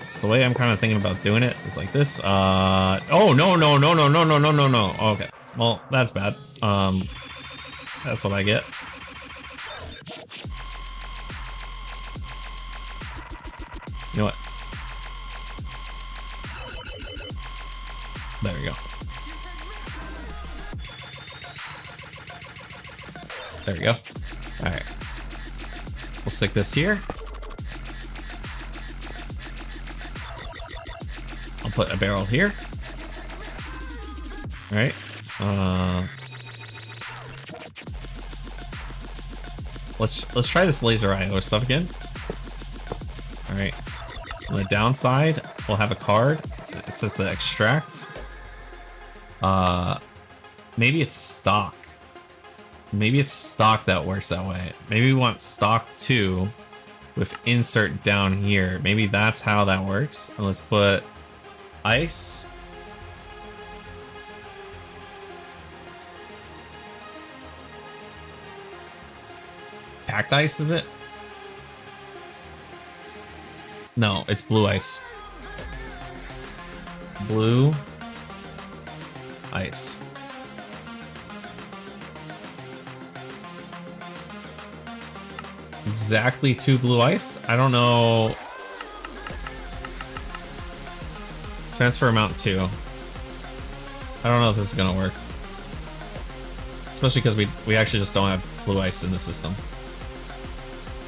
Speaker 2: It's the way I'm kind of thinking about doing it. It's like this. Oh, no. Okay. Well, that's bad. That's what I get. You know what? There we go. There we go. Alright. We'll stick this here. I'll put a barrel here. Alright. Let's try this laser IO stuff again. Alright. On the downside, we'll have a card. It says the extract. Maybe it's stock. Maybe it's stock that works that way. Maybe we want stock 2 with insert down here. Maybe that's how that works. And let's put ice. Packed ice, is it? No, it's blue ice. Blue ice. Exactly 2 blue ice? I don't know. Transfer amount 2. I don't know if this is gonna work. Especially because we actually just don't have blue ice in the system.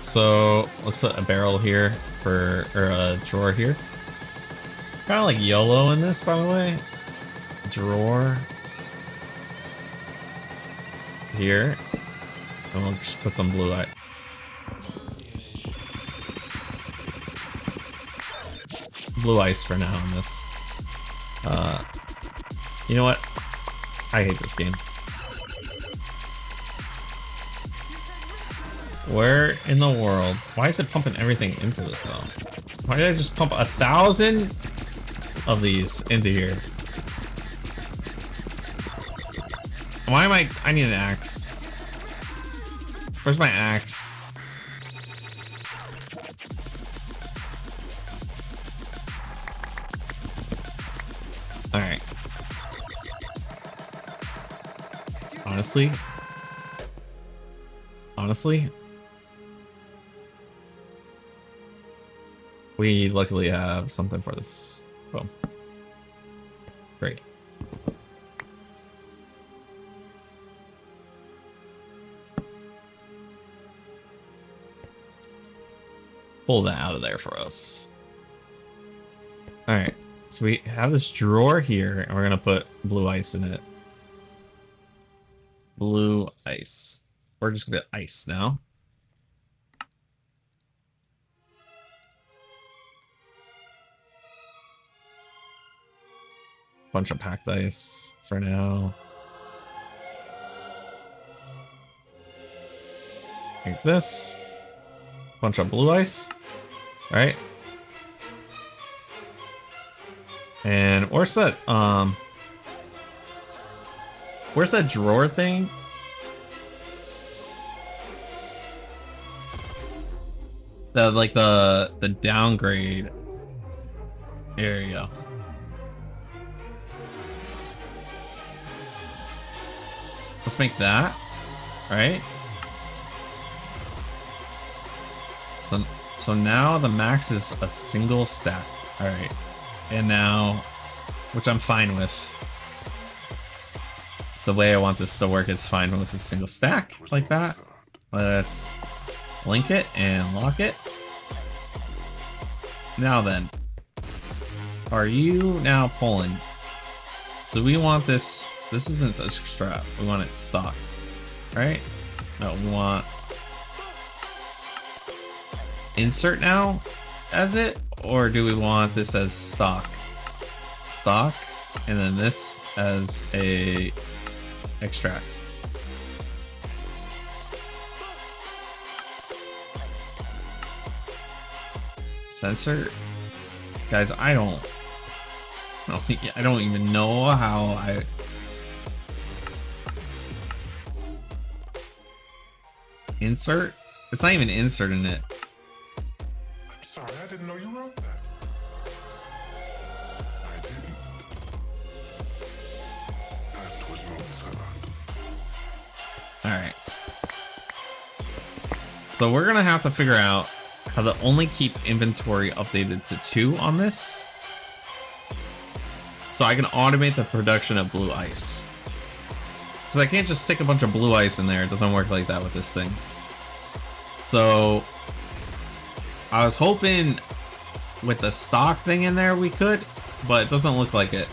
Speaker 2: So let's put a barrel here for, or a drawer here. Kind of like YOLO in this, by the way. Drawer here, and we'll just put some blue ice. Blue ice for now in this. You know what? I hate this game. Where in the world? Why is it pumping everything into this though? Why did I just pump 1,000 of these into here? Why am I need an axe. Where's my axe? Alright. Honestly, we luckily have something for this. Well, great. Pull that out of there for us. All right, so we have this drawer here, and we're gonna put blue ice in it. Blue ice. We're just gonna get ice now. Bunch of packed ice for now. Like this. Bunch of blue ice. All right. And where's that drawer thing? The downgrade. There you go. Let's make that, right? So now the max is a single stack. All right, and now, which I'm fine with. The way I want this to work is fine with a single stack like that. Let's link it and lock it. Now then, are you now pulling? So we want this. This isn't a strap. We want it stock, right? No, we want insert now as it, or do we want this as stock? Stock, and then this as a extract. Sensor, guys. I don't even know how I. Insert? It's not even insert in it.
Speaker 1: I'm sorry, I didn't know you wrote that. I didn't. That was no
Speaker 2: Alright. So we're gonna have to figure out how to only keep inventory updated to 2 on this. so I can automate the production of blue ice. Because I can't just stick a bunch of blue ice in there. It doesn't work like that with this thing. So I was hoping with the stock thing in there we could, but it doesn't look like it.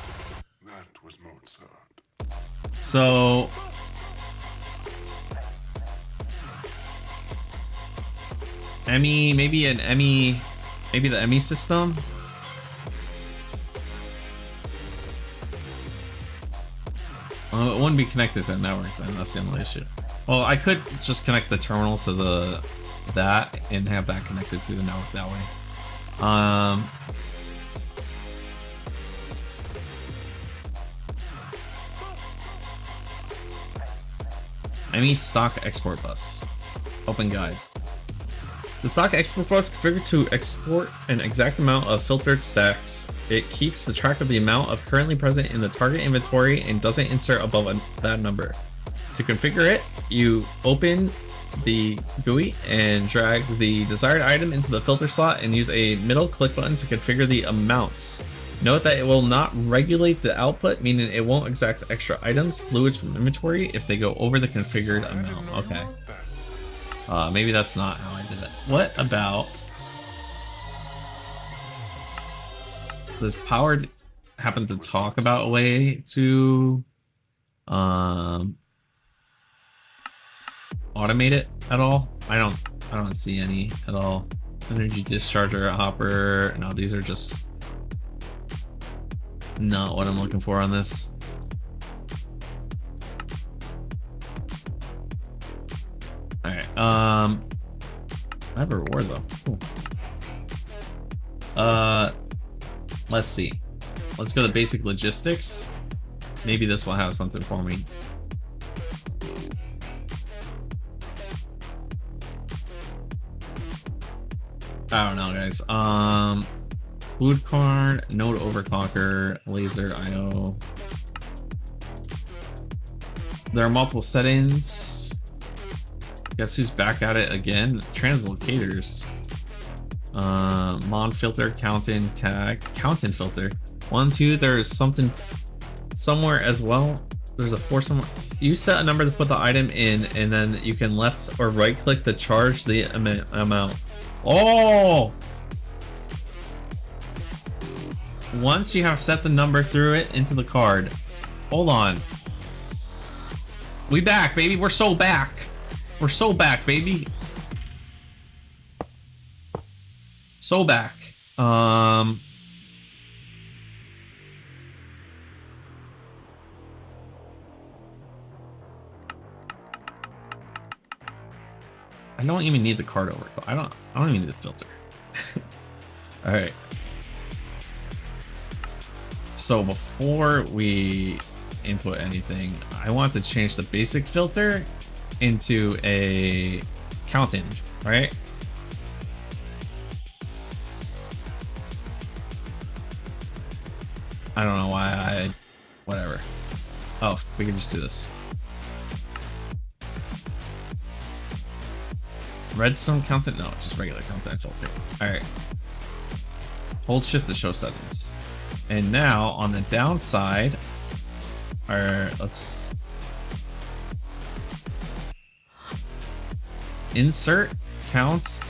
Speaker 1: That was Mozart.
Speaker 2: So Emmy, maybe an Emmy, maybe the Emmy system. It wouldn't be connected to the network then, that's the only issue. Well, I could just connect the terminal to that and have that connected to the network that way. Any stock export bus. Open guide. The stock export bus is configured to export an exact amount of filtered stacks. It keeps the track of the amount of currently present in the target inventory and doesn't insert above that number. To configure it, you open the GUI and drag the desired item into the filter slot and use a middle click button to configure the amounts. Note that it will not regulate the output, meaning it won't exact extra items, fluids from inventory if they go over the configured amount. Okay. Maybe that's not how I did it. What about... Does Power happen to talk about a way to automate it at all? I don't see any at all. Energy discharger, hopper. No, these are just not what I'm looking for on this. Alright, I have a reward though. Cool. Let's see. Let's go to basic logistics. Maybe this will have something for me. I don't know, guys. Fluid card, node overclocker, laser IO. There are multiple settings. Guess who's back at it again? Translocators. Mon filter, counting tag, counting filter. 1, 2. There's something somewhere as well. There's a 4 somewhere. You set a number to put the item in, and then you can left or right click to charge the amount. Oh! Once you have set the number through it into the card. Hold on. We back, baby. We're so back. We're so back, baby. So back. I don't even need the card over. I don't even need the filter. All right. So before we input anything, I want to change the basic filter into a counting, right? I don't know why whatever. Oh, we can just do this. Redstone content? No, just regular content filter. Alright. Hold shift to show settings. And now on the downside, let's insert counts.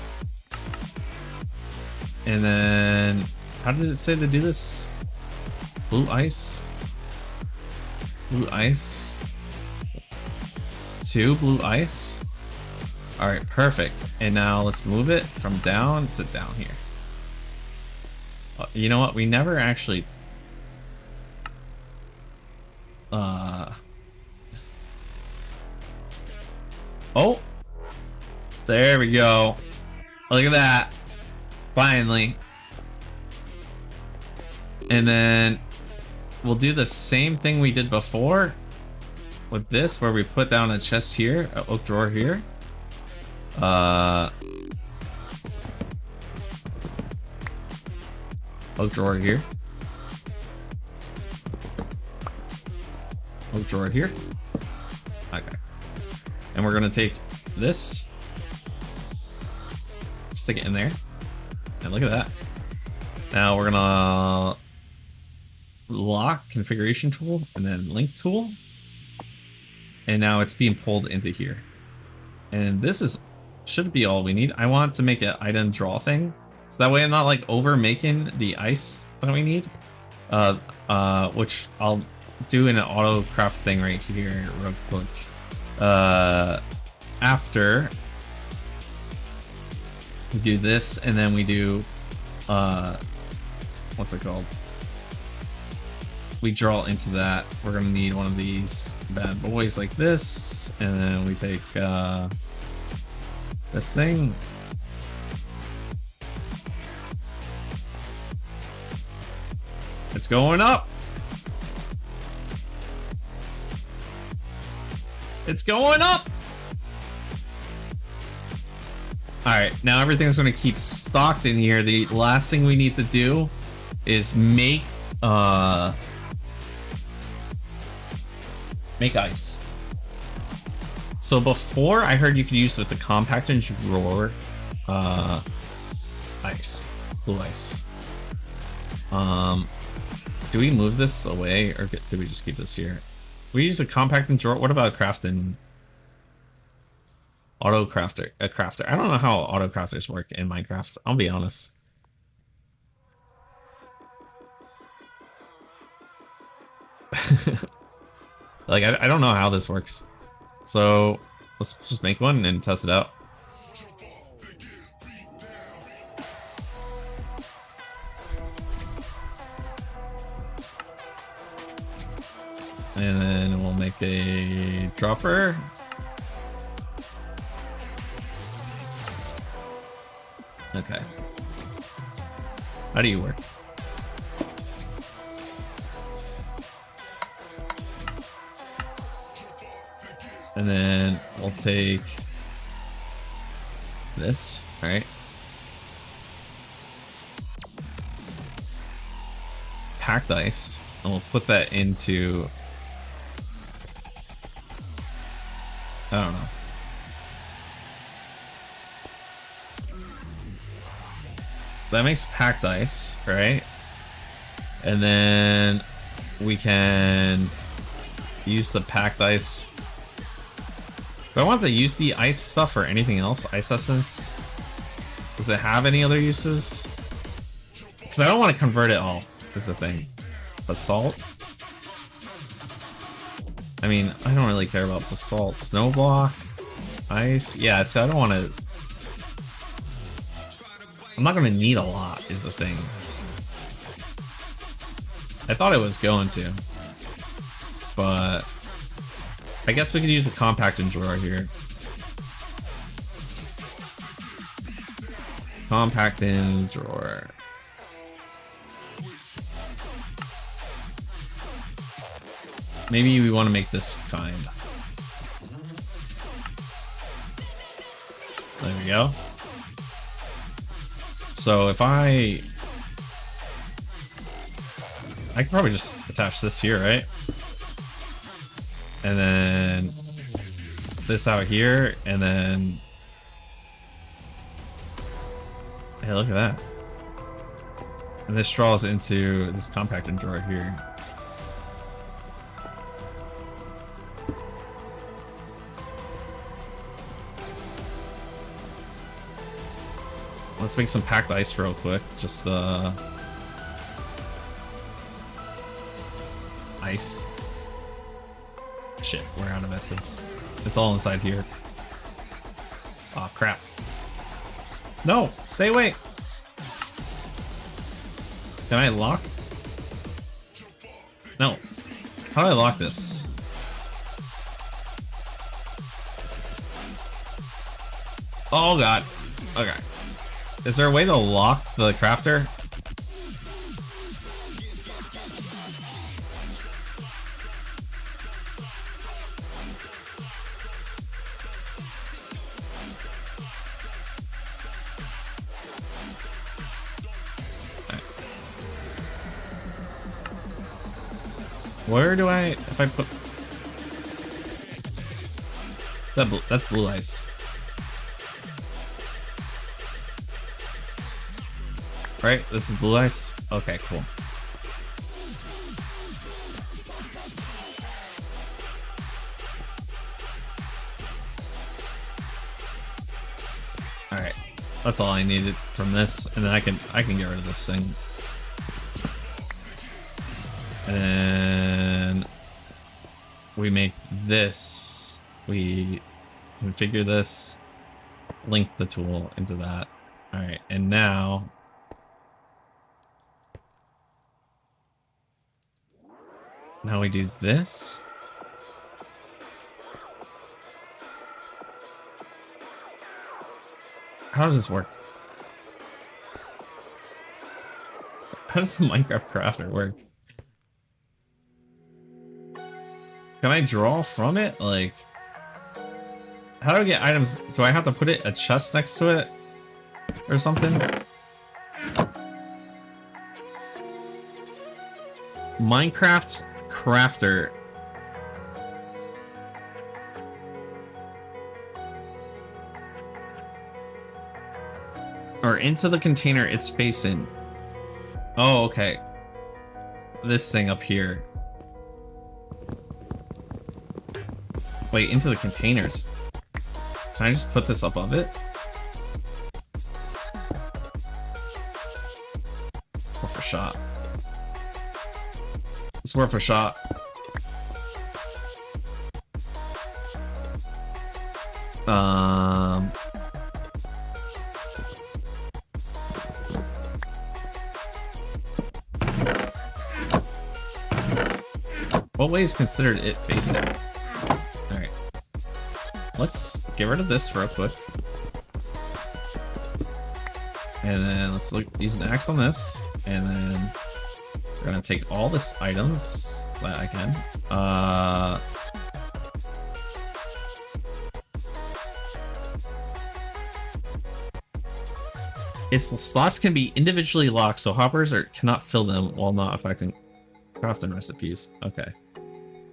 Speaker 2: And then how did it say to do this? Blue ice. Blue ice. 2 blue ice. All right, perfect. And now let's move it from down to down here. You know what? We never actually... Oh! There we go. Look at that. Finally. And then we'll do the same thing we did before with this, where we put down a chest here, an oak drawer here. Oak drawer here. Oak drawer here. Okay. And we're gonna take this, stick it in there, and look at that. Now we're gonna lock configuration tool and then link tool. And now it's being pulled into here. And this is should be all we need. I want to make an item draw thing. So that way I'm not like over making the ice that we need. Which I'll do in an auto craft thing right here real quick. After we do this and then we do what's it called? We draw into that. We're gonna need one of these bad boys like this, and then we take this thing. It's going up. It's going up. All right, now everything's gonna keep stocked in here. The last thing we need to do is make ice. So before I heard you could use with the compact and drawer ice, blue ice. Do we move this away or do we just keep this here? We use a compact and drawer. What about crafting? Auto crafter, a crafter. I don't know how auto crafters work in Minecraft. I'll be honest. Like I don't know how this works. So let's just make one and test it out. And then we'll make a dropper. Okay. How do you work? And then we'll take this, all right? Packed ice, and we'll put that into, I don't know. That makes packed ice, right? And then we can use the packed ice. Do I want to use the ice stuff or anything else? Ice essence? Does it have any other uses? Because I don't want to convert it all, is the thing. Basalt? I mean, I don't really care about basalt. Snow block? Ice? Yeah, so I don't want to... I'm not going to need a lot, is the thing. I thought it was going to. But... I guess we could use a compact and drawer here. Compact and drawer. Maybe we want to make this kind. There we go. So if I could probably just attach this here, right? And then this out here, and then hey, look at that. And this draws into this compact and drawer here. Let's make some packed ice real quick. Just ice. Shit, we're out of essence. It's all inside here. Aw, crap. No, stay away. Can I lock? No. How do I lock this? Oh god. Okay. Is there a way to lock the crafter? Where do I, if I put that's blue ice, right? This is blue ice. Okay, cool. That's all I needed from this, and then I can get rid of this thing. And then we make this. We configure this. Link the tool into that. All right, and now. Now we do this. How does this work? How does the Minecraft crafter work? Can I draw from it? Like, how do I get items? Do I have to put a chest next to it? Or something? Minecraft's crafter. Or into the container it's facing. Oh, okay. This thing up here. Wait, into the containers. Can I just put this above it? It's worth a shot. It's worth a shot. What way is considered it facing? Alright. Let's get rid of this real quick. And then let's use an axe on this. And then we're gonna take all this items that I can. Its slots can be individually locked, so hoppers cannot fill them while not affecting crafting recipes. Okay.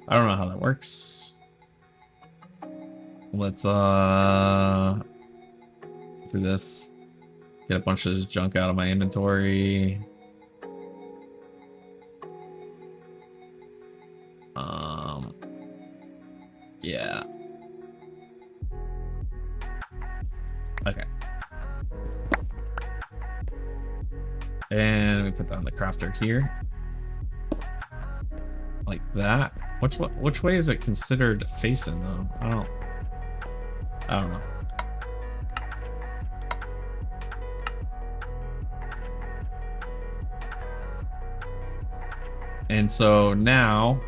Speaker 2: I don't know how that works. Let's do this. Get a bunch of this junk out of my inventory. Yeah. Okay. And we put down the crafter here. Like that. Which way is it considered facing though? I don't know. And so now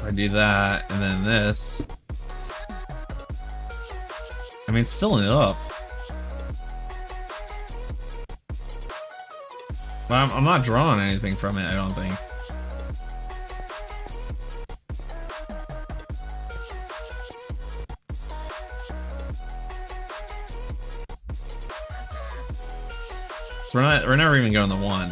Speaker 2: I do that and then this. I mean, it's filling it up. But I'm not drawing anything from it, I don't think. So we're never even going to 1.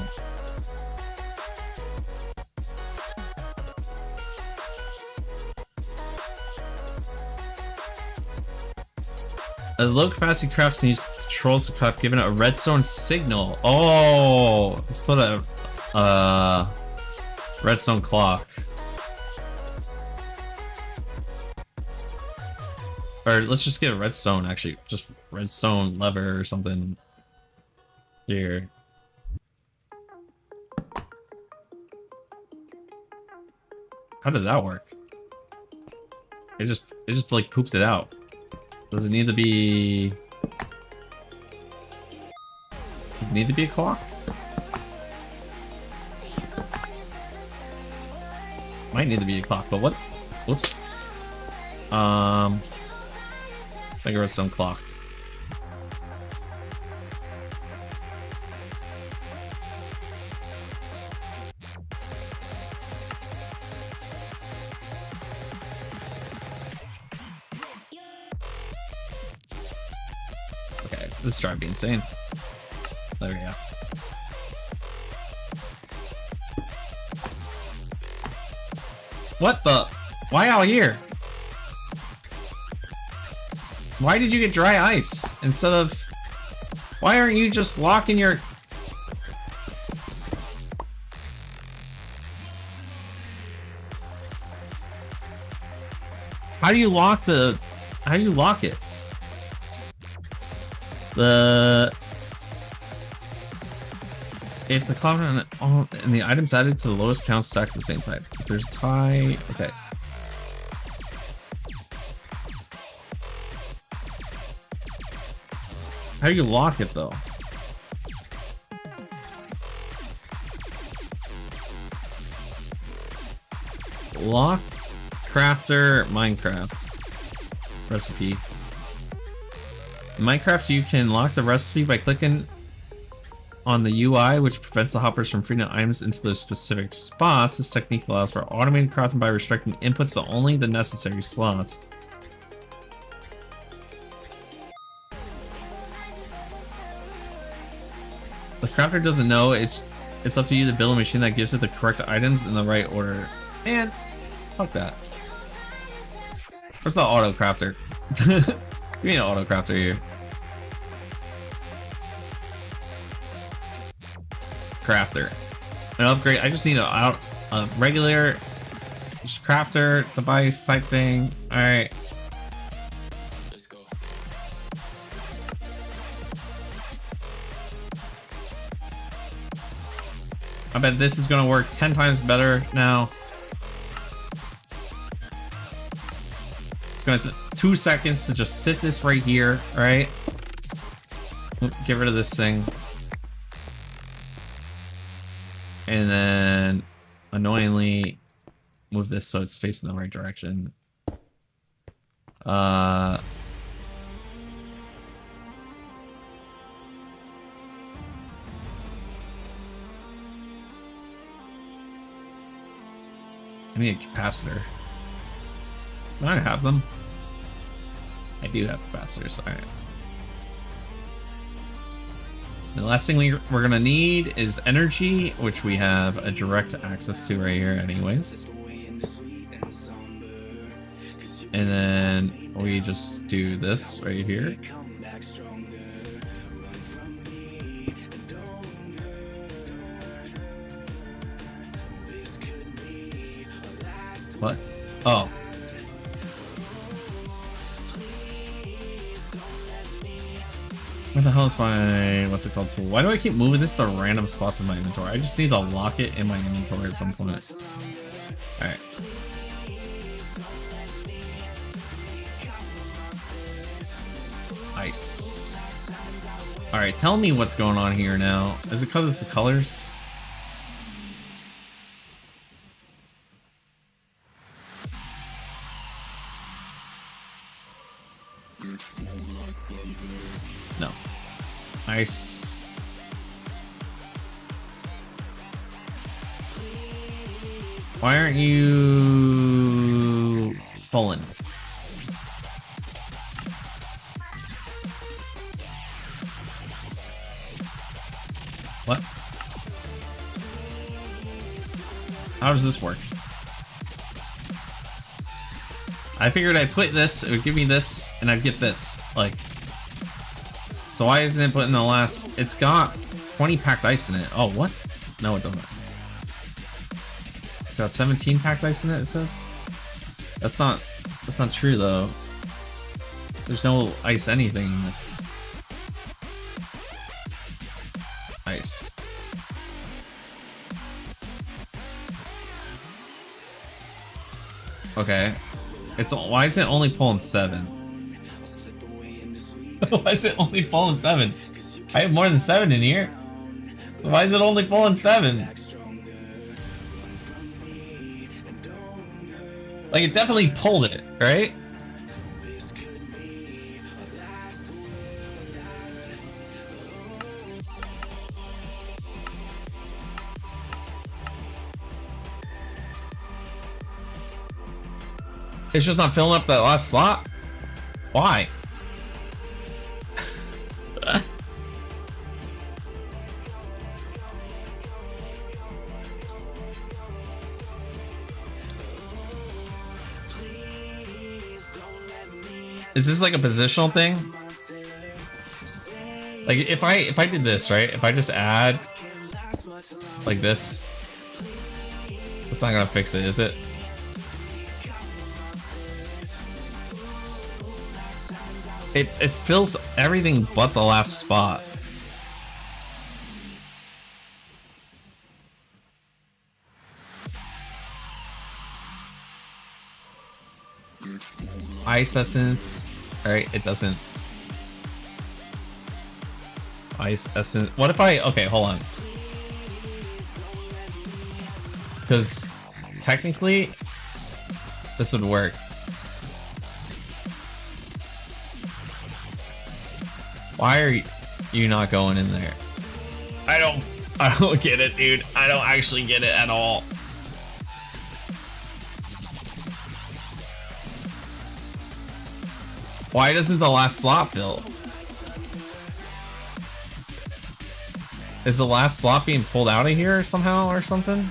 Speaker 2: A low capacity craft can use controls to craft given it a redstone signal. Oh, let's put a redstone clock. Or let's just get a redstone, actually, just redstone lever or something here. How did that work? It just like pooped it out. Does it need to be... Does it need to be a clock? Might need to be a clock, but what? Whoops. I think there was some clock. Okay, this drive be insane. There we go. What the? Why out here? Why did you get dry ice instead of... Why aren't you just locking your... do you lock the? How do you lock it? If the comment and the items added to the lowest count stack at the same time. If there's tie, okay. How do you lock it though? Lock crafter Minecraft recipe. In Minecraft, you can lock the recipe by clicking on the UI, which prevents the hoppers from feeding items into their specific spots. This technique allows for automated crafting by restricting inputs to only the necessary slots. The crafter doesn't know. It's up to you to build a machine that gives it the correct items in the right order. Man, fuck that. Where's the auto crafter? Give me an auto crafter here. Crafter. An upgrade. I just need a regular just crafter device type thing. All right.
Speaker 6: Let's go.
Speaker 2: I bet this is gonna work 10 times better now. It's gonna take 2 seconds to just sit this right here, all right? Get rid of this thing. And then, annoyingly, move this so it's facing the right direction. I need a capacitor. Do I have them? I do have capacitors. All right. The last thing we're gonna need is energy, which we have a direct access to right here anyways. And then we just do this right here. What? Oh. Where the hell is my, what's it called, tool? Why do I keep moving this to random spots in my inventory? I just need to lock it in my inventory at some point. Alright. Nice. Alright, tell me what's going on here now. Is it because it's the colors? No. Nice. Why aren't you pulling? What? How does this work? I figured I'd put this, it would give me this, and I'd get this. Like, so why isn't it put in the last? It's got 20 packed ice in it. Oh, what? No, it doesn't. It's got 17 packed ice in it, it says? That's not true though. There's no ice anything in this. Ice. Okay. Why is it only pulling 7? Why is it only pulling 7? I have more than 7 in here. Why is it only pulling 7? Like, it definitely pulled it, right? It's just not filling up that last slot? Why? Is this like a positional thing? Like if I did this, right? If I just add like this, it's not gonna fix it, is it? It fills everything but the last spot. Ice essence. Alright, it doesn't. Ice essence. What if I... Okay, hold on. Because technically, this would work. Why are you not going in there? I don't get it, dude. I don't actually get it at all. Why doesn't the last slot fill? Is the last slot being pulled out of here somehow or something?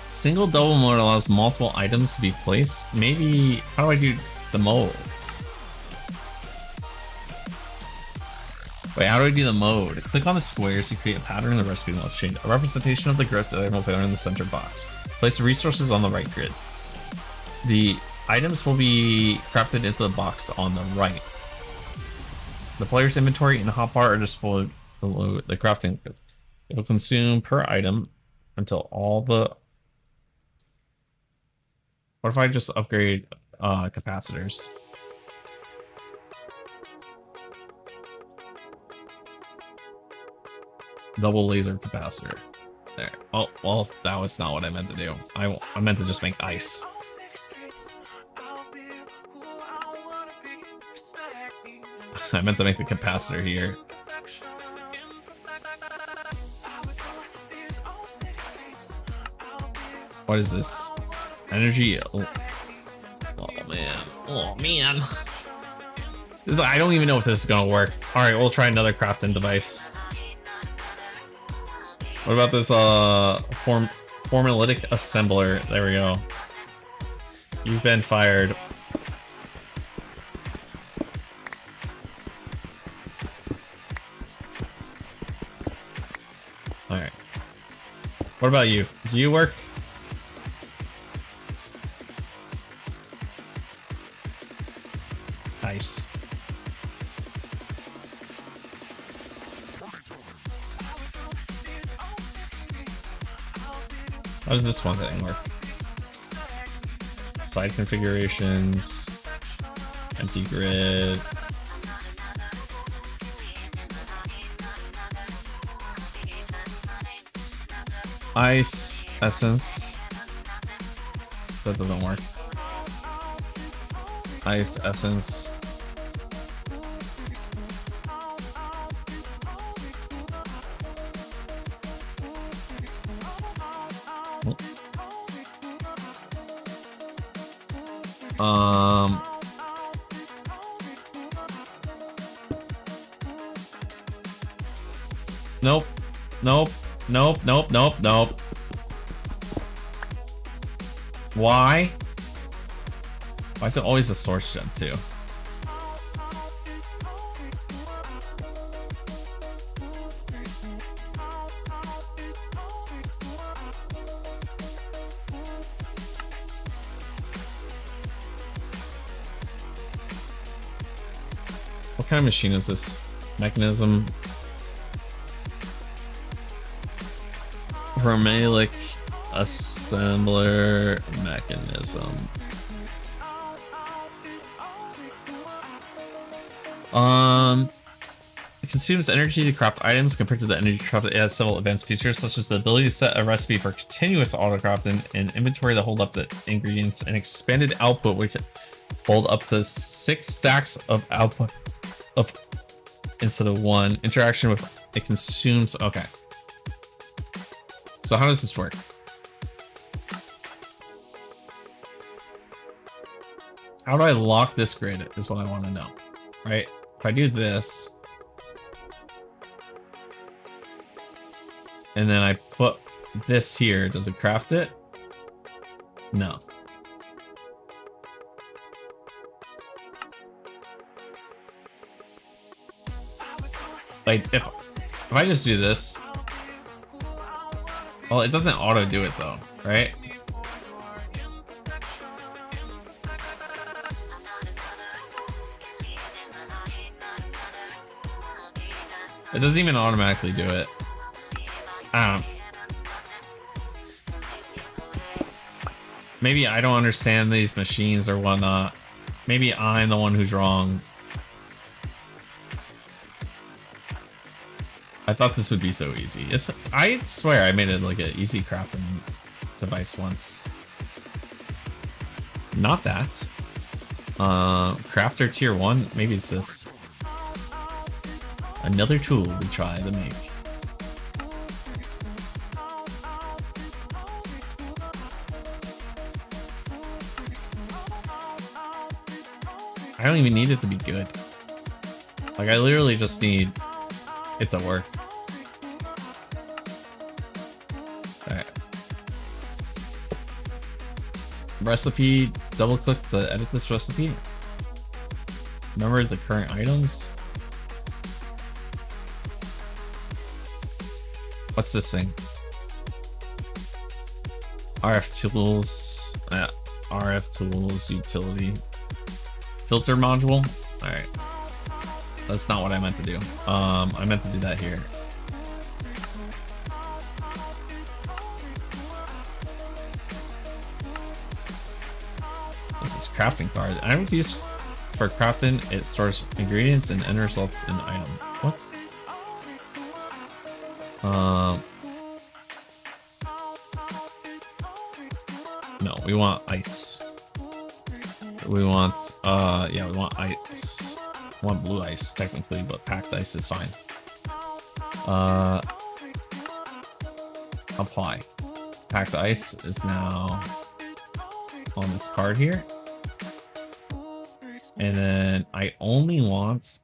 Speaker 2: Single double mode allows multiple items to be placed. Maybe, how do I do the mode? Wait, how do I do the mode? Click on the squares to create a pattern in the recipe must change. A representation of the growth item will appear in the center box. Place the resources on the right grid. The items will be crafted into the box on the right. The player's inventory and hotbar are displayed below the crafting grid. It will consume per item until all the... What if I just upgrade capacitors? Double laser capacitor. There. Oh, well, that was not what I meant to do. I meant to just make ice. I meant to make the capacitor here. What is this? Energy. Oh man. Oh man. I don't even know if this is gonna work. All right, we'll try another crafting device. What about this formalitic assembler? There we go. You've been fired. All right. What about you? Do you work? Nice. How does this one thing work? Side configurations, empty grid. Ice essence. That doesn't work. Ice essence. Nope. Nope. Nope. Nope. Nope. Nope. Why? Why is it always a source gen too? What kind of machine is this? Mechanism. Formalic assembler mechanism. It consumes energy to craft items compared to the energy craft. It has several advanced features such as the ability to set a recipe for continuous auto crafting and inventory that hold up the ingredients, and expanded output which hold up to 6 stacks of output of instead of 1. Interaction with it consumes. Okay. So how does this work? How do I lock this grid is what I want to know, right? If I do this, and then I put this here, does it craft it? No. Like, if I just do this... Well, it doesn't auto do it though, right? It doesn't even automatically do it. Maybe I don't understand these machines or whatnot. Maybe I'm the one who's wrong. I thought this would be so easy. I swear I made it like an easy crafting device once. Not that. Crafter tier 1, maybe it's this. Another tool we try to make. I don't even need it to be good. Like, I literally just need it to work. Alright. Recipe, double click to edit this recipe. Remember the current items. What's this thing? RF tools, RF tools, utility. Filter module? Alright. That's not what I meant to do. I meant to do that here. This is crafting card. Item used for crafting, it stores ingredients and end results in the item. What? No, we want ice. We want, yeah, we want ice. We want blue ice, technically, but packed ice is fine. Apply. Packed ice is now on this card here. And then I only want,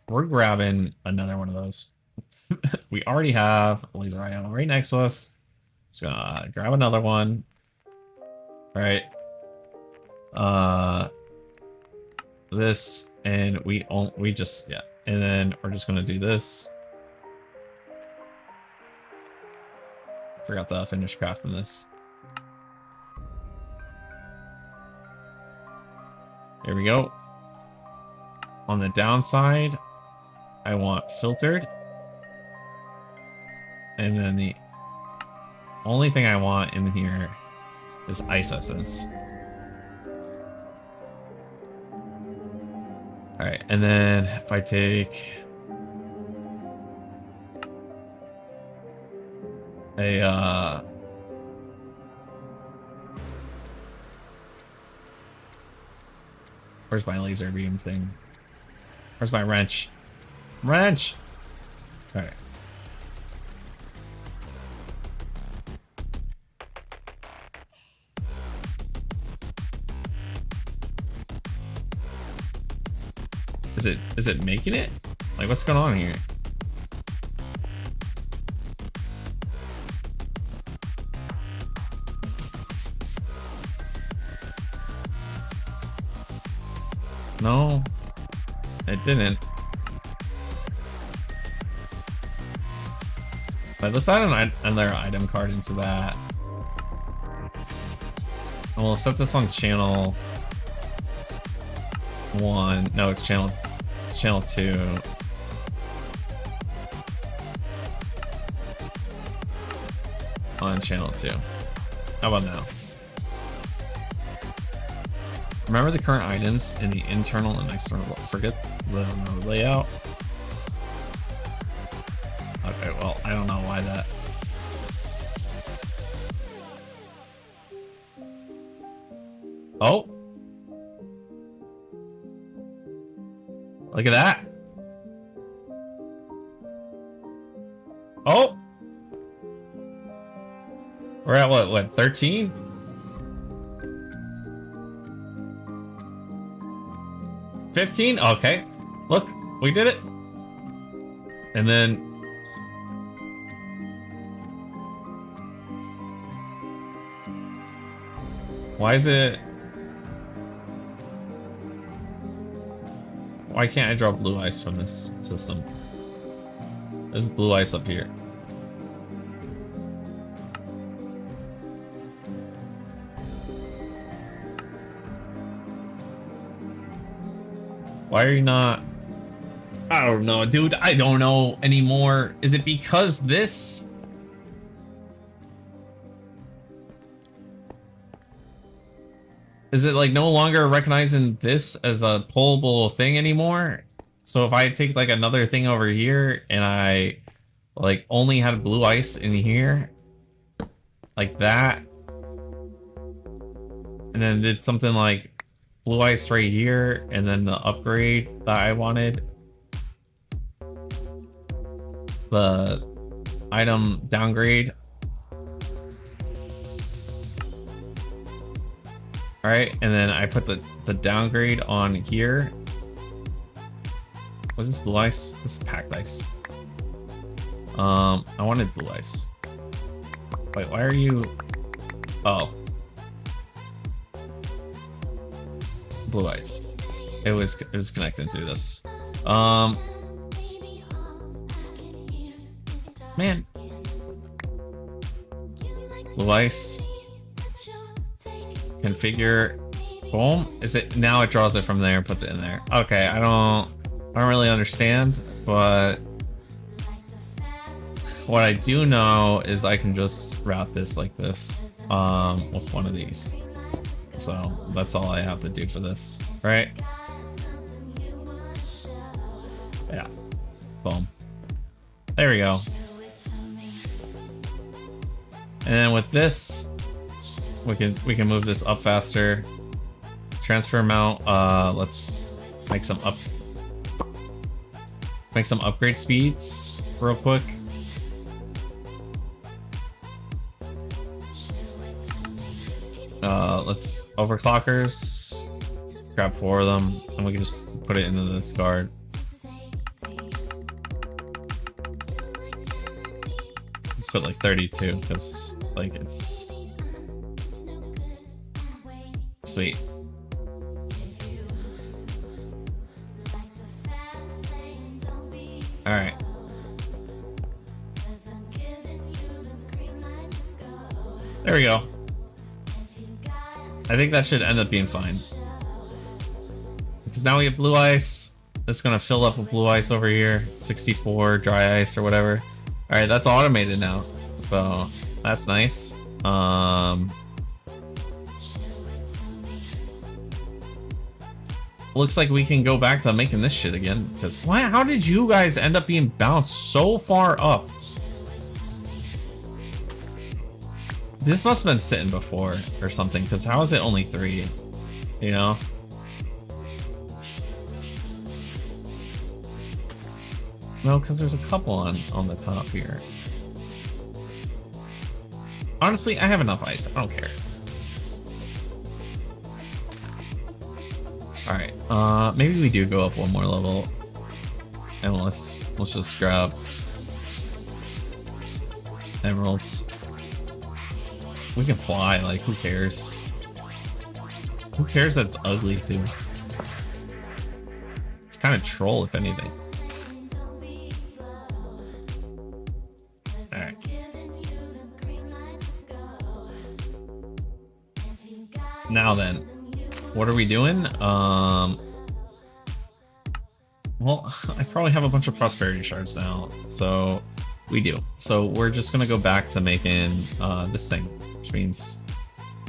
Speaker 2: we're grabbing another one of those. We already have a laser IO right next to us. Just gonna grab another one. All right. This, and we just, yeah, and then we're just gonna do this. Forgot to finish crafting this. There we go. On the downside, I want filtered. And then the only thing I want in here is ice essence. All right, and then if I take a where's my laser beam thing? Where's my wrench? Wrench! All right. Is it making it? Like, what's going on here? No, it didn't. But let's add another item card into that. And we'll set this on channel 1. No, it's channel 2. On channel 2. How about now? Remember the current items in the internal and external. Forget the layout. Okay, well, I don't know why that. Oh! Look at that! Oh! We're at what 13? 15? Okay. Look, we did it. And then why is it? Why can't I draw blue ice from this system? There's blue ice up here. Why are you not? I don't know, dude. I don't know anymore. Is it because this? Is it like no longer recognizing this as a pullable thing anymore? So if I take like another thing over here and I like only had blue ice in here, like that, and then did something like blue ice right here, and then the upgrade that I wanted, the item downgrade. All right, and then I put the downgrade on here. Was this blue ice? This is packed ice. I wanted blue ice. Wait, why are you? Oh, blue ice. It was connected through this. Man, blue ice. Configure. Boom. Is it now? It draws it from there and puts it in there. Okay, I don't really understand, but what I do know is I can just route this like this with one of these. So that's all I have to do for this, right? Yeah. Boom. There we go. And then with this, we can move this up faster. Transfer amount. Let's make some upgrade speeds real quick. Let's overclockers. Grab 4 of them, and we can just put it into this card. Let's put like 32 because like it's sweet. All right. There we go. I think that should end up being fine. Because now we have blue ice. It's gonna fill up with blue ice over here. 64 dry ice or whatever. All right, that's automated now. So that's nice. Looks like we can go back to making this shit again. Because how did you guys end up being bounced so far up? This must have been sitting before or something, because how is it only 3? You know? No, because there's a couple on the top here. Honestly, I have enough ice. I don't care. Alright, maybe we do go up one more level. And let's just grab emeralds. We can fly, like, who cares? Who cares that it's ugly, too? It's kind of troll, if anything. Alright. Now then, what are we doing? Well, I probably have a bunch of prosperity shards now, so we do. So we're just gonna go back to making this thing, which means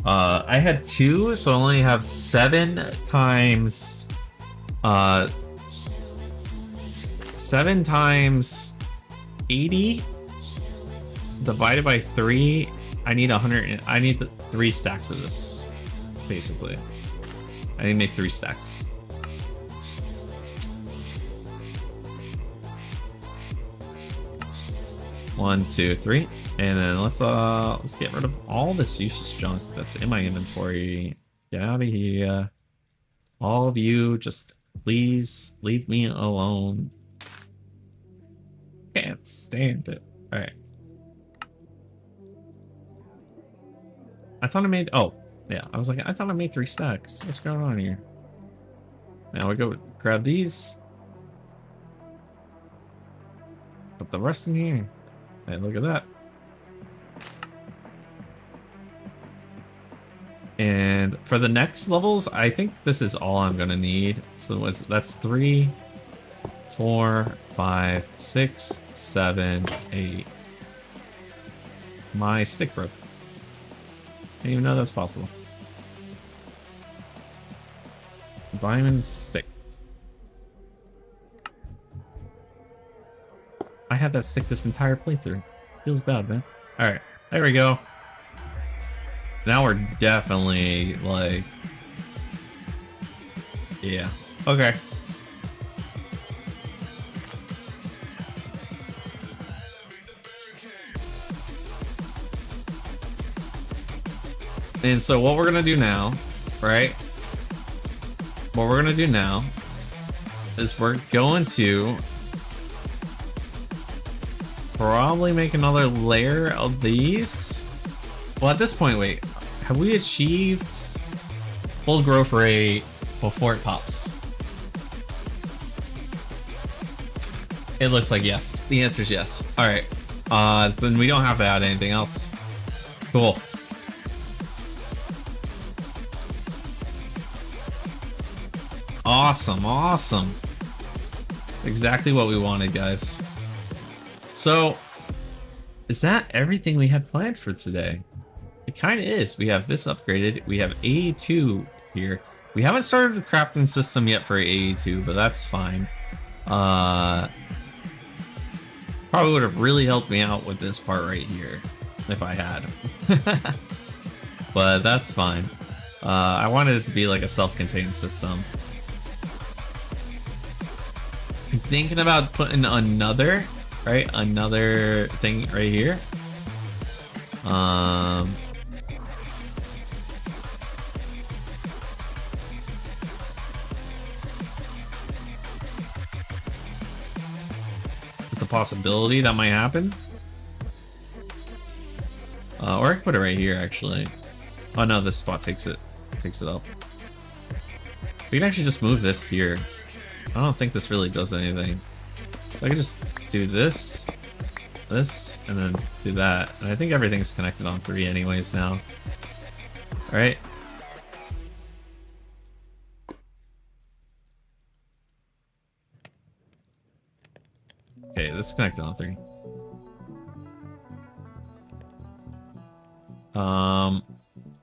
Speaker 2: I had 2, so I only have 7 times 7 times 80 divided by 3. I need 100. I need 3 stacks of this, basically. I need to make 3 stacks. One, 2, 3, and then let's get rid of all this useless junk that's in my inventory. Get out of here, all of you. Just please leave me alone. Can't stand it. All right. I thought I made. Oh, yeah. I was like, I thought I made 3 stacks. What's going on here? Now we go grab these. put the rest in here. Hey, look at that. And for the next levels, I think this is all I'm gonna need. So that's 3, 4, 5, 6, 7, 8. My stick broke. Didn't even know that's possible. Diamond stick. I had that stick this entire playthrough. Feels bad, man. Alright, there we go. Now we're definitely, like... Yeah. Okay. And so what we're gonna do now, right? What we're gonna do now is we're going to probably make another layer of these. Well, at this point, wait, have we achieved full growth rate before it pops? It looks like yes. The answer is yes. All right. Then we don't have to add anything else. Cool. Awesome, awesome. Exactly what we wanted, guys. So, is that everything we had planned for today? It kind of is. We have this upgraded. We have AE2 here. We haven't started the crafting system yet for AE2, but that's fine. Probably would have really helped me out with this part right here if I had. But that's fine. I wanted it to be like a self-contained system. I'm thinking about putting another, right? Another thing right here. It's a possibility that might happen. Or I can put it right here, actually. Oh no, this spot takes it up. We can actually just move this here. I don't think this really does anything. I can just do this, this, and then do that. And I think everything's connected on 3 anyways now. Alright. Okay, this is connected on 3.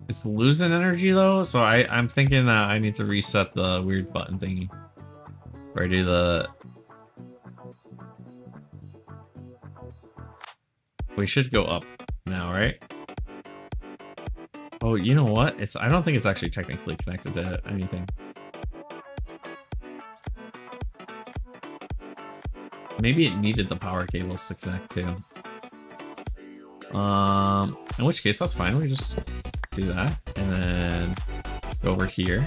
Speaker 2: It's losing energy though, so I'm thinking that I need to reset the weird button thingy. Where I do the... We should go up now, right? Oh, you know what? I don't think it's actually technically connected to anything. Maybe it needed the power cables to connect to. In which case, that's fine. We just do that, and then go over here,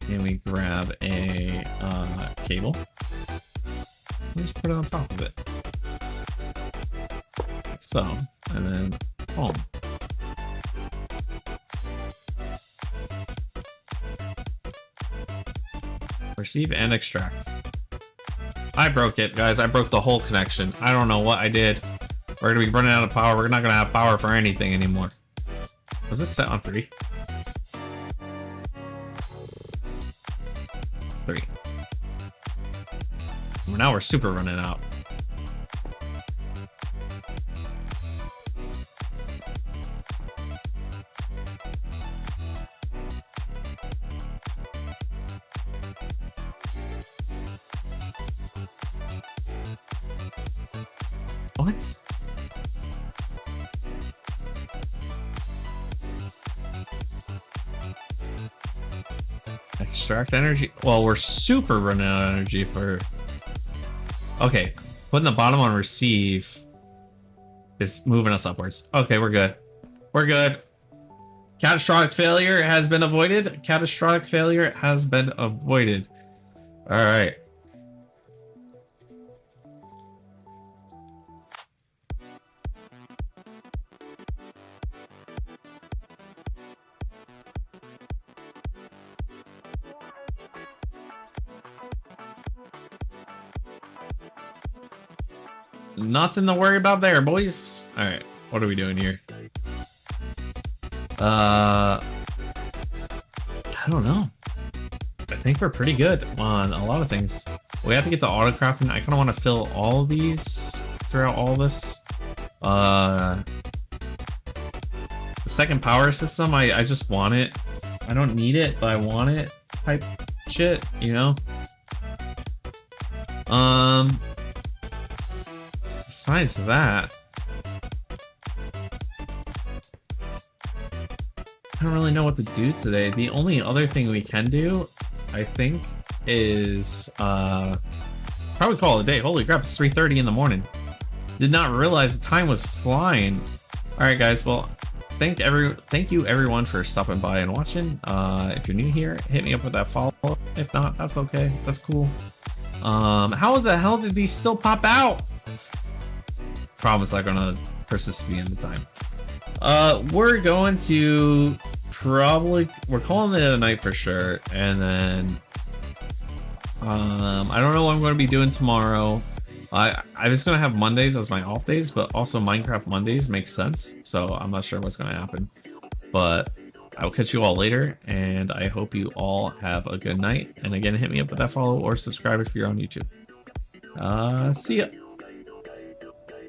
Speaker 2: and we grab a cable. We just put it on top of it, like so, and then boom. Receive and extract. I broke it, guys. I broke the whole connection. I don't know what I did. We're gonna be running out of power. We're not gonna have power for anything anymore. Was this set on 3? 3. Well, now we're super running out. What? Extract energy? Well, we're super running out of energy for... Okay, putting the bottom on receive is moving us upwards. Okay, we're good. We're good. Catastrophic failure has been avoided. Catastrophic failure has been avoided. All right. Nothing to worry about there, boys. All right, what are we doing here? I don't know. I think we're pretty good on a lot of things. We have to get the auto crafting. I kind of want to fill all of these throughout all this. The second power system, I just want it. I don't need it, but I want it type shit, you know? Besides that, I don't really know what to do today. The only other thing we can do, I think, is probably call it a day. Holy crap, it's 3:30 in the morning. Did not realize the time was flying. All right, guys. Well, thank you everyone for stopping by and watching. If you're new here, hit me up with that follow. If not, that's okay. That's cool. How the hell did these still pop out? Promise I'm gonna persist to the end of the time. We're going to we're calling it a night for sure, and then I don't know what I'm going to be doing tomorrow. I was going to have Mondays as my off days, but also Minecraft Mondays makes sense, so I'm not sure what's going to happen. But I'll catch you all later, and I hope you all have a good night. And again, hit me up with that follow or subscribe if you're on YouTube. See ya.